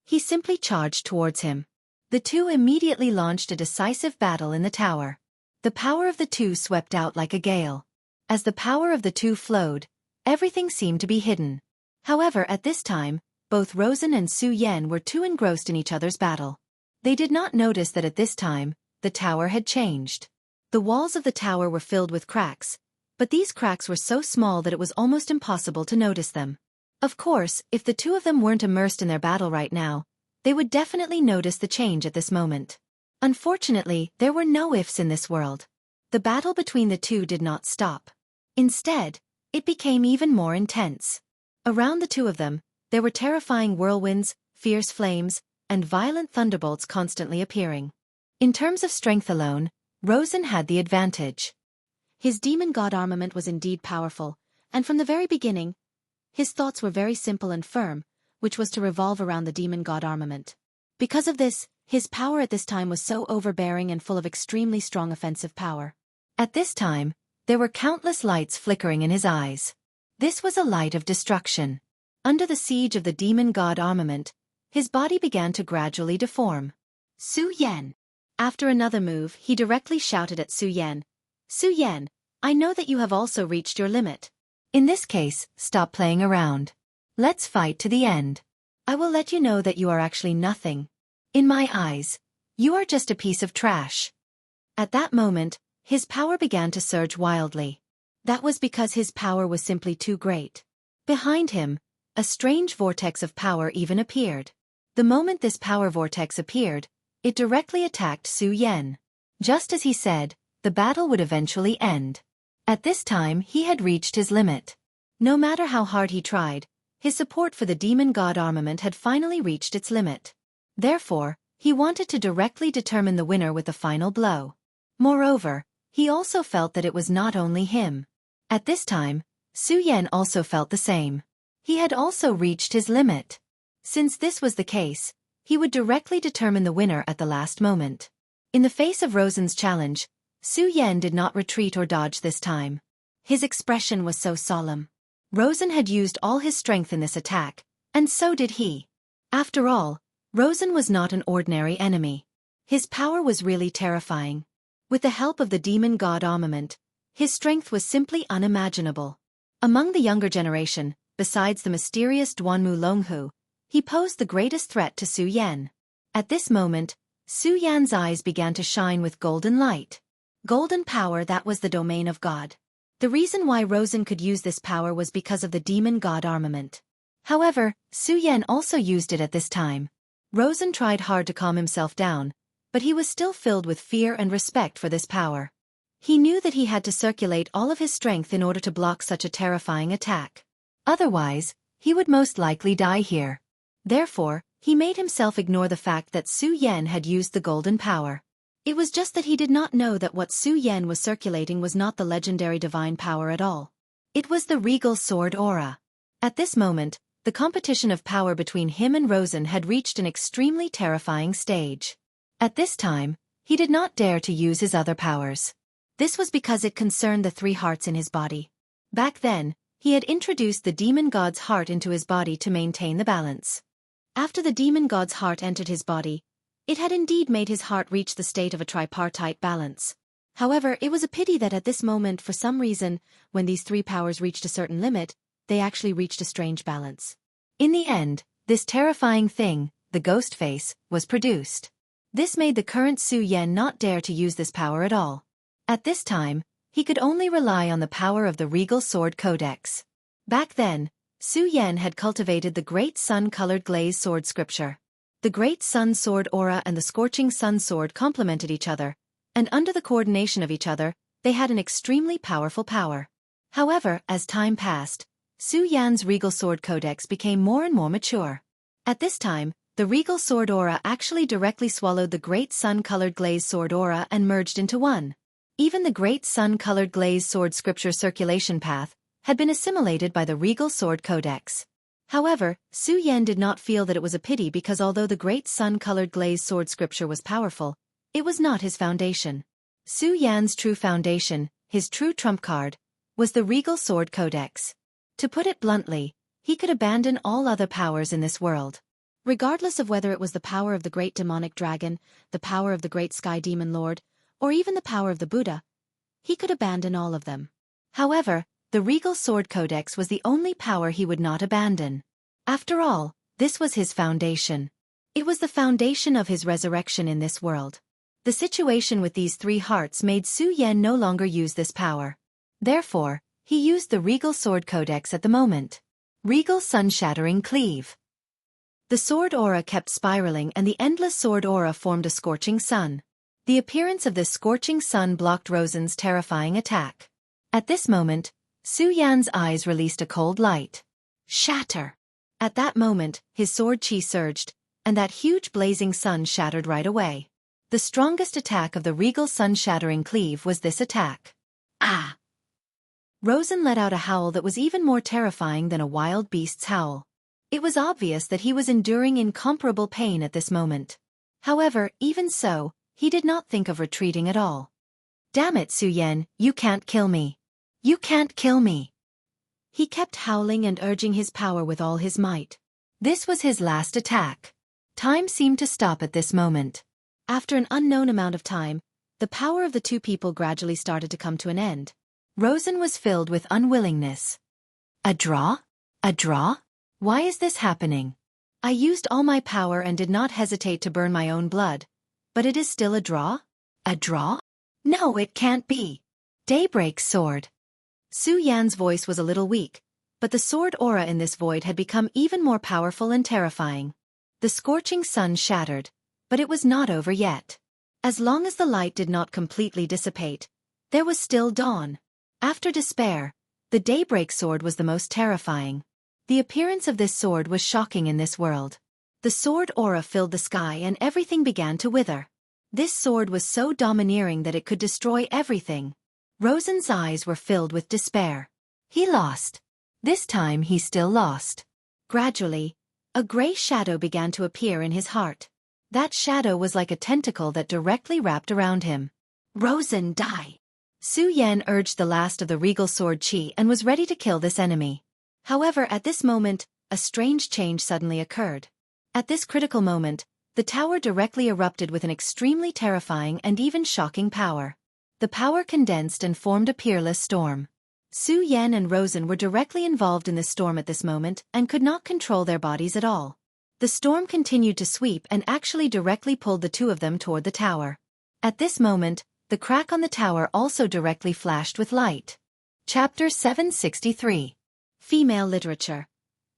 he simply charged towards him. The two immediately launched a decisive battle in the tower. The power of the two swept out like a gale. As the power of the two flowed, everything seemed to be hidden. However, at this time, both Rosen and Su Yan were too engrossed in each other's battle. They did not notice that at this time, the tower had changed. The walls of the tower were filled with cracks, but these cracks were so small that it was almost impossible to notice them. Of course, if the two of them weren't immersed in their battle right now, they would definitely notice the change at this moment. Unfortunately, there were no ifs in this world. The battle between the two did not stop. Instead, it became even more intense. Around the two of them, there were terrifying whirlwinds, fierce flames, and violent thunderbolts constantly appearing. In terms of strength alone, Rosen had the advantage. His demon god armament was indeed powerful, and from the very beginning, his thoughts were very simple and firm, which was to revolve around the demon god armament. Because of this, his power at this time was so overbearing and full of extremely strong offensive power. At this time, there were countless lights flickering in his eyes. This was a light of destruction. Under the siege of the demon god armament, his body began to gradually deform. Su Yan. After another move, he directly shouted at Su Yan. Su Yan, I know that you have also reached your limit. In this case, stop playing around. Let's fight to the end. I will let you know that you are actually nothing. In my eyes, you are just a piece of trash. At that moment, his power began to surge wildly. That was because his power was simply too great. Behind him, a strange vortex of power even appeared. The moment this power vortex appeared, it directly attacked Su Yan. Just as he said, the battle would eventually end. At this time, he had reached his limit. No matter how hard he tried, his support for the demon god armament had finally reached its limit. Therefore, he wanted to directly determine the winner with a final blow. Moreover, he also felt that it was not only him. At this time, Su Yan also felt the same. He had also reached his limit. Since this was the case, he would directly determine the winner at the last moment. In the face of Rosen's challenge, Su Yan did not retreat or dodge this time. His expression was so solemn. Rosen had used all his strength in this attack, and so did he. After all, Rosen was not an ordinary enemy. His power was really terrifying. With the help of the demon god armament, his strength was simply unimaginable. Among the younger generation, besides the mysterious Duanmu Longhu, he posed the greatest threat to Su Yan. At this moment, Su Yan's eyes began to shine with golden light. Golden power that was the domain of God. The reason why Rosen could use this power was because of the demon god armament. However, Su Yan also used it at this time. Rosen tried hard to calm himself down, but he was still filled with fear and respect for this power. He knew that he had to circulate all of his strength in order to block such a terrifying attack. Otherwise, he would most likely die here. Therefore, he made himself ignore the fact that Su Yan had used the golden power. It was just that he did not know that what Su Yan was circulating was not the legendary divine power at all. It was the regal sword aura. At this moment, the competition of power between him and Rosen had reached an extremely terrifying stage. At this time, he did not dare to use his other powers. This was because it concerned the 3 hearts in his body. Back then, he had introduced the demon god's heart into his body to maintain the balance. After the demon god's heart entered his body, it had indeed made his heart reach the state of a tripartite balance. However, it was a pity that at this moment, for some reason, when these 3 powers reached a certain limit, they actually reached a strange balance. In the end, this terrifying thing, the ghost face, was produced. This made the current Su Yan not dare to use this power at all. At this time, he could only rely on the power of the Regal Sword Codex. Back then, Su Yan had cultivated the Great Sun-colored glaze sword scripture. The Great Sun Sword aura and the Scorching Sun Sword complemented each other, and under the coordination of each other, they had an extremely powerful power. However, as time passed, Su Yan's Regal Sword Codex became more and more mature. At this time, the Regal Sword aura actually directly swallowed the Great Sun-colored glaze sword aura and merged into one. Even the Great Sun-colored glaze sword scripture circulation path had been assimilated by the Regal Sword Codex. However, Su Yan did not feel that it was a pity because although the Great Sun-colored glaze sword scripture was powerful, it was not his foundation. Su Yan's true foundation, his true trump card, was the Regal Sword Codex. To put it bluntly, he could abandon all other powers in this world. Regardless of whether it was the power of the great demonic dragon, the power of the great sky demon lord, or even the power of the Buddha, he could abandon all of them. However, the Regal Sword Codex was the only power he would not abandon. After all, this was his foundation. It was the foundation of his resurrection in this world. The situation with these three hearts made Su Yan no longer use this power. Therefore, he used the Regal Sword Codex at the moment. Regal Sun-Shattering Cleave. The sword aura kept spiraling and the endless sword aura formed a scorching sun. The appearance of this scorching sun blocked Rosen's terrifying attack. At this moment, Su Yan's eyes released a cold light. Shatter! At that moment, his sword chi surged, and that huge blazing sun shattered right away. The strongest attack of the Regal Sun-Shattering Cleave was this attack. Ah! Rosen let out a howl that was even more terrifying than a wild beast's howl. It was obvious that he was enduring incomparable pain at this moment. However, even so, he did not think of retreating at all. Damn it, Su Yan, you can't kill me. You can't kill me. He kept howling and urging his power with all his might. This was his last attack. Time seemed to stop at this moment. After an unknown amount of time, the power of the two people gradually started to come to an end. Rosen was filled with unwillingness. A draw? A draw? Why is this happening? I used all my power and did not hesitate to burn my own blood. But it is still a draw? A draw? No, it can't be. Daybreak Sword. Su Yan's voice was a little weak, but the sword aura in this void had become even more powerful and terrifying. The scorching sun shattered, but it was not over yet. As long as the light did not completely dissipate, there was still dawn. After despair, the Daybreak Sword was the most terrifying. The appearance of this sword was shocking in this world. The sword aura filled the sky and everything began to wither. This sword was so domineering that it could destroy everything. Rosen's eyes were filled with despair. He lost. This time he still lost. Gradually, a gray shadow began to appear in his heart. That shadow was like a tentacle that directly wrapped around him. Rosen, die! Su Yan urged the last of the Regal Sword Chi and was ready to kill this enemy. However, at this moment, a strange change suddenly occurred. At this critical moment, the tower directly erupted with an extremely terrifying and even shocking power. The power condensed and formed a peerless storm. Su Yan and Rosen were directly involved in this storm at this moment and could not control their bodies at all. The storm continued to sweep and actually directly pulled the two of them toward the tower. At this moment, the crack on the tower also directly flashed with light. Chapter 763. Female Literature.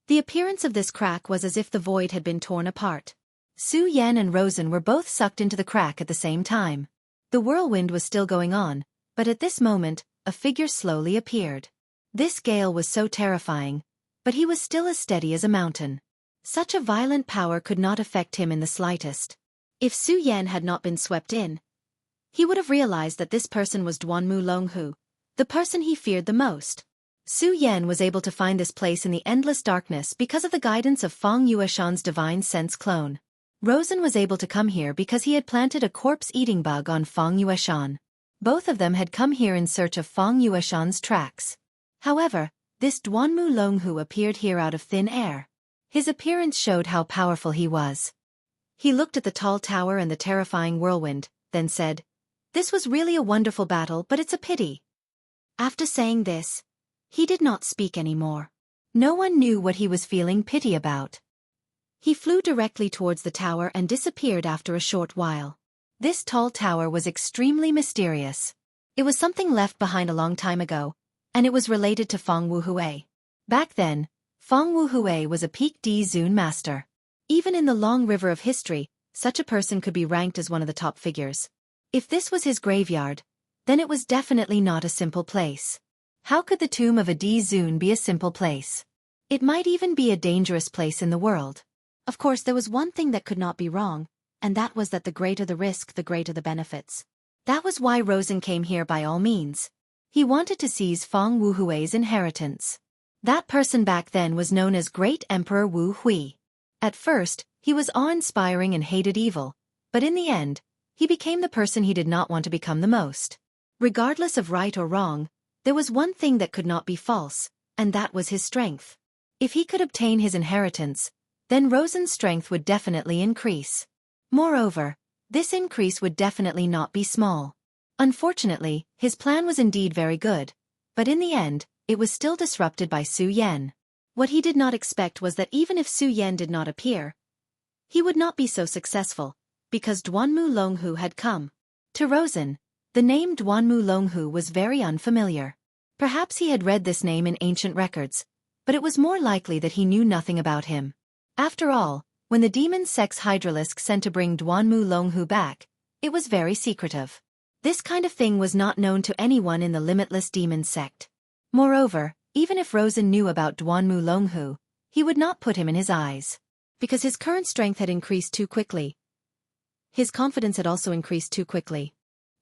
The appearance of this crack was as if the void had been torn apart. Su Yan and Rosen were both sucked into the crack at the same time. The whirlwind was still going on, but at this moment, a figure slowly appeared. This gale was so terrifying, but he was still as steady as a mountain. Such a violent power could not affect him in the slightest. If Su Yan had not been swept in, he would have realized that this person was Duanmu Longhu, the person he feared the most. Su Yan was able to find this place in the endless darkness because of the guidance of Feng Yueshan's divine sense clone. Rosen was able to come here because he had planted a corpse-eating bug on Feng Yueshan. Both of them had come here in search of Feng Yueshan's tracks. However, this Duanmu Longhu appeared here out of thin air. His appearance showed how powerful he was. He looked at the tall tower and the terrifying whirlwind, then said, "This was really a wonderful battle, but it's a pity." After saying this, he did not speak anymore. No one knew what he was feeling pity about. He flew directly towards the tower and disappeared after a short while. This tall tower was extremely mysterious. It was something left behind a long time ago, and it was related to Feng Wuhui. Back then, Feng Wuhui was a peak D Zun master. Even in the long river of history, such a person could be ranked as one of the top figures. If this was his graveyard, then it was definitely not a simple place. How could the tomb of a D Zun be a simple place? It might even be a dangerous place in the world. Of course, there was one thing that could not be wrong, and that was that the greater the risk, the greater the benefits. That was why Rosen came here by all means. He wanted to seize Feng Wuhui's inheritance. That person back then was known as Great Emperor Wu Hui. At first, he was awe-inspiring and hated evil, but in the end, he became the person he did not want to become the most. Regardless of right or wrong, there was one thing that could not be false, and that was his strength. If he could obtain his inheritance, then Rosen's strength would definitely increase. Moreover, this increase would definitely not be small. Unfortunately, his plan was indeed very good, but in the end, it was still disrupted by Su Yan. What he did not expect was that even if Su Yan did not appear, he would not be so successful, because Duanmu Longhu had come. To Rosen, the name Duanmu Longhu was very unfamiliar. Perhaps he had read this name in ancient records, but it was more likely that he knew nothing about him. After all, when the demon sex Hydralisk sent to bring Duanmu Longhu back, it was very secretive. This kind of thing was not known to anyone in the limitless demon sect. Moreover, even if Rosen knew about Duanmu Longhu, he would not put him in his eyes. Because his current strength had increased too quickly. His confidence had also increased too quickly.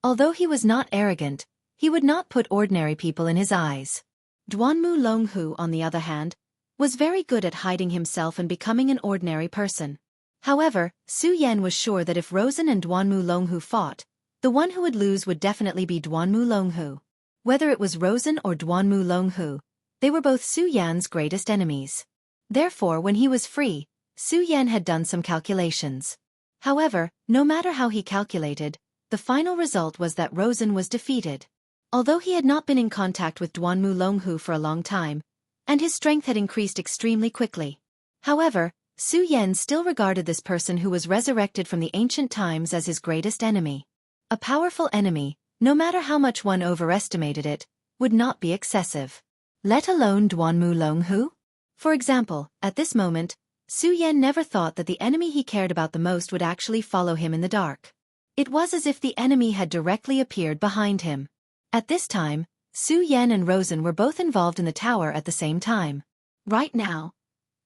Although he was not arrogant, he would not put ordinary people in his eyes. Duanmu Longhu, on the other hand, was very good at hiding himself and becoming an ordinary person. However, Su Yan was sure that if Rosen and Duanmu Longhu fought, the one who would lose would definitely be Duanmu Longhu. Whether it was Rosen or Duanmu Longhu, they were both Su Yan's greatest enemies. Therefore, when he was free, Su Yan had done some calculations. However, no matter how he calculated, the final result was that Rosen was defeated. Although he had not been in contact with Duanmu Longhu for a long time, and his strength had increased extremely quickly. However, Su Yan still regarded this person who was resurrected from the ancient times as his greatest enemy. A powerful enemy, no matter how much one overestimated it, would not be excessive. Let alone Duanmu Longhu? For example, at this moment, Su Yan never thought that the enemy he cared about the most would actually follow him in the dark. It was as if the enemy had directly appeared behind him. At this time, Su Yan and Rosen were both involved in the tower at the same time. Right now,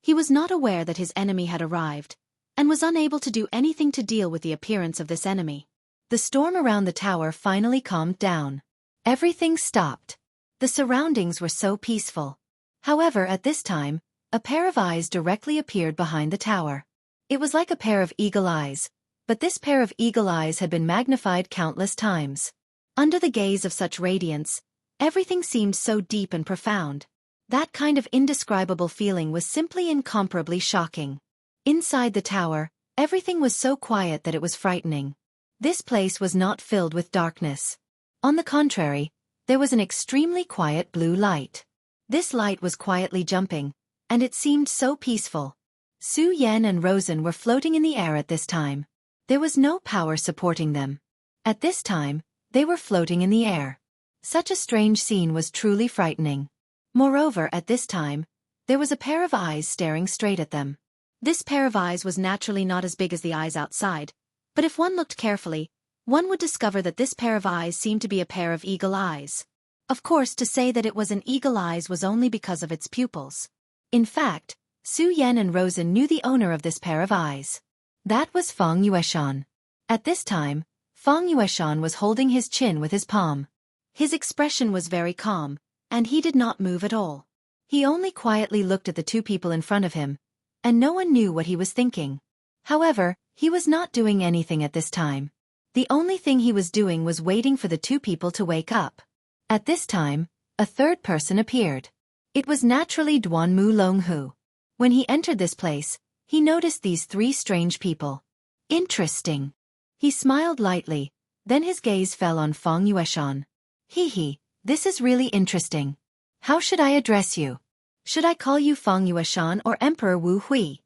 he was not aware that his enemy had arrived, and was unable to do anything to deal with the appearance of this enemy. The storm around the tower finally calmed down. Everything stopped. The surroundings were so peaceful. However, at this time, a pair of eyes directly appeared behind the tower. It was like a pair of eagle eyes, but this pair of eagle eyes had been magnified countless times. Under the gaze of such radiance, everything seemed so deep and profound. That kind of indescribable feeling was simply incomparably shocking. Inside the tower, everything was so quiet that it was frightening. This place was not filled with darkness. On the contrary, there was an extremely quiet blue light. This light was quietly jumping, and it seemed so peaceful. Su Yan and Rosen were floating in the air at this time. There was no power supporting them. At this time, they were floating in the air. Such a strange scene was truly frightening. Moreover, at this time, there was a pair of eyes staring straight at them. This pair of eyes was naturally not as big as the eyes outside, but if one looked carefully, one would discover that this pair of eyes seemed to be a pair of eagle eyes. Of course, to say that it was an eagle eyes was only because of its pupils. In fact, Su Yan and Rosen knew the owner of this pair of eyes. That was Feng Yueshan. At this time, Feng Yueshan was holding his chin with his palm. His expression was very calm, and he did not move at all. He only quietly looked at the two people in front of him, and no one knew what he was thinking. However, he was not doing anything at this time. The only thing he was doing was waiting for the two people to wake up. At this time, a third person appeared. It was naturally Duanmu Longhu. When he entered this place, he noticed these three strange people. Interesting. He smiled lightly, then his gaze fell on Feng Yueshan. Hee, this is really interesting. How should I address you? Should I call you Feng Yueshan or Emperor Wu Hui?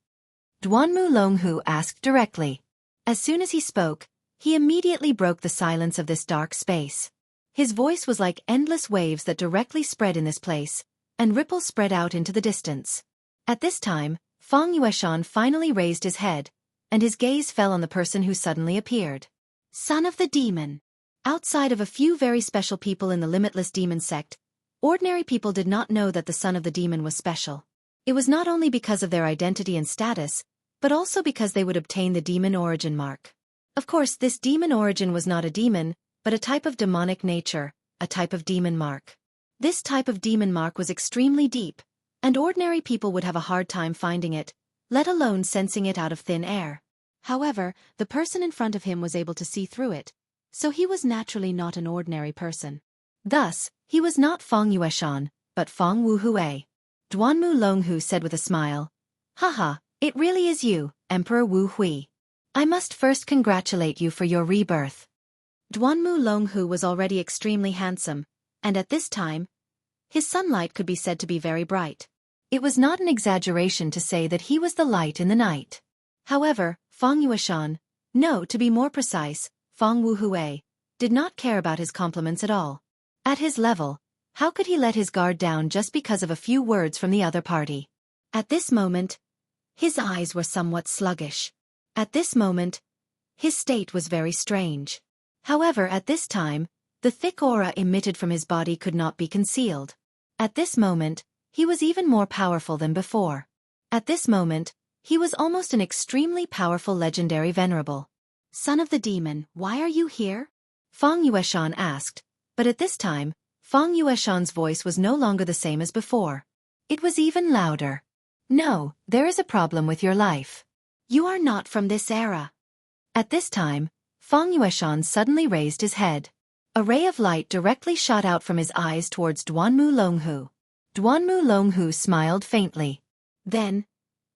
Duanmu Longhu asked directly. As soon as he spoke, he immediately broke the silence of this dark space. His voice was like endless waves that directly spread in this place, and ripples spread out into the distance. At this time, Fang Yueshan finally raised his head, and his gaze fell on the person who suddenly appeared. Son of the Demon. Outside of a few very special people in the Limitless Demon sect, ordinary people did not know that the Son of the Demon was special. It was not only because of their identity and status, but also because they would obtain the demon origin mark. Of course, this demon origin was not a demon, but a type of demonic nature, a type of demon mark. This type of demon mark was extremely deep, and ordinary people would have a hard time finding it, let alone sensing it out of thin air. However, the person in front of him was able to see through it, so he was naturally not an ordinary person. Thus, he was not Fang Yueshan, but Fang Wuhui. Duanmu Longhu said with a smile, "Haha, it really is you, Emperor Wu Hui. I must first congratulate you for your rebirth." Duanmu Longhu was already extremely handsome, and at this time, his sunlight could be said to be very bright. It was not an exaggeration to say that he was the light in the night. However, Fang Yueshan, no, to be more precise, Fang Wuhui, did not care about his compliments at all. At his level, how could he let his guard down just because of a few words from the other party? At this moment, his eyes were somewhat sluggish. At this moment, his state was very strange. However, at this time, the thick aura emitted from his body could not be concealed. At this moment, he was even more powerful than before. At this moment, he was almost an extremely powerful legendary venerable. Son of the Demon, why are you here? Fang Yueshan asked, but at this time, Fang Yueshan's voice was no longer the same as before. It was even louder. No, there is a problem with your life. You are not from this era. At this time, Fang Yueshan suddenly raised his head. A ray of light directly shot out from his eyes towards Duanmu Longhu. Duanmu Longhu smiled faintly. Then,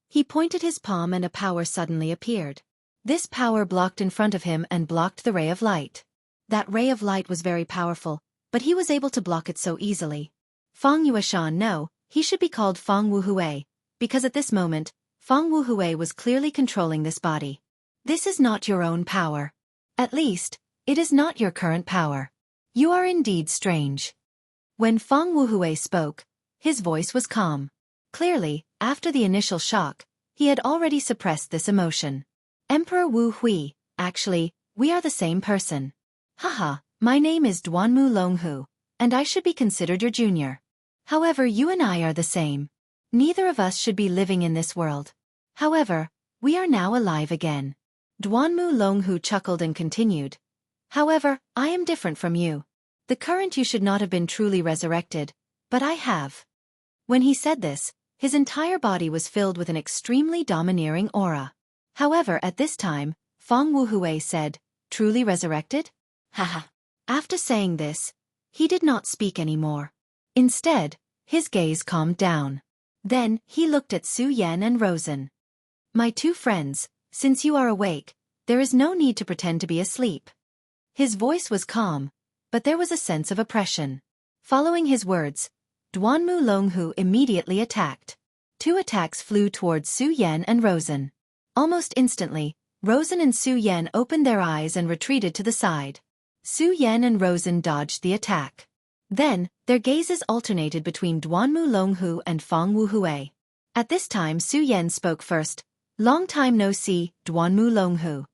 he pointed his palm and a power suddenly appeared. This power blocked in front of him and blocked the ray of light. That ray of light was very powerful, but he was able to block it so easily. Fang Yueshan, no, he should be called Fang Wuhui, because at this moment, Fang Wuhui was clearly controlling this body. This is not your own power. At least, it is not your current power. You are indeed strange. When Fang Wuhui spoke, his voice was calm. Clearly, after the initial shock, he had already suppressed this emotion. Emperor Wu Hui, actually, we are the same person. Haha, my name is Duanmu Longhu, and I should be considered your junior. However, you and I are the same. Neither of us should be living in this world. However, we are now alive again. Duanmu Longhu chuckled and continued. However, I am different from you. The current you should not have been truly resurrected, but I have. When he said this, his entire body was filled with an extremely domineering aura. However, at this time, Fang Wuhui said, truly resurrected? Haha. After saying this, he did not speak anymore. Instead, his gaze calmed down. Then, he looked at Su Yan and Rosen. My two friends, since you are awake, there is no need to pretend to be asleep. His voice was calm, but there was a sense of oppression. Following his words, Duanmu Longhu immediately attacked. 2 attacks flew towards Su Yan and Rosen. Almost instantly, Rosen and Su Yan opened their eyes and retreated to the side. Su Yan and Rosen dodged the attack. Then, their gazes alternated between Duanmu Longhu and Fang Wuhui. At this time Su Yan spoke first. Long time no see, Duanmu Longhu.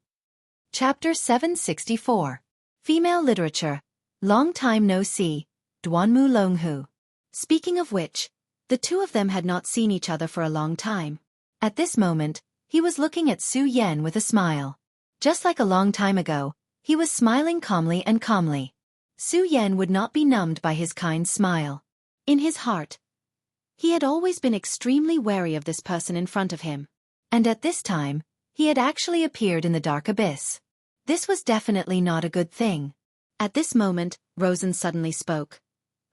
Chapter 764. Female Literature. Long time no see, Duanmu Longhu. Speaking of which, the two of them had not seen each other for a long time. At this moment, he was looking at Su Yan with a smile. Just like a long time ago, he was smiling calmly and calmly. Su Yan would not be numbed by his kind smile. In his heart, he had always been extremely wary of this person in front of him. And at this time, he had actually appeared in the dark abyss. This was definitely not a good thing. At this moment, Rosen suddenly spoke.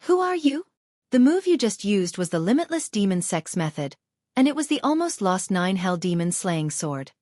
Who are you? The move you just used was the limitless demon sex method, and it was the almost lost 9 hell demon slaying sword.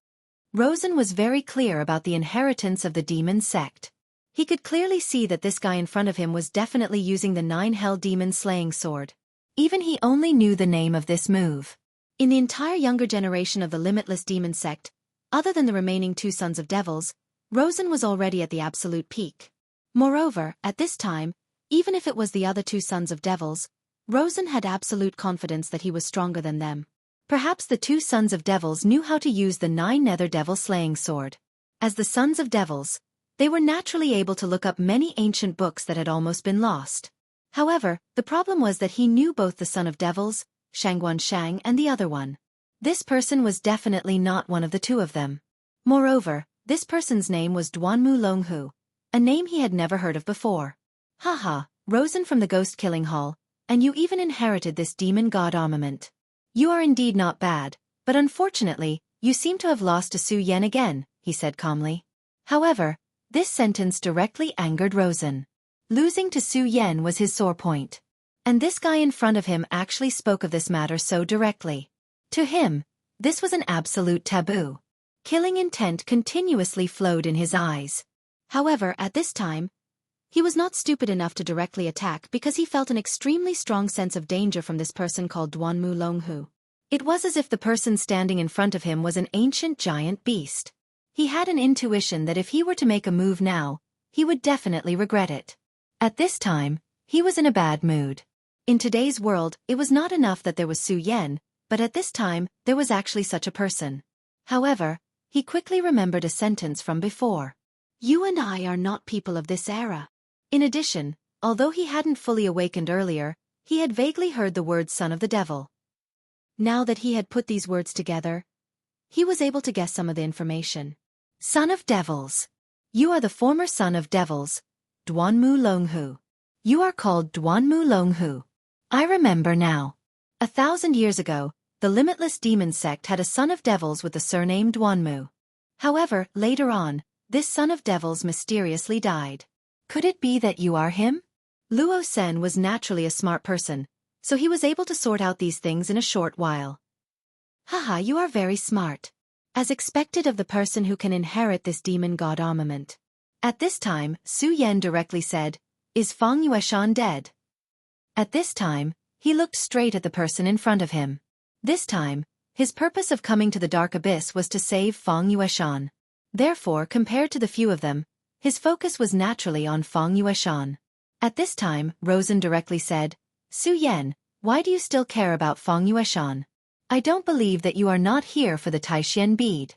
Rosen was very clear about the inheritance of the demon sect. He could clearly see that this guy in front of him was definitely using the 9 hell demon slaying sword. Even he only knew the name of this move. In the entire younger generation of the limitless demon sect, other than the remaining two sons of devils, Rosen was already at the absolute peak. Moreover, at this time, even if it was the other two sons of devils, Rosen had absolute confidence that he was stronger than them. Perhaps the two sons of devils knew how to use the 9-nether devil-slaying sword. As the sons of devils, they were naturally able to look up many ancient books that had almost been lost. However, the problem was that he knew both the son of devils, Shangguan Shang, and the other one. This person was definitely not one of the two of them. Moreover, this person's name was Duanmu Longhu, a name he had never heard of before. Haha, Rosen from the Ghost Killing Hall, and you even inherited this demon god armament. You are indeed not bad, but unfortunately, you seem to have lost to Su Yen again, he said calmly. However, this sentence directly angered Rosen. Losing to Su Yen was his sore point. And this guy in front of him actually spoke of this matter so directly. To him, this was an absolute taboo. Killing intent continuously flowed in his eyes. However, at this time, he was not stupid enough to directly attack because he felt an extremely strong sense of danger from this person called Duanmu Longhu. It was as if the person standing in front of him was an ancient giant beast. He had an intuition that if he were to make a move now, he would definitely regret it. At this time, he was in a bad mood. In today's world, it was not enough that there was Su Yen, but at this time, there was actually such a person. However, he quickly remembered a sentence from before. You and I are not people of this era. In addition, although he hadn't fully awakened earlier, he had vaguely heard the word son of the devil. Now that he had put these words together, he was able to guess some of the information. Son of devils. You are the former son of devils, Duanmu Longhu. You are called Duanmu Longhu. I remember now. 1,000 years ago, the limitless demon sect had a son of devils with the surname Duanmu. However, later on, this son of devils mysteriously died. Could it be that you are him? Luo Sen was naturally a smart person, so he was able to sort out these things in a short while. Haha, you are very smart. As expected of the person who can inherit this demon god armament. At this time, Su Yen directly said, Is Fang Yueshan dead? At this time, he looked straight at the person in front of him. This time, his purpose of coming to the dark abyss was to save Fang Yueshan. Therefore, compared to the few of them, his focus was naturally on Fang Yueshan. At this time, Rosen directly said, Su Yen, why do you still care about Fang Yueshan? I don't believe that you are not here for the Taishian bead.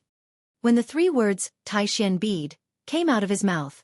When the three words, Taishian bead, came out of his mouth,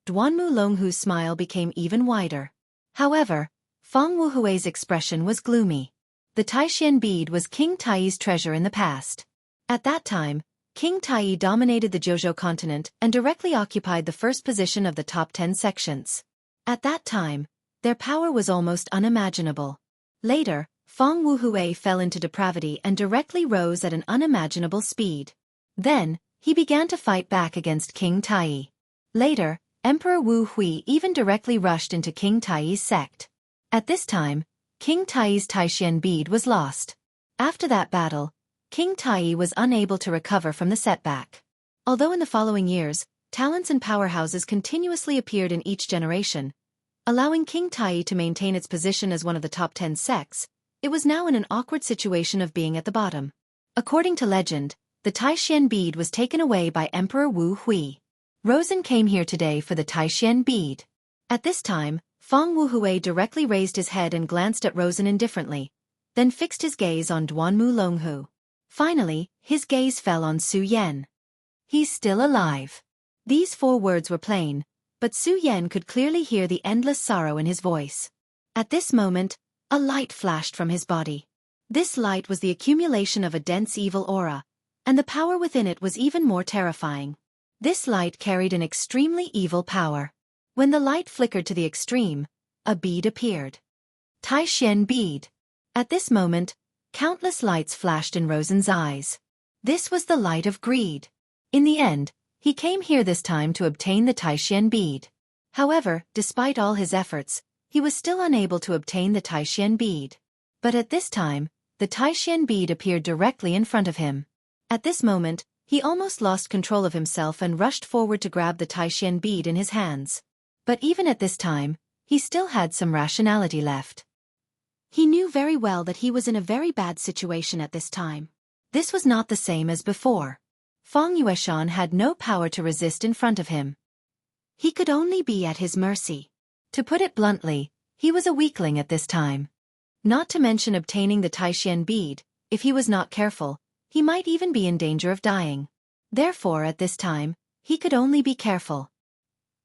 Duanmu Longhu's smile became even wider. However, Fang Wuhui's expression was gloomy. The Taishian bead was King Taiyi's treasure in the past. At that time, King Taiyi dominated the Zhozhou continent and directly occupied the first position of the top 10 sections. At that time, their power was almost unimaginable. Later, Fang Wuhui fell into depravity and directly rose at an unimaginable speed. Then, he began to fight back against King Taiyi. Later, Emperor Wu Hui even directly rushed into King Taiyi's sect. At this time, King Taiyi's Taishian bead was lost. After that battle, King Taiyi was unable to recover from the setback. Although in the following years, talents and powerhouses continuously appeared in each generation, allowing King Taiyi to maintain its position as one of the top 10 sects, it was now in an awkward situation of being at the bottom. According to legend, the Taishian bead was taken away by Emperor Wu Hui. Rosen came here today for the Taishian bead. At this time, Fang Wuhui directly raised his head and glanced at Rosen indifferently, then fixed his gaze on Duanmu Longhu. Finally, his gaze fell on Su Yen. He's still alive. These 4 words were plain, but Su Yen could clearly hear the endless sorrow in his voice. At this moment, a light flashed from his body. This light was the accumulation of a dense evil aura, and the power within it was even more terrifying. This light carried an extremely evil power. When the light flickered to the extreme, a bead appeared. Taishian bead. At this moment, countless lights flashed in Rosen's eyes. This was the light of greed. In the end, he came here this time to obtain the Taishian bead. However, despite all his efforts, he was still unable to obtain the Taishian bead. But at this time, the Taishian bead appeared directly in front of him. At this moment, he almost lost control of himself and rushed forward to grab the Taishian bead in his hands. But even at this time, he still had some rationality left. He knew very well that he was in a very bad situation at this time. This was not the same as before. Feng Yueshan had no power to resist in front of him. He could only be at his mercy. To put it bluntly, he was a weakling at this time. Not to mention obtaining the Taishan bead, if he was not careful, he might even be in danger of dying. Therefore at this time, he could only be careful.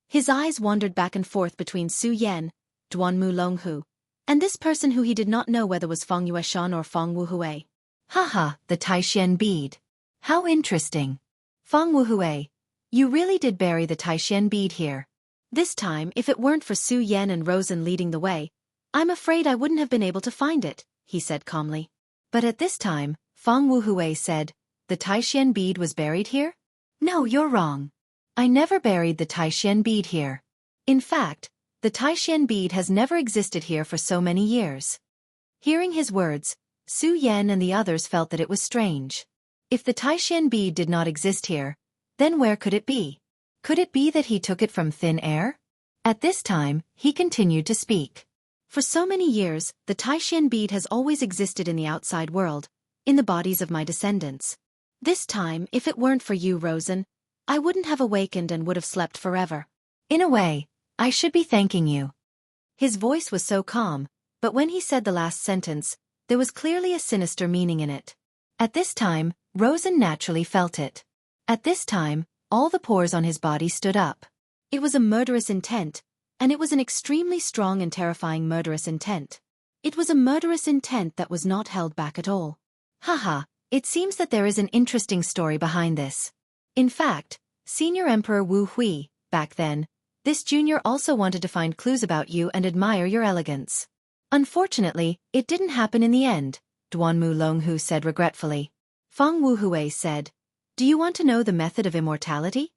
His eyes wandered back and forth between Su Yan, Duanmu Longhu, and this person who he did not know whether was Feng Yueshan or Feng Wuhui. Haha, the Taishan bead. How interesting. Feng Wuhui, you really did bury the Taishan bead here. This time, if it weren't for Su Yan and Rosen leading the way, I'm afraid I wouldn't have been able to find it, he said calmly. But at this time, Feng Wuhui said, the Taishan bead was buried here? No, you're wrong. I never buried the Taishan bead here. In fact, the Taishan bead has never existed here for so many years. Hearing his words, Su Yan and the others felt that it was strange. If the Taishan bead did not exist here, then where could it be? Could it be that he took it from thin air? At this time, he continued to speak. For so many years, the Taishan bead has always existed in the outside world, in the bodies of my descendants. This time, if it weren't for you, Rosen, I wouldn't have awakened and would have slept forever. In a way, I should be thanking you. His voice was so calm, but when he said the last sentence, there was clearly a sinister meaning in it. At this time, Rosen naturally felt it. At this time, all the pores on his body stood up. It was a murderous intent, and it was an extremely strong and terrifying murderous intent. It was a murderous intent that was not held back at all. Haha, it seems that there is an interesting story behind this. In fact, Senior Emperor Wu Hui, back then, this junior also wanted to find clues about you and admire your elegance. Unfortunately, it didn't happen in the end, Duanmu Longhu said regretfully. Feng Wuhui said, do you want to know the method of immortality?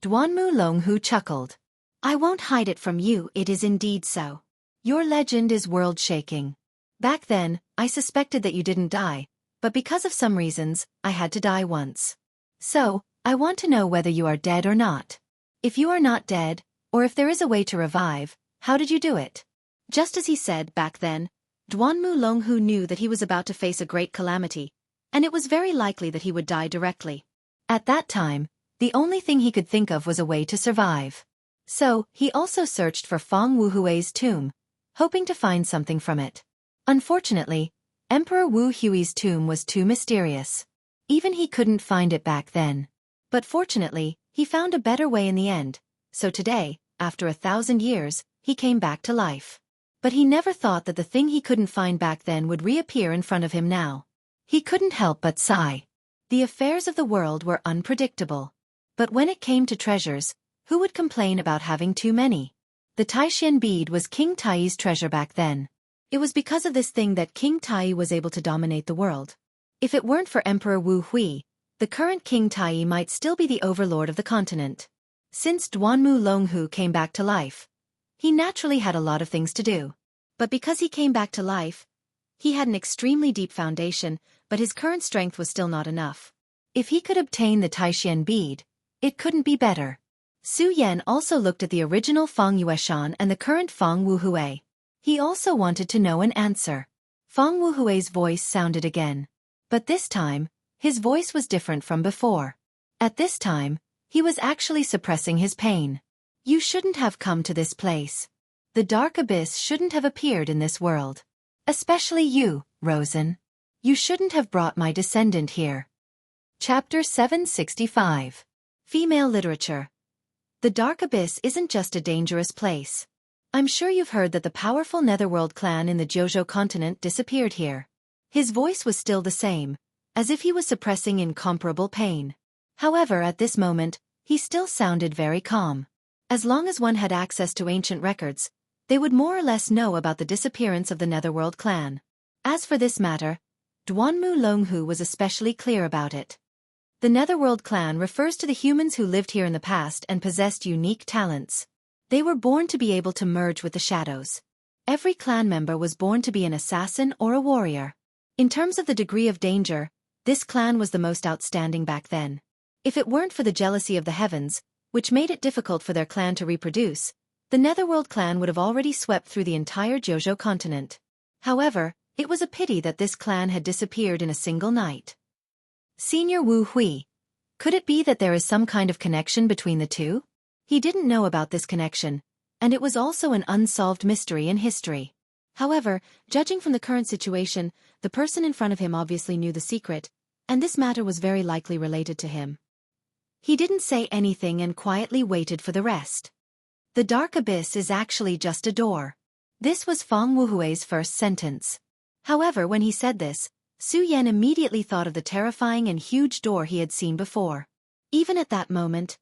Duanmu Longhu chuckled. I won't hide it from you, it is indeed so. Your legend is world-shaking. Back then, I suspected that you didn't die, but because of some reasons, I had to die once. So, I want to know whether you are dead or not. If you are not dead, or if there is a way to revive, how did you do it? Just as he said back then, Duanmu Longhu knew that he was about to face a great calamity, and it was very likely that he would die directly. At that time, the only thing he could think of was a way to survive. So, he also searched for Feng Wuhui's tomb, hoping to find something from it. Unfortunately, Emperor Wu Hui's tomb was too mysterious. Even he couldn't find it back then. But fortunately, he found a better way in the end, so today, after 1,000 years, he came back to life. But he never thought that the thing he couldn't find back then would reappear in front of him now. He couldn't help but sigh. The affairs of the world were unpredictable. But when it came to treasures, who would complain about having too many? The Taishan bead was King Tai's treasure back then. It was because of this thing that King Tai was able to dominate the world. If it weren't for Emperor Wu Hui, the current King Tai might still be the overlord of the continent. Since Duanmu Longhu came back to life, he naturally had a lot of things to do. But because he came back to life, he had an extremely deep foundation, but his current strength was still not enough. If he could obtain the Taishan bead, it couldn't be better. Su Yan also looked at the original Feng Yueshan and the current Feng Wuhui. He also wanted to know an answer. Feng Wuhui's voice sounded again. But this time, his voice was different from before. At this time, he was actually suppressing his pain. You shouldn't have come to this place. The dark abyss shouldn't have appeared in this world. Especially you, Rosen. You shouldn't have brought my descendant here. Chapter 765. Female Literature. The dark abyss isn't just a dangerous place. I'm sure you've heard that the powerful Netherworld clan in the Jojo continent disappeared here. His voice was still the same, as if he was suppressing incomparable pain. However, at this moment, he still sounded very calm. As long as one had access to ancient records, they would more or less know about the disappearance of the Netherworld clan. As for this matter, Duanmu Longhu was especially clear about it. The Netherworld clan refers to the humans who lived here in the past and possessed unique talents. They were born to be able to merge with the shadows. Every clan member was born to be an assassin or a warrior. In terms of the degree of danger, this clan was the most outstanding back then. If it weren't for the jealousy of the heavens, which made it difficult for their clan to reproduce, the Netherworld clan would have already swept through the entire Jojo continent. However, it was a pity that this clan had disappeared in a single night. Senior Wu Hui. Could it be that there is some kind of connection between the two? He didn't know about this connection, and it was also an unsolved mystery in history. However, judging from the current situation, the person in front of him obviously knew the secret, and this matter was very likely related to him. He didn't say anything and quietly waited for the rest. The dark abyss is actually just a door. This was Fang Wuhui's first sentence. However, when he said this, Su Yan immediately thought of the terrifying and huge door he had seen before. Even at that moment,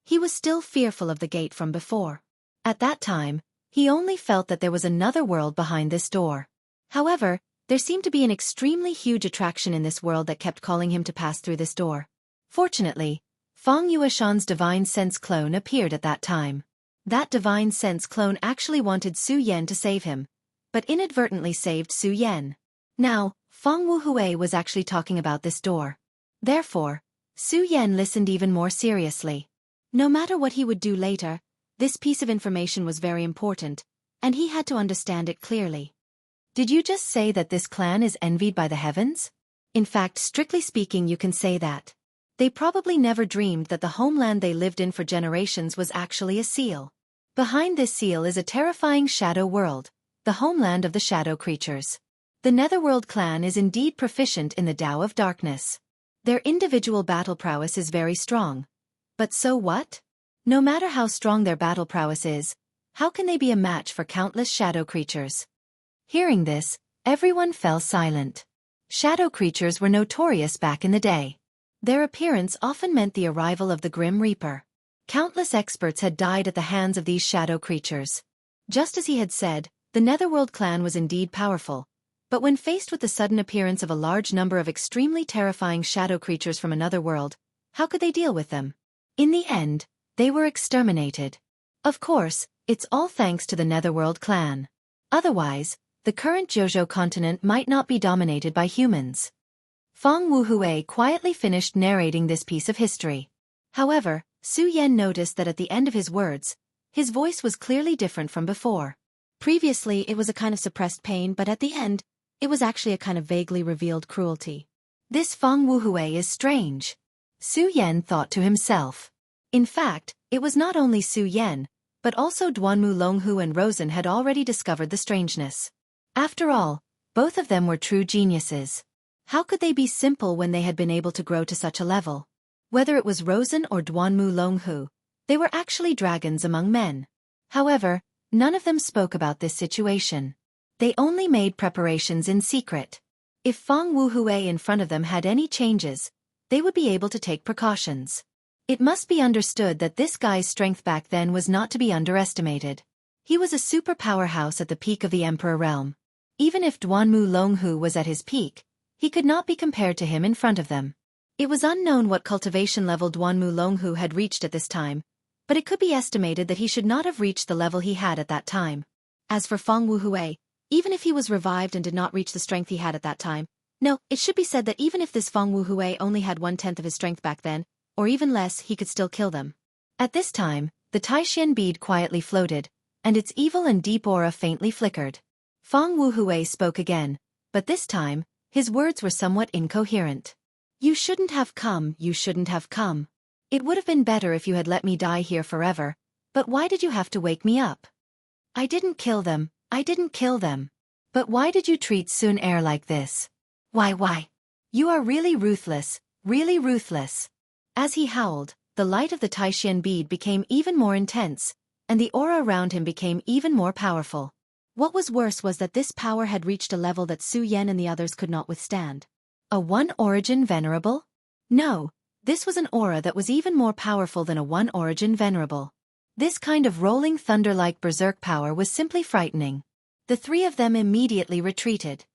he was still fearful of the gate from before. At that time, he only felt that there was another world behind this door. However, there seemed to be an extremely huge attraction in this world that kept calling him to pass through this door. Fortunately, Fang Yueshan's Divine Sense clone appeared at that time. That Divine Sense clone actually wanted Su Yan to save him, but inadvertently saved Su Yan. Now, Fang Wuhui was actually talking about this door. Therefore, Su Yan listened even more seriously. No matter what he would do later, this piece of information was very important, and he had to understand it clearly. Did you just say that this clan is envied by the heavens? In fact, strictly speaking, you can say that. They probably never dreamed that the homeland they lived in for generations was actually a seal. Behind this seal is a terrifying shadow world, the homeland of the shadow creatures. The Netherworld clan is indeed proficient in the Tao of Darkness. Their individual battle prowess is very strong. But so what? No matter how strong their battle prowess is, how can they be a match for countless shadow creatures? Hearing this, everyone fell silent. Shadow creatures were notorious back in the day. Their appearance often meant the arrival of the Grim Reaper. Countless experts had died at the hands of these shadow creatures. Just as he had said, the Netherworld clan was indeed powerful, but when faced with the sudden appearance of a large number of extremely terrifying shadow creatures from another world, how could they deal with them? In the end, they were exterminated. Of course, it's all thanks to the Netherworld clan. Otherwise, the current Jojo continent might not be dominated by humans. Fang Wuhui quietly finished narrating this piece of history. However, Su Yan noticed that at the end of his words, his voice was clearly different from before. Previously, it was a kind of suppressed pain, but at the end, it was actually a kind of vaguely revealed cruelty. This Fang Wuhui is strange. Su Yan thought to himself. In fact, it was not only Su Yan, but also Duanmu Longhu and Rosen had already discovered the strangeness. After all, both of them were true geniuses. How could they be simple when they had been able to grow to such a level? Whether it was Rosen or Duanmu Longhu, they were actually dragons among men. However, none of them spoke about this situation. They only made preparations in secret. If Fang Wuhui in front of them had any changes, they would be able to take precautions. It must be understood that this guy's strength back then was not to be underestimated. He was a super powerhouse at the peak of the Emperor realm. Even if Duanmu Longhu was at his peak, he could not be compared to him in front of them. It was unknown what cultivation level Duanmu Longhu had reached at this time, but it could be estimated that he should not have reached the level he had at that time. As for Fang Wuhui, even if he was revived and did not reach the strength he had at that time, no, it should be said that even if this Fang Wuhui only had 1/10 of his strength back then, or even less, he could still kill them. At this time, the Taishan bead quietly floated, and its evil and deep aura faintly flickered. Fang Wuhui spoke again, but this time, his words were somewhat incoherent. You shouldn't have come, you shouldn't have come. It would have been better if you had let me die here forever, but why did you have to wake me up? I didn't kill them, I didn't kill them. But why did you treat Sun Er like this? Why? You are really ruthless, really ruthless. As he howled, the light of the Taishan bead became even more intense, and the aura around him became even more powerful. What was worse was that this power had reached a level that Su Yan and the others could not withstand. A one-origin venerable? No, this was an aura that was even more powerful than a one-origin venerable. This kind of rolling thunder-like berserk power was simply frightening. The three of them immediately retreated.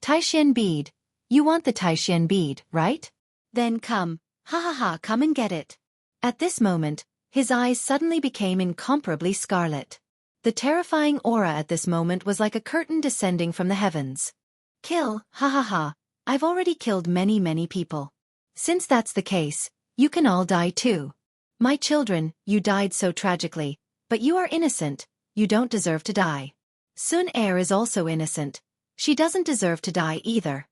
Taishan bead. You want the Taishan bead, right? Then come. Ha, come and get it. At this moment, his eyes suddenly became incomparably scarlet. The terrifying aura at this moment was like a curtain descending from the heavens. Kill, ha, I've already killed many people. Since that's the case, you can all die too. My children, you died so tragically, but you are innocent, you don't deserve to die. Sun Er is also innocent, She doesn't deserve to die either.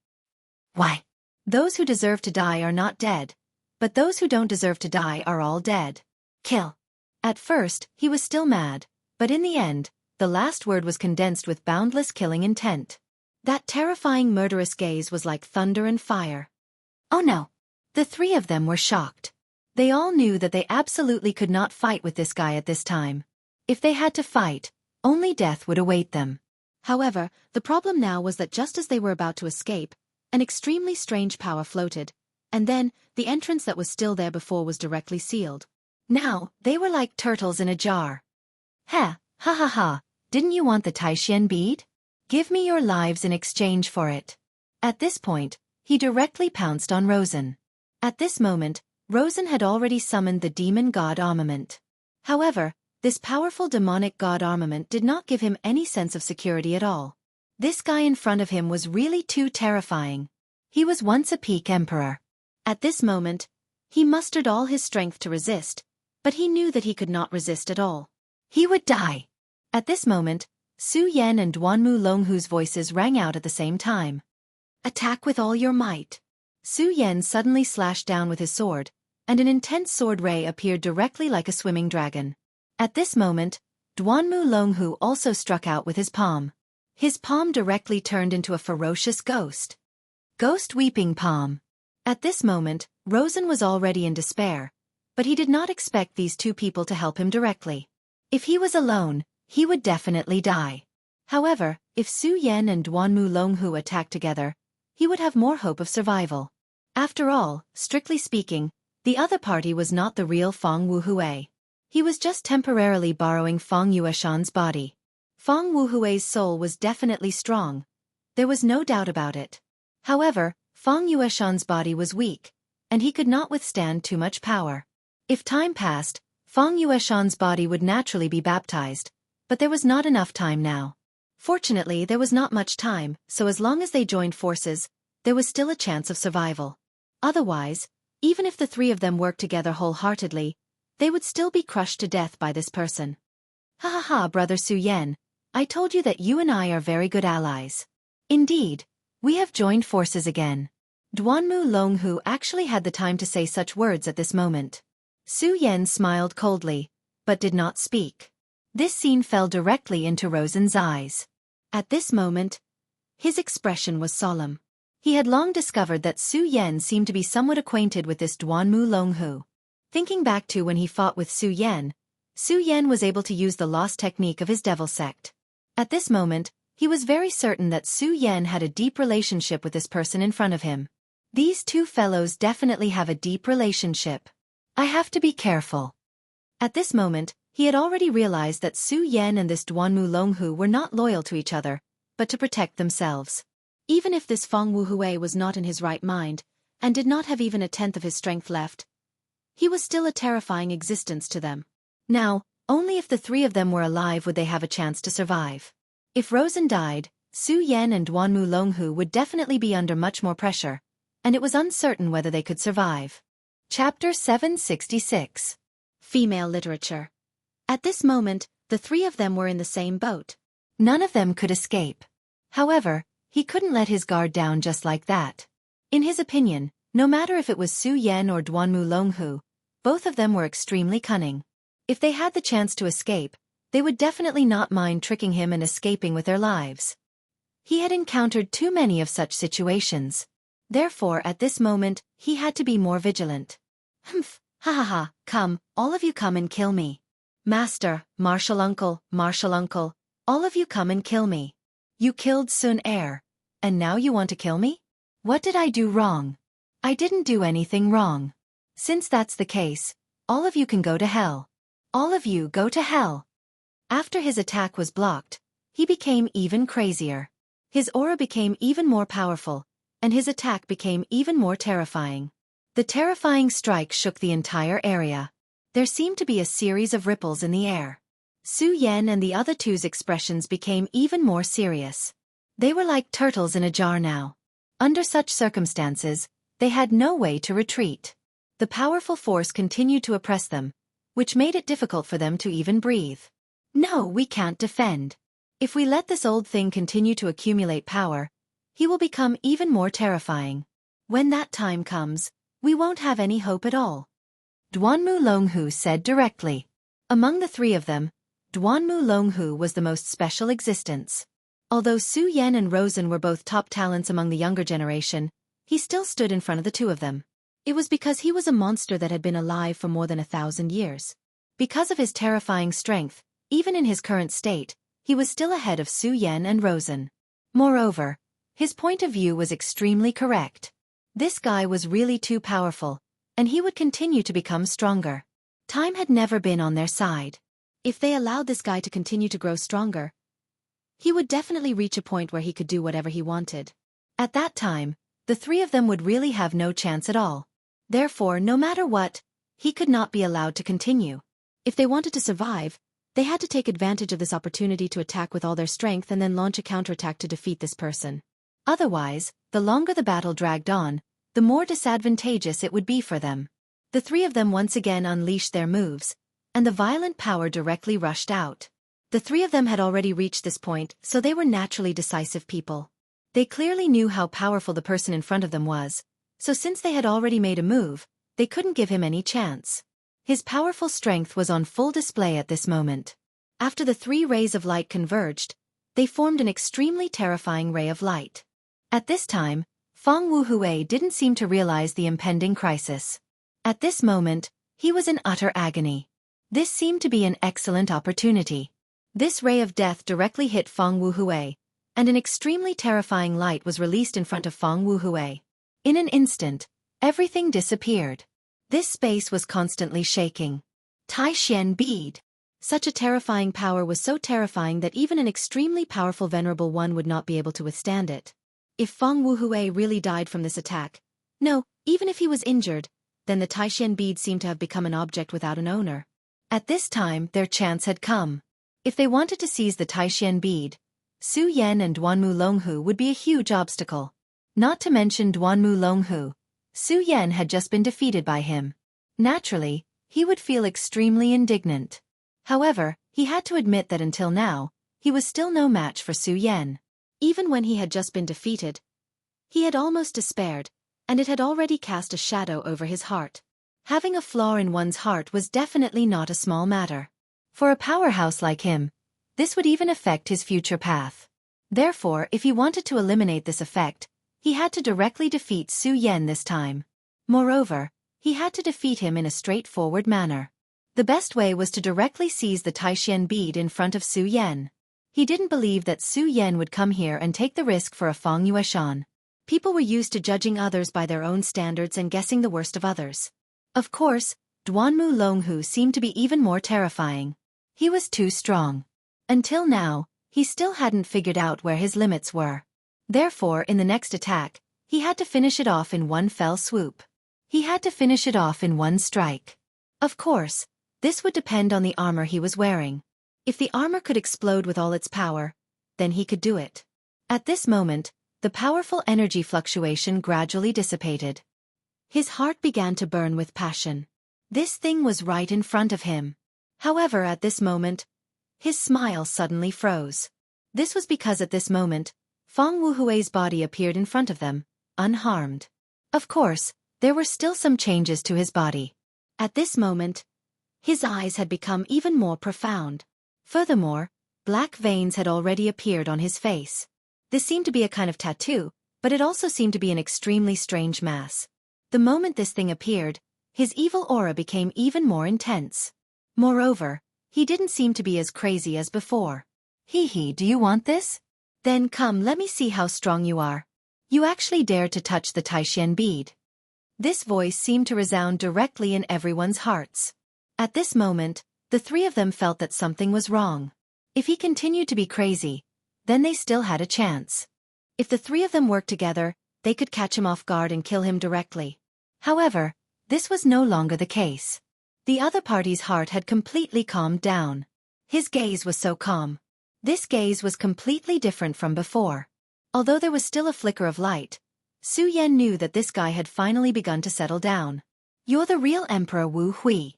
Why? Those who deserve to die are not dead, but those who don't deserve to die are all dead. Kill. At first, he was still mad, but in the end, the last word was condensed with boundless killing intent. That terrifying murderous gaze was like thunder and fire. Oh no! The three of them were shocked. They all knew that they absolutely could not fight with this guy at this time. If they had to fight, only death would await them. However, the problem now was that just as they were about to escape, an extremely strange power floated, and then, the entrance that was still there before was directly sealed. Now, they were like turtles in a jar. Ha ha ha, didn't you want the Taishian bead? Give me your lives in exchange for it. At this point, he directly pounced on Rosen. At this moment, Rosen had already summoned the demon god armament. However, this powerful demonic god armament did not give him any sense of security at all. This guy in front of him was really too terrifying. He was once a peak emperor. At this moment, he mustered all his strength to resist, but he knew that he could not resist at all. He would die. At this moment, Su Yan and Duanmu Longhu's voices rang out at the same time. Attack with all your might. Su Yan suddenly slashed down with his sword, and an intense sword ray appeared directly like a swimming dragon. At this moment, Duanmu Longhu also struck out with his palm. His palm directly turned into a ferocious ghost. Ghost Weeping Palm. At this moment, Rosen was already in despair, but he did not expect these two people to help him directly. If he was alone, he would definitely die. However, if Su Yan and Duanmu Longhu attacked together, he would have more hope of survival. After all, strictly speaking, the other party was not the real Feng Wuhui. He was just temporarily borrowing Feng Yueshan's body. Feng Wuhui's soul was definitely strong. There was no doubt about it. However, Feng Yueshan's body was weak, and he could not withstand too much power. If time passed, Feng Yueshan's body would naturally be baptized, but there was not enough time now. Fortunately, there was not much time, so as long as they joined forces, there was still a chance of survival. Otherwise, even if the three of them worked together wholeheartedly, they would still be crushed to death by this person. Ha ha ha, Brother Su Yan, I told you that you and I are very good allies. Indeed, we have joined forces again. Duanmu Longhu actually had the time to say such words at this moment. Su Yan smiled coldly, but did not speak. This scene fell directly into Rosen's eyes. At this moment, his expression was solemn. He had long discovered that Su Yan seemed to be somewhat acquainted with this Duanmu Longhu. Thinking back to when he fought with Su Yan was able to use the lost technique of his devil sect. At this moment, he was very certain that Su Yan had a deep relationship with this person in front of him. These two fellows definitely have a deep relationship. I have to be careful. At this moment, he had already realized that Su Yan and this Duanmu Longhu were not loyal to each other, but to protect themselves. Even if this Feng Wuhui was not in his right mind, and did not have even a tenth of his strength left, he was still a terrifying existence to them. Now, only if the three of them were alive would they have a chance to survive. If Rosen died, Su Yan and Duanmu Longhu would definitely be under much more pressure, and it was uncertain whether they could survive. Chapter 766. Female Literature. At this moment, the three of them were in the same boat. None of them could escape. However, he couldn't let his guard down just like that. In his opinion, no matter if it was Su Yan or Duanmu Longhu, both of them were extremely cunning. If they had the chance to escape, they would definitely not mind tricking him and escaping with their lives. He had encountered too many of such situations. Therefore, at this moment, he had to be more vigilant. Humph, ha ha ha, come, all of you come and kill me. Master, Martial Uncle, all of you come and kill me. You killed Sun Er, and now you want to kill me? What did I do wrong? I didn't do anything wrong. Since that's the case, all of you can go to hell. All of you go to hell. After his attack was blocked, he became even crazier. His aura became even more powerful, and his attack became even more terrifying. The terrifying strike shook the entire area. There seemed to be a series of ripples in the air. Su Yan and the other two's expressions became even more serious. They were like turtles in a jar now. Under such circumstances, they had no way to retreat. The powerful force continued to oppress them, which made it difficult for them to even breathe. No, we can't defend. If we let this old thing continue to accumulate power, he will become even more terrifying. When that time comes, we won't have any hope at all. Duanmu Longhu said directly. Among the three of them, Duanmu Longhu was the most special existence. Although Su Yan and Rosen were both top talents among the younger generation, he still stood in front of the two of them. It was because he was a monster that had been alive for more than 1,000 years. Because of his terrifying strength, even in his current state, he was still ahead of Su Yan and Rosen. Moreover, his point of view was extremely correct. This guy was really too powerful, and he would continue to become stronger. Time had never been on their side. If they allowed this guy to continue to grow stronger, he would definitely reach a point where he could do whatever he wanted. At that time, the three of them would really have no chance at all. Therefore, no matter what, he could not be allowed to continue. If they wanted to survive, they had to take advantage of this opportunity to attack with all their strength and then launch a counterattack to defeat this person. Otherwise, the longer the battle dragged on, the more disadvantageous it would be for them. The three of them once again unleashed their moves, and the violent power directly rushed out. The three of them had already reached this point, so they were naturally decisive people. They clearly knew how powerful the person in front of them was, so since they had already made a move, they couldn't give him any chance. His powerful strength was on full display at this moment. After the three rays of light converged, they formed an extremely terrifying ray of light. At this time, Fang Wuhui didn't seem to realize the impending crisis. At this moment, he was in utter agony. This seemed to be an excellent opportunity. This ray of death directly hit Fang Wuhui, and an extremely terrifying light was released in front of Fang Wuhui. In an instant, everything disappeared. This space was constantly shaking. Taishan bead. Such a terrifying power was so terrifying that even an extremely powerful venerable one would not be able to withstand it. If Fang Wuhui really died from this attack, no, even if he was injured, then the Taishan bead seemed to have become an object without an owner. At this time, their chance had come. If they wanted to seize the Taishan bead, Su Yan and Duanmu Longhu would be a huge obstacle. Not to mention Duanmu Longhu, Su Yan had just been defeated by him. Naturally, he would feel extremely indignant. However, he had to admit that until now, he was still no match for Su Yan. Even when he had just been defeated, he had almost despaired, and it had already cast a shadow over his heart. Having a flaw in one's heart was definitely not a small matter. For a powerhouse like him, this would even affect his future path. Therefore, if he wanted to eliminate this effect, he had to directly defeat Su Yan this time. Moreover, he had to defeat him in a straightforward manner. The best way was to directly seize the Taishan bead in front of Su Yan. He didn't believe that Su Yan would come here and take the risk for a Fang Yueshan. People were used to judging others by their own standards and guessing the worst of others. Of course, Duanmu Longhu seemed to be even more terrifying. He was too strong. Until now, he still hadn't figured out where his limits were. Therefore, in the next attack, he had to finish it off in one fell swoop. He had to finish it off in one strike. Of course, this would depend on the armor he was wearing. If the armor could explode with all its power, then he could do it. At this moment, the powerful energy fluctuation gradually dissipated. His heart began to burn with passion. This thing was right in front of him. However, at this moment, his smile suddenly froze. This was because at this moment, Fang Wuhui's body appeared in front of them, unharmed. Of course, there were still some changes to his body. At this moment, his eyes had become even more profound. Furthermore, black veins had already appeared on his face. This seemed to be a kind of tattoo, but it also seemed to be an extremely strange mass. The moment this thing appeared, his evil aura became even more intense. Moreover, he didn't seem to be as crazy as before. Hee, do you want this? Then come, let me see how strong you are. You actually dared to touch the Taishan bead. This voice seemed to resound directly in everyone's hearts. At this moment, the three of them felt that something was wrong. If he continued to be crazy, then they still had a chance. If the three of them worked together, they could catch him off guard and kill him directly. However, this was no longer the case. The other party's heart had completely calmed down. His gaze was so calm. This gaze was completely different from before. Although there was still a flicker of light, Su Yan knew that this guy had finally begun to settle down. You're the real Emperor Wu Hui.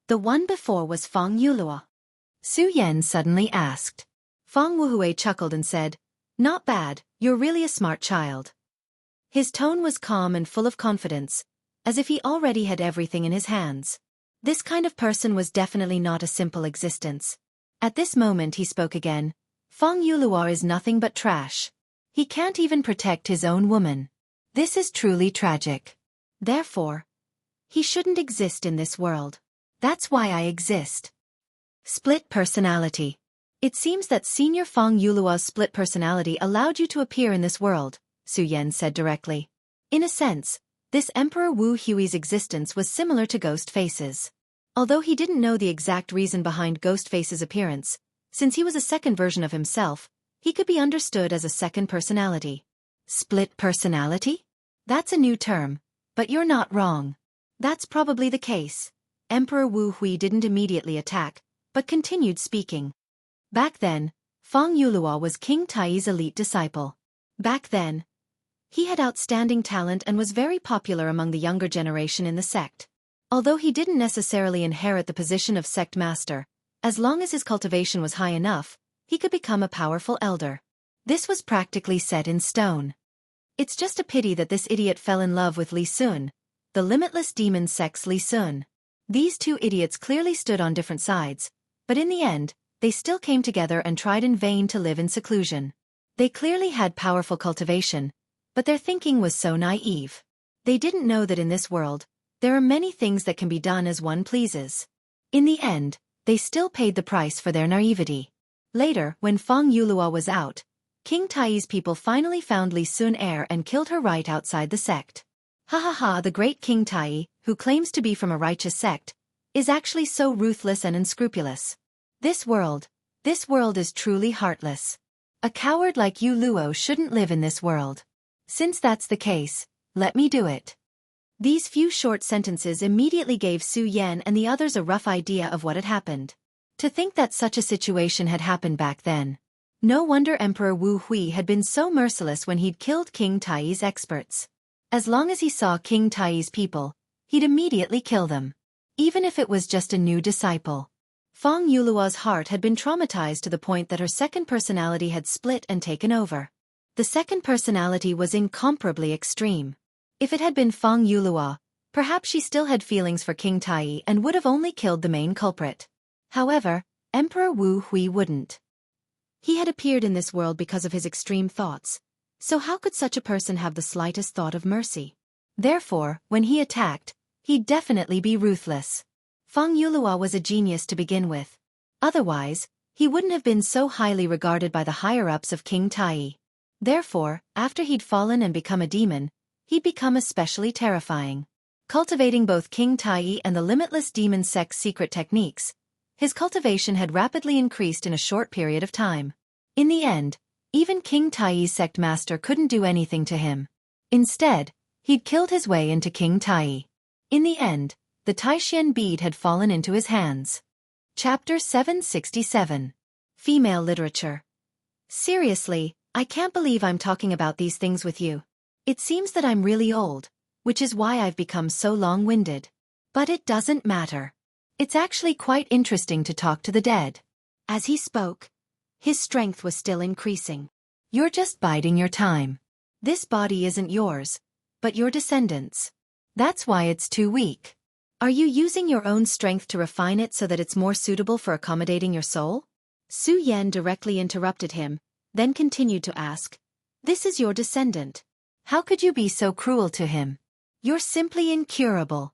The one before was Fang Yulua. Su Yan suddenly asked. Fong Wuhui chuckled and said, "Not bad, you're really a smart child." His tone was calm and full of confidence, as if he already had everything in his hands. This kind of person was definitely not a simple existence. At this moment he spoke again. Fong Yuluo is nothing but trash. He can't even protect his own woman. This is truly tragic. Therefore, he shouldn't exist in this world. That's why I exist. Split personality. It seems that Senior Fong Yuluo's split personality allowed you to appear in this world, Su Yan said directly. In a sense, this Emperor Wu Hui's existence was similar to Ghost Face's. Although he didn't know the exact reason behind Ghost Face's appearance, since he was a second version of himself, he could be understood as a second personality. Split personality? That's a new term, but you're not wrong. That's probably the case. Emperor Wu Hui didn't immediately attack, but continued speaking. Back then, Fong Yuluo was King Tai's elite disciple. Back then, he had outstanding talent and was very popular among the younger generation in the sect. Although he didn't necessarily inherit the position of sect master, as long as his cultivation was high enough, he could become a powerful elder. This was practically set in stone. It's just a pity that this idiot fell in love with Li Sun, the limitless demon sect's Li Sun. These two idiots clearly stood on different sides, but in the end, they still came together and tried in vain to live in seclusion. They clearly had powerful cultivation, but their thinking was so naive. They didn't know that in this world, there are many things that can be done as one pleases. In the end, they still paid the price for their naivety. Later, when Fong Yuluo was out, King Tai's people finally found Li Sun heir and killed her right outside the sect. Ha ha ha, the great King Tai, who claims to be from a righteous sect, is actually so ruthless and unscrupulous. This world is truly heartless. A coward like you Luo shouldn't live in this world. Since that's the case, let me do it. These few short sentences immediately gave Su Yan and the others a rough idea of what had happened. To think that such a situation had happened back then. No wonder Emperor Wu Hui had been so merciless when he'd killed King Tai's experts. As long as he saw King Tai's people, he'd immediately kill them. Even if it was just a new disciple. Fong Yuluo's heart had been traumatized to the point that her second personality had split and taken over. The second personality was incomparably extreme. If it had been Fong Yuluo, perhaps she still had feelings for King Tai and would have only killed the main culprit. However, Emperor Wu Hui wouldn't. He had appeared in this world because of his extreme thoughts, so how could such a person have the slightest thought of mercy? Therefore, when he attacked, he'd definitely be ruthless. Fong Yuluo was a genius to begin with. Otherwise, he wouldn't have been so highly regarded by the higher-ups of King Tai. Therefore, after he'd fallen and become a demon, he'd become especially terrifying. Cultivating both King Tai and the limitless demon sect's secret techniques, his cultivation had rapidly increased in a short period of time. In the end, even King Tai's sect master couldn't do anything to him. Instead, he'd killed his way into King Tai. In the end, the Taishan bead had fallen into his hands. Chapter 767. Female Literature. Seriously, I can't believe I'm talking about these things with you. It seems that I'm really old, which is why I've become so long-winded. But it doesn't matter. It's actually quite interesting to talk to the dead. As he spoke, his strength was still increasing. You're just biding your time. This body isn't yours, but your descendants'. That's why it's too weak. Are you using your own strength to refine it so that it's more suitable for accommodating your soul? Su Yan directly interrupted him, then continued to ask, "This is your descendant. How could you be so cruel to him? You're simply incurable."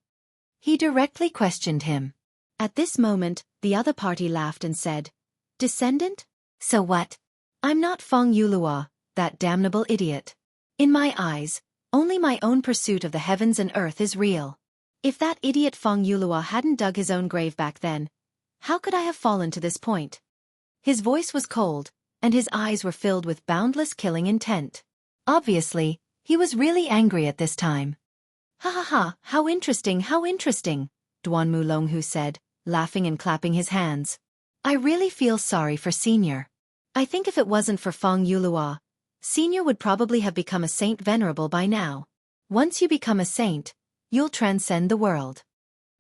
He directly questioned him. At this moment, the other party laughed and said, "Descendant? So what? I'm not Fong Yuluo, that damnable idiot. In my eyes, only my own pursuit of the heavens and earth is real. If that idiot Fong Yuluo hadn't dug his own grave back then, how could I have fallen to this point?" His voice was cold, and his eyes were filled with boundless killing intent. Obviously, he was really angry at this time. "Ha ha ha, how interesting, Duanmu Longhu said, laughing and clapping his hands. "I really feel sorry for Senior. I think if it wasn't for Fong Yuluo, Senior would probably have become a saint venerable by now. Once you become a saint, you'll transcend the world."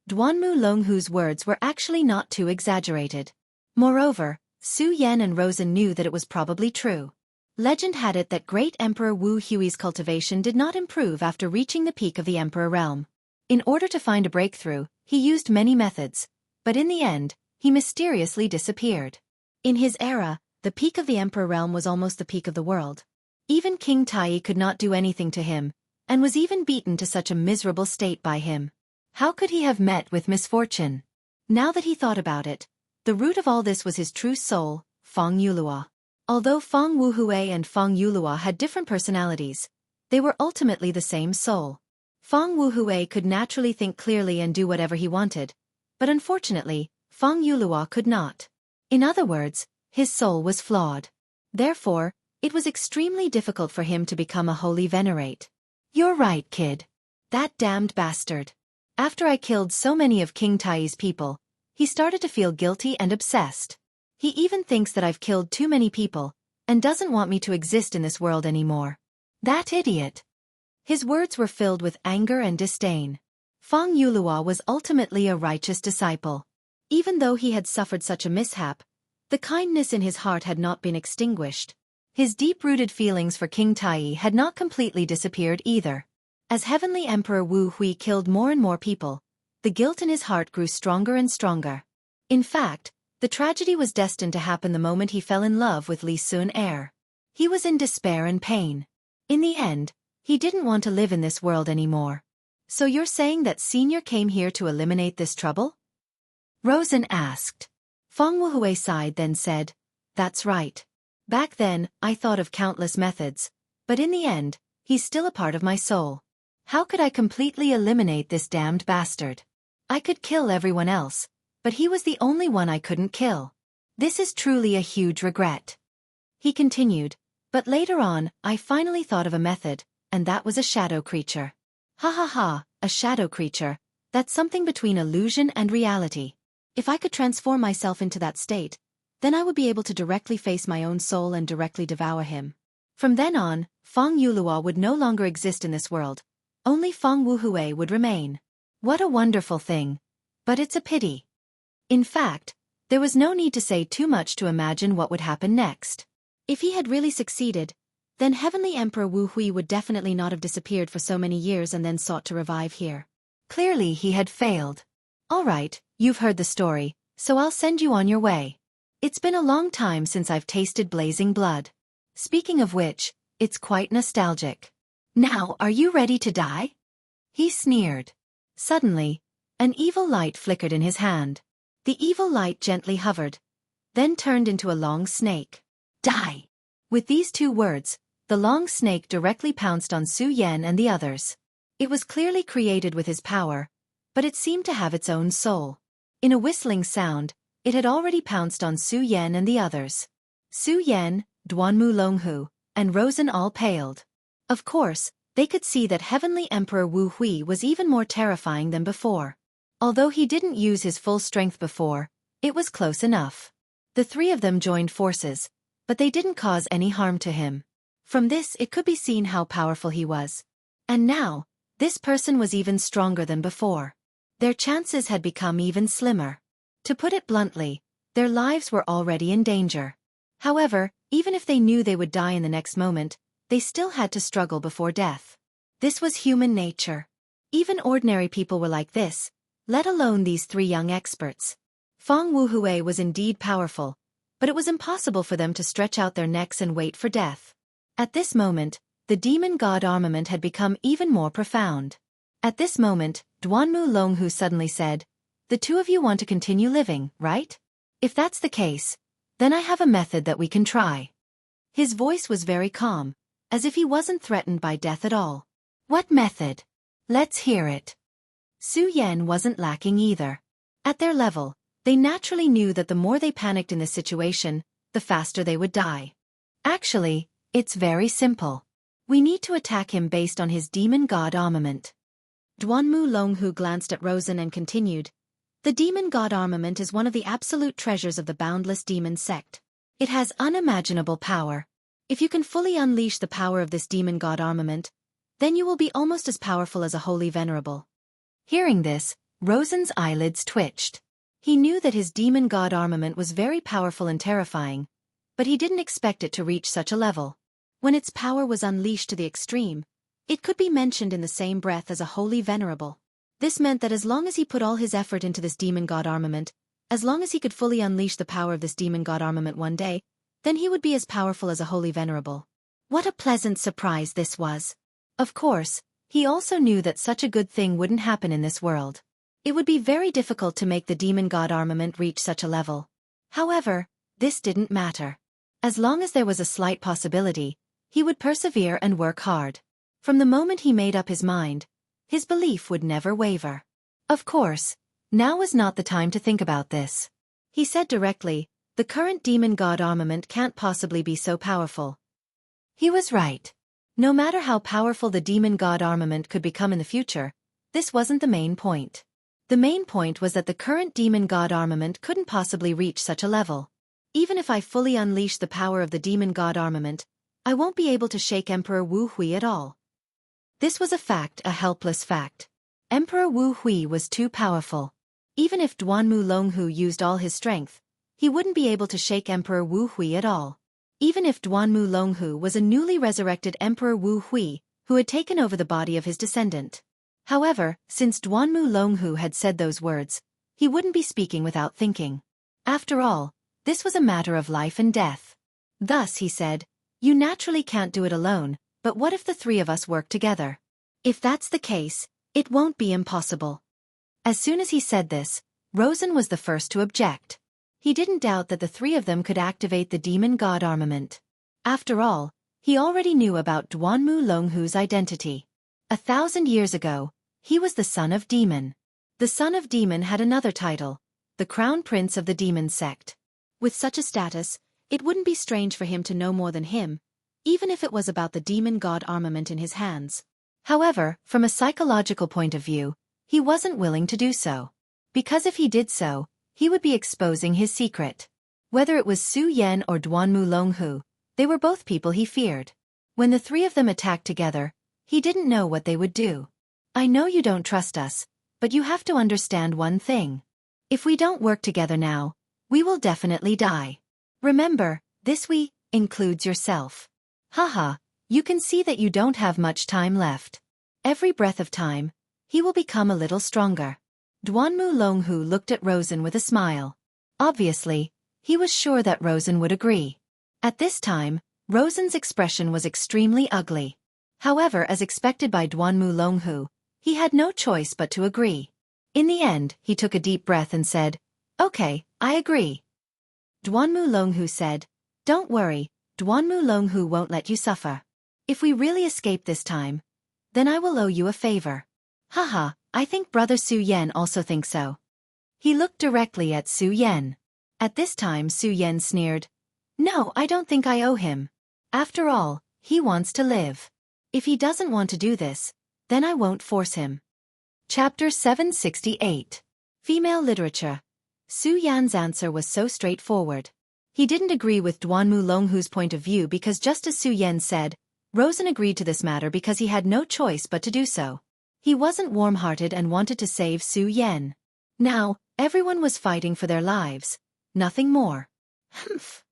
Duanmu Longhu's words were actually not too exaggerated. Moreover, Su Yan and Rosen knew that it was probably true. Legend had it that great Emperor Wu Hui's cultivation did not improve after reaching the peak of the Emperor realm. In order to find a breakthrough, he used many methods, but in the end, he mysteriously disappeared. In his era, the peak of the Emperor realm was almost the peak of the world. Even King Tai could not do anything to him, and was even beaten to such a miserable state by him. How could he have met with misfortune? Now that he thought about it, the root of all this was his true soul, Feng Yulua. Although Feng Wuhui and Feng Yulua had different personalities, they were ultimately the same soul. Feng Wuhui could naturally think clearly and do whatever he wanted, but unfortunately, Feng Yulua could not. In other words, his soul was flawed. Therefore, it was extremely difficult for him to become a holy venerate. You're right, kid. That damned bastard. After I killed so many of King Tai's people, he started to feel guilty and obsessed. He even thinks that I've killed too many people, and doesn't want me to exist in this world anymore. That idiot. His words were filled with anger and disdain. Feng Yulua was ultimately a righteous disciple. Even though he had suffered such a mishap, the kindness in his heart had not been extinguished. His deep-rooted feelings for King Tai had not completely disappeared either. As Heavenly Emperor Wu Hui killed more and more people, the guilt in his heart grew stronger and stronger. In fact, the tragedy was destined to happen the moment he fell in love with Li Sun Er. He was in despair and pain. In the end, he didn't want to live in this world anymore. So you're saying that Senior came here to eliminate this trouble? Rosen asked. Feng Wuhui sighed then said, That's right. Back then, I thought of countless methods, but in the end, he's still a part of my soul. How could I completely eliminate this damned bastard? I could kill everyone else, but he was the only one I couldn't kill. This is truly a huge regret. He continued, but later on, I finally thought of a method, and that was a shadow creature. Ha ha ha, a shadow creature. That's something between illusion and reality. If I could transform myself into that state, then I would be able to directly face my own soul and directly devour him. From then on, Feng Yulua would no longer exist in this world. Only Feng Wuhui would remain. What a wonderful thing. But it's a pity. In fact, there was no need to say too much to imagine what would happen next. If he had really succeeded, then Heavenly Emperor Wu Hui would definitely not have disappeared for so many years and then sought to revive here. Clearly he had failed. All right, you've heard the story, so I'll send you on your way. It's been a long time since I've tasted blazing blood. Speaking of which, it's quite nostalgic. Now, are you ready to die? He sneered. Suddenly, an evil light flickered in his hand. The evil light gently hovered, then turned into a long snake. Die! With these two words, the long snake directly pounced on Su Yan and the others. It was clearly created with his power, but it seemed to have its own soul. In a whistling sound, it had already pounced on Su Yan and the others. Su Yan, Duanmu Longhu, and Rosen all paled. Of course, they could see that Heavenly Emperor Wu Hui was even more terrifying than before. Although he didn't use his full strength before, it was close enough. The three of them joined forces, but they didn't cause any harm to him. From this it could be seen how powerful he was. And now, this person was even stronger than before. Their chances had become even slimmer. To put it bluntly, their lives were already in danger. However, even if they knew they would die in the next moment, they still had to struggle before death. This was human nature. Even ordinary people were like this, let alone these three young experts. Feng Wuhui was indeed powerful, but it was impossible for them to stretch out their necks and wait for death. At this moment, the demon god armament had become even more profound. At this moment, Duanmu Longhu suddenly said, The two of you want to continue living, right? If that's the case, then I have a method that we can try. His voice was very calm, as if he wasn't threatened by death at all. What method? Let's hear it. Su Yan wasn't lacking either. At their level, they naturally knew that the more they panicked in this situation, the faster they would die. Actually, it's very simple. We need to attack him based on his demon god armament. Duanmu Longhu glanced at Rosen and continued, The demon god armament is one of the absolute treasures of the boundless demon sect. It has unimaginable power. If you can fully unleash the power of this demon god armament, then you will be almost as powerful as a holy venerable. Hearing this, Rosen's eyelids twitched. He knew that his demon god armament was very powerful and terrifying, but he didn't expect it to reach such a level. When its power was unleashed to the extreme, it could be mentioned in the same breath as a holy venerable. This meant that as long as he put all his effort into this demon god armament, as long as he could fully unleash the power of this demon god armament one day, then he would be as powerful as a holy venerable. What a pleasant surprise this was. Of course, he also knew that such a good thing wouldn't happen in this world. It would be very difficult to make the demon god armament reach such a level. However, this didn't matter. As long as there was a slight possibility, he would persevere and work hard. From the moment he made up his mind, his belief would never waver. Of course, now was not the time to think about this. He said directly, the current demon god armament can't possibly be so powerful. He was right. No matter how powerful the demon god armament could become in the future, this wasn't the main point. The main point was that the current demon god armament couldn't possibly reach such a level. Even if I fully unleash the power of the demon god armament, I won't be able to shake Emperor Wu Hui at all. This was a fact, a helpless fact. Emperor Wu Hui was too powerful. Even if Duanmu Longhu used all his strength, he wouldn't be able to shake Emperor Wu Hui at all. Even if Duanmu Longhu was a newly resurrected Emperor Wu Hui, who had taken over the body of his descendant. However, since Duanmu Longhu had said those words, he wouldn't be speaking without thinking. After all, this was a matter of life and death. Thus he said, you naturally can't do it alone, but what if the three of us work together? If that's the case, it won't be impossible. As soon as he said this, Rosen was the first to object. He didn't doubt that the three of them could activate the demon god armament. After all, he already knew about Duanmu Longhu's identity. 1,000 years ago, he was the son of Demon. The son of Demon had another title, the crown prince of the demon sect. With such a status, it wouldn't be strange for him to know more than him, even if it was about the demon god armament in his hands. However, from a psychological point of view, he wasn't willing to do so. Because if he did so, he would be exposing his secret. Whether it was Su Yan or Duanmu Longhu, they were both people he feared. When the three of them attacked together, he didn't know what they would do. I know you don't trust us, but you have to understand one thing. If we don't work together now, we will definitely die. Remember, this we includes yourself. Haha, you can see that you don't have much time left. Every breath of time, he will become a little stronger. Duanmu Longhu looked at Rosen with a smile. Obviously, he was sure that Rosen would agree. At this time, Rosen's expression was extremely ugly. However, as expected by Duanmu Longhu, he had no choice but to agree. In the end, he took a deep breath and said, okay, I agree. Duanmu Longhu said, don't worry, Duanmu Longhu won't let you suffer. If we really escape this time, then I will owe you a favor. Haha, I think Brother Su Yan also thinks so. He looked directly at Su Yan. At this time Su Yan sneered, no, I don't think I owe him. After all, he wants to live. If he doesn't want to do this, then I won't force him. Chapter 768. Female Literature. Su Yan's answer was so straightforward. He didn't agree with Duanmu Longhu's point of view because just as Su Yan said, Rosen agreed to this matter because he had no choice but to do so. He wasn't warm-hearted and wanted to save Su Yan. Now, everyone was fighting for their lives. Nothing more. Humph.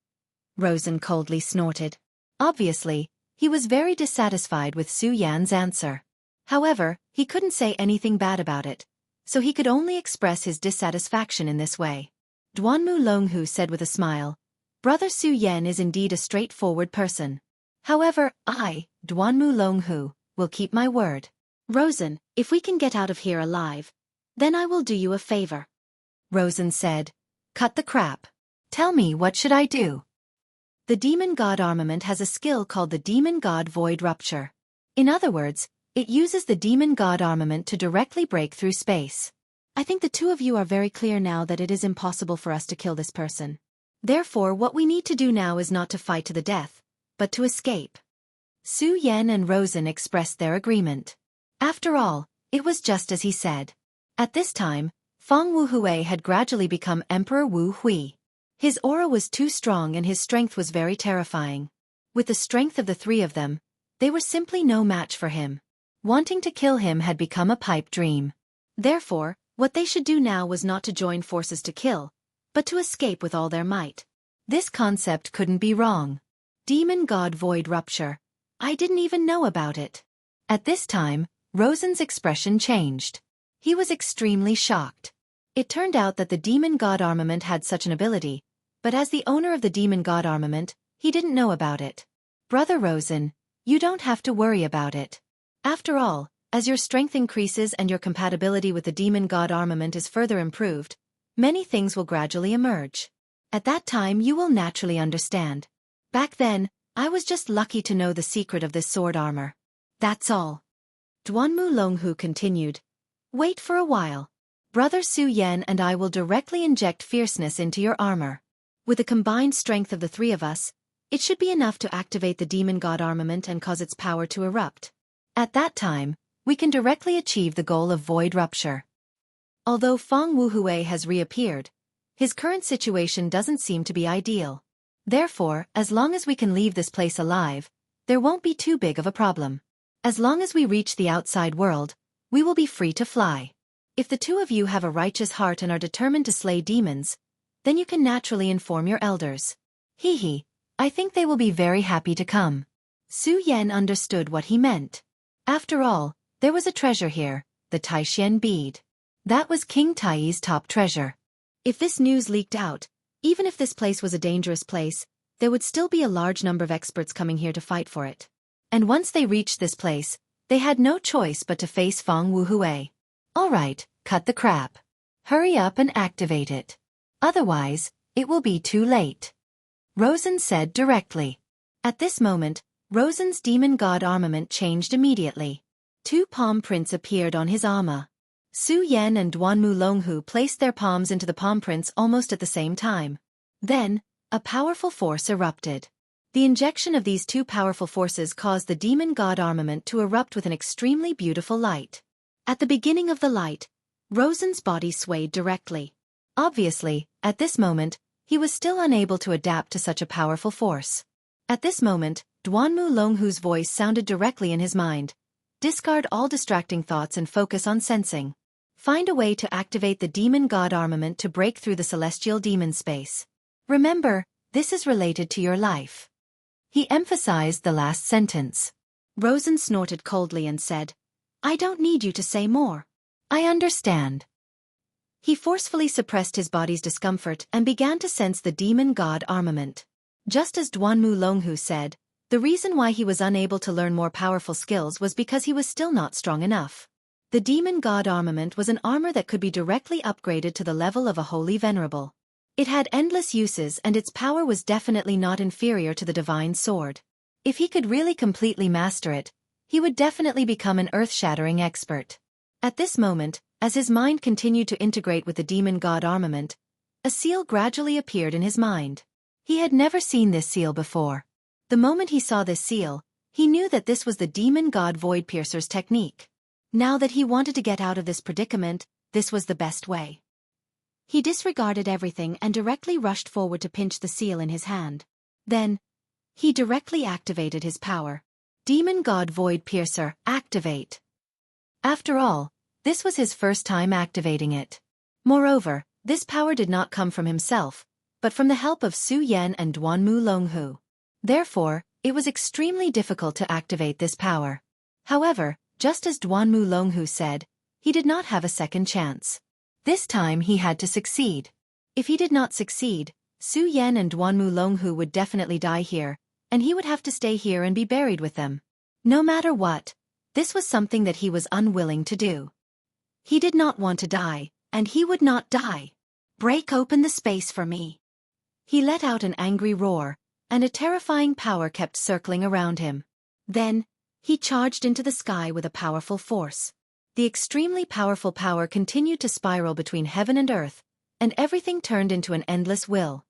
Rosen coldly snorted. Obviously, he was very dissatisfied with Su Yan's answer. However, he couldn't say anything bad about it, so he could only express his dissatisfaction in this way. Duanmu Longhu said with a smile, Brother Su Yan is indeed a straightforward person. However, I, Duanmu Longhu, will keep my word. Rosen, if we can get out of here alive, then I will do you a favor. Rosen said, cut the crap. Tell me, what should I do? The demon god armament has a skill called the demon god void rupture. In other words, it uses the demon god armament to directly break through space. I think the two of you are very clear now that it is impossible for us to kill this person. Therefore, what we need to do now is not to fight to the death, but to escape. Su Yan and Rosen expressed their agreement. After all, it was just as he said. At this time, Feng Wuhui had gradually become Emperor Wu Hui. His aura was too strong and his strength was very terrifying. With the strength of the three of them, they were simply no match for him. Wanting to kill him had become a pipe dream. Therefore, What they should do now was not to join forces to kill, but to escape with all their might. This concept couldn't be wrong. Demon God Void Rupture. I didn't even know about it. At this time, Rosen's expression changed. He was extremely shocked. It turned out that the Demon God Armament had such an ability, but as the owner of the Demon God Armament, he didn't know about it. Brother Rosen, you don't have to worry about it. After all, as your strength increases and your compatibility with the Demon God Armament is further improved, many things will gradually emerge. At that time you will naturally understand. Back then, I was just lucky to know the secret of this sword armor. That's all. Duanmu Longhu continued. Wait for a while. Brother Su Yen and I will directly inject fierceness into your armor. With the combined strength of the three of us, it should be enough to activate the Demon God Armament and cause its power to erupt. At that time, we can directly achieve the goal of Void Rupture. Although Feng Wuhui has reappeared, his current situation doesn't seem to be ideal. Therefore, as long as we can leave this place alive, there won't be too big of a problem. As long as we reach the outside world, we will be free to fly. If the two of you have a righteous heart and are determined to slay demons, then you can naturally inform your elders. Hee, I think they will be very happy to come. Su Yen understood what he meant. After all, there was a treasure here, the Taixian bead. That was King Tai's top treasure. If this news leaked out, even if this place was a dangerous place, there would still be a large number of experts coming here to fight for it. And once they reached this place, they had no choice but to face Feng Wuhui. Alright, cut the crap. Hurry up and activate it. Otherwise, it will be too late. Rosen said directly. At this moment, Rosen's Demon God Armament changed immediately. Two palm prints appeared on his armor. Su Yen and Duanmu Longhu placed their palms into the palm prints almost at the same time. Then, a powerful force erupted. The injection of these two powerful forces caused the Demon God Armament to erupt with an extremely beautiful light. At the beginning of the light, Rosen's body swayed directly. Obviously, at this moment, he was still unable to adapt to such a powerful force. At this moment, Duanmu Longhu's voice sounded directly in his mind. Discard all distracting thoughts and focus on sensing. Find a way to activate the Demon God Armament to break through the celestial demon space. Remember, this is related to your life. He emphasized the last sentence. Rosen snorted coldly and said, I don't need you to say more. I understand. He forcefully suppressed his body's discomfort and began to sense the Demon God Armament. Just as Duanmu Longhu said, the reason why he was unable to learn more powerful skills was because he was still not strong enough. The Demon God Armament was an armor that could be directly upgraded to the level of a Holy Venerable. It had endless uses and its power was definitely not inferior to the Divine Sword. If he could really completely master it, he would definitely become an earth-shattering expert. At this moment, as his mind continued to integrate with the Demon God Armament, a seal gradually appeared in his mind. He had never seen this seal before. The moment he saw this seal, he knew that this was the Demon God Void Piercer's technique. Now that he wanted to get out of this predicament, this was the best way. He disregarded everything and directly rushed forward to pinch the seal in his hand. Then, he directly activated his power. Demon God Void Piercer, activate. After all, this was his first time activating it. Moreover, this power did not come from himself, but from the help of Su Yen and Duanmu Longhu. Therefore, it was extremely difficult to activate this power. However, just as Duanmu Longhu said, he did not have a second chance. This time he had to succeed. If he did not succeed, Su Yen and Duanmu Longhu would definitely die here, and he would have to stay here and be buried with them. No matter what, this was something that he was unwilling to do. He did not want to die, and he would not die. Break open the space for me. He let out an angry roar, and a terrifying power kept circling around him. Then, he charged into the sky with a powerful force. The extremely powerful power continued to spiral between heaven and earth, and everything turned into an endless will.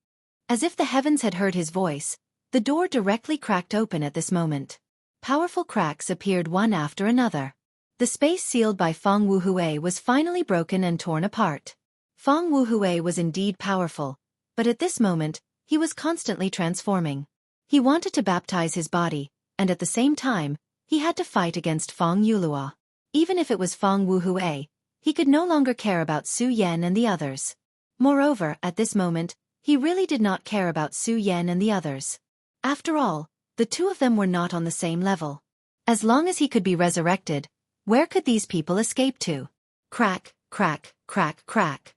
As if the heavens had heard his voice, the door directly cracked open at this moment. Powerful cracks appeared one after another. The space sealed by Feng Wuhui was finally broken and torn apart. Feng Wuhui was indeed powerful, but at this moment, he was constantly transforming. He wanted to baptize his body, and at the same time, he had to fight against Feng Yulua. Even if it was Feng Wuhui, He could no longer care about Su Yan and the others. Moreover, at this moment, he really did not care about Su Yan and the others. After all, the two of them were not on the same level. As long as he could be resurrected, where could these people escape to? Crack, crack, crack, crack.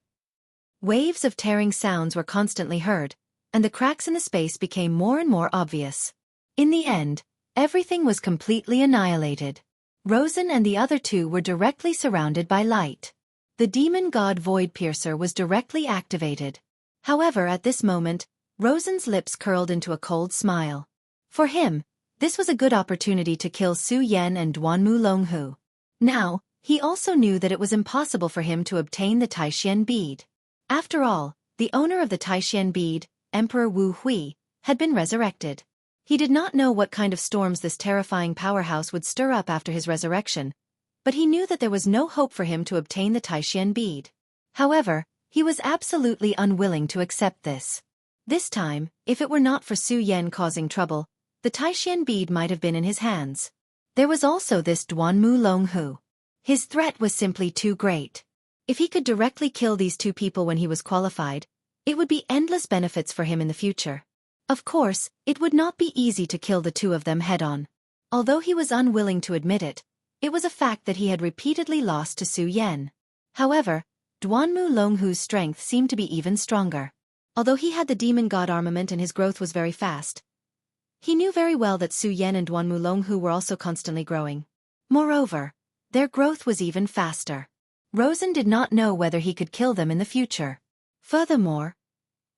Waves of tearing sounds were constantly heard, and the cracks in the space became more and more obvious. In the end, everything was completely annihilated. Rosen and the other two were directly surrounded by light. The demon god Void Piercer was directly activated. However, at this moment, Rosen's lips curled into a cold smile. For him, this was a good opportunity to kill Su Yan and Duanmu Longhu. Now, he also knew that it was impossible for him to obtain the Taishian bead. After all, the owner of the Taishian bead, Emperor Wu Hui, had been resurrected. He did not know what kind of storms this terrifying powerhouse would stir up after his resurrection, but he knew that there was no hope for him to obtain the Taishian bead. However, he was absolutely unwilling to accept this. This time, if it were not for Su Yan causing trouble, the Taishian bead might have been in his hands. There was also this Duanmu Longhu. His threat was simply too great. If he could directly kill these two people when he was qualified, it would be endless benefits for him in the future. Of course, it would not be easy to kill the two of them head-on. Although he was unwilling to admit it, it was a fact that he had repeatedly lost to Su Yan. However, Duanmu Longhu's strength seemed to be even stronger. Although he had the demon god armament and his growth was very fast, he knew very well that Su Yan and Duanmu Longhu were also constantly growing. Moreover, their growth was even faster. Rosen did not know whether he could kill them in the future. Furthermore,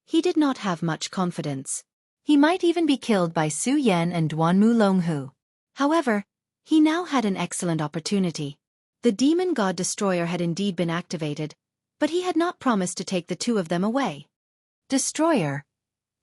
he did not have much confidence. He might even be killed by Su Yan and Duanmu Longhu. However, he now had an excellent opportunity. The demon god destroyer had indeed been activated, but he had not promised to take the two of them away. Destroyer.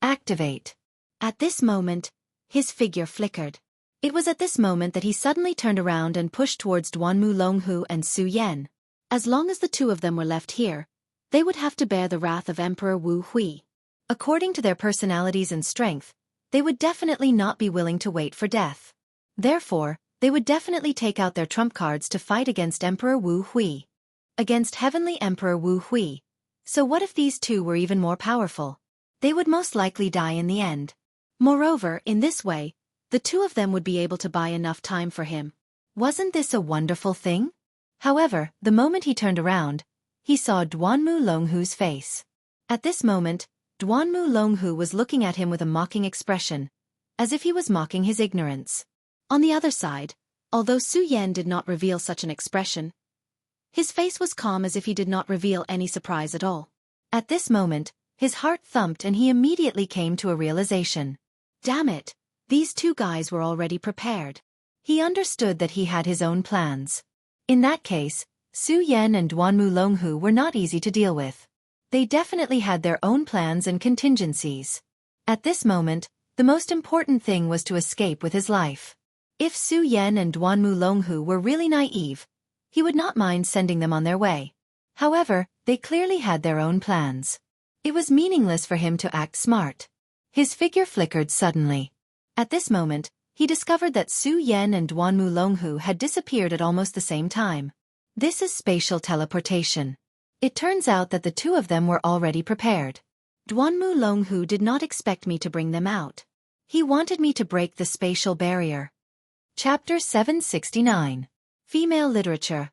Activate. At this moment, his figure flickered. It was at this moment that he suddenly turned around and pushed towards Duanmu Longhu and Su Yan. As long as the two of them were left here, they would have to bear the wrath of Emperor Wu Hui. According to their personalities and strength, they would definitely not be willing to wait for death. Therefore, they would definitely take out their trump cards to fight against Emperor Wu Hui. Against Heavenly Emperor Wu Hui. So what if these two were even more powerful? They would most likely die in the end. Moreover, in this way, the two of them would be able to buy enough time for him. Wasn't this a wonderful thing? However, the moment he turned around, he saw Duanmu Longhu's face. At this moment, Duanmu Longhu was looking at him with a mocking expression, as if he was mocking his ignorance. On the other side, although Su Yan did not reveal such an expression, his face was calm as if he did not reveal any surprise at all. At this moment, his heart thumped and he immediately came to a realization. Damn it, these two guys were already prepared. He understood that he had his own plans. In that case, Su Yan and Duanmu Longhu were not easy to deal with. They definitely had their own plans and contingencies. At this moment, the most important thing was to escape with his life. If Su Yan and Duanmu Longhu were really naive, he would not mind sending them on their way. However, they clearly had their own plans. It was meaningless for him to act smart. His figure flickered suddenly. At this moment, he discovered that Su Yan and Duanmu Longhu had disappeared at almost the same time. This is spatial teleportation. It turns out that the two of them were already prepared. Duanmu Longhu did not expect me to bring them out. He wanted me to break the spatial barrier. Chapter 769. Female Literature.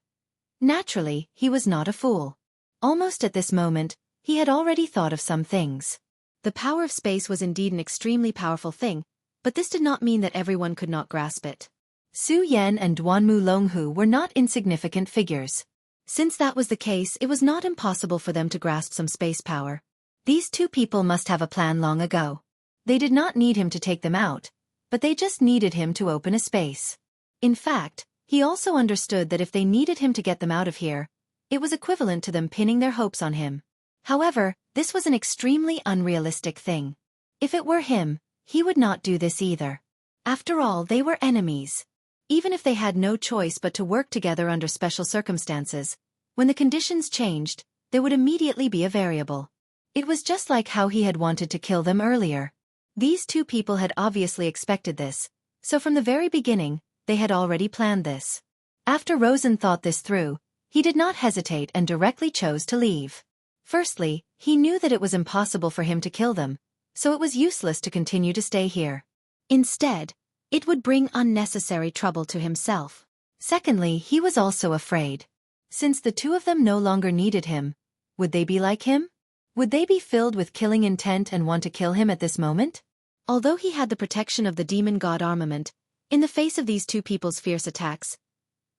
Naturally, he was not a fool. Almost at this moment, he had already thought of some things. The power of space was indeed an extremely powerful thing, but this did not mean that everyone could not grasp it. Su Yan and Duanmu Longhu were not insignificant figures. Since that was the case, it was not impossible for them to grasp some space power. These two people must have a plan long ago. They did not need him to take them out, but they just needed him to open a space. In fact, he also understood that if they needed him to get them out of here, it was equivalent to them pinning their hopes on him. However, this was an extremely unrealistic thing. If it were him, he would not do this either. After all, they were enemies. Even if they had no choice but to work together under special circumstances, when the conditions changed, there would immediately be a variable. It was just like how he had wanted to kill them earlier. These two people had obviously expected this, so from the very beginning, they had already planned this. After Rosen thought this through, he did not hesitate and directly chose to leave. Firstly, he knew that it was impossible for him to kill them, so it was useless to continue to stay here. Instead, it would bring unnecessary trouble to himself. Secondly, he was also afraid. Since the two of them no longer needed him, would they be like him? Would they be filled with killing intent and want to kill him at this moment? Although he had the protection of the demon god armament, in the face of these two people's fierce attacks,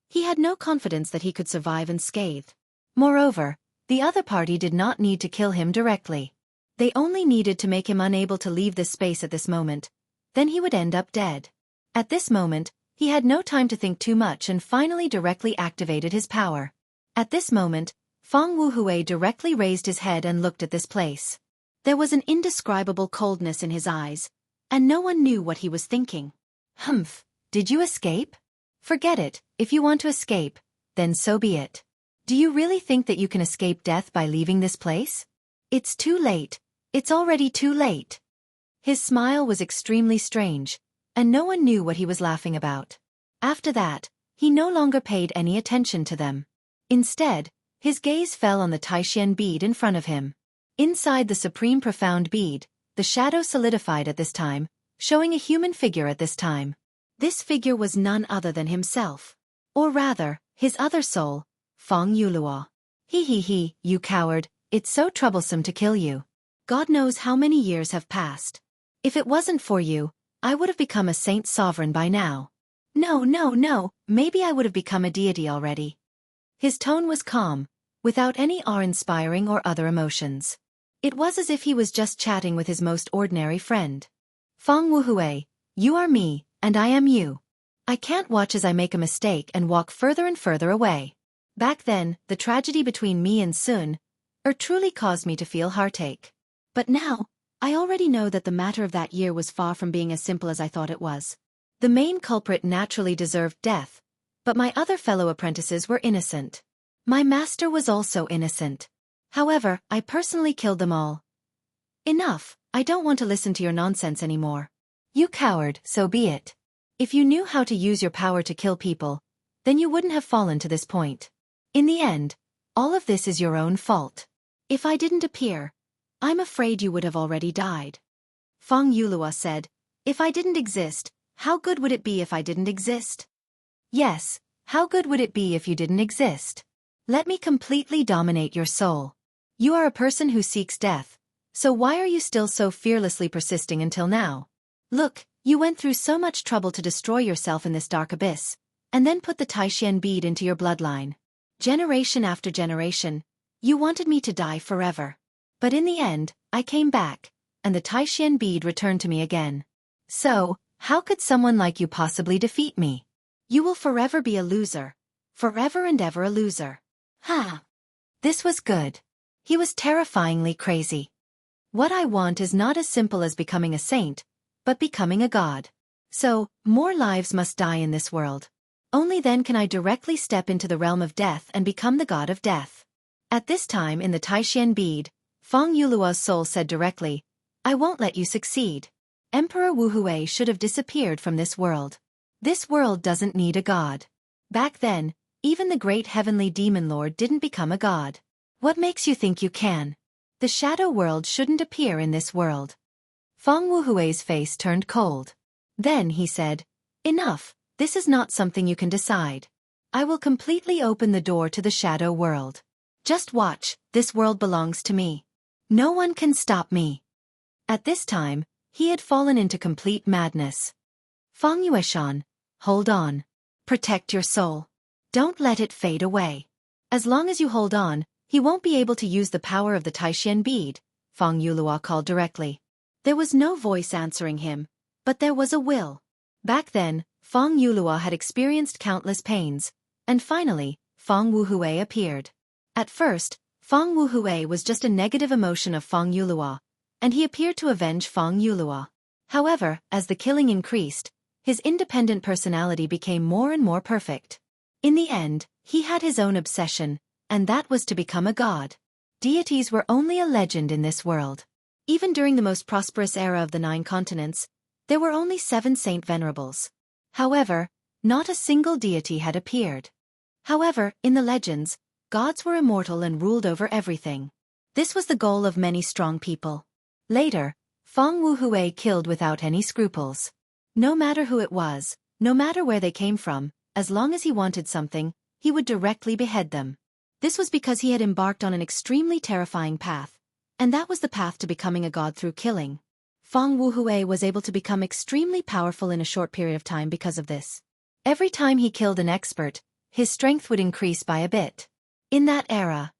he had no confidence that he could survive unscathed. Moreover, the other party did not need to kill him directly. They only needed to make him unable to leave this space at this moment, then he would end up dead. At this moment, he had no time to think too much and finally directly activated his power. At this moment, Feng Wuhui directly raised his head and looked at this place. There was an indescribable coldness in his eyes, and no one knew what he was thinking. Humph, did you escape? Forget it, if you want to escape, then so be it. Do you really think that you can escape death by leaving this place? It's too late, it's already too late. His smile was extremely strange, and no one knew what he was laughing about. After that, he no longer paid any attention to them. Instead, his gaze fell on the Taishan bead in front of him. Inside the supreme profound bead, the shadow solidified at this time, showing a human figure at this time. This figure was none other than himself. Or rather, his other soul, Feng Yuluo. He, you coward, it's so troublesome to kill you. God knows how many years have passed. If it wasn't for you, I would have become a saint sovereign by now. No, maybe I would have become a deity already. His tone was calm, without any awe-inspiring or other emotions. It was as if he was just chatting with his most ordinary friend. Feng Wuhui, you are me, and I am you. I can't watch as I make a mistake and walk further and further away. Back then, the tragedy between me and Sun truly caused me to feel heartache. But now, I already know that the matter of that year was far from being as simple as I thought it was. The main culprit naturally deserved death, but my other fellow apprentices were innocent. My master was also innocent. However, I personally killed them all. Enough, I don't want to listen to your nonsense anymore. You coward, so be it. If you knew how to use your power to kill people, then you wouldn't have fallen to this point. In the end, all of this is your own fault. If I didn't appear, I'm afraid you would have already died. Feng Yuluo said, if I didn't exist, how good would it be if I didn't exist? Yes, how good would it be if you didn't exist? Let me completely dominate your soul. You are a person who seeks death, so why are you still so fearlessly persisting until now? Look, you went through so much trouble to destroy yourself in this dark abyss, and then put the Taishan bead into your bloodline. Generation after generation, you wanted me to die forever. But in the end, I came back, and the Taishan bead returned to me again. So, how could someone like you possibly defeat me? You will forever be a loser. Forever and ever a loser. Ha! This was good. He was terrifyingly crazy. What I want is not as simple as becoming a saint, but becoming a god. So, more lives must die in this world. Only then can I directly step into the realm of death and become the god of death. At this time in the Taishan bead, Feng Yuluo's soul said directly, I won't let you succeed. Emperor Wuhui should have disappeared from this world. This world doesn't need a god. Back then, even the great heavenly demon lord didn't become a god. What makes you think you can? The shadow world shouldn't appear in this world. Feng Wuhui's face turned cold. Then he said, enough, this is not something you can decide. I will completely open the door to the shadow world. Just watch, this world belongs to me. No one can stop me. At this time, he had fallen into complete madness. Feng Yueshan, hold on. Protect your soul. Don't let it fade away. As long as you hold on, he won't be able to use the power of the Taishan bead, Feng Yuluo called directly. There was no voice answering him, but there was a will. Back then, Feng Yuluo had experienced countless pains, and finally, Feng Wuhui appeared. At first, Feng Wuhui was just a negative emotion of Feng Yuluo, and he appeared to avenge Feng Yuluo. However, as the killing increased, his independent personality became more and more perfect. In the end, he had his own obsession, and that was to become a god. Deities were only a legend in this world. Even during the most prosperous era of the 9 continents, there were only 7 saint venerables. However, not a single deity had appeared. However, in the legends, gods were immortal and ruled over everything. This was the goal of many strong people. Later, Feng Wuhui killed without any scruples. No matter who it was, no matter where they came from, as long as he wanted something, he would directly behead them. This was because he had embarked on an extremely terrifying path, and that was the path to becoming a god through killing. Feng Wuhui was able to become extremely powerful in a short period of time because of this. Every time he killed an expert, his strength would increase by a bit. In that era,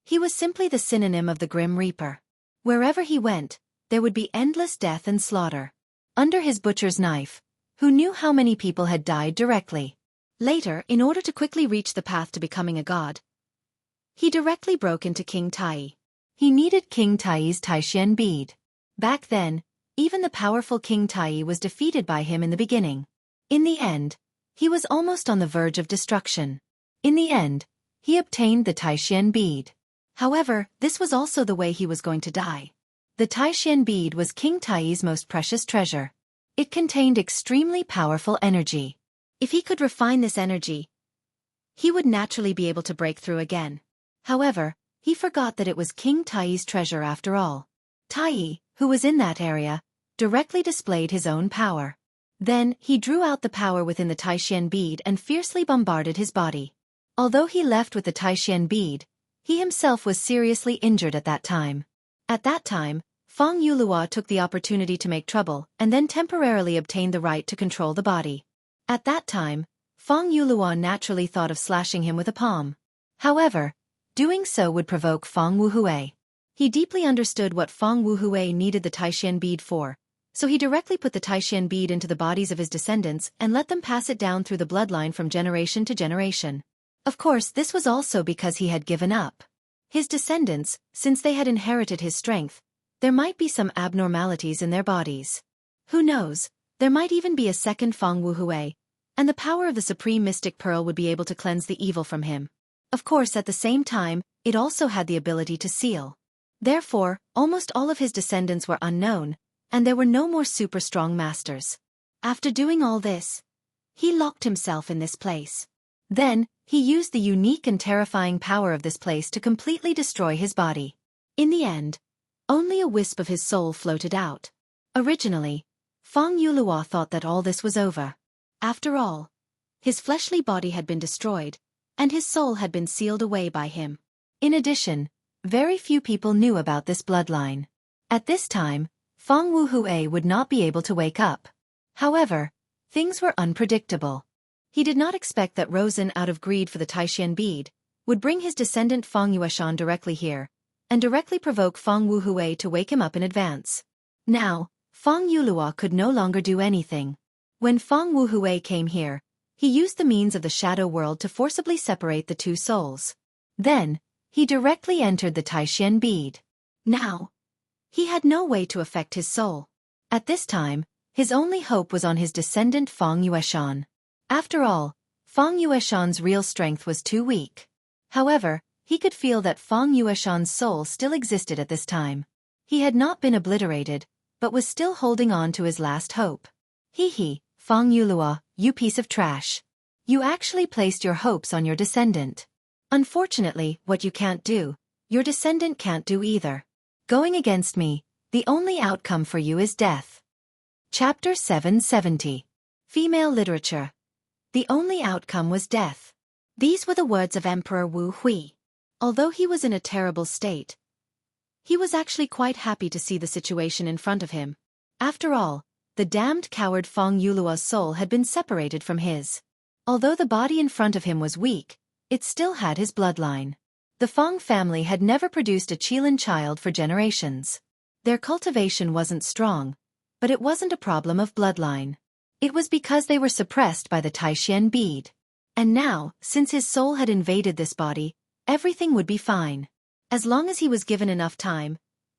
he was simply the synonym of the Grim Reaper. Wherever he went, there would be endless death and slaughter. Under his butcher's knife, who knew how many people had died directly? Later, in order to quickly reach the path to becoming a god, he directly broke into King Tai. He needed King Tai's Taishan bead. Back then, even the powerful King Tai was defeated by him in the beginning. In the end, he was almost on the verge of destruction. In the end, he obtained the Taishan bead. However, this was also the way he was going to die. The Taishan bead was King Tai's most precious treasure. It contained extremely powerful energy. If he could refine this energy, he would naturally be able to break through again. However, he forgot that it was King Tai's treasure after all. Tai, who was in that area, directly displayed his own power. Then, he drew out the power within the Taishan bead and fiercely bombarded his body. Although he left with the Taishan bead, he himself was seriously injured at that time. At that time, Feng Yulua took the opportunity to make trouble and then temporarily obtained the right to control the body. At that time, Feng Yulua naturally thought of slashing him with a palm. However, doing so would provoke Feng Wuhui. He deeply understood what Feng Wuhui needed the Taishan bead for, so he directly put the Taishan bead into the bodies of his descendants and let them pass it down through the bloodline from generation to generation. Of course, this was also because he had given up. His descendants, since they had inherited his strength, there might be some abnormalities in their bodies. Who knows, there might even be a second Feng Wuhui, and the power of the Supreme Mystic Pearl would be able to cleanse the evil from him. Of course, at the same time, it also had the ability to seal. Therefore, almost all of his descendants were unknown, and there were no more super strong masters. After doing all this, he locked himself in this place. Then, he used the unique and terrifying power of this place to completely destroy his body. In the end, only a wisp of his soul floated out. Originally, Feng Yulua thought that all this was over. After all, his fleshly body had been destroyed, and his soul had been sealed away by him. In addition, very few people knew about this bloodline. At this time, Feng Wuhui would not be able to wake up. However, things were unpredictable. He did not expect that Rosen, out of greed for the Taishan bead, would bring his descendant Feng Yueshan directly here, and directly provoke Feng Wuhui to wake him up in advance. Now, Feng Yulua could no longer do anything. When Feng Wuhui came here, he used the means of the shadow world to forcibly separate the two souls. Then, he directly entered the Taishan bead. Now, he had no way to affect his soul. At this time, his only hope was on his descendant Feng Yueshan. After all, Feng Yueshan's real strength was too weak. However, he could feel that Feng Yueshan's soul still existed at this time. He had not been obliterated, but was still holding on to his last hope. Hee, Feng Yulua, you piece of trash. You actually placed your hopes on your descendant. Unfortunately, what you can't do, your descendant can't do either. Going against me, the only outcome for you is death. Chapter 770. Female Literature. The only outcome was death. These were the words of Emperor Wu Hui. Although he was in a terrible state, he was actually quite happy to see the situation in front of him. After all, the damned coward Feng Yulua's soul had been separated from his. Although the body in front of him was weak, it still had his bloodline. The Feng family had never produced a Qilin child for generations. Their cultivation wasn't strong, but it wasn't a problem of bloodline. It was because they were suppressed by the Taishan bead. And now, since his soul had invaded this body, everything would be fine. As long as he was given enough time,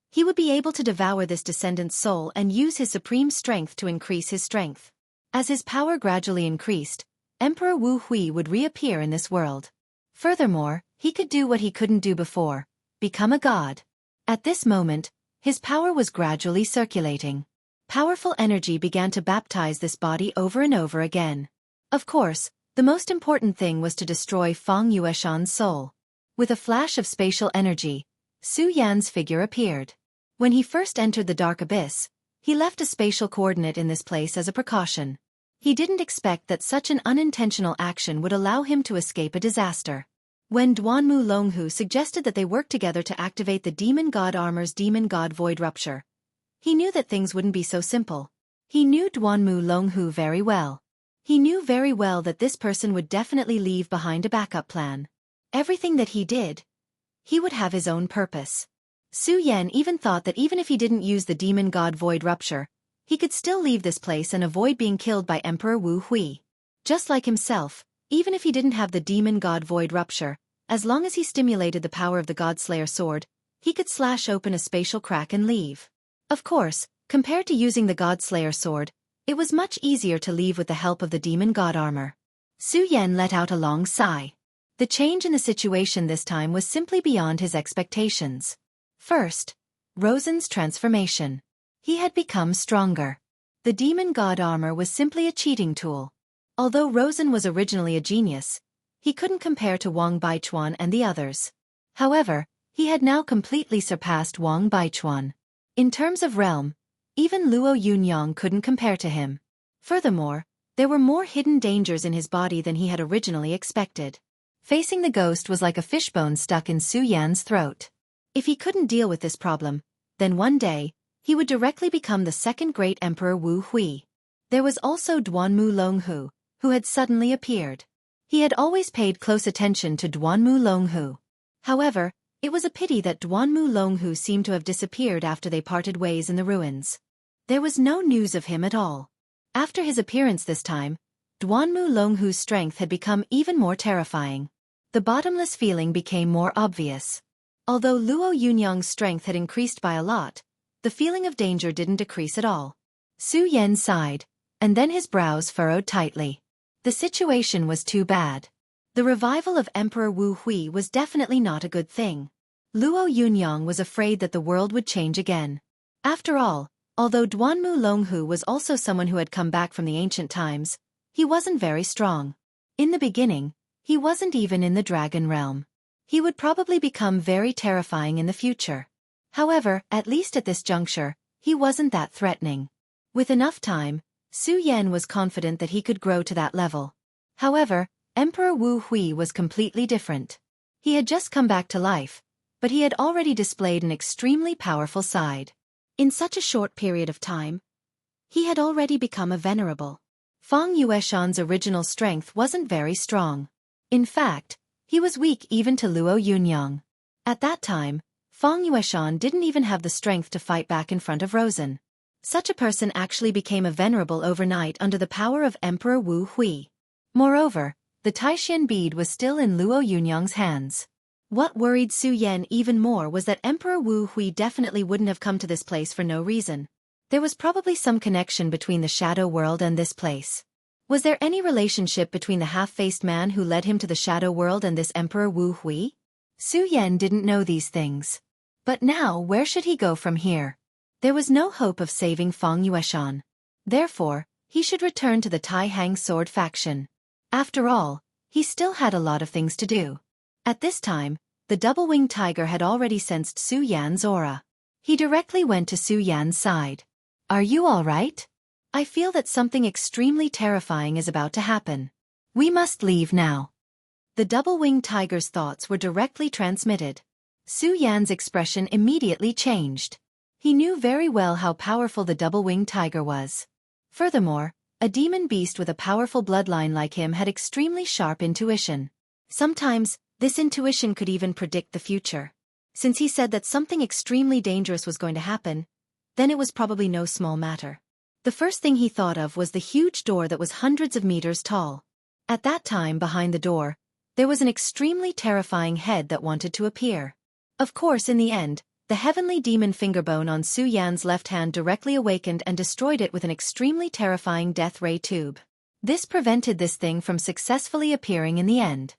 he would be able to devour this descendant's soul and use his supreme strength to increase his strength. As his power gradually increased, Emperor Wu Hui would reappear in this world. Furthermore, he could do what he couldn't do before, become a god. At this moment, his power was gradually circulating. Powerful energy began to baptize this body over and over again. Of course, the most important thing was to destroy Feng Yueshan's soul. With a flash of spatial energy, Su Yan's figure appeared. When he first entered the dark abyss, he left a spatial coordinate in this place as a precaution. He didn't expect that such an unintentional action would allow him to escape a disaster. When Duanmu Longhu suggested that they work together to activate the Demon God Armor's Demon God Void Rupture, he knew that things wouldn't be so simple. He knew Duanmu Longhu very well. He knew very well that this person would definitely leave behind a backup plan. Everything that he did, he would have his own purpose. Su Yan even thought that even if he didn't use the Demon God Void Rupture, he could still leave this place and avoid being killed by Emperor Wu Hui. Just like himself, even if he didn't have the Demon God Void Rupture, as long as he stimulated the power of the Godslayer sword, he could slash open a spatial crack and leave. Of course, compared to using the Godslayer sword, it was much easier to leave with the help of the Demon God armor. Su Yan let out a long sigh. The change in the situation this time was simply beyond his expectations. First, Rosen's transformation. He had become stronger. The Demon God armor was simply a cheating tool. Although Rosen was originally a genius, he couldn't compare to Wang Baichuan and the others. However, he had now completely surpassed Wang Baichuan. In terms of realm, even Luo Yunyang couldn't compare to him. Furthermore, there were more hidden dangers in his body than he had originally expected. Facing the ghost was like a fishbone stuck in Su Yan's throat. If he couldn't deal with this problem, then one day, he would directly become the second great Emperor Wu Hui. There was also Duanmu Longhu, who had suddenly appeared. He had always paid close attention to Duanmu Longhu. However, it was a pity that Duanmu Longhu seemed to have disappeared after they parted ways in the ruins. There was no news of him at all. After his appearance this time, Duanmu Longhu's strength had become even more terrifying. The bottomless feeling became more obvious. Although Luo Yunyang's strength had increased by a lot, the feeling of danger didn't decrease at all. Su Yan sighed, and then his brows furrowed tightly. The situation was too bad. The revival of Emperor Wu Hui was definitely not a good thing. Luo Yunyang was afraid that the world would change again. After all, although Duanmu Longhu was also someone who had come back from the ancient times, he wasn't very strong. In the beginning, he wasn't even in the dragon realm. He would probably become very terrifying in the future. However, at least at this juncture, he wasn't that threatening. With enough time, Su Yan was confident that he could grow to that level. However, Emperor Wu Hui was completely different. He had just come back to life, but he had already displayed an extremely powerful side. In such a short period of time, he had already become a venerable. Fang Yueshan's original strength wasn't very strong. In fact, he was weak even to Luo Yunyang. At that time, Fang Yueshan didn't even have the strength to fight back in front of Rosen. Such a person actually became a venerable overnight under the power of Emperor Wu Hui. Moreover, the Taishan bead was still in Luo Yunyang's hands. What worried Su Yan even more was that Emperor Wu Hui definitely wouldn't have come to this place for no reason. There was probably some connection between the shadow world and this place. Was there any relationship between the half-faced man who led him to the shadow world and this Emperor Wu Hui? Su Yan didn't know these things. But now where should he go from here? There was no hope of saving Fang Yueshan. Therefore, he should return to the Tai Hang Sword faction. After all, he still had a lot of things to do. At this time, the double-winged tiger had already sensed Su Yan's aura. He directly went to Su Yan's side. "Are you all right? I feel that something extremely terrifying is about to happen. We must leave now." The double-winged tiger's thoughts were directly transmitted. Su Yan's expression immediately changed. He knew very well how powerful the double-winged tiger was. Furthermore, a demon beast with a powerful bloodline like him had extremely sharp intuition. Sometimes, this intuition could even predict the future. Since he said that something extremely dangerous was going to happen, then it was probably no small matter. The first thing he thought of was the huge door that was hundreds of meters tall. At that time, behind the door, there was an extremely terrifying head that wanted to appear. Of course, in the end, the heavenly demon fingerbone on Su Yan's left hand directly awakened and destroyed it with an extremely terrifying death ray tube. This prevented this thing from successfully appearing in the end.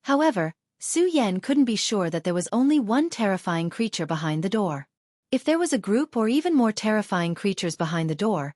However, Su Yan couldn't be sure that there was only one terrifying creature behind the door. If there was a group or even more terrifying creatures behind the door,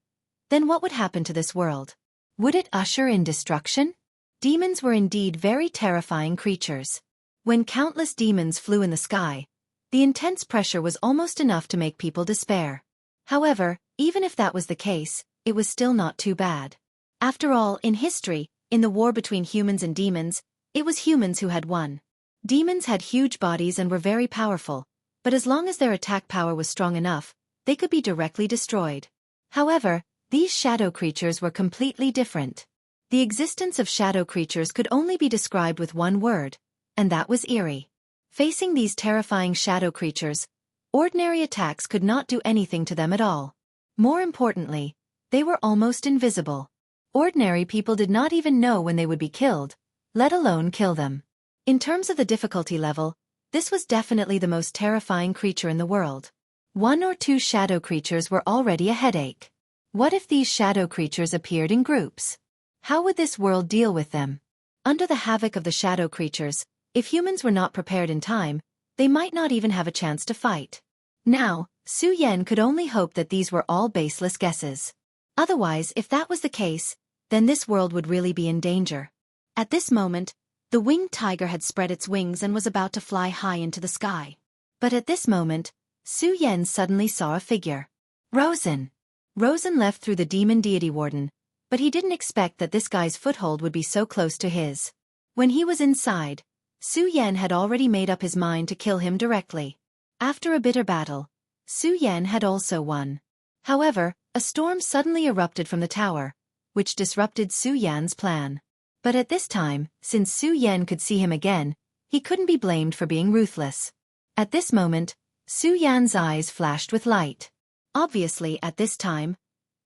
then what would happen to this world? Would it usher in destruction? Demons were indeed very terrifying creatures. When countless demons flew in the sky, the intense pressure was almost enough to make people despair. However, even if that was the case, it was still not too bad. After all, in history, in the war between humans and demons, it was humans who had won. Demons had huge bodies and were very powerful, but as long as their attack power was strong enough, they could be directly destroyed. However, these shadow creatures were completely different. The existence of shadow creatures could only be described with one word, and that was eerie. Facing these terrifying shadow creatures, ordinary attacks could not do anything to them at all. More importantly, they were almost invisible. Ordinary people did not even know when they would be killed, let alone kill them. In terms of the difficulty level, this was definitely the most terrifying creature in the world. 1 or 2 shadow creatures were already a headache. What if these shadow creatures appeared in groups? How would this world deal with them? Under the havoc of the shadow creatures, if humans were not prepared in time, they might not even have a chance to fight. Now, Su Yan could only hope that these were all baseless guesses. Otherwise, if that was the case, then this world would really be in danger. At this moment, the winged tiger had spread its wings and was about to fly high into the sky. But at this moment, Su Yan suddenly saw a figure. Rosen. Rosen left through the demon deity warden, but he didn't expect that this guy's foothold would be so close to his. When he was inside, Su Yan had already made up his mind to kill him directly. After a bitter battle, Su Yan had also won. However, a storm suddenly erupted from the tower, which disrupted Su Yan's plan. But at this time, since Su Yan could see him again, he couldn't be blamed for being ruthless. At this moment, Su Yan's eyes flashed with light. Obviously, at this time,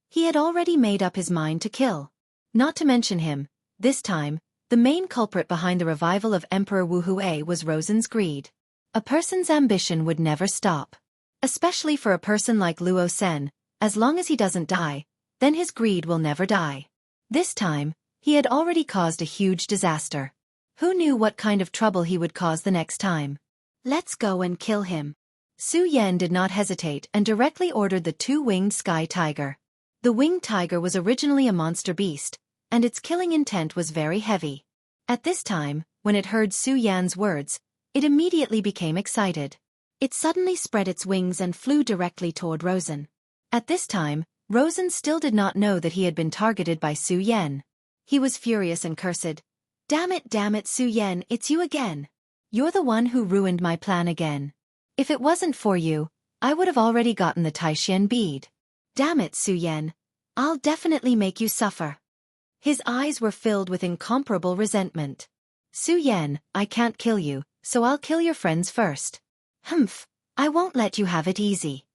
he had already made up his mind to kill. Not to mention him, this time, the main culprit behind the revival of Emperor Wu Hui was Rosen's greed. A person's ambition would never stop. Especially for a person like Luo Sen, as long as he doesn't die, then his greed will never die. This time, he had already caused a huge disaster. Who knew what kind of trouble he would cause the next time? Let's go and kill him. Su Yan did not hesitate and directly ordered the 2-winged sky tiger. The winged tiger was originally a monster beast, and its killing intent was very heavy. At this time, when it heard Su Yan's words, it immediately became excited. It suddenly spread its wings and flew directly toward Rosen. At this time, Rosen still did not know that he had been targeted by Su Yan. He was furious and cursed. Damn it, Su Yan, it's you again. You're the one who ruined my plan again. If it wasn't for you, I would have already gotten the Taishan bead. Damn it, Su Yan. I'll definitely make you suffer. His eyes were filled with incomparable resentment. Su Yan, I can't kill you, so I'll kill your friends first. Humph, I won't let you have it easy.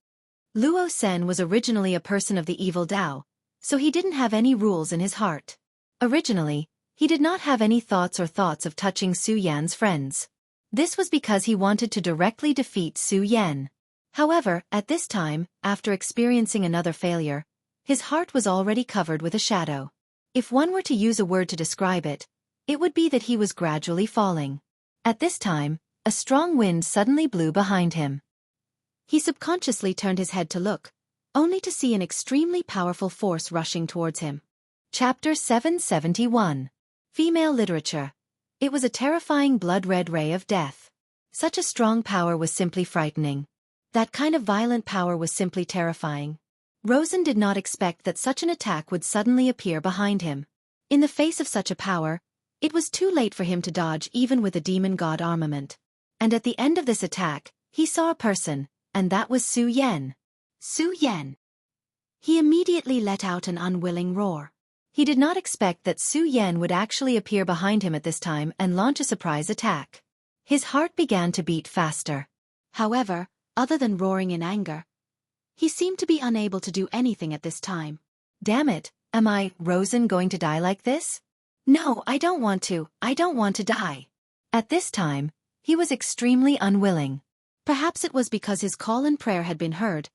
Luo Sen was originally a person of the evil Dao, so he didn't have any rules in his heart. Originally, he did not have any thoughts of touching Su Yan's friends. This was because he wanted to directly defeat Su Yan. However, at this time, after experiencing another failure, his heart was already covered with a shadow. If one were to use a word to describe it, it would be that he was gradually falling. At this time, a strong wind suddenly blew behind him. He subconsciously turned his head to look, only to see an extremely powerful force rushing towards him. Chapter 771. Female Literature. It was a terrifying blood-red ray of death. Such a strong power was simply frightening. That kind of violent power was simply terrifying. Rosen did not expect that such an attack would suddenly appear behind him. In the face of such a power, it was too late for him to dodge even with a demon god armament. And at the end of this attack, he saw a person, and that was Su Yan. Su Yan. He immediately let out an unwilling roar. He did not expect that Su Yan would actually appear behind him at this time and launch a surprise attack. His heart began to beat faster. However, other than roaring in anger, he seemed to be unable to do anything at this time. Damn it, am I, Rosen, going to die like this? No, I don't want to die. At this time, he was extremely unwilling. Perhaps it was because his call and prayer had been heard.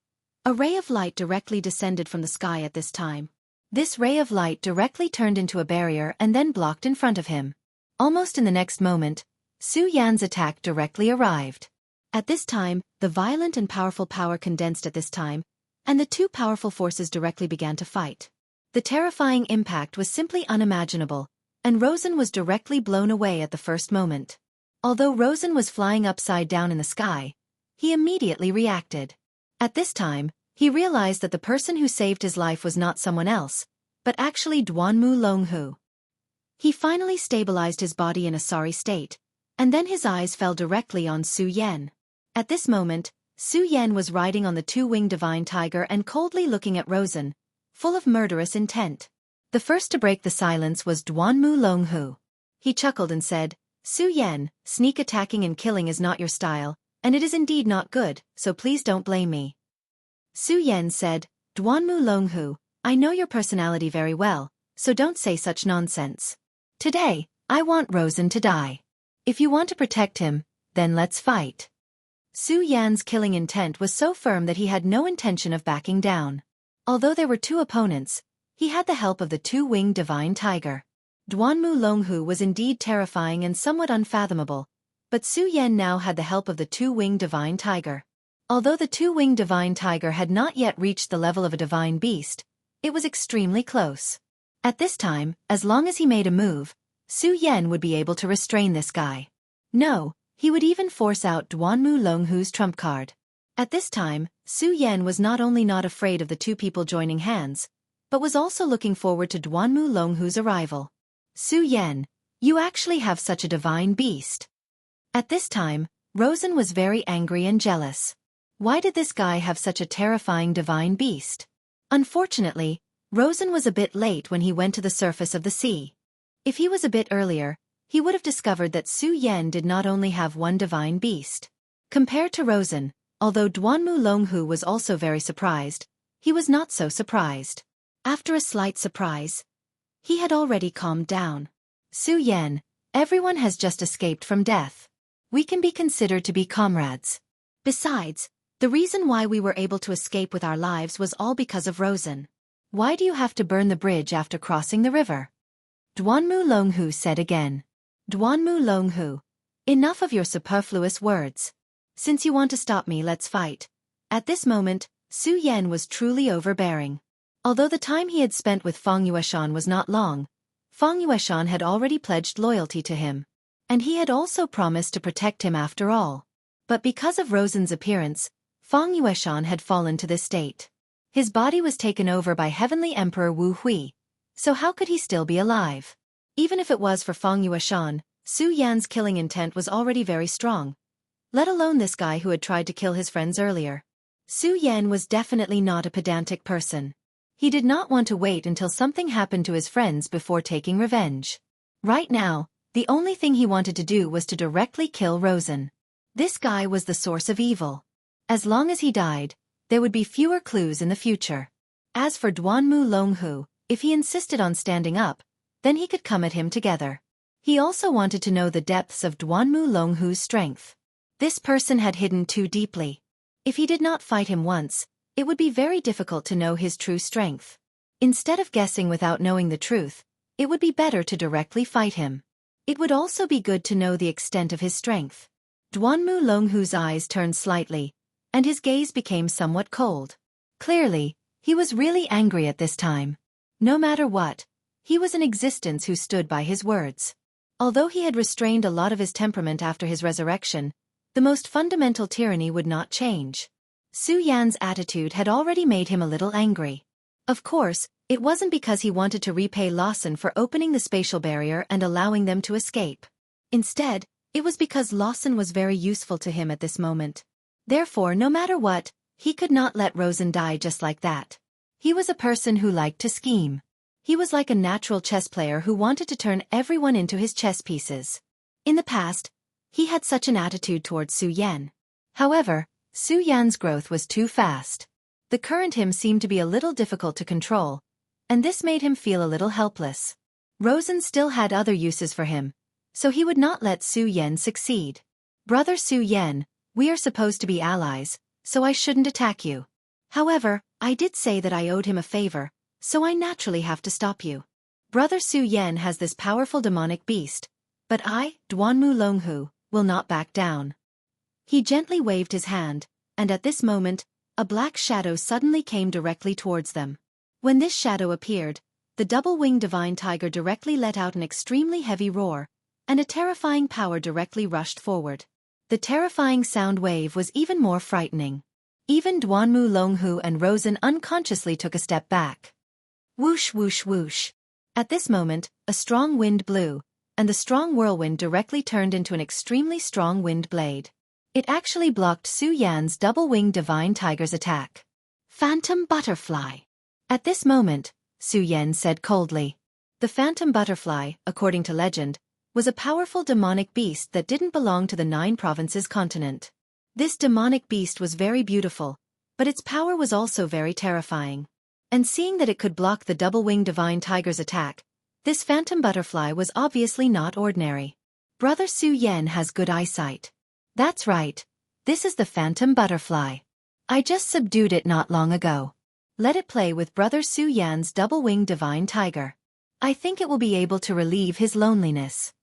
A ray of light directly descended from the sky at this time. This ray of light directly turned into a barrier and then blocked in front of him. Almost in the next moment, Su Yan's attack directly arrived. At this time, the violent and powerful power condensed at this time, and the two powerful forces directly began to fight. The terrifying impact was simply unimaginable, and Rosen was directly blown away at the first moment. Although Rosen was flying upside down in the sky, he immediately reacted. At this time, he realized that the person who saved his life was not someone else, but actually Duanmu Longhu. He finally stabilized his body in a sorry state, and then his eyes fell directly on Su Yan. At this moment, Su Yan was riding on the two-winged divine tiger and coldly looking at Rosen, full of murderous intent. The first to break the silence was Duanmu Longhu. He chuckled and said, "Su Yan, sneak attacking and killing is not your style, and it is indeed not good, so please don't blame me." Su Yan said, "Duanmu Longhu, I know your personality very well, so don't say such nonsense. Today, I want Rosen to die. If you want to protect him, then let's fight." Su Yan's killing intent was so firm that he had no intention of backing down. Although there were two opponents, he had the help of the two-winged divine tiger. Duanmu Longhu was indeed terrifying and somewhat unfathomable, but Su Yan now had the help of the two-winged divine tiger. Although the two-winged divine tiger had not yet reached the level of a divine beast, it was extremely close. At this time, as long as he made a move, Su Yan would be able to restrain this guy. No, he would even force out Duanmu Longhu's trump card. At this time, Su Yan was not only not afraid of the two people joining hands, but was also looking forward to Duanmu Longhu's arrival. "Su Yan, you actually have such a divine beast." At this time, Rosen was very angry and jealous. Why did this guy have such a terrifying divine beast? Unfortunately, Rosen was a bit late when he went to the surface of the sea. If he was a bit earlier, he would have discovered that Su Yan did not only have one divine beast. Compared to Rosen, although Duanmu Longhu was also very surprised, he was not so surprised. After a slight surprise, he had already calmed down. "Su Yan, everyone has just escaped from death. We can be considered to be comrades. Besides, the reason why we were able to escape with our lives was all because of Rosen. Why do you have to burn the bridge after crossing the river?" Duanmu Longhu said again. "Duanmu Longhu, enough of your superfluous words. Since you want to stop me, let's fight." At this moment, Su Yan was truly overbearing. Although the time he had spent with Fang Yueshan was not long, Fang Yueshan had already pledged loyalty to him. And he had also promised to protect him after all. But because of Rosen's appearance, Fang Yueshan had fallen to this state. His body was taken over by Heavenly Emperor Wu Hui, so how could he still be alive? Even if it was for Fang Yueshan, Su Yan's killing intent was already very strong. Let alone this guy who had tried to kill his friends earlier. Su Yan was definitely not a pedantic person. He did not want to wait until something happened to his friends before taking revenge. Right now, the only thing he wanted to do was to directly kill Rosen. This guy was the source of evil. As long as he died, there would be fewer clues in the future. As for Duanmu Longhu, if he insisted on standing up, then he could come at him together. He also wanted to know the depths of Duanmu Longhu's strength. This person had hidden too deeply. If he did not fight him once, it would be very difficult to know his true strength. Instead of guessing without knowing the truth, it would be better to directly fight him. It would also be good to know the extent of his strength. Duanmu Longhu's eyes turned slightly, and his gaze became somewhat cold. Clearly, he was really angry at this time. No matter what, he was an existence who stood by his words. Although he had restrained a lot of his temperament after his resurrection, the most fundamental tyranny would not change. Su Yan's attitude had already made him a little angry. Of course, it wasn't because he wanted to repay Lawson for opening the spatial barrier and allowing them to escape. Instead, it was because Lawson was very useful to him at this moment. Therefore, no matter what, he could not let Rosen die just like that. He was a person who liked to scheme. He was like a natural chess player who wanted to turn everyone into his chess pieces. In the past, he had such an attitude towards Su Yan. However, Su Yan's growth was too fast. The current him seemed to be a little difficult to control, and this made him feel a little helpless. Rosen still had other uses for him, so he would not let Su Yan succeed. "Brother Su Yan, we are supposed to be allies, so I shouldn't attack you. However, I did say that I owed him a favor, so I naturally have to stop you. Brother Su Yan has this powerful demonic beast, but I, Duanmu Longhu, will not back down." He gently waved his hand, and at this moment, a black shadow suddenly came directly towards them. When this shadow appeared, the double-winged divine tiger directly let out an extremely heavy roar, and a terrifying power directly rushed forward. The terrifying sound wave was even more frightening. Even Duanmu Longhu and Rosen unconsciously took a step back. Whoosh whoosh whoosh. At this moment, a strong wind blew, and the strong whirlwind directly turned into an extremely strong wind blade. It actually blocked Su Yan's double-winged divine tiger's attack. Phantom butterfly. At this moment, Su Yan said coldly. The phantom butterfly, according to legend, was a powerful demonic beast that didn't belong to the 9 provinces continent. This demonic beast was very beautiful, but its power was also very terrifying. And seeing that it could block the double-winged divine tiger's attack, this phantom butterfly was obviously not ordinary. Brother Su Yan has good eyesight. That's right. This is the phantom butterfly. I just subdued it not long ago. Let it play with Brother Su Yan's double-winged divine tiger. I think it will be able to relieve his loneliness.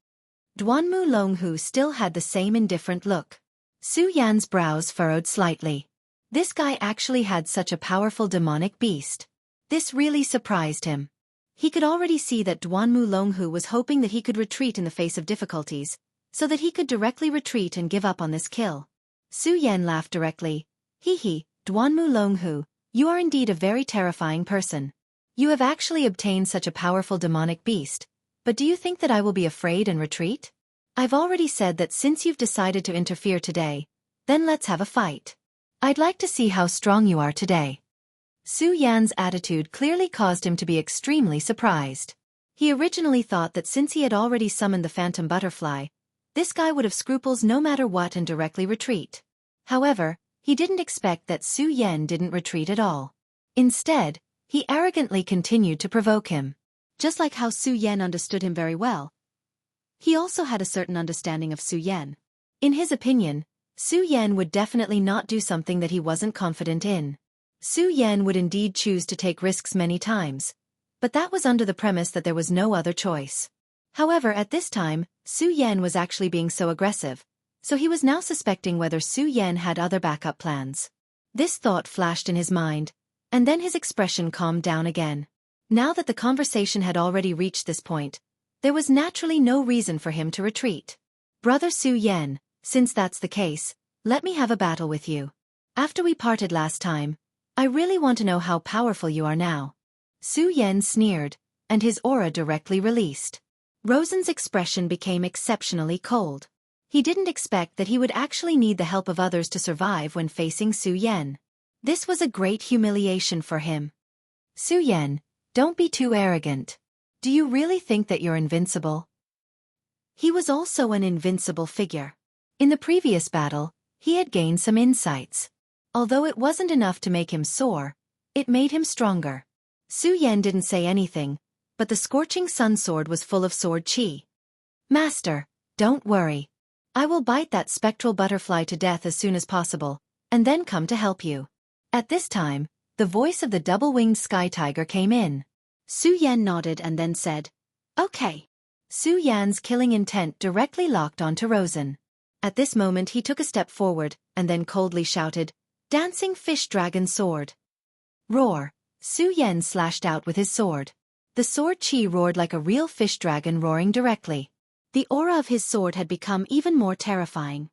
Duanmu Longhu still had the same indifferent look. Su Yan's brows furrowed slightly. This guy actually had such a powerful demonic beast. This really surprised him. He could already see that Duanmu Longhu was hoping that he could retreat in the face of difficulties, so that he could directly retreat and give up on this kill. Su Yan laughed directly. Hee, Duanmu Longhu, you are indeed a very terrifying person. You have actually obtained such a powerful demonic beast, but do you think that I will be afraid and retreat? I've already said that since you've decided to interfere today, then let's have a fight. I'd like to see how strong you are today. Su Yan's attitude clearly caused him to be extremely surprised. He originally thought that since he had already summoned the phantom butterfly, this guy would have scruples no matter what and directly retreat. However, he didn't expect that Su Yan didn't retreat at all. Instead, he arrogantly continued to provoke him. Just like how Su Yan understood him very well, he also had a certain understanding of Su Yan. In his opinion, Su Yan would definitely not do something that he wasn't confident in. Su Yan would indeed choose to take risks many times, but that was under the premise that there was no other choice. However, at this time, Su Yan was actually being so aggressive, so he was now suspecting whether Su Yan had other backup plans. This thought flashed in his mind, and then his expression calmed down again. Now that the conversation had already reached this point, there was naturally no reason for him to retreat. Brother Su Yan, since that's the case, let me have a battle with you. After we parted last time, I really want to know how powerful you are now. Su Yan sneered, and his aura directly released. Rosen's expression became exceptionally cold. He didn't expect that he would actually need the help of others to survive when facing Su Yan. This was a great humiliation for him. Su Yan, don't be too arrogant. Do you really think that you're invincible? He was also an invincible figure. In the previous battle, he had gained some insights. Although it wasn't enough to make him soar, it made him stronger. Su Yan didn't say anything, but the scorching sun sword was full of sword chi. Master, don't worry. I will bite that spectral butterfly to death as soon as possible, and then come to help you. At this time, the voice of the double-winged sky tiger came in. Su Yan nodded and then said, Okay. Su Yan's killing intent directly locked onto Rosen. At this moment he took a step forward, and then coldly shouted, Dancing fish dragon sword. Roar. Su Yan slashed out with his sword. The sword chi roared like a real fish dragon roaring directly. The aura of his sword had become even more terrifying.